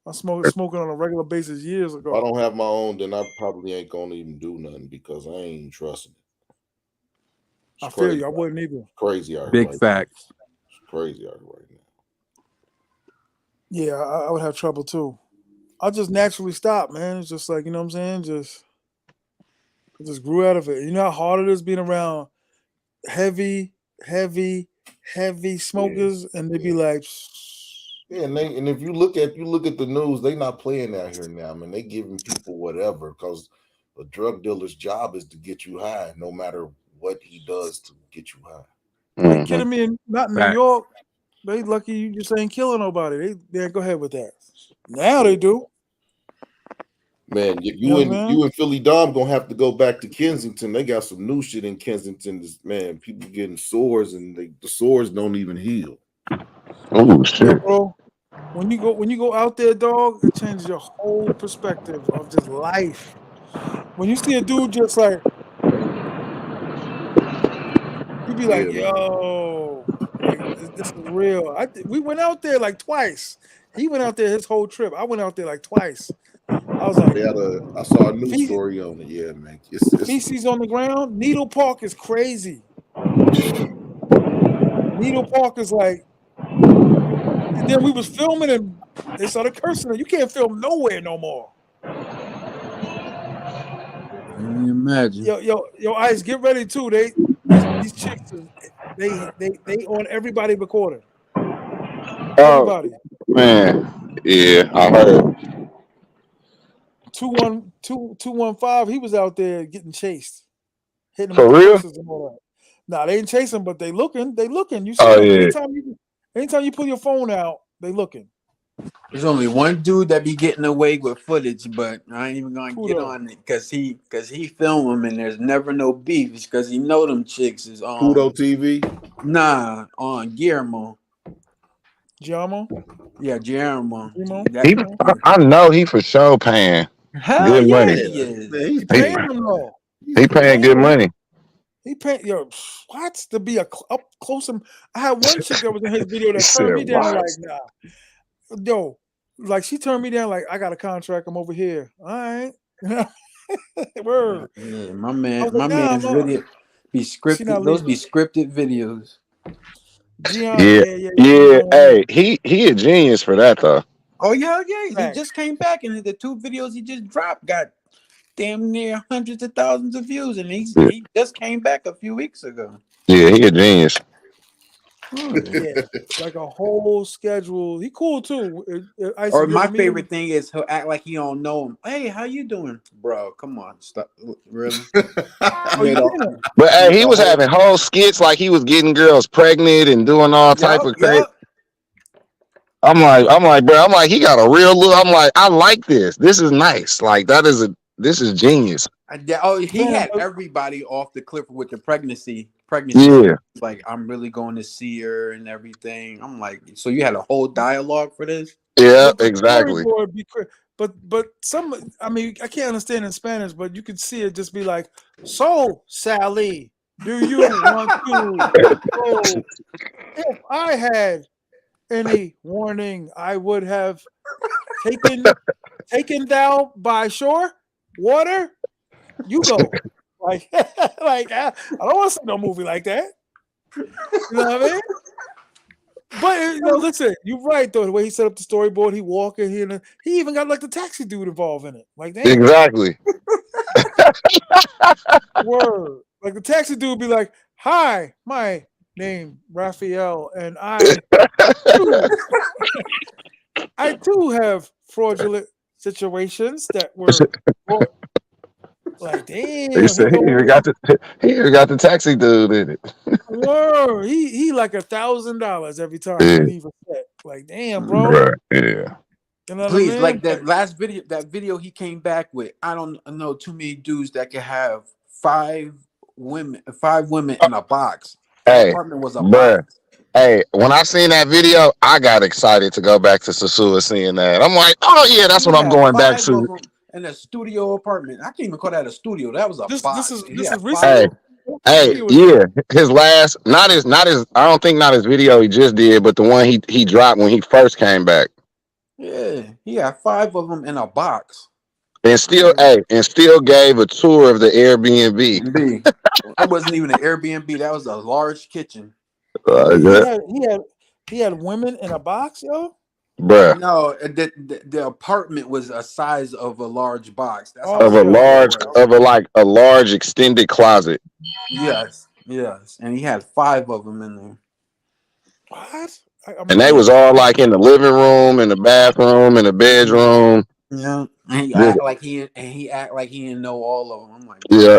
I smoking on a regular basis years ago. If I don't have my own, then I probably ain't gonna even do nothing because I ain't trusting it. I feel you. I wouldn't either. Crazy out here. Big right facts. Now. It's crazy out here right now. Yeah, I would have trouble too. I just naturally stopped, man. It's just like, you know what I'm saying? I just grew out of it. You know how hard it is being around heavy smokers, and they be like, yeah, and if you look at the news, they not playing out here now. I mean, they giving people whatever because a drug dealer's job is to get you high, no matter what he does to get you high. Are you kidding me? Not in New York. They lucky you just ain't killing nobody. They go ahead with that. Now they do. Man, you and Philly Dom gonna have to go back to Kensington. They got some new shit in Kensington. Man, people getting sores and the sores don't even heal. Oh shit, yeah, bro. When you go out there, dog, it changes your whole perspective of just life. When you see a dude just like, you be like, yo, like this is real. We went out there like twice. He went out there his whole trip. I went out there like twice. I was like, I saw a news story on it. Yeah, man. It's feces on the ground. Needle Park is crazy. Needle Park is like, and then we was filming and they started cursing. You can't film nowhere no more. Can you imagine? Yo, Ice, get ready too. These chicks, they on everybody recording. Everybody. Man, yeah, I heard. 215, he was out there getting chased, hitting him For with the real? verses and all that. Nah, they ain't chasing, but they looking. You see Oh, them yeah. anytime you pull your phone out, they looking. There's only one dude that be getting away with footage, but I ain't even gonna get on it because he film them and there's never no beef because he know them chicks is on Pluto TV. Nah, on Guillermo. Giamo? Yeah, Guillermo. I know he for sure paying good money. He is. Man, he paying them though. He paying good money. He paying what to be up close. I had one chick that was in his video that He turned said, me down "What?" like, nah. Yo, like she turned me down. Like I got a contract. I'm over here. All right. Word. Yeah, my I man, was like, my nah, man's no. video be She not scripted. Those be leaving. scripted videos. Gianna, Yeah, yeah, you yeah. know Hey, him. he a genius for that though. Oh yeah, yeah. He Facts. just came back, and the 2 videos he just dropped got damn near hundreds of thousands of views, and Yeah, he just came back a few weeks ago. yeah, he a genius. Hmm. Yeah, like a whole schedule. He cool too. Or Icy, you ever my meet him? favorite thing is he'll act like he don't know him. Hey, how you doing, bro? Come on, stop. Really? He Oh, you made a seen him? But he hey, made he a was whole. having whole skits like he was getting girls pregnant and doing all type Yup, of crazy. yup. I'm like, bro, I'm like, he got a real look. I'm like, I like this. This is nice. Like this is genius. Oh, he Man, had everybody off the cliff with the pregnancy shit. Yeah, Like, I'm really going to see her and everything. I'm like, so you had a whole dialogue for this? yeah, but the exactly. storyboard be but some. I mean, I can't understand in Spanish, but you could see it just be like, "So, Sally, do you want to go? If I had any warning, I would have taken thou by shore, water. You go." Like, like I don't want to see no movie like that. You know what I mean? But listen, you're right though. The way he set up the storyboard, he walking here, and he even got like the taxi dude involved in it. Like, damn, Exactly. word. Like the taxi dude be like, "Hi, my name Raphael, and too, I too have fraudulent situations that were brought." Like, He damn, he said he know even what got the taxi dude in it. word. He like $1,000 every time he Yeah, leave a set. Like, damn, bro. right. Yeah. You know what I Please, mean? like that last video, that video he came back with. I don't know too many dudes that can have 5 women in a box. That Hey, apartment was a bruh. box. Hey, when I seen that video, I got excited to go back to Sosua seeing that. I'm like, oh yeah, that's He what I'm had going back 5 of to. them in a studio apartment. I can't even call that a studio. That was a This box. is He this had is 5 recent. Hey, of them. What hey, year was this? yeah. His last not his I don't think not his video he just did, but the one he dropped when he first came back. Yeah, he had 5 of them in a box. And still gave a tour of the Airbnb. B. That wasn't even an Airbnb. That was a large kitchen. Wait, Yeah, he had women in a box, yo. bruh. No, the apartment was a size of a large box. That's how Oh, Of a okay, okay, studio it large okay, was. of okay. a like a large extended closet. Yes, yes, and he had 5 of them in there. What? I And mean, they yeah, was all like in the living room, in the bathroom, in the bedroom. Yeah, and he Just, act like he act like he didn't know all of them. I'm like, bro, yeah,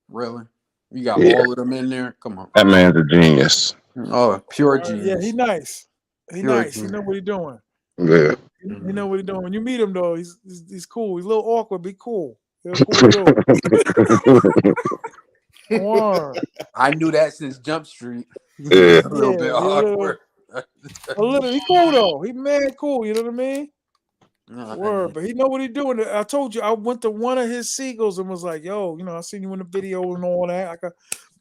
really? You got yeah. all of them in there? Come on. That man's a genius. Oh, pure yeah, he genius, nice. He pure nice. He know genius. what he doing. Yeah. He know what he doing. When you meet him though, he's cool. He's a little awkward, but he cool. He's a cool dude. Word. I knew that since Jump Street. Yeah. He's a little bit Yeah, he awkward. a little. He cool though. He mad cool. You know what I mean? No, Word, but he know what he doing. I told you, I went to one of his seagulls and was like, "Yo, I seen you in the video and all that. I could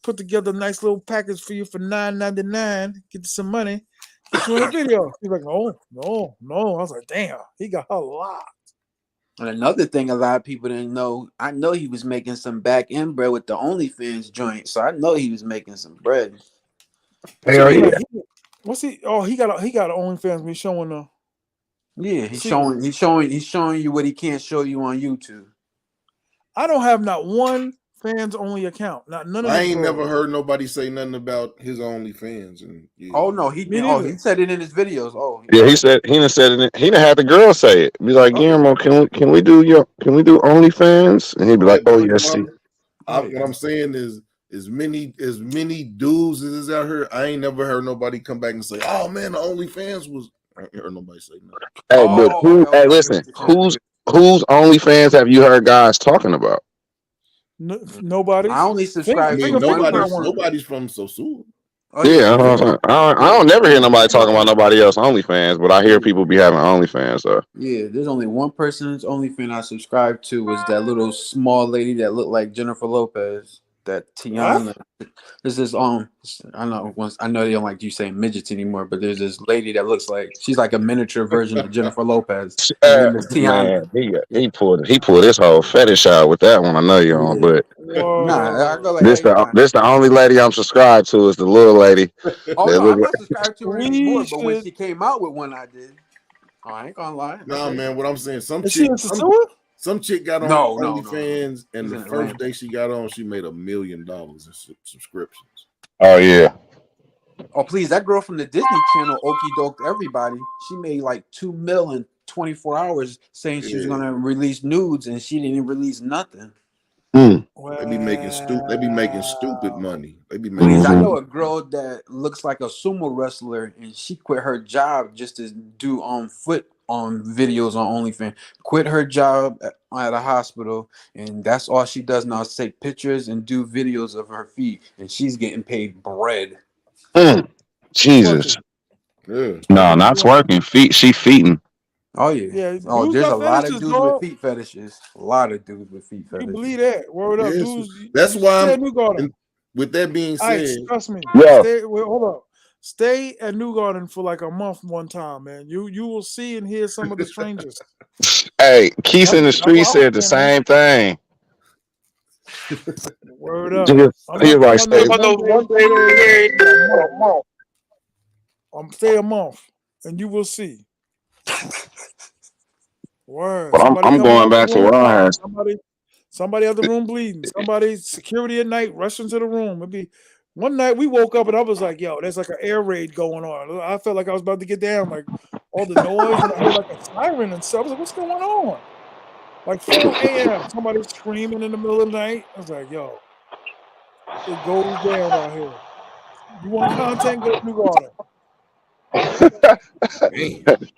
put together a nice little package for you for $9.99. Get you some money, get you in a video." He's like, "No, no, no." I was like, "Damn, he got a lot." And another thing a lot of people didn't know, I know he was making some back end bread with the OnlyFans joint. So I know he was making some bread. What you Hell mean? yeah. Like, what's he? Oh, he got an OnlyFans. Me showing the. Yeah, See, he's showing you what he can't show you on YouTube. I don't have not one fans only account. Not none of I them ain't never girls. heard nobody say nothing about his OnlyFans, and yeah. Oh no, Me neither. he said it in his videos. Yeah, he done said it. He done had the girl say it. Be like, Oh yeah. Guillermo, can we do OnlyFans? And he'd be Yeah, like, oh but yes, see. what I'm saying is, as many dudes as is out here, I ain't never heard nobody come back and say, "Oh man, the OnlyFans was." I ain't heard nobody say nothing. Hey, but Oh, okay, hey, okay. I get listen, what you're saying. whose OnlyFans have you heard guys talking about? I Nobody's. only I subscribe to mean, Finger one got nobody's one. person. nobody's from Sosua. Oh yeah, Yeah, Finger. I Yeah, don't never hear Finger nobody got talking about one. nobody else OnlyFans, but I hear people be having OnlyFans though. Yeah, there's only one person's OnlyFans I subscribe to was that little small lady that looked like Jennifer Lopez. that Tiana. There's this I know they don't like you saying midgets anymore, but there's this lady that looks like she's like a miniature version of Jennifer Lopez. Her name is Man, Tiana. he pulled his whole fetish out with that one. I know you on, Yeah. but Nah, I go like, this hey, nah. the only lady I'm subscribed to is the little lady. Oh That no, look I'm not subscribed to her anymore. But when she came out with one, I did. Oh, I ain't gonna lie. Nah, man, what I'm saying, some Is she chick, in Sosua? some chick got on No. OnlyFans, and She's the in first Atlanta. day she got on, she made $1 million in subscriptions. Oh yeah. Oh please, that girl from the Disney Channel okey doked everybody. She made like 2 mil in 24 hours, saying she was Yeah. gonna release nudes, and she didn't release nothing. Mm. They be making stupid money. They be making Please, I Mhm. know a girl that looks like a sumo wrestler, and she quit her job just to do foot on videos on OnlyFans. Quit her job at a hospital, and that's all she does now is take pictures and do videos of her feet, and she's getting paid bread. Mm. Jesus. Yeah. No, not twerking. Feet. She feeting. Oh yeah. Yeah, Oh, dudes there's a got lot of fetishes, dudes with dog. feet fetishes. A lot of dudes with feet You fetishes. believe that? Word up, Yes. dudes. That's You why stay I'm. at New Garden. And with that being Ice, said, trust me. Yeah. Hold up. Stay at New Garden for like a month one time, man. You will see and hear some of the strangest. Hey, Keith in Yep, the that's street what I was said the saying, man. same thing. Word He up. was he was like, All I know stay. is one day stay a month. Stay a month, and you will see. Word. Well, Somebody I'm coming going out the back to room what I crying. had. Somebody out the room bleeding. Somebody security at night rushing to the room. It'd be one night we woke up and I was like, yo, there's like an air raid going on. I felt like I was about to get down, like all the noise, and I heard like a siren and stuff. I was like, what's going on? Like 4 a.m. Somebody screaming in the middle of the night. I was like, yo, it goes down out here. You want content? Go to New Garden.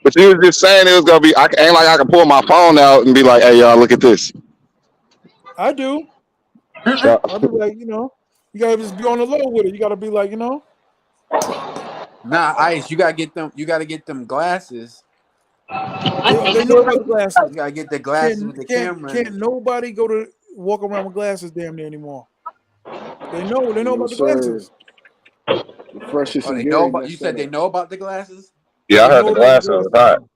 But you was just saying it was gonna be. I ain't like I can pull my phone out and be like, "Hey, y'all, look at this." I do. So, I'll be like, you gotta just be on the low with it. You gotta be like, Nah, Ice, you gotta get them. You gotta get them glasses. they know about the glasses. You gotta get the glasses with the camera in Can't it. nobody walk around with glasses damn near anymore. They know No, about the sir. glasses. The freshest Oh, and they know Gary about. You messed said that they up. know about the glasses. yeah, I They heard know the about the glasses was glasses hot. now.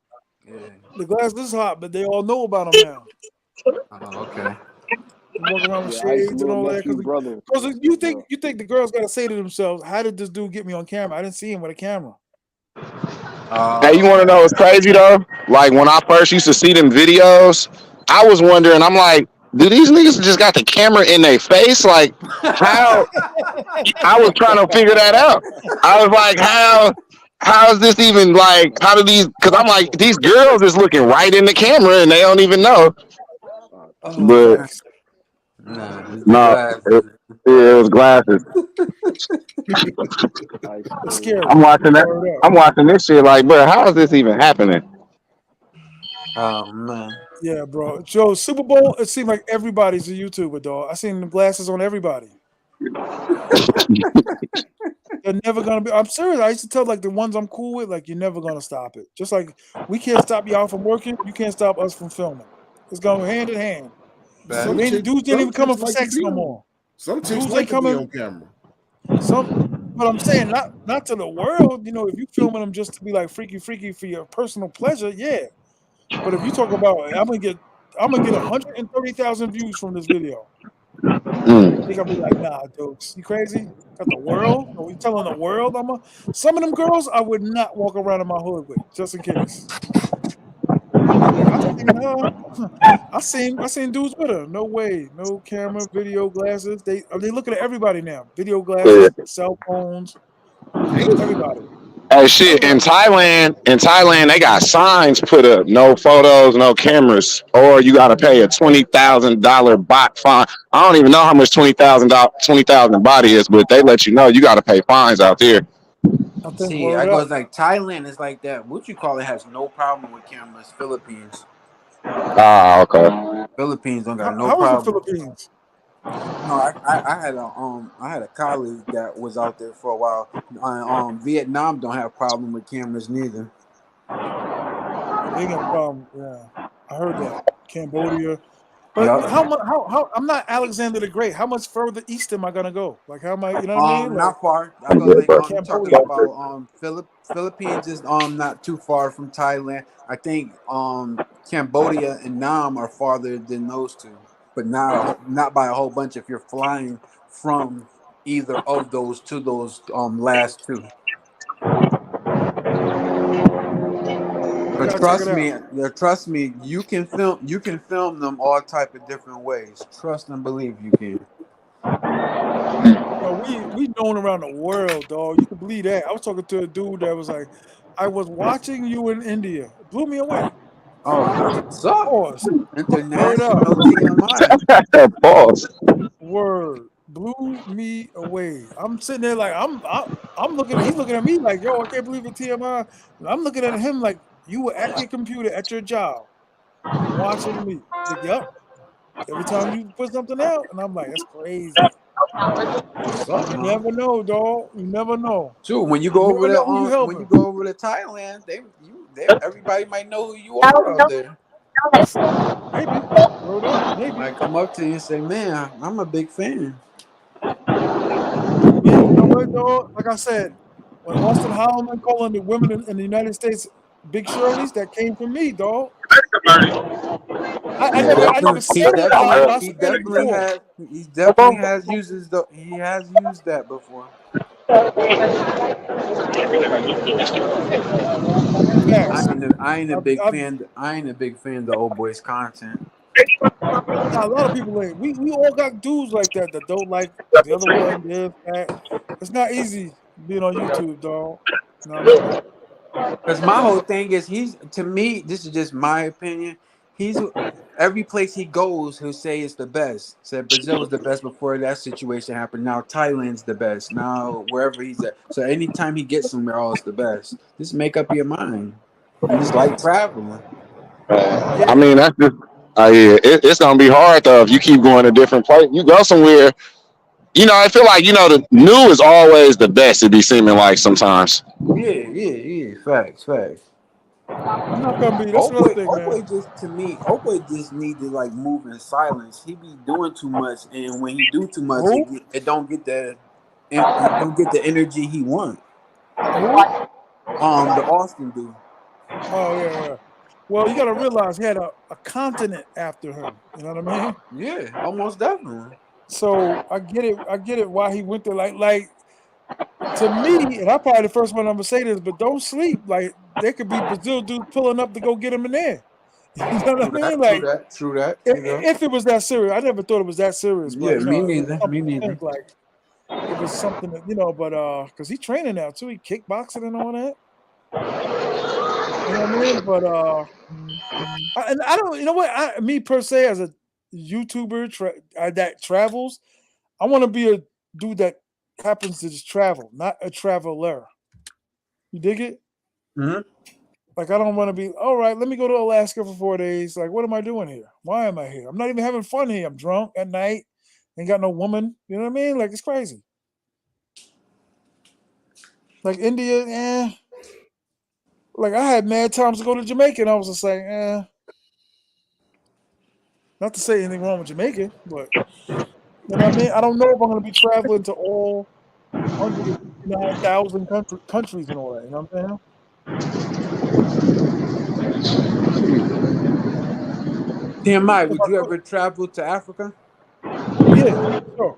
Yeah. The glasses is hot, but they all know about them now. Oh, okay. They walk around with Yeah, Ice shades and little all that. nephew brother Because messed that up. you think the girls gotta say to themselves, "How did this dude get me on camera? I didn't see him with a camera." Hey, you want to know what's crazy though? Like when I first used to see them videos, I was wondering. I'm like, do these niggas just got the camera in their face? Like, how? I was trying to figure that out. I was like, how is this even like? How do these? Because I'm like, Possible. these girls is looking right in the camera and they don't even know. Oh But man. Facts. Nah, it's the no, glasses. it was glasses. Ice It's crazy. scary. I'm watching that. Word up. I'm watching this shit. Like, bro, how is this even happening? Oh man. Yeah, bro. Joe, Super Bowl, it seemed like everybody's a YouTuber, dog. I seen the glasses on everybody. They're never gonna be. I'm serious. I used to tell like the ones I'm cool with, like you're never gonna stop it. Just like we can't stop y'all from working, you can't stop us from filming. It's going hand in hand. some Dudes ain't even coming for like to sex be no on. more. Some chicks Dudes like ain't to be coming. on camera. Some, but I'm saying not to the world. If you filming them just to be like freaky for your personal pleasure, yeah. But if you talk about I'm gonna get 130,000 views from this video. They gonna be like, nah, dudes, you crazy? Got the world? Are we telling the world some of them girls I would not walk around in my hood with, just in case. Like I seen dudes with her. No way. No camera, video, glasses. They looking at everybody now. Video Yeah. glasses, cell phones, everybody. Hey, shit, Everybody. in Thailand, they got signs put up: no photos, no cameras, or you got to pay a $20,000 bot fine. I don't even know how much $20,000 body is, but they let you know you got to pay fines out there. I think See, word I up. goes like Thailand is like that. What you call it has no problem with cameras. Philippines. Ah, okay. Philippines don't got no How was the problem. Philippines? No, I had a colleague that was out there for a while. Vietnam don't have problem with cameras neither. They got a problem. Yeah, I heard that. Cambodia. But how much? How? I'm not Alexander the Great. How much further east am I gonna go? Like how am I? You know what I mean? Like Not far. I go like you talking Cambodia. about Philippines is not too far from Thailand. I think Cambodia and Nam are farther than those two, but not by a whole bunch if you're flying from either of those to those last two. I But gotta check it out. trust me, you can film them all type of different ways. Trust and believe you can. Yo, we known around the world, dog. You can believe that. I was talking to a dude that was like, I was watching you in India. It blew me away. Oh, that's what's up. Pause. Word up. International TMI. Pause. Word. Blew me away. I'm sitting there like I'm looking. He's looking at me like, yo, I can't believe it, TMI. And I'm looking at him like, you were at your computer at your job watching me. Like, yep. Every time you put something out, and I'm like, that's crazy. What's up, You man? never know, dog. You never know. True. When you You go over never there, know who you when you helping. go over to Thailand, everybody might know who you are out there. Maybe. Word up. Maybe. Might come up to you and say, "Man, I'm a big fan." Man, you know what, dog? Like I said, when Austin Holloman calling the women in the United States Big Shirleys, that came from me, dog. I never said it, but I said it before. He definitely has uses the he has used that before. Facts. I ain't a big I've fan. I ain't a big fan of the old boys content. Nah, a lot of people ain't. We all got dudes like that don't like the other one, this, that. It's not easy being on YouTube, dog. You know what I mean? Because my whole thing is to me, this is just my opinion. He's every place he goes, he'll say it's the best. Said Brazil was the best before that situation happened. Now Thailand's the best. Now wherever he's at. So anytime he gets somewhere, oh, it's the best. Just make up your mind. You just like traveling. I Yeah. mean, that's just. Yeah, it's gonna be hard though if you keep going to different places. You go somewhere. I feel like the new is always the best. It be seeming like sometimes. Yeah. Facts. I'm not gonna be. That's another thing, Old man. boy just to me, old boy just need to like move in silence. He be doing too much, and when he do too much, Who? it don't get he don't get the energy he want. Who? The Austin dude. Oh yeah. Well, you got to realize he had a continent after him. You know what I mean? Yeah, almost definitely. So I get it. I get it. Why he went there. Like to me, and I'm probably the first one I'm gonna say this, but don't sleep. Like there could be Brazil dudes pulling up to go get him in there. You know what I mean? Like True that. if it was that serious, I never thought it was that serious. Yeah, But me it's neither. Me something to neither. think. Like if it's something that but because he's training now too, he kickboxing and all that. You know what I mean? But and I don't. You know what? Me per se as a YouTuber that travels, I want to be a dude that happens to just travel, not a traveler. You dig it? Mm-hmm. Like I don't want to be. All right, let me go to Alaska for 4 days. Like, what am I doing here? Why am I here? I'm not even having fun here. I'm drunk at night. Ain't got no woman. You know what I mean? Like it's crazy. Like India, Like I had mad times to go to Jamaica, and I was just like, Not to say anything wrong with Jamaica, but you know what I mean. I don't know if I'm going to be traveling to all 159,000 countries and all that. You know what I'm saying? TMI, If would I you go, ever travel to Africa? yeah, sure.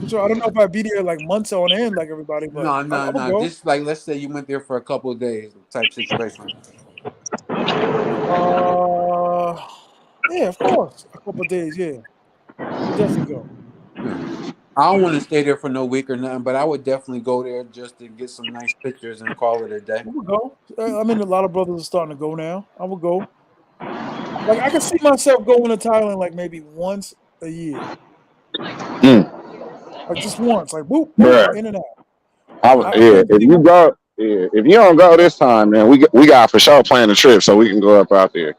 For sure. I don't know if I'd be there like months on end like everybody, but I'm gonna No. go. Just like let's say you went there for a couple of days type situation. Uh, yeah, of course. A couple of days, yeah. I would definitely go. Yeah. I don't want to stay there for no week or nothing, but I would definitely go there just to get some nice pictures and call it a day. I would go. I mean, a lot of brothers are starting to go now. I would go. Like I can see myself going to Thailand like maybe once a year, Mm, like just once, like boop boop bruh. in and out. I Yeah. couldn't If see you my. go, yeah, if you don't go this time, man, we got for sure plan a trip so we can go up out there.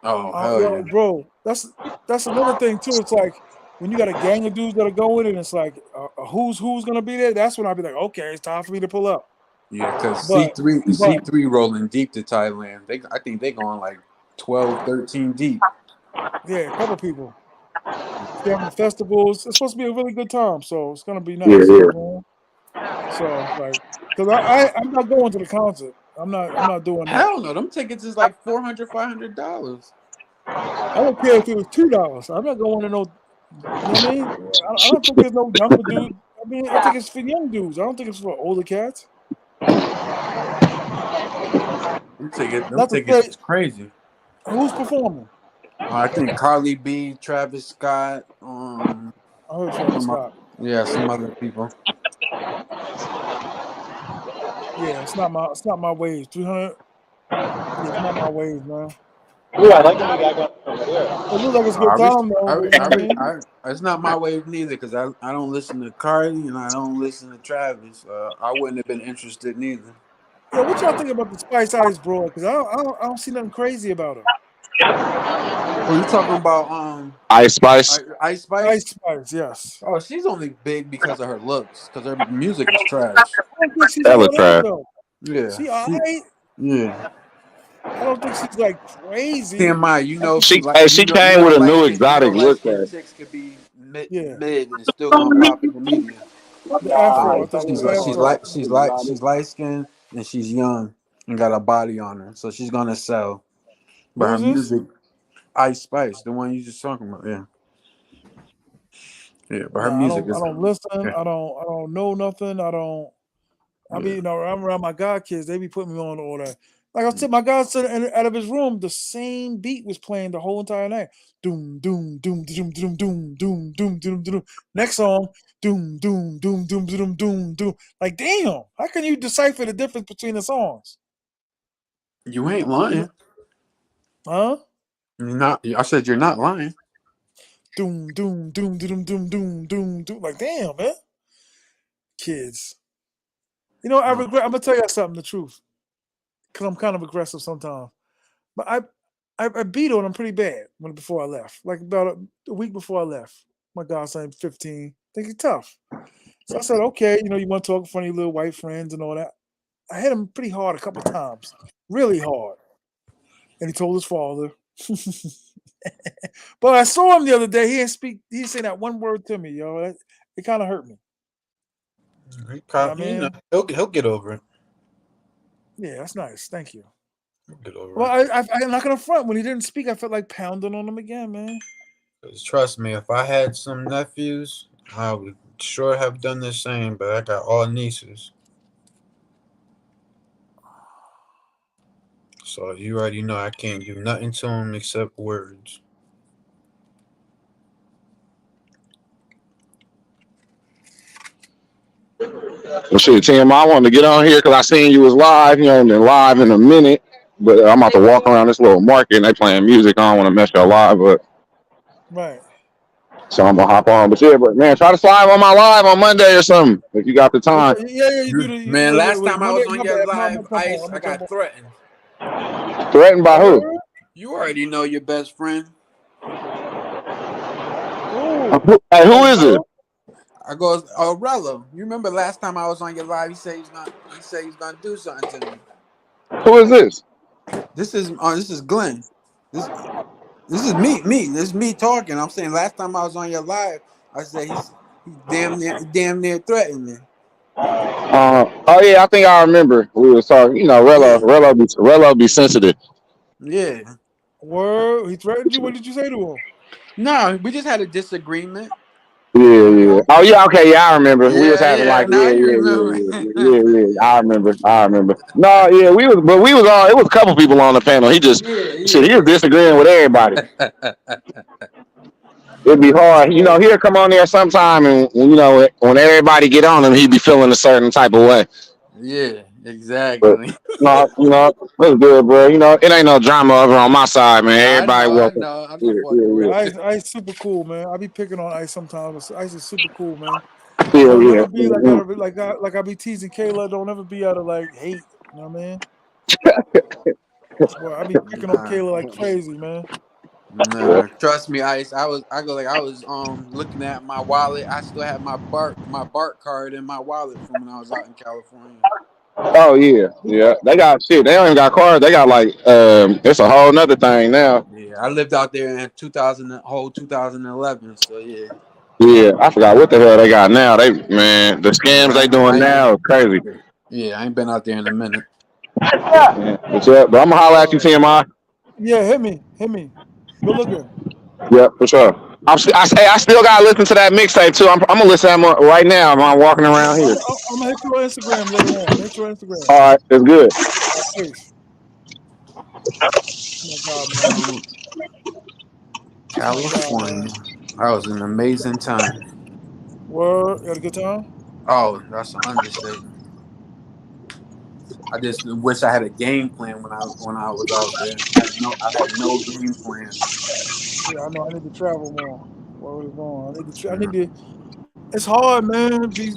Oh hell Yo, yeah! bro, that's another thing too. It's like when you got a gang of dudes that are going, and it's like who's gonna be there. That's when I'll be like, okay, it's time for me to pull up. Yeah, because But C3 rolling deep to Thailand. I think they going like 12, 13 deep. Yeah, a couple people. They're having festivals. It's supposed to be a really good time, so it's gonna be Yeah, nice. You yeah. know what I'm saying? So it's like, cause I'm not going to the concert. I'm not doing that. Hell no, them tickets is like $400, $500. I don't care if it was $2. I'm not going to no. You know what I mean? I don't think there's no younger dude. I mean, I think it's for young dudes. I don't think it's for older cats. Them Not to tickets say is crazy. who's performing. I think Carly B, Travis Scott, I heard Travis some, Scott. some other people. Yeah, it's not my wave. 300. Yeah, it's not my wave, man. Yeah, I like when we got going over there. It looks like it's a good time though. You know what I mean? It's not my wave neither because I don't listen to Cardi and I don't listen to Travis. I wouldn't have been interested neither. Yeah, what y'all think about the Spice Ice bro? Because I don't see nothing crazy about her. Oh, you talking about Ice Spice. Ice Ice Spice? Spice, yes. Oh, she's only big because of her looks. Because her music is trash. I don't think she's Hella all that trash. though. Yeah, She alright. yeah. I don't think she's like crazy. T.M.I, I think She she's she came with a new exotic light look. skinned chicks could be yeah. mid and still gonna pop in the media. The Afro. I So think it's the Afro. she's light skinned and she's young and got a body on her, so she's gonna sell. But her Who's this? music, Ice Spice, the one you just talking about, yeah. But her Nah, music I is don't listen. yeah. I don't know nothing. I be, I'm around my god kids. They be putting me on all that. Like I said, my godson out of his room, the same beat was playing the whole entire night. Doom, doom, doom, doom, doom, doom, doom, doom, doom, doom. Next song, doom, doom, doom, doom, doom, doom, doom. Like, damn, how can you decipher the difference between the songs? You ain't lying. Huh? You're not. I said you're not lying. Doom, doom, doom, doom, doom, doom, doom, doom. Like, damn, man. Kids. You know, I regret. I'm gonna tell you something. The truth, because I'm kind of aggressive sometimes. But I beat on him pretty bad before I left. Like about a week before I left. My godson, 15. I think he's tough. So I said, okay, you want to talk in front of your little white friends and all that. I hit him pretty hard a couple times, really hard. And he told his father. But I saw him the other day. He didn't speak. He didn't say that one word to me, yo. It kind of hurt me. He'll get over it. Yeah, that's nice. Thank you. He'll get over Well, it. I'm not gonna front. When he didn't speak, I felt like pounding on him again, man. Because trust me, if I had some nephews, I would sure have done the same. But I got all nieces, so you already know I can't do nothing to them except words. Well, shit, Tim, I wanted to get on here because I seen you was live. And then live in a minute. But I'm about to walk around this little market and they playing music. I don't want to mess your live, but Right. so I'm gonna hop on. But yeah, but man, try to slide on my live on Monday or something if you got the time. Okay. Yeah. You do the. Man, last Wait, time I Monday. was on My your bad. live, Ice, I'm I gonna jump got on. threatened. Threatened by who? Word? You already know your best friend. Who? Hey, who Oh, is it? Rello? I goes, oh, Rello. You remember last time I was on your live? He said he's gonna do something to me. Who is this? This is Glenn. This is me. This is me talking. I'm saying last time I was on your live, I said he damn near threatened me. Oh yeah, I think I remember. We was talking. Rello be sensitive. Yeah. Word? He threatened you? What did you say to him? No, we just had a disagreement. Yeah. Oh yeah, okay, yeah, I remember. We was having Yeah. like, Now you remember. yeah. I remember. No, yeah, we was all. It was a couple people on the panel. He just shit. He was disagreeing with everybody. It'd be hard, he'll come on there sometime, and when everybody get on him, he'd be feeling a certain type of way. Yeah, But exactly. no, it's good, bro. It ain't no drama over on my side, man. I Everybody know. welcome. I'm Yeah, just fucking yeah, with you. Ice super cool, man. I be picking on Ice sometimes. Ice is super cool, man. yeah, Don't yeah. never be like Mhm. out of like I be teasing Kayla. Don't ever be out of like hate. You know what I mean? Boy, I be picking on Kayla like crazy, man. Yeah. Nah, trust me, Ice. I was looking at my wallet. I still had my BART card in my wallet from when I was out in California. Oh yeah, yeah. They got shit. They don't even got cars. They got like it's a whole nother thing now. Yeah, I lived out there in 2011. So yeah. Yeah, I forgot what the hell they got now. The scams they doing I ain't now is crazy. I ain't been out there in a minute. Yeah, what's up? But I'm gonna holler at you, TMI. Yeah, hit me. Good looking. Yep, for sure. I still gotta listen to that mixtape too. I'm gonna listen to that right now. I'm walking around here. I'm gonna hit you on Instagram later on. I'm gonna hit you on Instagram. All right, it's good. Peace. Oh my God, man. Um, Oh my God, man. California. That was an amazing time. Word. You had a good time? Oh, that's an understatement. I just wish I had a game plan when I was out there. I had no game plan. Yeah, I know. I need to travel more. Where is going? I need Mhm. to. It's hard, man. Be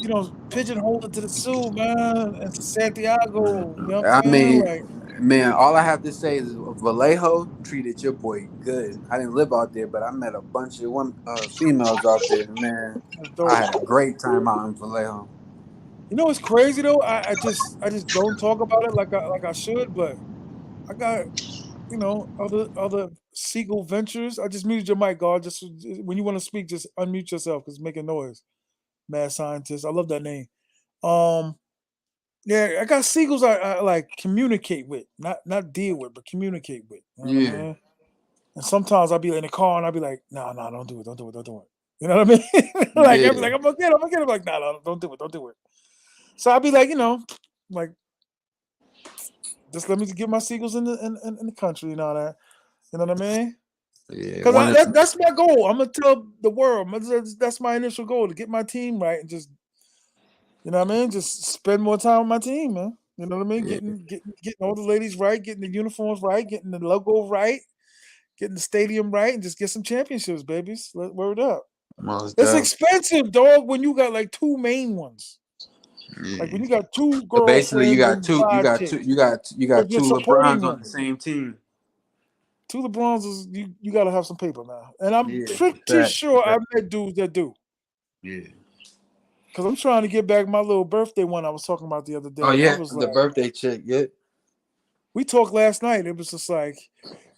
pigeonholed to the zoo, man, and to Santiago. You know what I'm I saying? mean, Like man, all I have to say is Vallejo treated your boy good. I didn't live out there, but I met a bunch of females out there. Man, that's I dope. had a great time out in Vallejo. You know what's crazy though? I just don't talk about it like I should, but I got other seagull ventures. I just muted your mic, God. Just when you want to speak, just unmute yourself because it's making noise. Mad scientist, I love that name. Um, yeah, I got seagulls I like communicate with, not deal with, but communicate with. You know what I Yeah, mean? And sometimes I'll be in the car and I'll be like, no, don't do it, don't do it, don't do it. You know what I mean? Like I'll be yeah, like, I'm gonna get it, I'm gonna get it. I'm like, no, don't do it, don't do it. So I'll be like, like just let me get my seagulls in the country and all that. You know what I mean? yeah. Because that's my goal. I'm gonna tell the world. That's my initial goal to get my team right and just what I mean. Just spend more time with my team, man. You know what I mean? Yeah, Getting all the ladies right, getting the uniforms right, getting the logo right, getting the stadium right, and just get some championships, babies. Word up. most It's definitely. expensive, dog. When you got like two main ones, like Yeah. when you got two So basically, girlfriends and five chicks, you but got you're two supporting LeBrons on them. the same team. Two LeBrons is you got to have some paper now, and I'm Yeah, pretty fact, sure I fact. met dudes that do. Yeah. Cause I'm trying to get back my little birthday one I was talking about the other Oh day. I yeah, was like, the birthday chick. Yeah. we talked last night. It was just like,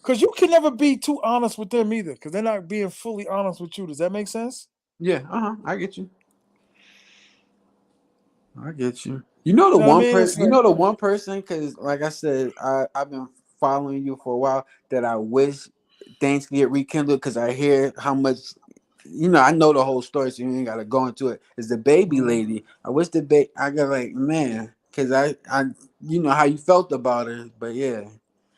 cause you can never be too honest with them either, cause they're not being fully honest with you. Does that make sense? Yeah. I get you. I get you. You know the You know what I one mean? person. It's You like, know the one person, because like I said, I've been following you for a while. That I wish things could get rekindled because I hear how much. I know the whole story, so you ain't gotta go into it. Is the baby mhm. lady? I wish I got like man, because I you know how you felt about her, but yeah, I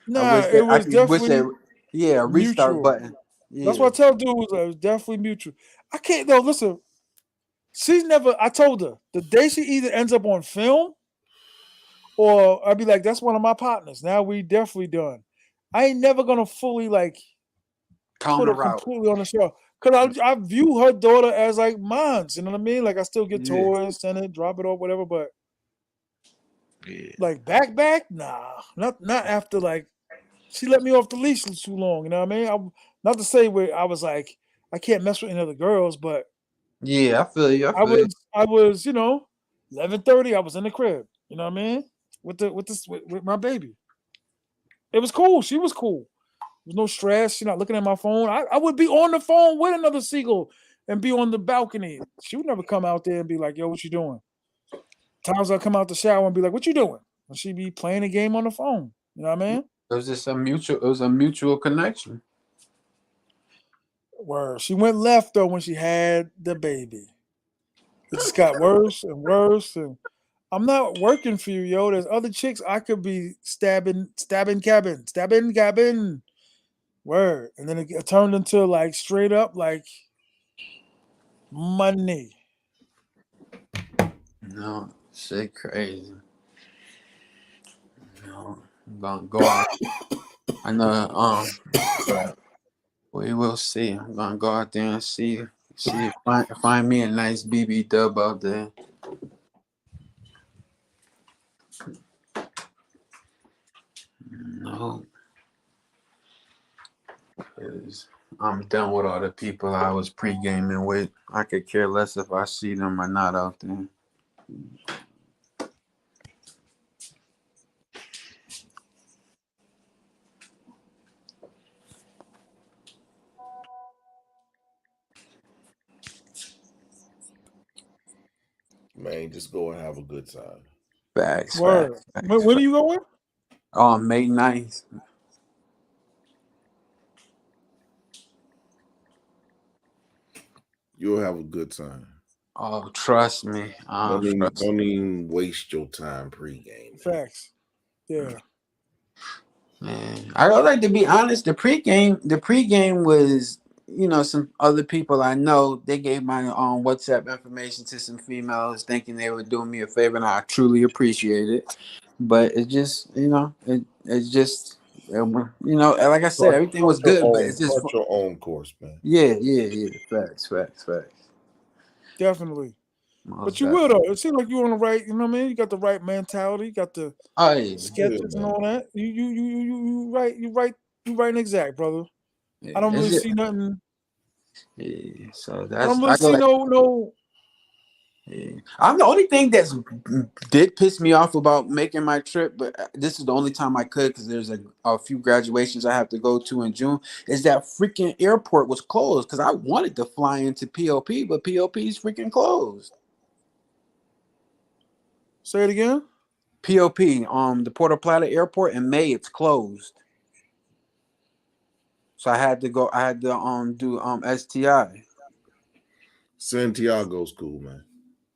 Nah, wish it that I was could wish that definitely a restart mutual. button. That's Yeah, what I tell dudes. It was definitely mutual. I can't though. Listen, she's never. I told her the day she either ends up on film or I'd be like, that's one of my partners. Now we definitely done. I ain't never gonna fully like put counter her route. completely on the show. Cause I view her daughter as like mine. You know what I mean? Like I still get Yeah, toys, send it, drop it off, whatever. But yeah, like back, nah, not after like she let me off the leash too long. You know what I mean? Not to say where I was like I can't mess with any other girls, but yeah. I feel you. I I feel you. was I was 11:30. I was in the crib. You know what I mean? With my baby. It was cool. She was cool. There's no stress. She's not looking at my phone. I would be on the phone with another seagull and be on the balcony. She would never come out there and be like, yo, what you doing? Times I come out the shower and be like, what you doing? And she'd be playing a game on the phone. You know what I mean? It was just a mutual. It was a mutual connection. Word. She went left though when she had the baby. It just got worse and worse. And I'm not working for you, yo. There's other chicks I could be stabbing cabin. Word. And then it turned into like straight up like money. No, shit, crazy. No, I'm gonna go out. I know. But we will see. I'm gonna go out there and find me a nice BB dub out there. No, 'cause I'm done with all the people I was pre gaming with. I could care less if I see them or not out there. Man, just go and have a good time. Facts, Word. facts, facts, When are facts. you going? May 9th. You'll have a good time. Oh, trust me. Don't even waste your time pregame. Facts. Yeah. Man, I would like to be honest. The pregame was, some other people I know. They gave my WhatsApp information to some females, thinking they were doing me a favor, and I truly appreciate it. But it just, it's just, like I said, everything was good, but it's just, Chart your own course, man. yeah. Facts. Definitely. Most But you will definitely. though. It seems like you're on the right. You know what I mean? You got the right mentality. You got the Oh yeah, sketches and man. all that. You right. You right and exact, brother. yeah. I don't really It's just, see nothing. yeah. So I that's don't really see no. Yeah. I'm the only thing that's did piss me off about making my trip, but this is the only time I could because there's a few graduations I have to go to in June. Is that freaking airport was closed because I wanted to fly into POP, but POP is freaking closed. Say it again. POP, the Puerto Plata airport in May, it's closed. So I had to go. I had to do STI. Santiago's cool, man.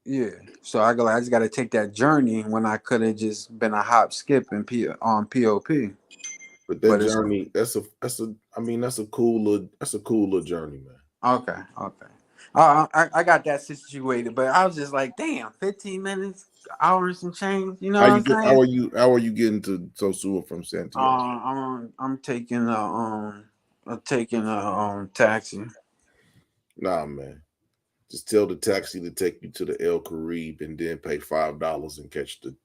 Yeah. So I just got to take that journey when I could have just been a hop skip in POP. But that But it's journey, that's a cool little journey, man. okay. I got that situated, but I was just like, damn, 15 minutes, hours and change. You know what I'm saying? How are you getting to Sosua from Santiago? I'm taking a taxi. Nah, man. Just tell the taxi to take you to the El Caribe and then pay $5 and catch The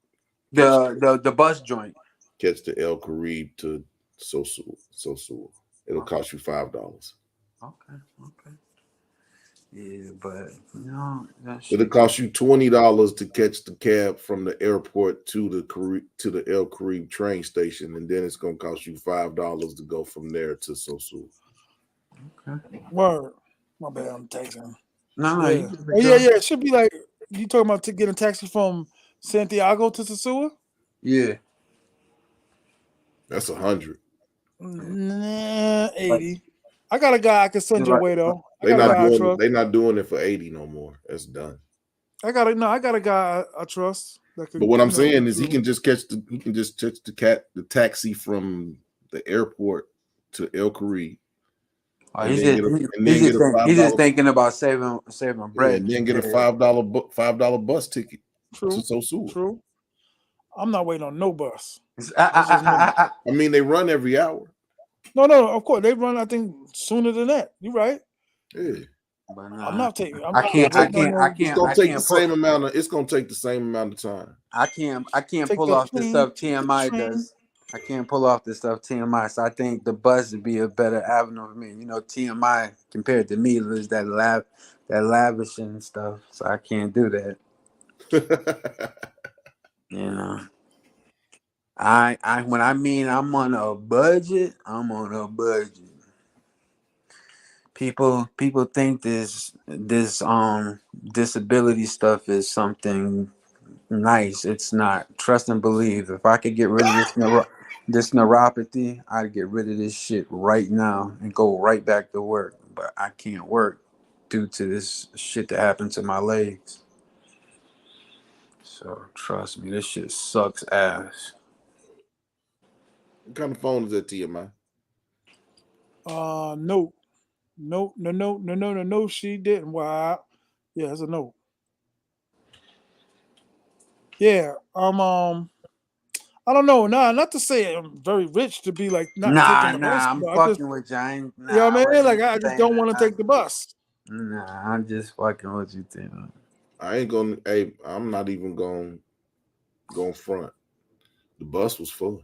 bus joint. the El Caribe to Sosua. It'll cost you $5. Okay. Yeah, but that It'll shit. cost you $20 to catch the cab from the airport to the El Caribe train station, and then it's gonna cost you $5 to go from there to Sosua. Okay. Word. My bad. I'm texting. No, Yeah. you give Oh it yeah. go. It should be like you talking about to get a taxi from Santiago to Sosua. Yeah. That's 100. Nah, Like, 80. I got a guy I can send your like, way though. I They got a not guy I doing it. trust. They not doing it for 80 no more. That's done. I got a guy I trust that But could, what I'm get saying is he you. can just catch the taxi from the airport to El Caribe, oh, and he's then just get a and he's then get just a think, five he's just dollar thinking about saving yeah, bread. and then get a Yeah. $5 bus ticket to True. Sosua. True. I'm not waiting on no bus. I, That's just me. I mean, they run every hour. No. Of course they run. I think sooner than that. You right. Yeah, but I'm nah, not taking. I'm I not can't, I waiting on can't, I no. it's can't, gonna I take the can't put, same amount of. It's gonna take the same amount of time. I can't Take pull the off the plane. stuff Take the TMI train. does. I can't pull off the stuff TMI. So I think the bus would be a better avenue for me. TMI compared to me is that lavish and stuff. So I can't do that. You know. When I mean I'm on a budget, I'm on a budget. People think this disability stuff is something nice. It's not. Trust and believe. If I could get rid of this neuropathy, I'd get rid of this shit right now and go right back to work. But I can't work due to this shit that happened to my legs. So trust me, this shit sucks ass. What kind of phone is that, TMI? No. No. She didn't. Why? Yeah, it's a no. Yeah. I don't know. Nah, not to say I'm very rich to be like not taking the bus, I'm but I just, fucking with you. I ain't, you know nah, I what I mean? wasn't Like even I just saying don't want to that. take the bus. Nah, I'm just fucking with you, Tim. I ain't gonna. Hey, I'm not even going front. The bus was full.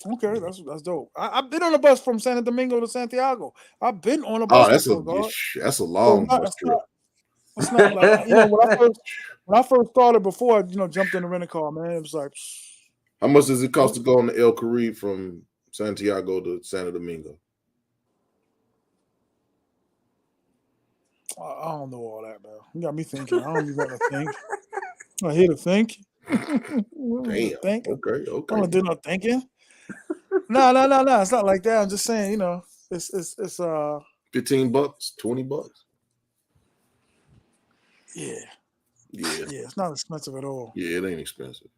Okay, that's dope. I've been on a bus from Santo Domingo to Santiago. I've been on a Oh, bus before, God. that's a So long bus trip. it's not like when I first started before I jumped in the rental car, man. It was like How much does it cost to go on the El Caribe from Santiago to Santo Domingo? I don't know all that, bro. You got me thinking. I don't be wanting to think. I'm not here to think. Damn. Think. Okay. I'm Okay. not doing no thinking. No. It's not like that. I'm just saying, it's 15 bucks, 20 bucks. yeah. Yeah. Yeah, it's not expensive at all. Yeah, it ain't expensive.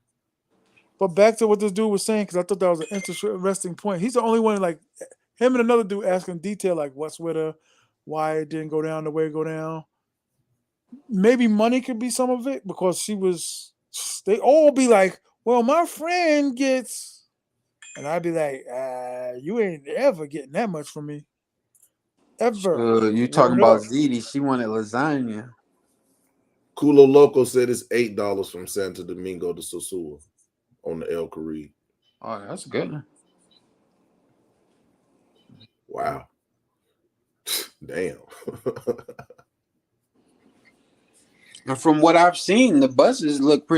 But back to what this dude was saying, because I thought that was an interesting point. He's the only one, like him and another dude asking detail, like what's with her, why it didn't go down the way it go down. Maybe money could be some of it because they all be like, well, my friend gets, and I'd be like, you ain't ever getting that much from me. Ever. You talking Word about up. Ziti? She wanted lasagna. Culo Loco said it's $8 from Santo Domingo to Sosua on the El Caribe. Oh, that's good. Wow. Damn. And from what I've seen, the buses look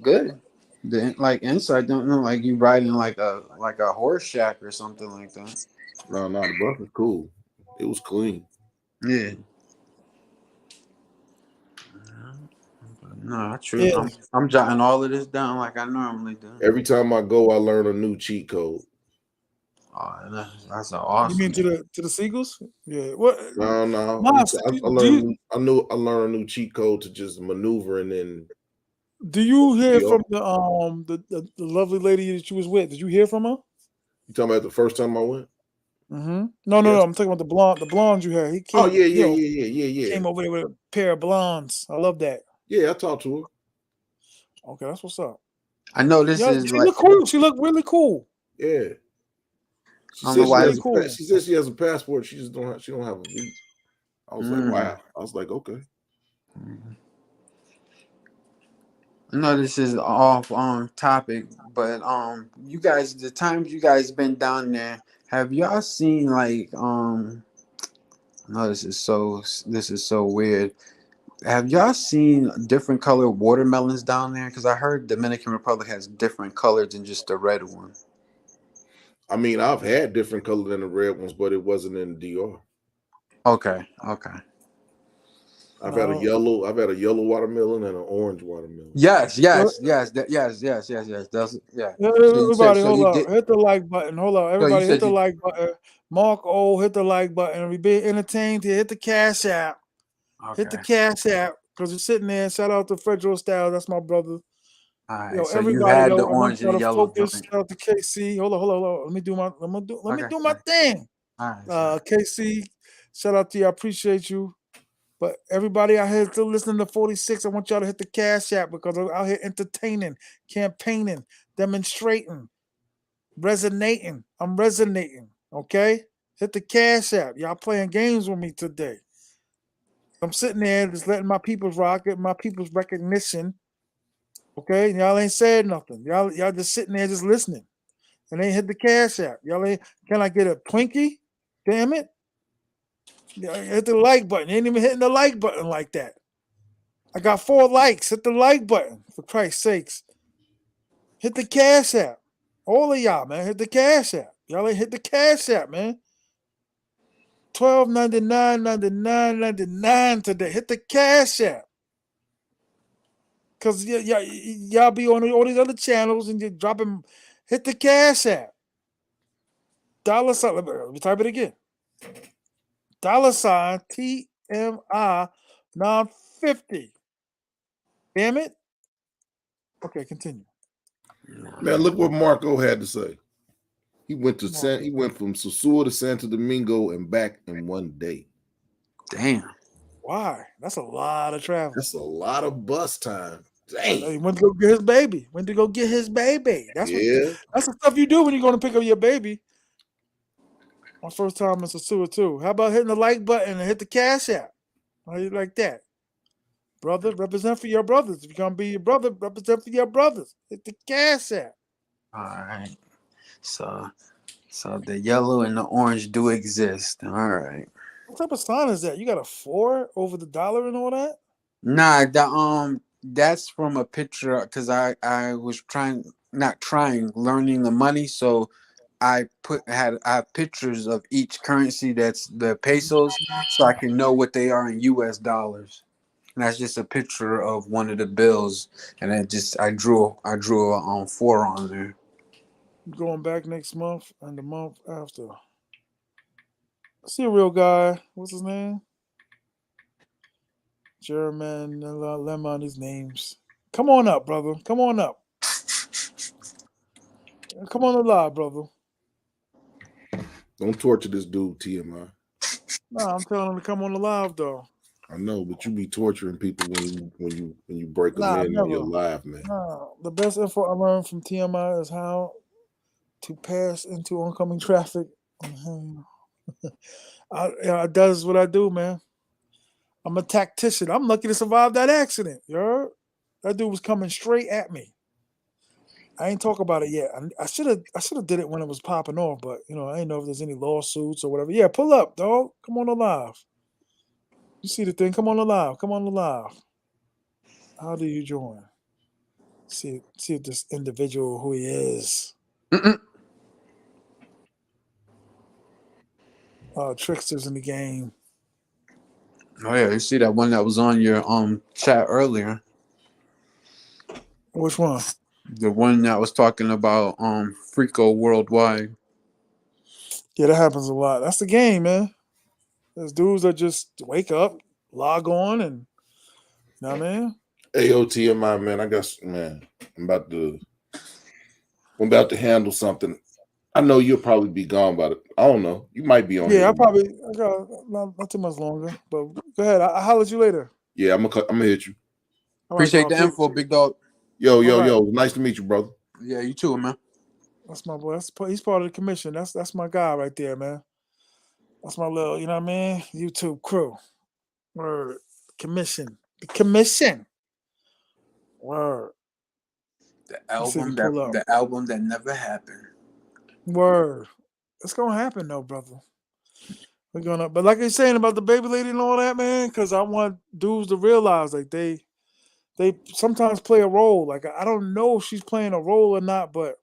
good. Like inside don't look like you riding like a horse shack or something like that. No, the bus was cool. It was clean. Yeah. No, true. Yeah. I'm jotting all of this down like I normally do. Every time I go, I learn a new cheat code. Oh, that's You awesome. mean to the Seagulls? Yeah. What? No. Mas, I learned a new cheat code to just maneuver and then. Do you hear from the lovely lady that you was with? Did you hear from her? You talking about the first time I went? Mm-hmm. No. I'm talking about the blonde you had. He came. Oh yeah. Came over there with a pair of blondes. I love that. Yeah, I talked to her. Okay, that's what's up. I know this is she like look cool. She look really cool. Yeah. She I don't know said why. she said she has a passport. She just don't have a visa. I was like, wow. I was like, okay. I know this is off topic, but you guys, the times you guys been down there, have y'all seen like no, this is so weird. Have y'all seen different colored watermelons down there? Because I heard Dominican Republic has different colors than just the red one. I mean, I've had different color than the red ones, but it wasn't in DR. Okay. I've had a yellow watermelon and an orange watermelon. Yes. That's Everybody, so hold you up. did. Hit the like button. Hold up. So you Everybody, hit said the you. like button. Mark O, hit the like button. We being entertained here. Hit the Cash App. Okay. Hit the Cash App because you're sitting there. Shout out to Federal Style. That's my brother. All right. Yo, So you everybody, had the I want orange y'all and to yellow focus. joint. Shout out to KC. Hold on. Let me do my thing. All right. KC, shout out to you. I appreciate you. But everybody out here still listening to 46, I want y'all to hit the Cash App because I'm out here entertaining, campaigning, demonstrating, resonating. I'm resonating. Okay? Hit the Cash App. Y'all playing games with me today. I'm sitting there just letting my people's rock, getting my people's recognition. Okay? Y'all ain't said nothing. Y'all just sitting there just listening. And ain't hit the Cash App. Y'all ain't, can I get a Twinkie? Damn it. Hit the like button. You ain't even hitting the like button like that. I got 4 likes. Hit the like button, for Christ's sakes. Hit the Cash App. All of y'all, man. Hit the Cash App. Y'all ain't hit the Cash App, man. $12.99 today. Hit the Cash App. Because y'all be on all these other channels and you're dropping. Hit the Cash App. $. Let me type it again. $ T.M.I. 950. Damn it. Okay, continue. Man, look what Marco had to say. He went from Sosua to Santo Domingo and back in one day. Damn. Why? That's a lot of travel. That's a lot of bus time. Dang. He went to go get his baby. That's that's the stuff you do when you're going to pick up your baby. My first time in Sosua too. How about hitting the like button and hit the Cash App? How you like that? Brother, represent for your brothers. If you're going to be your brother, represent for your brothers. Hit the Cash App. All right. So the yellow and the orange do exist. All right. What type of sign is that? You got a 4 over the dollar and all that? Nah, that's from a picture because I was learning the money. So I have pictures of each currency that's the pesos, so I can know what they are in U.S. dollars. And that's just a picture of one of the bills, and I drew a 4 on there. Going back next month and the month after. See a real guy. What's his name? German Lemon. His names. Come on up, brother. Come on up. Come on alive, brother. Don't torture this dude, T.M.I. Nah, I'm telling him to come on alive though. I know, but you be torturing people when you break them Nah, in on your never. live, man. Nah. The best info I learned from T.M.I. is how to pass into oncoming traffic. I does what I do, man. I'm a tactician. I'm lucky to survive that accident. You heard? That dude was coming straight at me. I ain't talk about it yet. I should have did it when it was popping off, but I ain't know if there's any lawsuits or whatever. Yeah, pull up, dog. Come on alive. You see the thing? Come on alive. Come on alive. How do you join? See if this individual who he is. Tricksters in the game. Oh yeah, you see that one that was on your chat earlier. Which one? The one that was talking about Frico Worldwide. Yeah, that happens a lot. That's the game, man. There's dudes that just wake up, log on, and you know what I mean? Hey, yo, T.M.I, man, I'm about to handle something. I know you'll probably be gone by I don't know. You might be on Yeah, here. I got not too much longer. But go ahead. I'll holler at you later. Yeah, I'm gonna hit you. All right, Appreciate dog. the info, big dog. Yo, right. nice to meet you, brother. Yeah, you too, man. That's my boy. He's part of the commission. That's my guy right there, man. That's my little, you know what I mean? YouTube crew. Word. Commission. The commission. Word. Let's see if he pull up. The album that never happened. Word. It's gonna happen though, brother. We're gonna, but like you're saying about the baby lady and all that, man, because I want dudes to realize like they sometimes play a role. Like I don't know if she's playing a role or not, but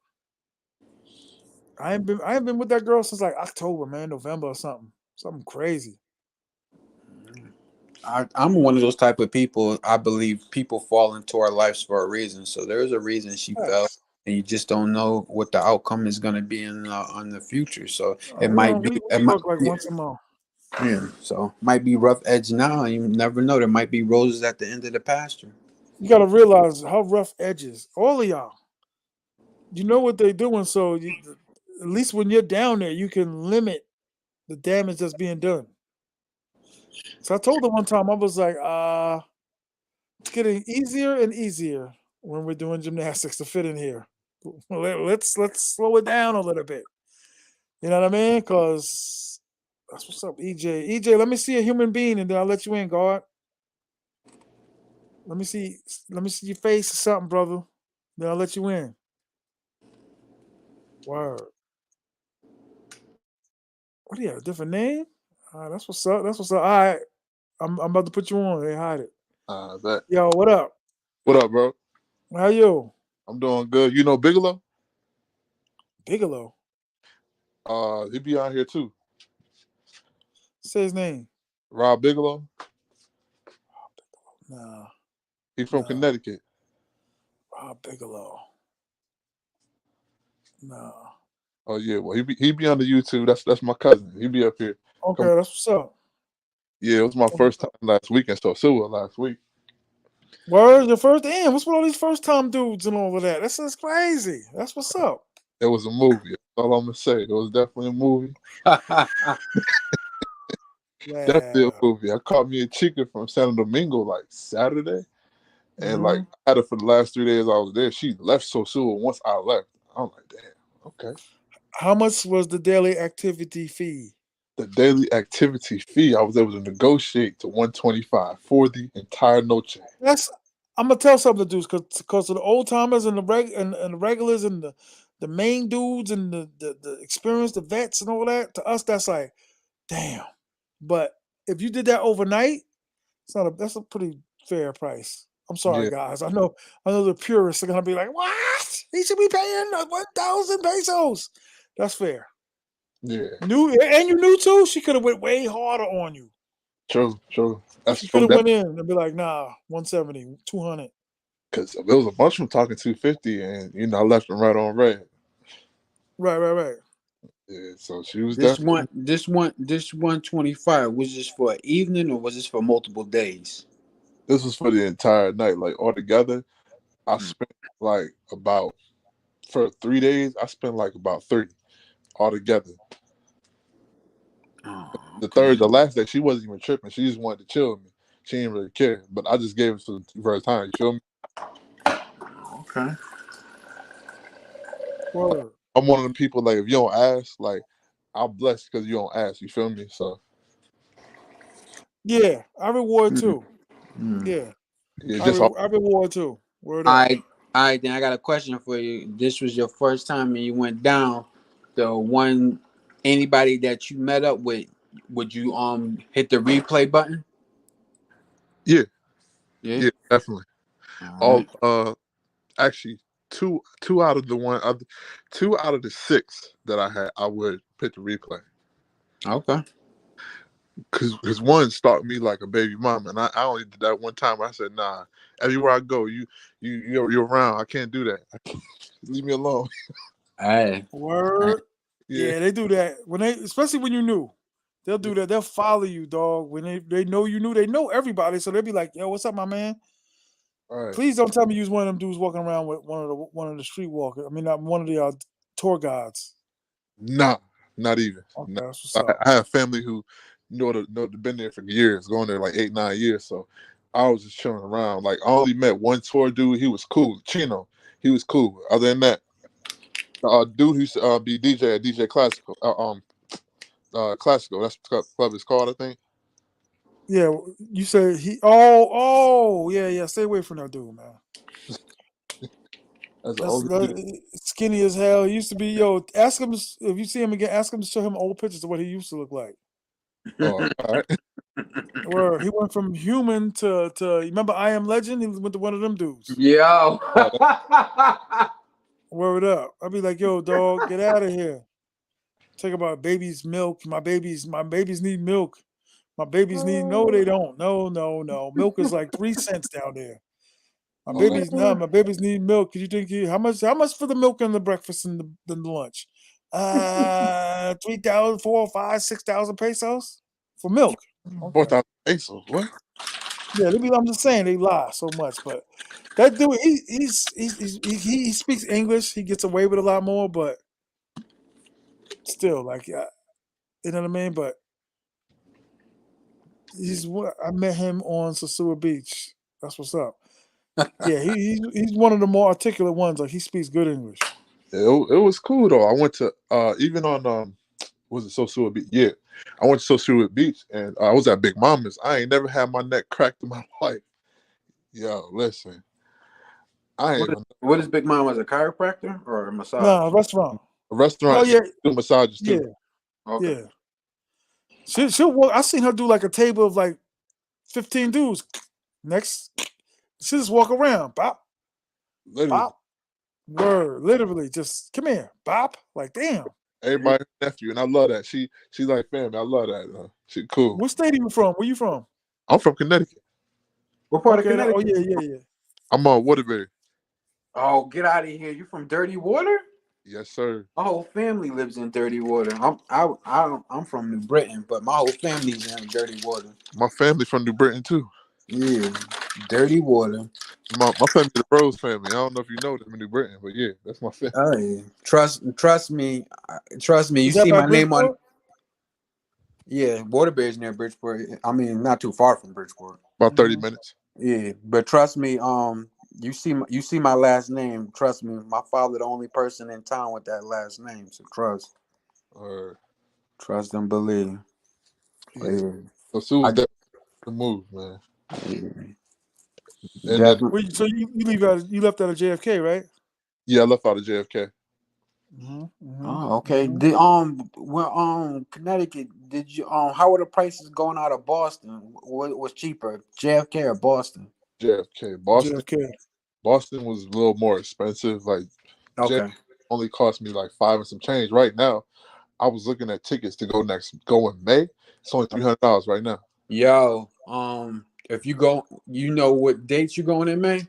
I ain't been with that girl since like October, man, November or something. Something crazy. I'm one of those type of people. I believe people fall into our lives for a reason. So there's a reason she fell, Yes. and you just don't know what the outcome is going to be on the future. So it We might be, we work like once a month. yeah. So might be rough edge now. You never know. There might be roses at the end of the pasture. You gotta realize how rough edges. All of y'all, you know what they're doing. So at least when you're down there, you can limit the damage that's being done. So I told her one time, I was like, it's getting easier and easier when we're doing gymnastics to fit in here. Let's slow it down a little bit. You know what I mean? Because that's what's up, EJ. EJ, let me see a human being, and then I'll let you in, guard. Let me see your face or something, brother. Then I'll let you in. Word. What do you have? A different name? That's what's up. That's what's up. All right. I'm about to put you on. Hey, hide it. Bet. Yo, what up? What up, bro? How you? I'm doing good. You know Bigelow? Bigelow. He be on here too. Say his name. Rob Bigelow. Nah. He's from Connecticut. Rob Bigelow. No. Oh yeah, well he be on the YouTube. That's my cousin. He be up here. Okay, that's what's up. Yeah, it was my first time last week in sosua last week. Word, your first damn. What's with all these first time dudes and all of that? That's just crazy. That's what's up. It was a movie. That's all I'm gonna say. It was definitely a movie. Definitely a movie. I caught me a chicken from San Domingo like Saturday. And like I had it for the last 3 days I was there. She left sosua once I left. I'm like, damn, okay. How much was the daily activity fee? The daily activity fee, I was able to negotiate to $125 for the entire noche. I'm gonna tell some of the dudes because of the old timers and the regulars and the main dudes and the experienced, the vets and all that. To us, that's like, damn. But if you did that overnight, that's a pretty fair price. I'm sorry, guys. I know the purists are gonna be like, what? He should be paying 1,000 pesos. That's fair. Yeah, Knew and you knew too. She could have went way harder on you. true. That's She could have from that went in and be like, nah, 170, 200. because there was a bunch of them talking 250, and I left them right on red. Right. Yeah, so she was This definitely. one, this 125. Was this for an evening or was this for multiple days? This was for the entire night, like altogether. I Mm. spent like about for 3 days. I spent like about 30 altogether. Oh, The okay. last day, she wasn't even tripping. She just wanted to chill with me. She didn't really care, but I just gave it for the first time. You feel me? Okay. Word. I'm one of them people like if you don't ask, like I'm blessed because you don't ask. You feel me? So Yeah, I reward Mm. too. Mm. Yeah, yeah, just I reward too. Word up. All right, then I got a question for you. This was your first time and you went down. The one, anybody that you met up with, would you hit the replay button? yeah, Yeah. yeah, definitely. All All right. actually two out of the one other 2 out of the 6 that I had, I would pick the replay. Okay. Cause one stalked me like a baby mama, and I only did that one time. I said, nah. Everywhere I go, you're around. I can't do that. I can't, leave me alone. Hey. Word. Yeah, Yeah, they do that when especially when you new. They'll do that. They'll follow you, dog. When they know you knew, they know everybody, so they'll be like, "Yo, what's up, my man? all right. Please don't tell me you was one of them dudes walking around with one of the street walkers. I mean, not one of the tour guides." Nah, not even. Okay, Nah. that's what's I, up. I have family who been there for years, going there like 8-9 years. So I was just chilling around. Like I only met one tour dude. He was cool, Chino. He was cool. Other than that, dude who used to be DJ at DJ Classical. Classical. That's what the club is called, I think. Yeah, you say he. Oh, yeah. Stay away from that dude, man. That's the That's only dude. skinny as hell. He used to be. Yo, ask him if you see him again. Ask him to show him old pictures of what he used to look like. Oh, all right. Where he went from human to remember I Am Legend. He went to one of them dudes. Yo. Word up. I'd be like, yo, dog, get out of here. Talk about baby's milk. My babies need milk. My babies need no, they don't. No. Milk is like 3 cents down there. My babies need milk. Could you think how much for the milk and the breakfast and the lunch? 3,000, 4, 5, 6,000 pesos for milk. Okay. 4,000 pesos. What? Yeah, I'm just saying they lie so much, but that dude, he speaks English. He gets away with a lot more, but still, like, you know what I mean. But I met him on Sosua Beach. That's what's up. Yeah, he's one of the more articulate ones. Like he speaks good English. It was cool though. I went to even on was it Sosua Beach? Yeah, I went to Sosua Beach and I was at Big Mama's. I ain't never had my neck cracked in my life. Yo, listen, I ain't gonna What is Big Mom as a chiropractor or a massage? Nah, restaurant. a Oh restaurant yeah, do massages yeah, too. Okay. yeah. She'll walk. I seen her do like a table of like 15 dudes. Next, she just walk around. Bop, Literally, bop. Word, literally, just come here, bop. Like damn. everybody nephew, and I love that. She's like family. I love that. She cool. What state are you from? Where you from? I'm from Connecticut. What part of Okay. Oh Connecticut? yeah. I'm on Waterbury. Oh, get out of here! You from Dirty Water? Yes, sir. My whole family lives in Dirty Water. I'm from New Britain, but my whole family's in Dirty Water. My family from New Britain too. Yeah, Dirty Water. My family, the Rose family. I don't know if you know them in New Britain, but yeah, that's my family. Oh, yeah. Trust me. You Is that see by my name on. Bridgeport? Yeah, Waterbury's near Bridgeport. I mean, not too far from Bridgeport. About 30 minutes. Yeah, but trust me. You see my last name. Trust me, my father the only person in town with that last name. So trust and believe. Yeah. Yeah, So Sue was I, definitely the move, man. yeah, And then definitely. So you left out of JFK, right? yeah, I left out of JFK. Oh, okay. Did Connecticut? Did you how were the prices going out of Boston? What was cheaper, JFK or Boston? JFK. Boston. JFK. Boston was a little more expensive. Like Okay. only cost me like 5 and some change. Right now, I was looking at tickets to go in May. It's only $300 right now. Yo, if you go, you know what dates you going in May?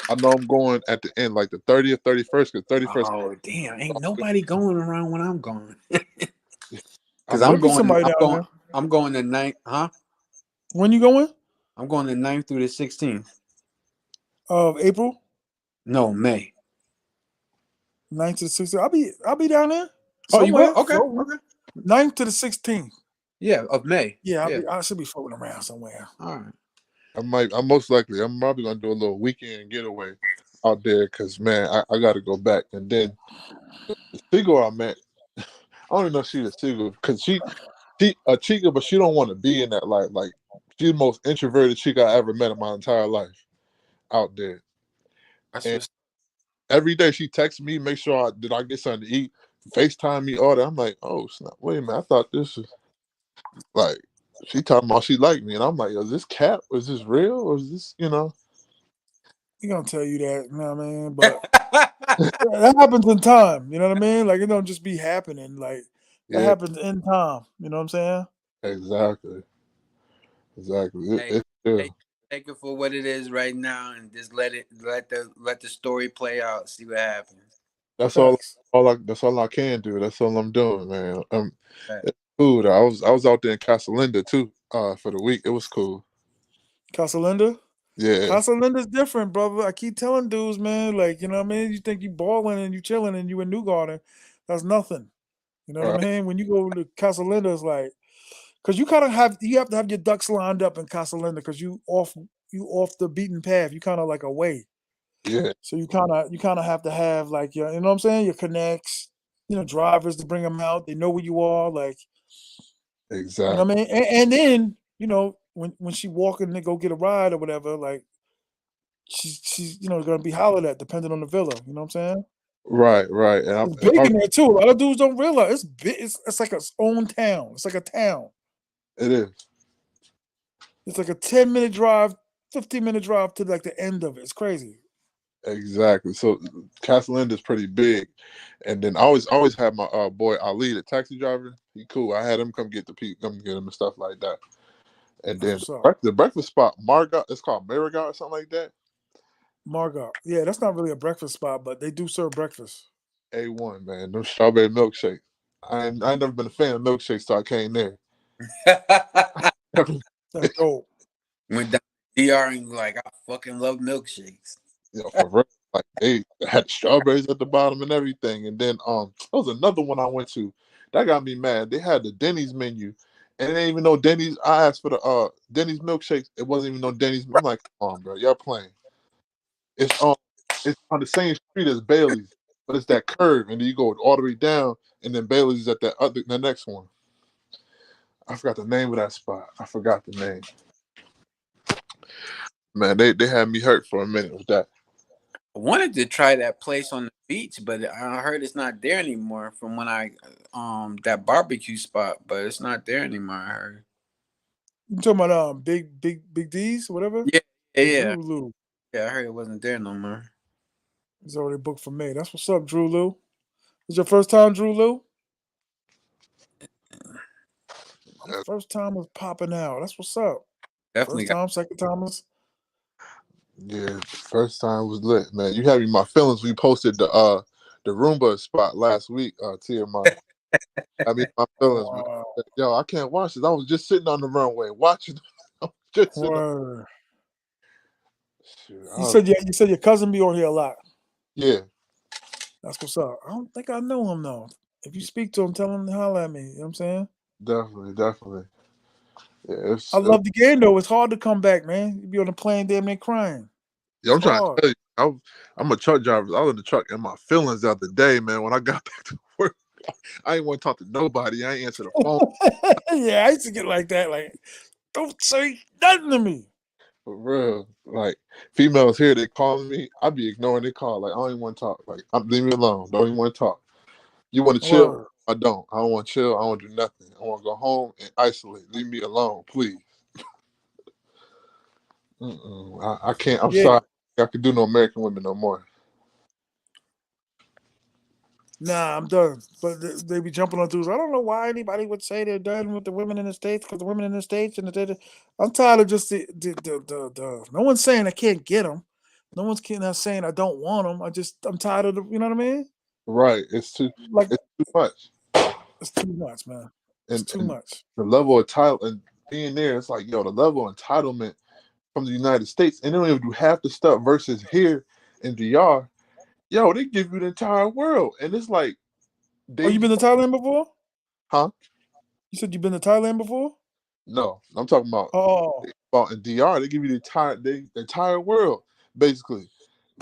I know I'm going at the end, like the 30th, 31st, because 31st. Oh damn, ain't nobody going around when I'm going. Because There'll be somebody down there. I'm going the 9th, huh? When you going? I'm going the 9th through the 16th. Of April? No, May. 9th to the 16th. I'll be down there. Oh, you Somewhere. will? Okay, Floating. okay. 9th to the 16th. Yeah, of May. Yeah, Yeah. I should be floating around somewhere. All right. I'm probably gonna do a little weekend getaway out there because man, I gotta go back. And then the Seagull I met, I don't even know if she's a Seagull because she a chica, but she don't want to be in that life. Like she's the most introverted chica I ever met in my entire life out there. That's And what's every day she texts me, make sure I get something to eat, FaceTime me, all that. I'm like, oh snap, wait a minute, I thought this was like she talking about she liked me, and I'm like, is this cap? Is this real? Or is this He gonna tell you that, you know what I mean? But that happens in time, you know what I mean? Like it don't just be happening. Like that Yeah, happens in time. You know what I'm saying? exactly. hey, It's real. take it for what it is right now and just let the story play out, see what happens. That's Facts. that's all I can do. That's all I'm doing, man. Right. It's cool. Though. I was out there in Casa Linda too, for the week. It was cool. Casa Linda? Yeah. Casa Linda's different, brother. I keep telling dudes, man, like, you know what I mean? You think you balling and you chilling and you in New Garden. That's nothing. You know what Right. I mean? When you go to Casa Linda, it's like, because you kind of have to have your ducks lined up in Casa Linda because you off the beaten path. You kind of like away. Yeah. So you kind of have to have like your, you know what I'm saying? Your connects, drivers to bring them out. They know where you are, like, you know Exactly. what I mean? And then, when she walking to go get a ride or whatever, like she's gonna be hollered at depending on the villa. You know what I'm saying? Right. Right. And It's big in there too. A lot of dudes don't realize it's big. It's like its own town. It's like a town. it is It's like a 10-minute drive, 15-minute drive to like the end of it. It's crazy. exactly. So Casa Linda is pretty big, and then I always have my boy Ali, the taxi driver. He cool. I had him come get come get him and stuff like that. And That's then what's up. the breakfast spot, Margot, it's called Marigot or something like that. Margot. Yeah, that's not really a breakfast spot, but they do serve breakfast. A1, man. Them strawberry milkshake. I ain't never been a fan of milkshakes, so I came there. That's dope. Went down to DR and like, I fucking love milkshakes. For real. Like they had strawberries at the bottom and everything. And then there was another one I went to that got me mad. They had the Denny's menu, and they didn't even know Denny's. I asked for the Denny's milkshakes. It wasn't even no Denny's. I'm like, come on, bro, y'all playing. It's on the same street as Bailey's, but it's that curve, and then you go all the way down, and then Bailey's is at the next one. I forgot the name of that spot. I forgot the name. Man, they had me hurt for a minute with that. I wanted to try that place on the beach, but I heard it's not there anymore from when I that barbecue spot, but it's not there anymore, I heard. You talking about big D's, whatever? Yeah, yeah. Drew Lou. Yeah, I heard it wasn't there no more. He's already booked for May. That's what's up, Drew Lou. Is your first time, Drew Lou? First time was popping out. That's what's up. Definitely First time, second timers. Yeah, first time was lit, man. You had me in my feelings. We posted the Roomba spot last week, T.M.I. I mean my feelings, man. Wow. Yo, I can't watch this. I was just sitting on the runway watching. I was just sitting on, Word. shoot, You said your cousin be on here a lot. yeah, That's what's up. I don't think I know him though. If you speak to him, tell him to holler at me. You know what I'm saying? definitely. Yeah, I love the game though. It's hard to come back, man. You be on the plane damn near crying. yeah, I'm It's trying to hard. tell you, I'm a truck driver. I was in the truck in my feelings the other day, man. When I got back to work, I ain't want to talk to nobody. I ain't answer the phone. Yeah, I used to get like that. Like, don't say nothing to me. For real. Like females here, they calling me. I be ignoring their call. Like I don't even want to talk. Like leave me alone. Don't even want to talk. You want to chill? Word. I don't. I don't want to chill. I don't want to do nothing. I want to go home and isolate. Leave me alone, please. I can't. I'm Yeah. sorry. I could do no American women no more. Nah, I'm done. But they be jumping on dudes. I don't know why anybody would say they're done with the women in the states because the women in the states and I'm tired of just the. No one's saying I can't get them. No one's not saying I don't want them. I'm tired of the. You know what I mean? Right. It's too much. It's too much, man. It's too And much. the level of title and being there, it's like, yo, the level of entitlement from the United States, and they don't even do half the stuff versus here in DR. Yo, they give you the entire world, and it's like Oh, you been to Thailand before? Huh? You said you've been to Thailand before? No, I'm talking about in DR. They give you the entire world basically,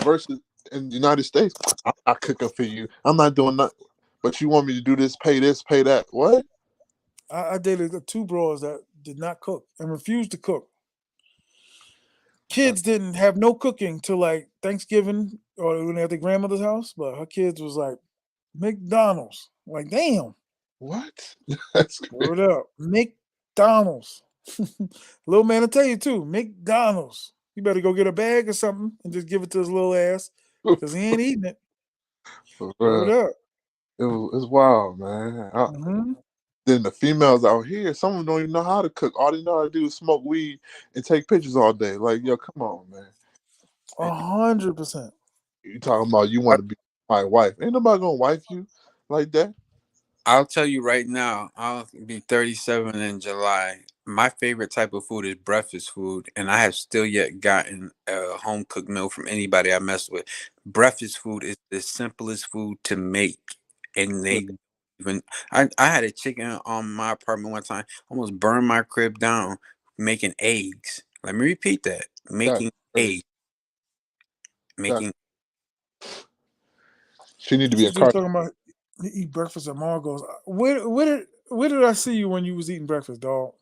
versus in the United States. I'm not cooking for you. I'm not doing nothing. But you want me to do this, pay that. What? I dated 2 bros that did not cook and refused to cook. Kids didn't have no cooking till like Thanksgiving or when they at their grandmother's house, but her kids was like McDonald's. Like, damn. What? That's Word up. McDonald's. Little man will tell you too. McDonald's. You better go get a bag or something and just give it to his little ass because he ain't eating it. Word up. It's wild, man. Mm-hmm. Then the females out here, some of them don't even know how to cook. All they know how to do is smoke weed and take pictures all day. Like, yo, come on, man. 100%. You talking about you want to be my wife? Ain't nobody gonna wife you like that. I'll tell you right now, I'll be 37 in July. My favorite type of food is breakfast food, and I have still yet gotten a home cooked meal from anybody I mess with. Breakfast food is the simplest food to make, and they even I had a chicken on my apartment one time, almost burned my crib down making eggs. Let me repeat that: making eggs, making. She need to be a Just car. talking about he eat breakfast at Margot's. Where did I see you when you was eating breakfast, dog?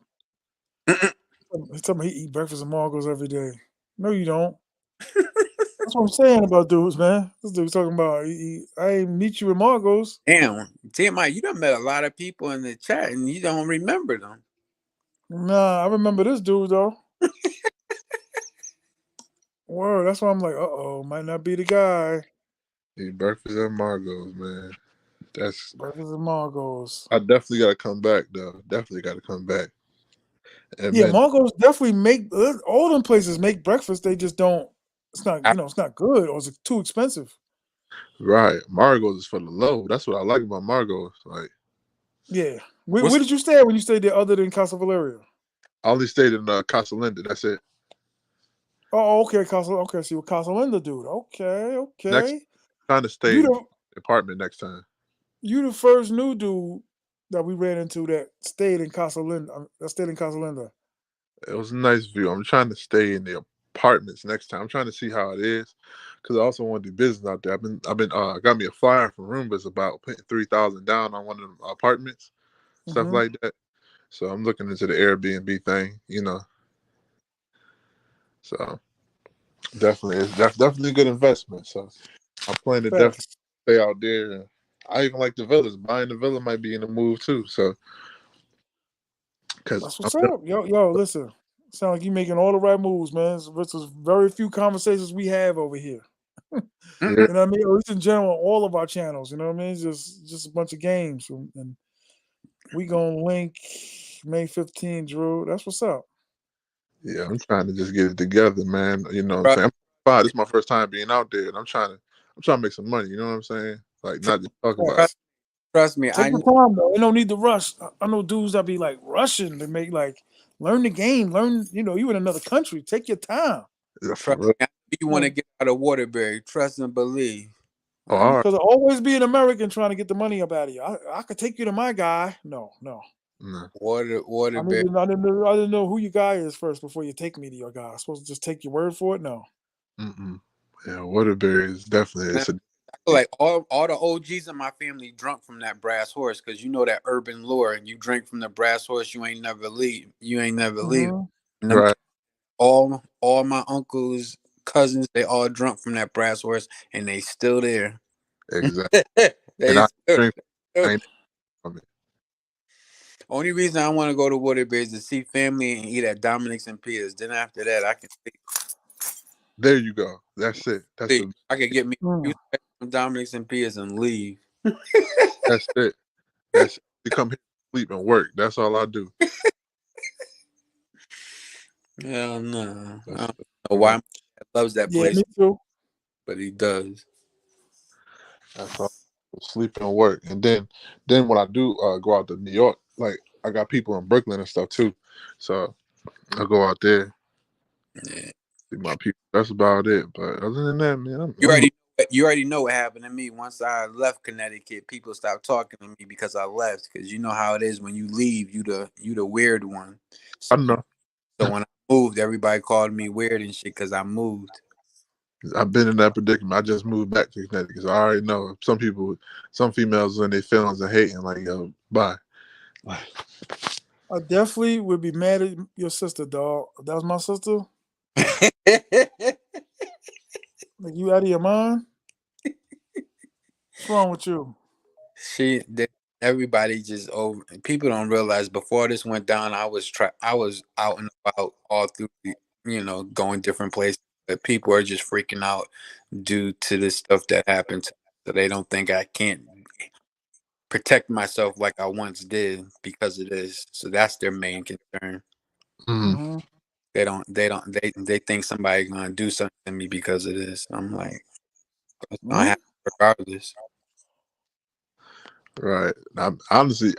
He's talking about he eat breakfast at Margot's every day. No, you don't. That's what I'm saying about dudes, man. This dude's talking about I ain't meet you at Margot's. Damn, T.M.I, you done met a lot of people in the chat, and you don't remember them. Nah, I remember this dude though. Word, that's why I'm like, might not be the guy. Eat breakfast at Margot's, man. That's breakfast at Margot's. I definitely gotta come back though. Definitely gotta come back. And Yeah, man, Margot's definitely make all them places make breakfast. They just don't. It's not it's not good or it's too expensive. right, Margot's is for the low. That's what I like about Margot's. Like, yeah. Where did you stay when you stayed there other than Casa Valeria? I only stayed in Casa Linda. That's it. Oh, okay, Casa. Okay, see what Casa Linda, dude. Okay. Next, trying to stay in the apartment next time. You the first new dude that we ran into that stayed in Casa Linda. That stayed in Casa Linda. It was a nice view. I'm trying to stay in the apartments next time. I'm trying to see how it is because I also want to do business out there. I got me a flyer from Roomba's about putting 3,000 down on one of the apartments, stuff like that. So I'm looking into the Airbnb thing, So definitely, it's definitely a good investment. So I plan to definitely stay out there. I even like the villas. Buying the villa might be in the move too. So that's what's up. Yo, listen. Sound like you making all the right moves, man. This is very few conversations we have over here. You know what I mean? Or at least in general, all of our channels. You know what I mean? It's just a bunch of games, and we gonna link May 15, Drew. That's what's up. Yeah, I'm trying to just get it together, man. You know what I'm saying? This is my first time being out there, and I'm trying to make some money. You know what I'm saying? Like, not just talk about it. Trust me, Take your time though. You don't need to rush. I know dudes that be like rushing to make learn the game, you in another country. Take your time. Trust me, you want to get out of Waterbury. Trust and believe. Because I always be an American trying to get the money up out of you. I could take you to my guy. No. Waterbury. I didn't know who your guy is first before you take me to your guy. I'm supposed to just take your word for it? No. Yeah, Waterbury is definitely. I feel like all the OGs in my family drunk from that brass horse because you know that urban lore. And you drink from the brass horse, you ain't never leave. Right. All my uncles, cousins, they all drunk from that brass horse, and they still there. Exactly. And I drink. Only reason I want to go to Waterbury is to see family and eat at Dominic's and Piers. Then after that, I can sleep. There you go. That's it. I could get me from Dominic's and Piers and leave. That's it. That's you come here, sleep, and work. That's all I do. Hell no. I That's, don't that's know all I why do. my dad loves that Yeah, place, me too. but he does. That's all. Sleep and work, and then when I do go out to New York, like I got people in Brooklyn and stuff too, so I go out there Yeah. see my people. That's about it. But other than that, man, You already know what happened to me once I left Connecticut. People stopped talking to me because I left. Because you know how it is when you leave, you the weird one. I know. So when I moved, everybody called me weird and shit because I moved. I've been in that predicament. I just moved back to Connecticut, so I already know some people, some females in their feelings and hating, like, yo, bye. Like, I definitely would be mad at your sister, dog. If that was my sister, like you out of your mind? What's wrong with you? Everybody just over. People don't realize before this went down, I was out and about all through, going different places. But people are just freaking out due to this stuff that happened. So they don't think I can't protect myself like I once did because of this. So that's their main concern. Mm-hmm. They think somebody's gonna do something to me because of this. I'm like, it's gonna Mm-hmm. happen regardless. right. Honestly,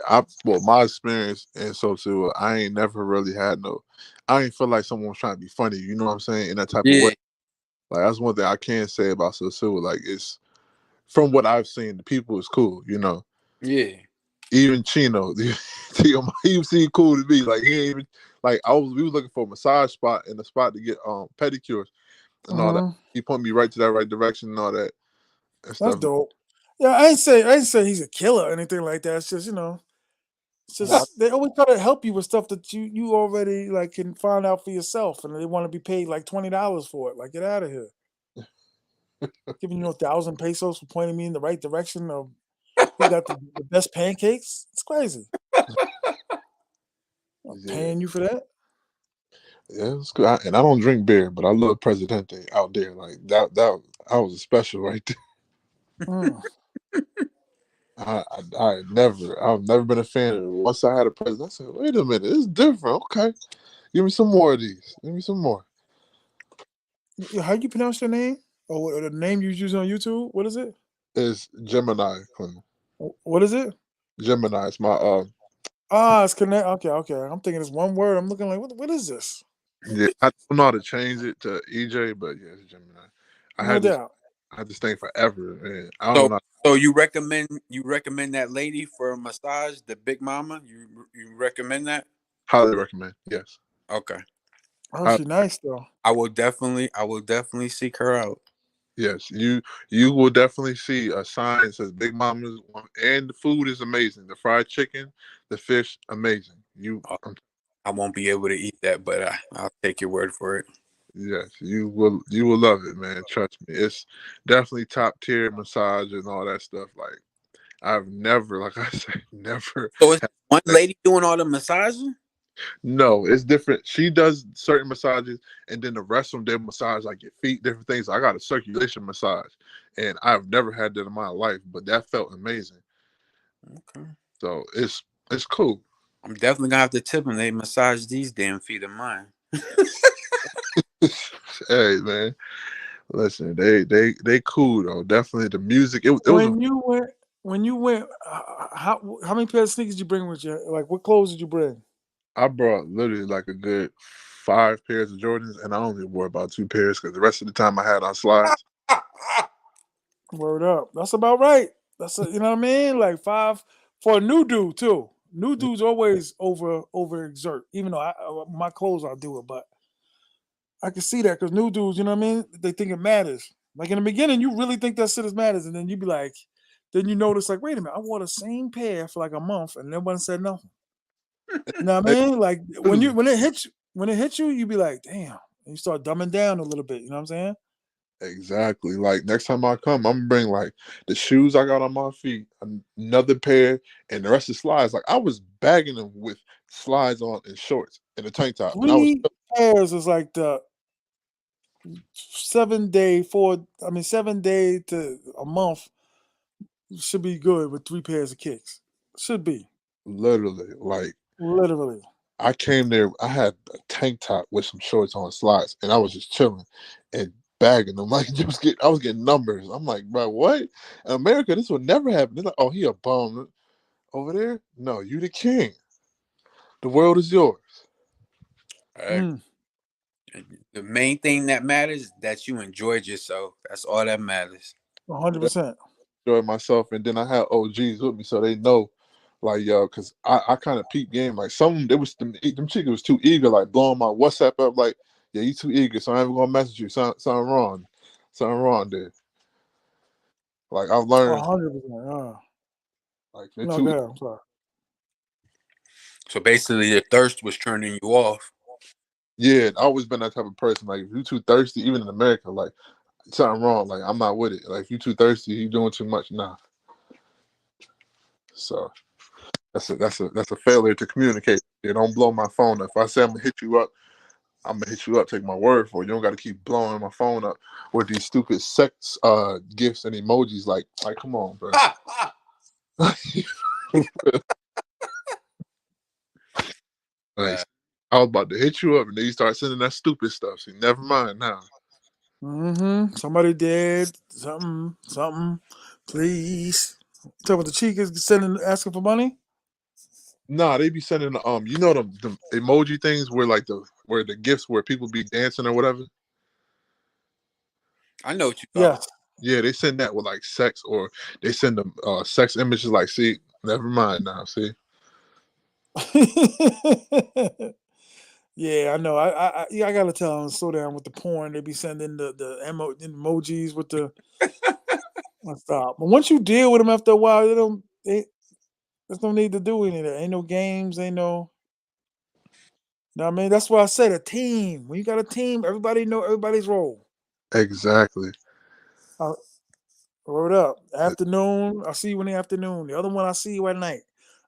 well, my experience and so too, I ain't never really had no. I ain't feel like someone was trying to be funny. You know what I'm saying? In that type of way. Yeah, Like that's one thing I can say about Sosua. Like it's from what I've seen, the people is cool. You know, yeah. even Chino, T.M.I, he seemed cool to me. Like he ain't even like we was looking for a massage spot and a spot to get pedicures and all that. Mm-hmm. He pointed me right to that right direction and all that and That's stuff. dope. Yeah, I ain't say he's a killer or anything like that. It's just it's Nah, just they always try to help you with stuff that you already like can find out for yourself, and they want to be paid like $20 for it. Like, get out of here! Giving you 1,000 pesos for pointing me in the right direction of who got the best pancakes. It's crazy. I'm yeah, paying you for that. yeah, it's good. And I don't drink beer, but I love Presidente out there. Like that was a special right there. Mm. I've never been a fan of it. Once I had a president, I said, wait a minute, it's different. Okay. Give me some more of these. Give me some more. How you pronounce your name? Or the name you use on YouTube? What is it? It's Gemini. Quinn. What is it? Gemini. It's my It's connect. Okay. I'm thinking it's one word. I'm looking like, what is this? yeah. I don't know how to change it to EJ, but yeah, it's Gemini. I No had this doubt. I had this thing forever, and I So don't know. so you recommend that lady for a massage, the Big Mama? You recommend that? Highly recommend. Yes. Okay. Oh, Hi- she nice though. I will definitely seek her out. yes. You will definitely see a sign that says Big Mama's, and the food is amazing. The fried chicken, the fish, amazing. I won't be able to eat that, but I'll take your word for it. Yes, you will love it, man. Trust me. It's definitely top tier massage and all that stuff. Like I've never, like I said, never So it's had one that. lady doing all the massaging? No, it's different. She does certain massages and then the rest of them they massage like your feet, different things. I got a circulation massage and I've never had that in my life, but that felt amazing. Okay. So it's cool. I'm definitely gonna have to tip them. They massage these damn feet of mine. Hey man, listen, they cool though. Definitely the music. It was a When you went, how many pairs of sneakers did you bring with you? Like, what clothes did you bring? I brought literally like a good 5 pairs of Jordans, and I only wore about 2 pairs because the rest of the time I had on slides. Word up. That's about right. You know what I mean? Like five for a new dude too. New dudes always over exert. Even though my clothes I'll do it, but I can see that because new dudes, you know what I mean? They think it matters. Like in the beginning, you really think that shit is matters, and then you be like, then you notice like, wait a minute, I wore the same pair for like a month, and no one said nothing. You know what I Hey, mean? Like when it hits you, you be like, damn. And you start dumbing down a little bit. You know what I'm saying? exactly. Like next time I come, I'm gonna bring like the shoes I got on my feet, another pair, and the rest of the slides. Like I was bagging them with slides on and shorts and a tank top, and I was 3 pairs is like the 7 day to a month should be good with 3 pairs of kicks. Should be. Literally, like Literally. I came there. I had a tank top with some shorts on slides, and I was just chilling and bagging them. Like I was getting numbers. I'm like, bro, what? In America, this would never happen. They're like, oh, he a bum over there. No, you the king. The world is yours. Mm. The main thing that matters is that you enjoyed yourself. That's all that matters. 100%. Enjoy myself, and then I had OGs with me, so they know, like, yo, because I kind of peep game. Like some, there was them chicks was too eager, like blowing my WhatsApp up, like, yeah, you too eager, so I'm even gonna message you. Something wrong, there. Like I've learned, 100%. like they're No, too. go ahead. I'm sorry. So basically, the thirst was turning you off. Yeah, I've always been that type of person. Like if you too thirsty, even in America, like something wrong. Like I'm not with it. Like if you too thirsty, you doing too much. Nah. So that's a failure to communicate. You don't blow my phone up. If I say I'm gonna hit you up, I'm gonna hit you up. Take my word for it. You don't got to keep blowing my phone up with these stupid sex gifts and emojis. Like come on, bro. Like I was about to hit you up, and then you start sending that stupid stuff. See, never mind now. Somebody did something. Please. Tell what the cheek is sending, asking for money. Nah, they be sending you know the emoji things where the gifts where people be dancing or whatever. I know what you're talking about. Yeah, they send that with like sex, or they send them sex images. Like, see, never mind now. See, Yeah, I know. I gotta tell them slow down with the porn. They be sending the emojis with the. Stop. But once you deal with them after a while, there's no need to do any of that. Ain't no games. Ain't no. Know what I mean? That's why I said a team. When you got a team, everybody know everybody's role. exactly. Word up. Afternoon, I see you in the afternoon. The other one I see you at night.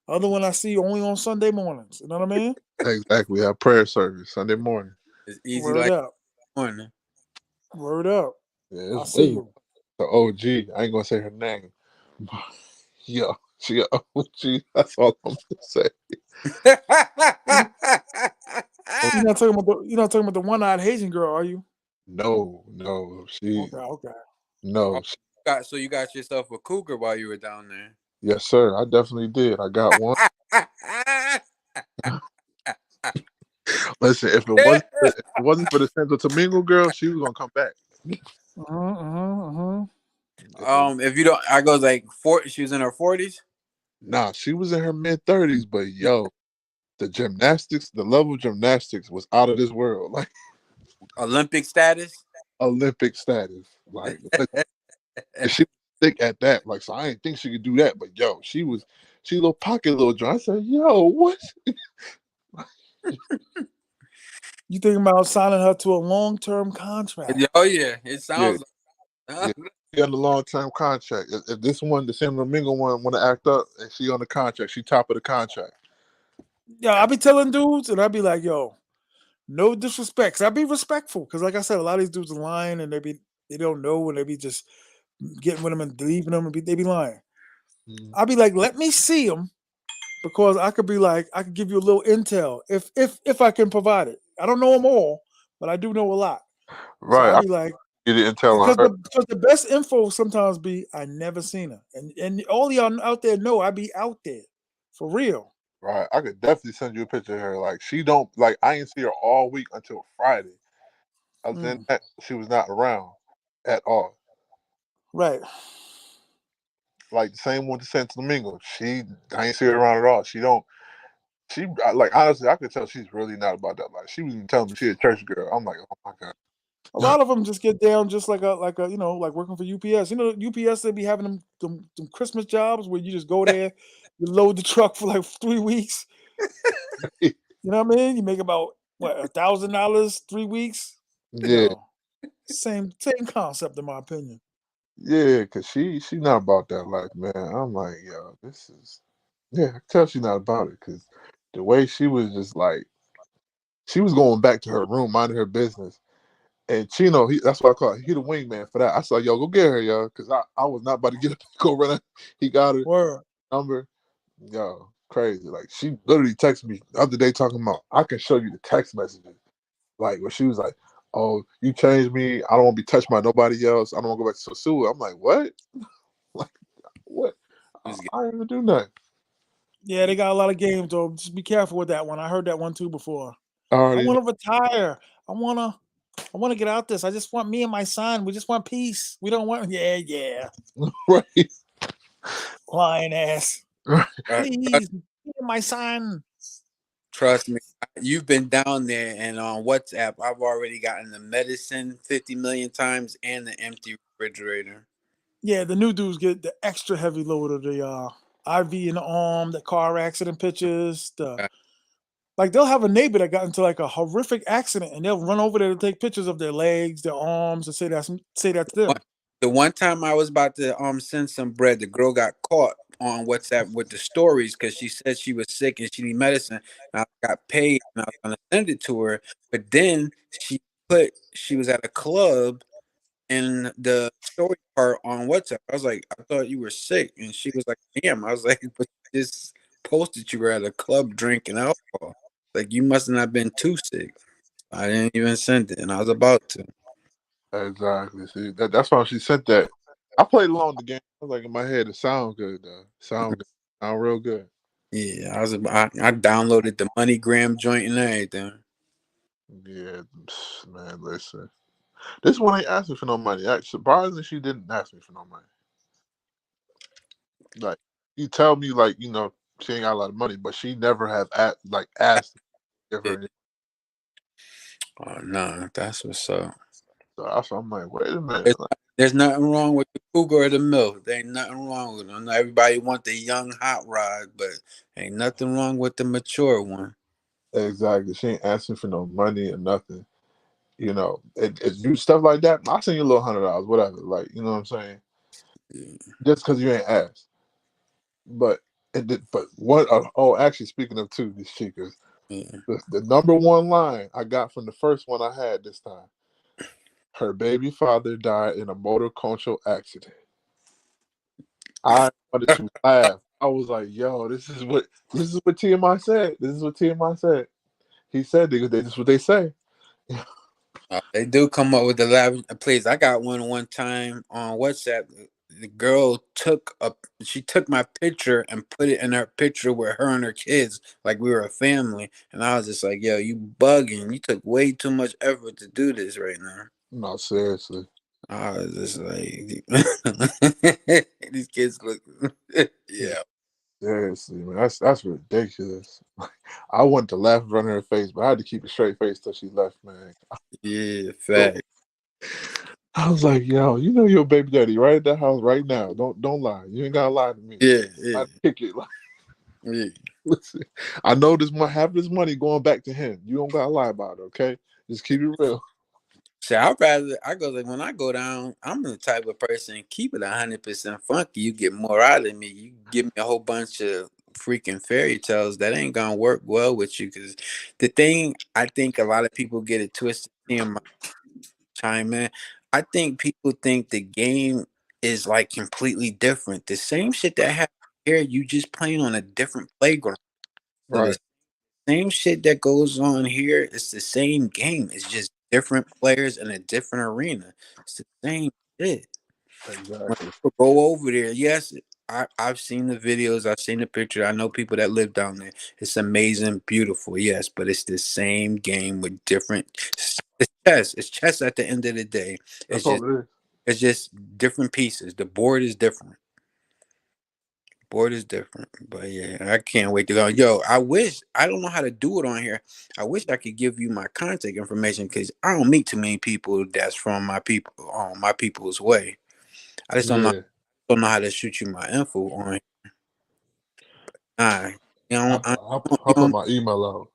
The other one I see you only on Sunday mornings. You know what I mean? Exactly. We have prayer service Sunday morning. It's easy Word like up. morning. Word up. Yeah, I see you. The OG. I ain't gonna say her name. Yo, she a OG. That's all I'm gonna say. You're not talking about the one-eyed Haitian girl, are you? No, she. Okay. No. So you got yourself a cougar while you were down there. Yes, sir. I definitely did. I got one. Listen, if it wasn't for the Santo Domingo girl, she was gonna come back. If you don't, I goes like 40. She was in her 40s. Nah, she was in her mid-30s, but yo, the level of gymnastics was out of this world. Like Olympic status. Olympic status. Like and she was thick at that. Like, so I didn't think she could do that. But yo, she a little pocket little joint. I said, yo, what? You thinking about signing her to a long-term contract? Oh yeah, it sounds like She got a long-term contract. If this one, the San Domingo one, want to act up, and she on the contract, she top of the contract. Yeah, I be telling dudes, and I be like, yo, no disrespect. 'Cause I be respectful. Because like I said, a lot of these dudes are lying, and they don't know, and they be just getting with them and leaving them, and they be lying. I be like, let me see them, because I could give you a little intel if I can provide it. I don't know them all, but I do know a lot. Right. So I be like, you didn't tell because her. the best info sometimes be I never seen her, and all y'all out there know I be out there for real. Right. I could definitely send you a picture of her. Like she don't like I didn't see her all week until Friday. Other than that, she was not around at all. Right. Like the same with the Santo Domingo. I ain't see her around at all. Like honestly, I could tell she's really not about that life. She was even telling me she's a church girl. I'm like, oh my God. A lot of them just get down just like a like working for UPS. You know, UPS, they be having them Christmas jobs where you just go there, you load the truck for like 3 weeks. You know what I mean? You make about $1,000 3 weeks. Yeah. Same concept in my opinion. Yeah, because she's not about that life, man. I'm like, yo, this is I can tell she's not about it because the way she was just like she was going back to her room, minding her business. And Chino, that's what I call it. He the wingman for that. I said, yo, go get her, yo, because I was not about to get up and go run. He got her Word. number. Yo, crazy. Like, she literally texted me the other day talking about, I can show you the text messages. Like, where she was like, oh, you changed me. I don't want to be touched by nobody else. I don't want to go back to sosua. I'm like, what? Like, what? I didn't even do nothing. Yeah, they got a lot of games though. Just be careful with that one. I heard that one too before. I Already want to retire. I want to get out this. I just want me and my son. We just want peace. We don't want. Yeah. right. Lying ass. Right. Please, me and my son. Trust me, you've been down there, and on WhatsApp, I've already gotten the medicine 50 million times and the empty refrigerator. Yeah, the new dudes get the extra heavy load of the IV in the arm, the car accident pictures. Like they'll have a neighbor that got into like a horrific accident, and they'll run over there to take pictures of their legs, their arms, and say that's them. The one time I was about to send some bread, the girl got caught on WhatsApp with the stories because she said she was sick and she needed medicine. And I got paid and I was gonna send it to her, but then she was at a club and the story part on WhatsApp. I was like, I thought you were sick, and she was like, damn. I was like, but you just posted you were at a club drinking alcohol. Like you must not have been too sick. I didn't even send it, and I was about to. Exactly. See, that's why she sent that. I played along the game. I was like, in my head, it sound good, though. Sound good. Sound real good. Yeah, I downloaded the MoneyGram joint and everything. Yeah, man, listen. This one ain't asking for no money. Surprisingly, she didn't ask me for no money. Like, you tell me, like, she ain't got a lot of money, but she never have asked me to give her any. Oh no, that's what's up. So I'm like, wait a minute. There's nothing wrong with the cougar or the milk. There ain't nothing wrong with them. Everybody want the young hot rod, but ain't nothing wrong with the mature one. Exactly. She ain't asking for no money or nothing. It do stuff like that. I'll send you a little $100, whatever. Like, you know what I'm saying? Yeah. Just because you ain't asked. But what? Actually, speaking of these chicas, Yeah. the number one line I got from the first one I had this time. Her baby father died in a motor control accident. I wanted to laugh. I was like, "Yo, this is what T.M.I said. This is what T.M.I said." He said, "This is what they say." They do come up with the lavish. Please, I got one time on WhatsApp. The girl took my picture and put it in her picture with her and her kids, like we were a family. And I was just like, "Yo, you bugging? You took way too much effort to do this right now." No, seriously. I was just like, these kids look, yeah. Seriously, man, that's ridiculous. I wanted to laugh in front of her face, but I had to keep a straight face till she left, man. Yeah, fact. I was like, yo, you know your baby daddy right at that house right now. Don't lie. You ain't gotta lie to me. Yeah. I pick it. Like, Yeah. listen, I know half this money going back to him. You don't gotta lie about it, okay? Just keep it real. See, I go like when I go down, I'm the type of person keep it 100% funky. You get more out of me. You give me a whole bunch of freaking fairy tales that ain't gonna work well with you. Because the thing I think a lot of people get it twisted. Seeing my chime in, I think people think the game is like completely different. The same shit that happened here, you just playing on a different playground. So Right. the same shit that goes on here, it's the same game. It's just different players in a different arena. It's the same shit. When Exactly. people go over there, yes, I've seen the videos, I've seen the picture. I know people that live down there. It's amazing, beautiful, yes, but it's the same game with different. It's chess. It's chess at the end of the day. That's all it is. It's just different pieces. The board is different. Board is different, but yeah, I can't wait to go. Yo, I don't know how to do it on here. I wish I could give you my contact information because I don't meet too many people that's from my people's way. I just Yeah. don't know how to shoot you my info on. Nah, I'll put my email out.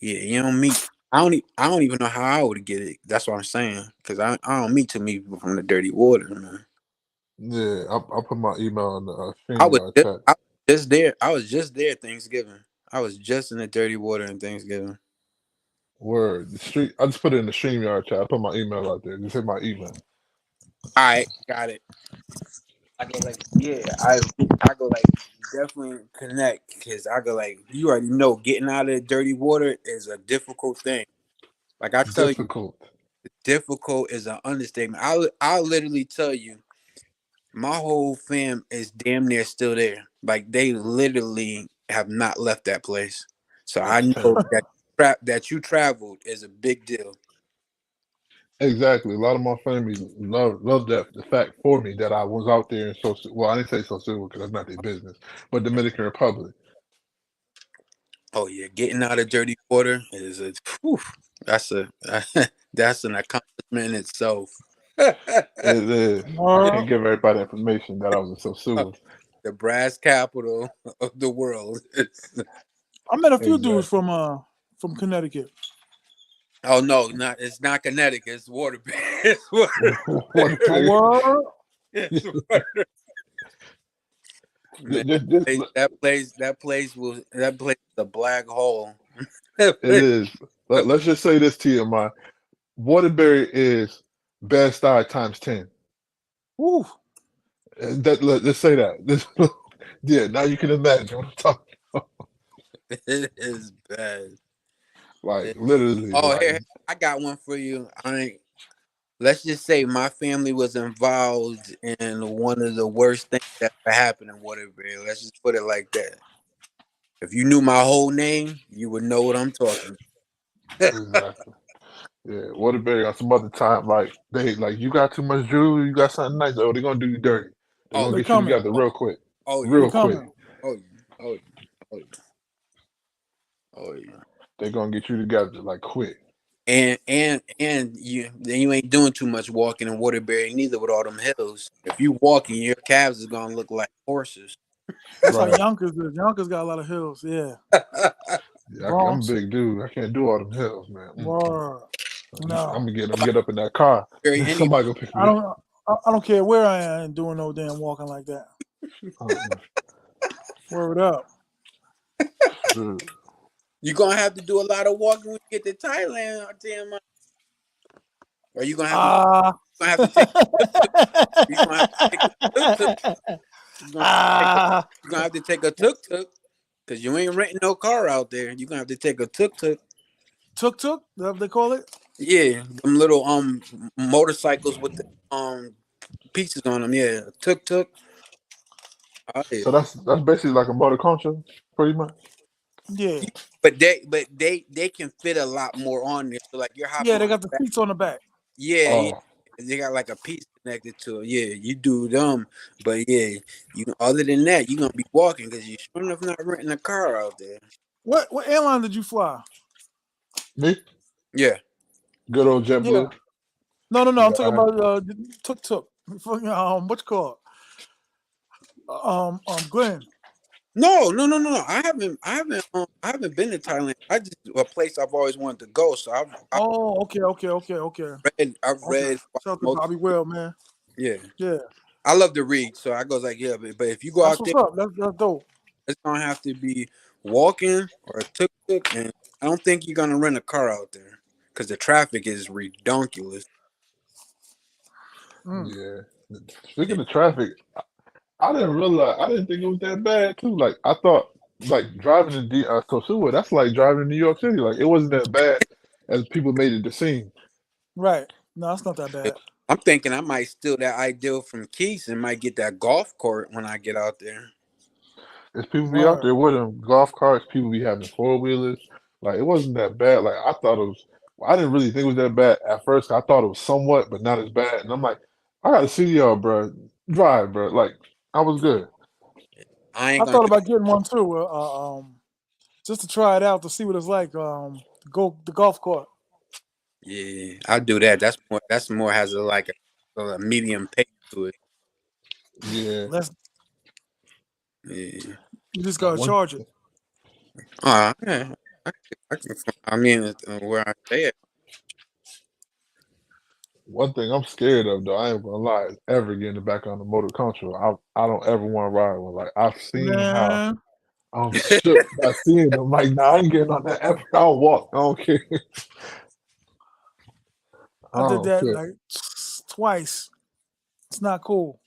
yeah, you don't meet. I don't even know how I would get it. That's what I'm saying because I don't meet too many people from the dirty water, man. Yeah, I'll put my email in the I was StreamYard just, chat. I was just there. I was just there Thanksgiving. I was just in the dirty water in Thanksgiving. Word. The street. I just put it in the StreamYard chat. I put my email out there. Just hit my email. All right, got it. I go like, yeah, I go like definitely connect because I go like you already know getting out of the dirty water is a difficult thing. Like I tell you, Difficult. difficult is an understatement. I'll literally tell you, my whole fam is damn near still there. Like they literally have not left that place. So I That's know terrible. that you traveled is a big deal. Exactly. A lot of my family love that the fact for me that I was out there in well, I didn't say Sosua because that's not their business, but Dominican Republic. Oh yeah, getting out of dirty water is whew, that's a that's an accomplishment in itself. It is. I Uh, can't give everybody information that I was in Sosua. The brass capital of the world. I met a few dudes Exactly. from Connecticut. Oh no, it's not Connecticut. It's Waterbury. It's Waterbury. What Oh, a word? It's Waterbury. Man, just, that place is a black hole. it is. Let's just say this, T.M.I. Waterbury is Bed-Stuy times 10. Woo. Let's say that. Yeah, now you can imagine what I'm talking about. It is bad. Like literally, Oh, like here I got one for you. Let's just say my family was involved in one of the worst things that ever happened in Waterbury. Let's just put it like that. If you knew my whole name, you would know what I'm talking about. exactly. Yeah, Waterbury got some other time. Like they like you got too much jewelry, you got something nice. Oh, they're gonna do you dirty. They're Oh, gonna They get you coming. together real quick, oh They yeah, real quick. coming. oh yeah, oh yeah, oh yeah, oh yeah. They're gonna get you together like quick. And you ain't doing too much walking in Waterbury neither with all them hills. If you walking, your calves is gonna look like horses. That's how Right. Yonkers is. Yonkers got a lot of hills. Yeah. Yeah, I'm a Bronx. big dude. I can't do all them hills, man. Word. I'm No. gonna get up in that car. Very Then anyway. somebody go pick I me up. don't I don't care where I am doing no damn walking like that. Uh-uh. Word up. Dude. You're gonna have to do a lot of walking when you get to Thailand, TMI. Or you gonna have to take you gonna have to take a tuk tuk. You're gonna you're gonna have to take a tuk tuk because you ain't renting no car out there. You're gonna have to take a tuk tuk. Tuk tuk, that what they call it? Yeah, them little motorcycles with the pieces on them. Yeah, tuk tuk. Oh, yeah. So that's basically like a motor control, pretty much. Yeah. But they can fit a lot more on there. So like you're Yeah, hopping they on the got the back. seats on the back. Yeah. Oh, They got like a piece connected to it. Yeah, you do them, but yeah, you other than that, you're gonna be walking because you're sure enough not renting a car out there. What airline did you fly? me? Yeah. Good old Yeah. JetBlue. No. I'm Yeah, talking about tuk tuk. What you call it? Glenn. No. I haven't been to Thailand. I just a place I've always wanted to go. So I've Oh, okay. I've Okay. read Shout out to most. Bobby Well, man. Yeah, Yeah. I love to read, so I goes like yeah. But if you go That's out what's there, up. That's dope. it's gonna have to be walking or a tuk tuk, and I don't think you're gonna rent a car out there because the traffic is redonkulous. Mm. yeah. Speaking of traffic, I didn't realize. I didn't think it was that bad too. Like I thought, like driving in Sosua, that's like driving in New York City. Like it wasn't that bad as people made it to seem. Right. No, it's not that bad. I'm thinking I might steal that ideal from Keith and might get that golf court when I get out there. There's people be out Word. there with them golf carts. People be having 4-wheelers. Like it wasn't that bad. Like I thought it was. I didn't really think it was that bad at first. I thought it was somewhat, but not as bad. And I'm like, I gotta see y'all, bro. Drive, bro. Like I was good. I ain't I gonna. thought about getting one too. Just to try it out to see what it's like. Go the golf court. Yeah, I'll do that. That's more has a medium pace to it. Yeah. Let's Yeah. You just Like gotta one. charge it. Yeah. I mean, where I stay at. One thing I'm scared of, though, I ain't gonna lie, is ever getting back on the motor control. I don't ever want to ride one. Like I've seen how Man. I'm shook by seeing them. Like, nah, I ain't getting on that effort. I'll walk. I don't care. I I did don't that care. like twice. It's not cool.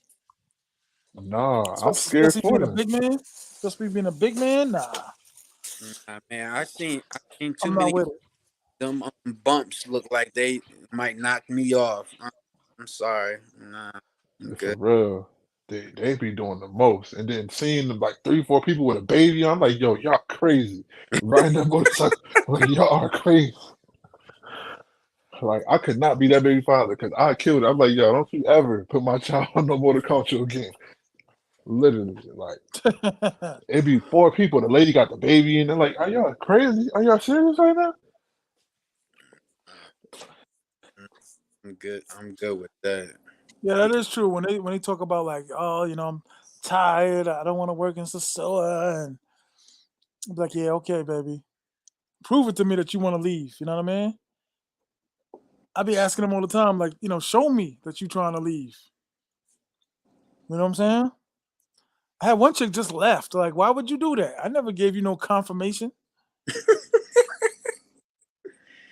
Nah, I'm scared Especially for being a them. big man. Especially being a big man. Nah, Nah, man, I seen too I'm not many with it. them bumps look like they might knock me off. I'm sorry. Nah, I'm For good. real. They be doing the most. And then seeing them like 3, 4 people with a baby, I'm like, yo, y'all crazy. Riding that motorcycle, like y'all are crazy. Like I could not be that baby father because I killed it. I'm like, yo, don't you ever put my child on no motor culture again. Literally, like it'd be 4 people. The lady got the baby, and they're like, "Are y'all crazy? Are y'all serious right now?" I'm good. I'm good with that. Yeah, that is true. When they talk about like, oh, I'm tired. I don't want to work in sosua, and I'm like, yeah, okay, baby, prove it to me that you want to leave. You know what I mean? I be asking them all the time, like, show me that you trying to leave. You know what I'm saying? I had one chick just left. Like, why would you do that? I never gave you no confirmation.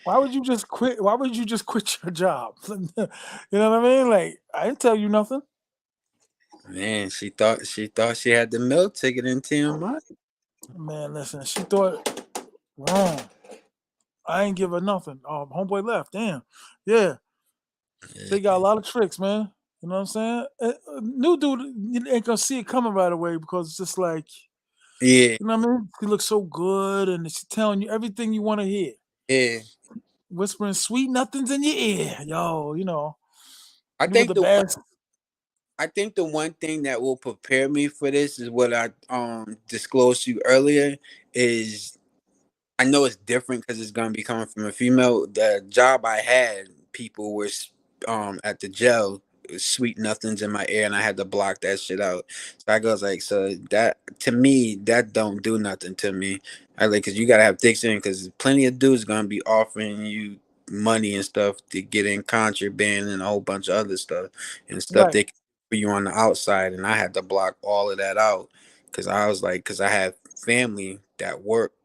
Why would you just quit? Why would you just quit your job? You know what I mean? Like, I didn't tell you nothing. Man, she thought she had the milk ticket in T.M.I. Man, listen, she thought wrong. I ain't give her nothing. Homeboy left. Damn. Yeah, they got a lot of tricks, man. You know what I'm saying? New dude, you ain't gonna see it coming right away because it's just like, Yeah, you know what I mean? She looks so good and she's telling you everything you want to hear. yeah. Whispering sweet nothings in your ear. Yo, I me with think the the best. I think the one thing that will prepare me for this is what I disclosed to you earlier is I know it's different because it's gonna be coming from a female. The job I had, people were at the jail, sweet nothings in my ear, and I had to block that shit out. So I goes like, so that to me, that don't do nothing to me. I like because you gotta have thick skin because plenty of dudes gonna be offering you money and stuff to get in contraband and a whole bunch of other stuff and stuff Right. they can for you on the outside, and I had to block all of that out because I was like, because I had family that worked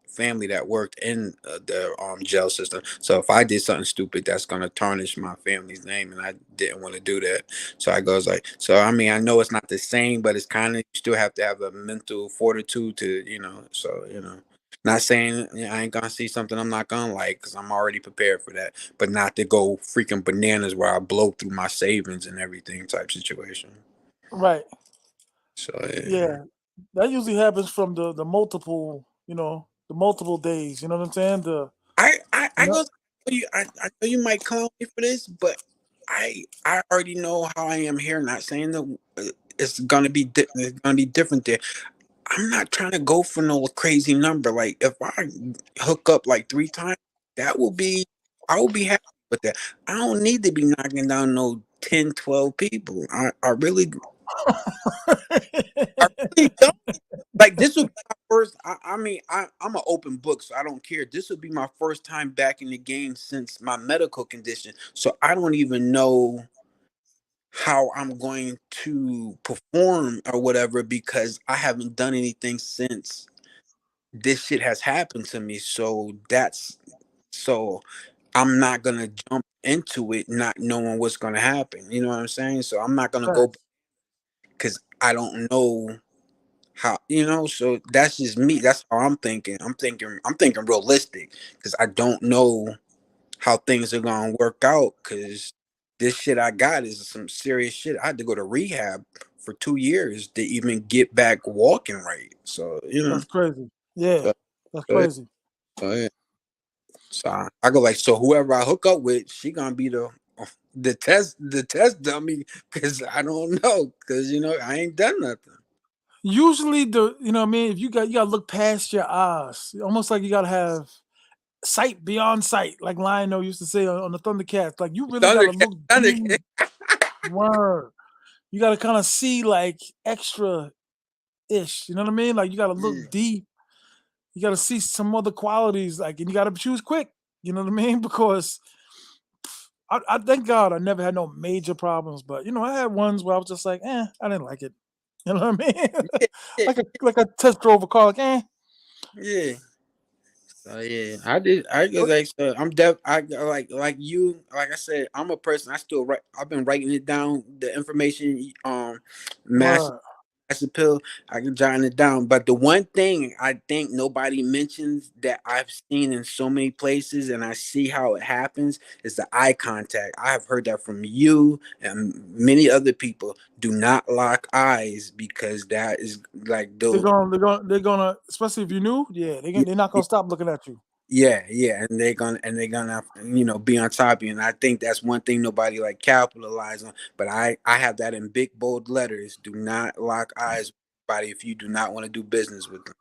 in the jail system. So if I did something stupid, that's gonna tarnish my family's name, and I didn't want to do that. So I goes like, so I mean, I know it's not the same, but it's kind of you still have to have a mental fortitude to, So not saying I ain't gonna see something I'm not gonna like because I'm already prepared for that, but not to go freaking bananas where I blow through my savings and everything type situation. Right. So yeah. Yeah. That usually happens from the multiple, the multiple days. You know what I'm saying? You I know, go you I know you might clown me for this, but I already know how I am here. Not saying that it's gonna be different there. I'm not trying to go for no crazy number. Like if I hook up like 3 times, that will be I will be happy with that. I don't need to be knocking down no 10, 12 people. I really don't. Like this would be my first. I mean, I'm an open book, so I don't care. This would be my first time back in the game since my medical condition. So I don't even know how I'm going to perform or whatever because I haven't done anything since this shit has happened to me. So I'm not gonna jump into it not knowing what's gonna happen. You know what I'm saying? So I'm not gonna go facts. because I don't know how so that's just me, that's how I'm thinking realistic because I don't know how things are gonna work out because this shit I got is some serious shit. I had to go to rehab for 2 years to even get back walking right, so That's crazy. Yeah. so, That's so, crazy. yeah. So I go like, so whoever I hook up with, she gonna be the test dummy because I don't know because I ain't done nothing. Usually you know what I mean, if you gotta look past your eyes. Almost like you gotta have sight beyond sight, like Lionel used to say on the Thundercats. Like you really gotta Thundercat, look Thundercat. deep. Word. You gotta kind of see like extra ish. You know what I mean? Like you gotta look deep. You gotta see some other qualities, like, and you gotta choose quick. You know what I mean? Because I thank God I never had no major problems, but I had ones where I was just like, I didn't like it. You know what I mean? Yeah, yeah. like a test drove a car, like, Yeah. So yeah, I did. I guess I'm I like you. Like I said, I'm a person. I still write. I've been writing it down. The information. Master Word. pill. I can jot it down. But the one thing I think nobody mentions that I've seen in so many places, and I see how it happens, is the eye contact. I have heard that from you and many other people. Do not lock eyes because that is like They're they'll. gonna, especially if you're new. Yeah, they're not gonna stop looking at you. Yeah, and they're gonna be on top of you, and I think that's one thing nobody like capitalize on. But I have that in big bold letters. Do not lock eyes with anybody if you do not want to do business with them.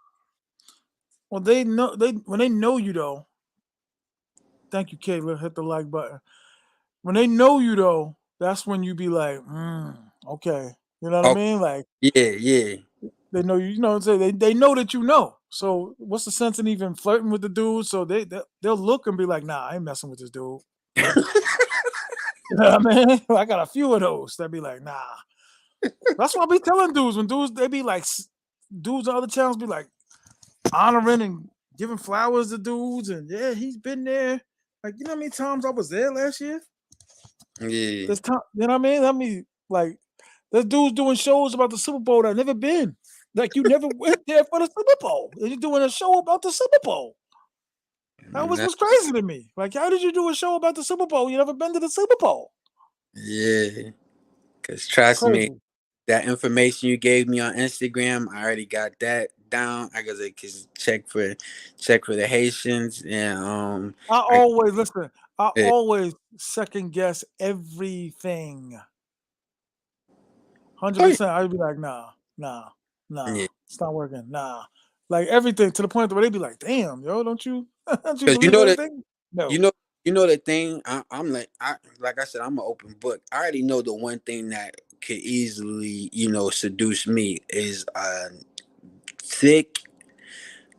Well, they know when they know you though. Thank you, Kayla. Hit the like button. When they know you though, that's when you be like, okay. You know what I Oh mean? Like yeah. they know you. You know, what I'm saying? They know that you know. So what's the sense in even flirting with the dude? So they'll look and be like, nah, I ain't messing with this dude. You know what I mean? I got a few of those that be like, nah. That's what I be telling dudes when dudes they be like, dudes on other channels be like honoring and giving flowers to dudes, and yeah, he's been there. Like, you know how many times I was there last year? Yeah. This time, you know what I mean? I mean, like, there's dudes doing shows about the Super Bowl that I've never been. Like, you never went there for the Super Bowl, and you're doing a show about the Super Bowl. That was Nah, what's crazy to me. Like, how did you do a show about the Super Bowl? You never been to the Super Bowl? yeah. Because trust me, Crazy. that information you gave me on Instagram, I already got that down. I gotta check for the Haitians and I I always listen. I yeah. always second guess everything. Hundred Oh percent. I'd be like, nah, yeah. it's not working. Nah, like everything to the point where they'd be like, damn, yo, don't you, don't you Because believe everything? you No. know you know the thing. I'm like I said, I'm an open book. I already know the one thing that could easily seduce me is a thick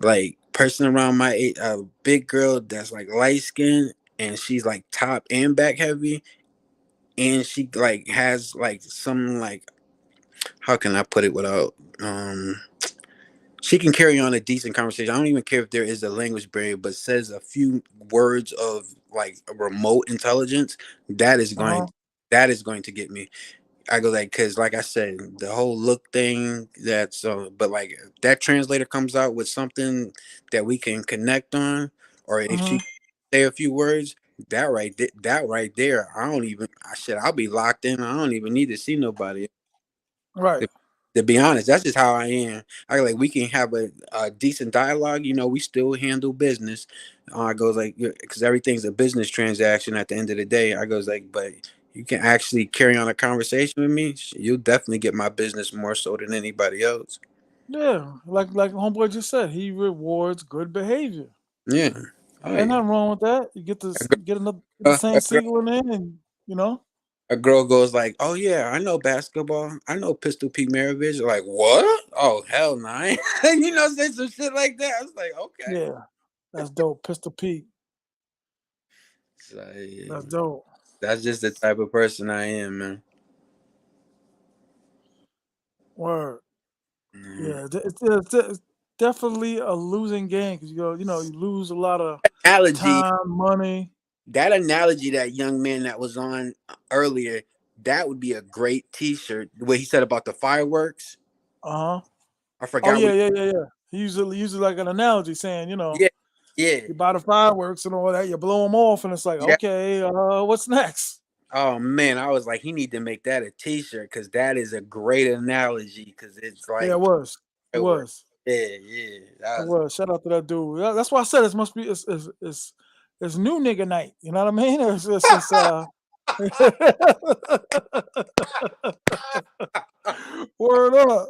like person around my age, a big girl that's like light skinned and she's like top and back heavy, and she like has like some like how can I put it without she can carry on a decent conversation. I don't even care if there is a language barrier, but says a few words of like a remote intelligence. That is Uh going, huh. that is going to get me. I go like, cause like I said, the whole look thing. That's but like if that translator comes out with something that we can connect on, or if she Hmm. say a few words, that right there, I don't even. I said I'll be locked in. I don't even need to see nobody. Right. To, to be honest, that's just how I am. I like we can have a decent dialogue. We still handle business. I goes like because everything's a business transaction at the end of the day. I goes like, but you can actually carry on a conversation with me. You'll definitely get my business more so than anybody else. Yeah. Like homeboy just said, he rewards good behavior. Yeah. Oh Ain't yeah. nothing wrong with that. You get to A, gr- get the same a, girl, sequel in, and you know. a girl goes like, "Oh yeah, I know basketball. I know Pistol Pete Maravich." Like what? Oh hell no! Say some shit like that. I was like, okay. Yeah, that's dope. Pistol Pete. So, yeah. That's dope. That's just the type of person I am, man. Word. Mm. Yeah, it's definitely a losing game because you lose a lot of Analogy, time, money. that analogy, that young man that was on earlier, that would be a great T-shirt. The way he said about the fireworks, Uh huh. I Oh forgot what. yeah, yeah. He uses like an analogy saying, Yeah, yeah, you buy the fireworks and all that, you blow them off, and it's like, yeah. okay, what's next? Oh man, I was like, he need to make that a T-shirt because that is a great analogy. Because it's Yeah, it like was. It fireworks. was. Yeah. That It was. was. Shout out to that dude. That's why I said it must be it's new nigga night. You know what I mean? It's word up.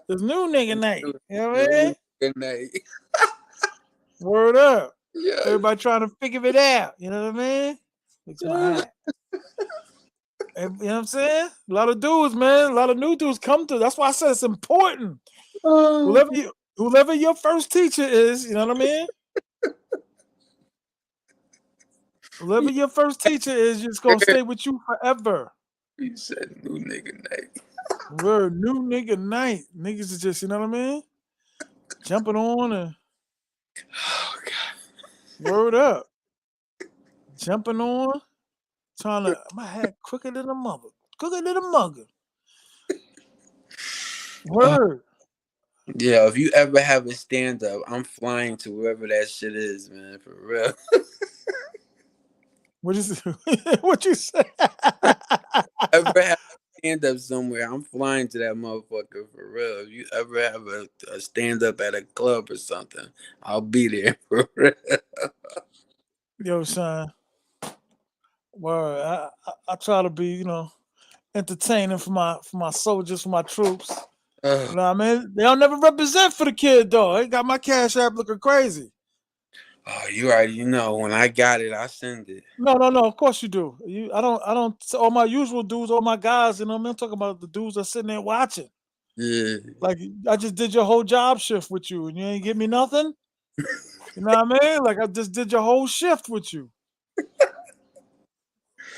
It's new nigga night. You know what I mean? Good night. Word up. Yes. Everybody trying to figure it out. You know what I mean? Fix my eye. You know what I'm saying? A lot of dudes, man. A lot of new dudes come to. That's why I said it's important. Oh, Whoever your first teacher is, you know what I mean? Whoever your first teacher is, just gonna stay with you forever. he said new nigga night. We're a new nigga night. Niggas is just, you know what I mean? Jumping on and Oh God. word up. Jumping on. Trying to, my hat quicker than a mother. Quicker than a mugger. Word. Yeah, if you ever have a stand up, I'm flying to wherever that shit is, man. For real. What you say? What you say? Ever have a stand up somewhere, I'm flying to that motherfucker for real. If you ever have a stand up at a club or something, I'll be there for real. Yo, son. Word. I try to be, you know, entertaining for my soldiers, for my troops. You know what I mean? They don't never represent for the kid though. They got my cash app looking crazy. Oh, you already know. When I got it, I send it. No. Of course you do. I don't. All my usual dudes, all my guys. You know what I mean? I'm talking about the dudes that sitting there watching. Yeah. Like I just did your whole job shift with you, and you ain't give me nothing. You know what I mean? Like I just did your whole shift with you.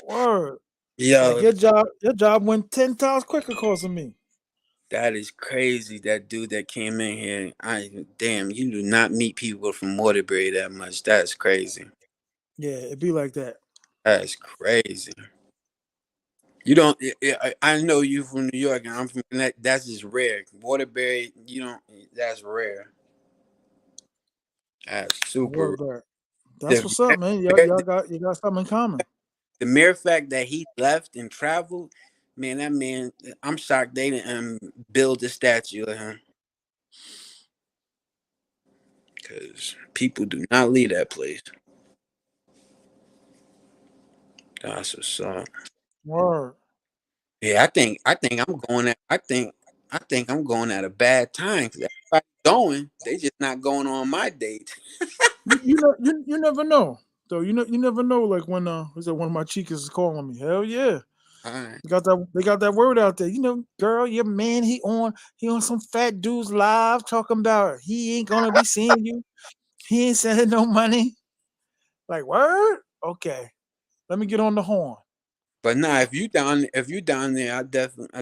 Word. Like Yo, your job went 10 times quicker cause of me. that is crazy. That dude that came in here, damn, you do not meet people from Waterbury that much. That's crazy. Yeah, it be like that. That's crazy. You don't. I know you from New York, and I'm from Connecticut. That's just rare. Waterbury, you don't. That's rare. That's super rare. Word back. That's The what's up, man. Y'all got something in common. the mere fact that he left and traveled, man, that man, I'm shocked they didn't build a statue of him. Because people do not leave that place. That's what's up. Word. Yeah, I think I'm going at I think I'm going at a bad time because everybody's going. They just not going on my date. You never know. Though you never know like when was that one of my chicas is calling me. Hell yeah. All right. They got that word out there. You know, girl, your man, he on some fat dude's live talking about he ain't gonna be seeing you. He ain't sending no money. Like, word? Okay. Let me get on the horn. But nah, if you down there, I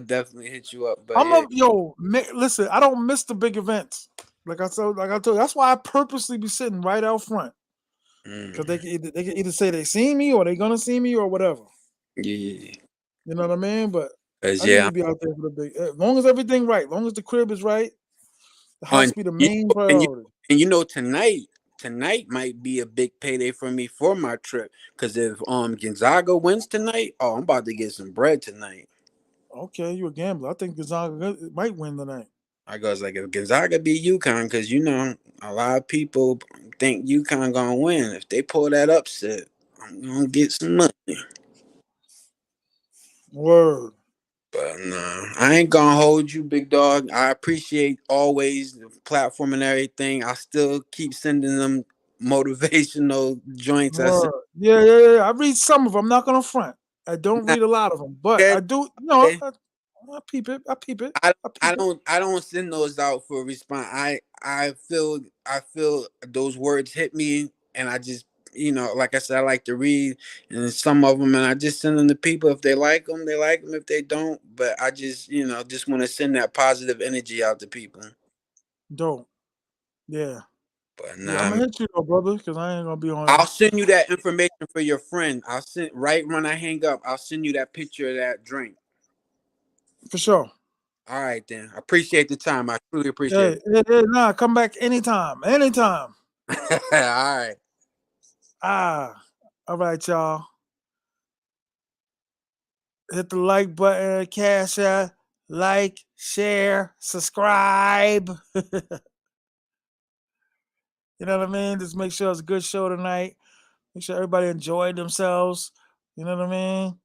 definitely hit you up. But I'm yeah, a listen, I don't miss the big events. Like I told you, that's why I purposely be sitting right out front. Because mm, they can either say they seen me or they gonna see me or whatever. yeah, You know what I mean? But cause I need yeah, to be out there for the big. As long as everything right, as long as the crib is right, it has on to be the you main know, and you priority. and you know tonight might be a big payday for me for my trip. Cause if Gonzaga wins tonight, oh, I'm about to get some bread tonight. Okay, you a gambler. I think Gonzaga might win tonight. I goes like if Gonzaga beat UConn, cause a lot of people think UConn gonna win. If they pull that upset, I'm gonna get some money. Word. But nah, I ain't gonna hold you, big dog. I appreciate always the platform and everything. I still keep sending them motivational joints. I said, Word. Yeah. I read some of them. I'm not gonna front. I don't nah, read a lot of them, but okay, I do. No, okay. I peep it. I peep it. I I peep I it. don't I don't send those out for a response. I feel those words hit me, and I just like I said, I like to read, and some of them, and I just send them to people. If they like them, they like them. If they don't, but I just want to send that positive energy out to people. Don't. Yeah. But Yeah. I'm nah, gonna hit you though, brother, because I ain't gonna be on I'll here send you that information for your friend. I'll send right when I hang up. I'll send you that picture of that drink. for sure. All right, then. I appreciate the time. I truly appreciate Nah, come back anytime. Anytime. it. All right. Ah. All right, y'all. Hit the like button, cash out, like, share, subscribe. You know what I mean? Just make sure it's a good show tonight. Make sure everybody enjoyed themselves. You know what I mean?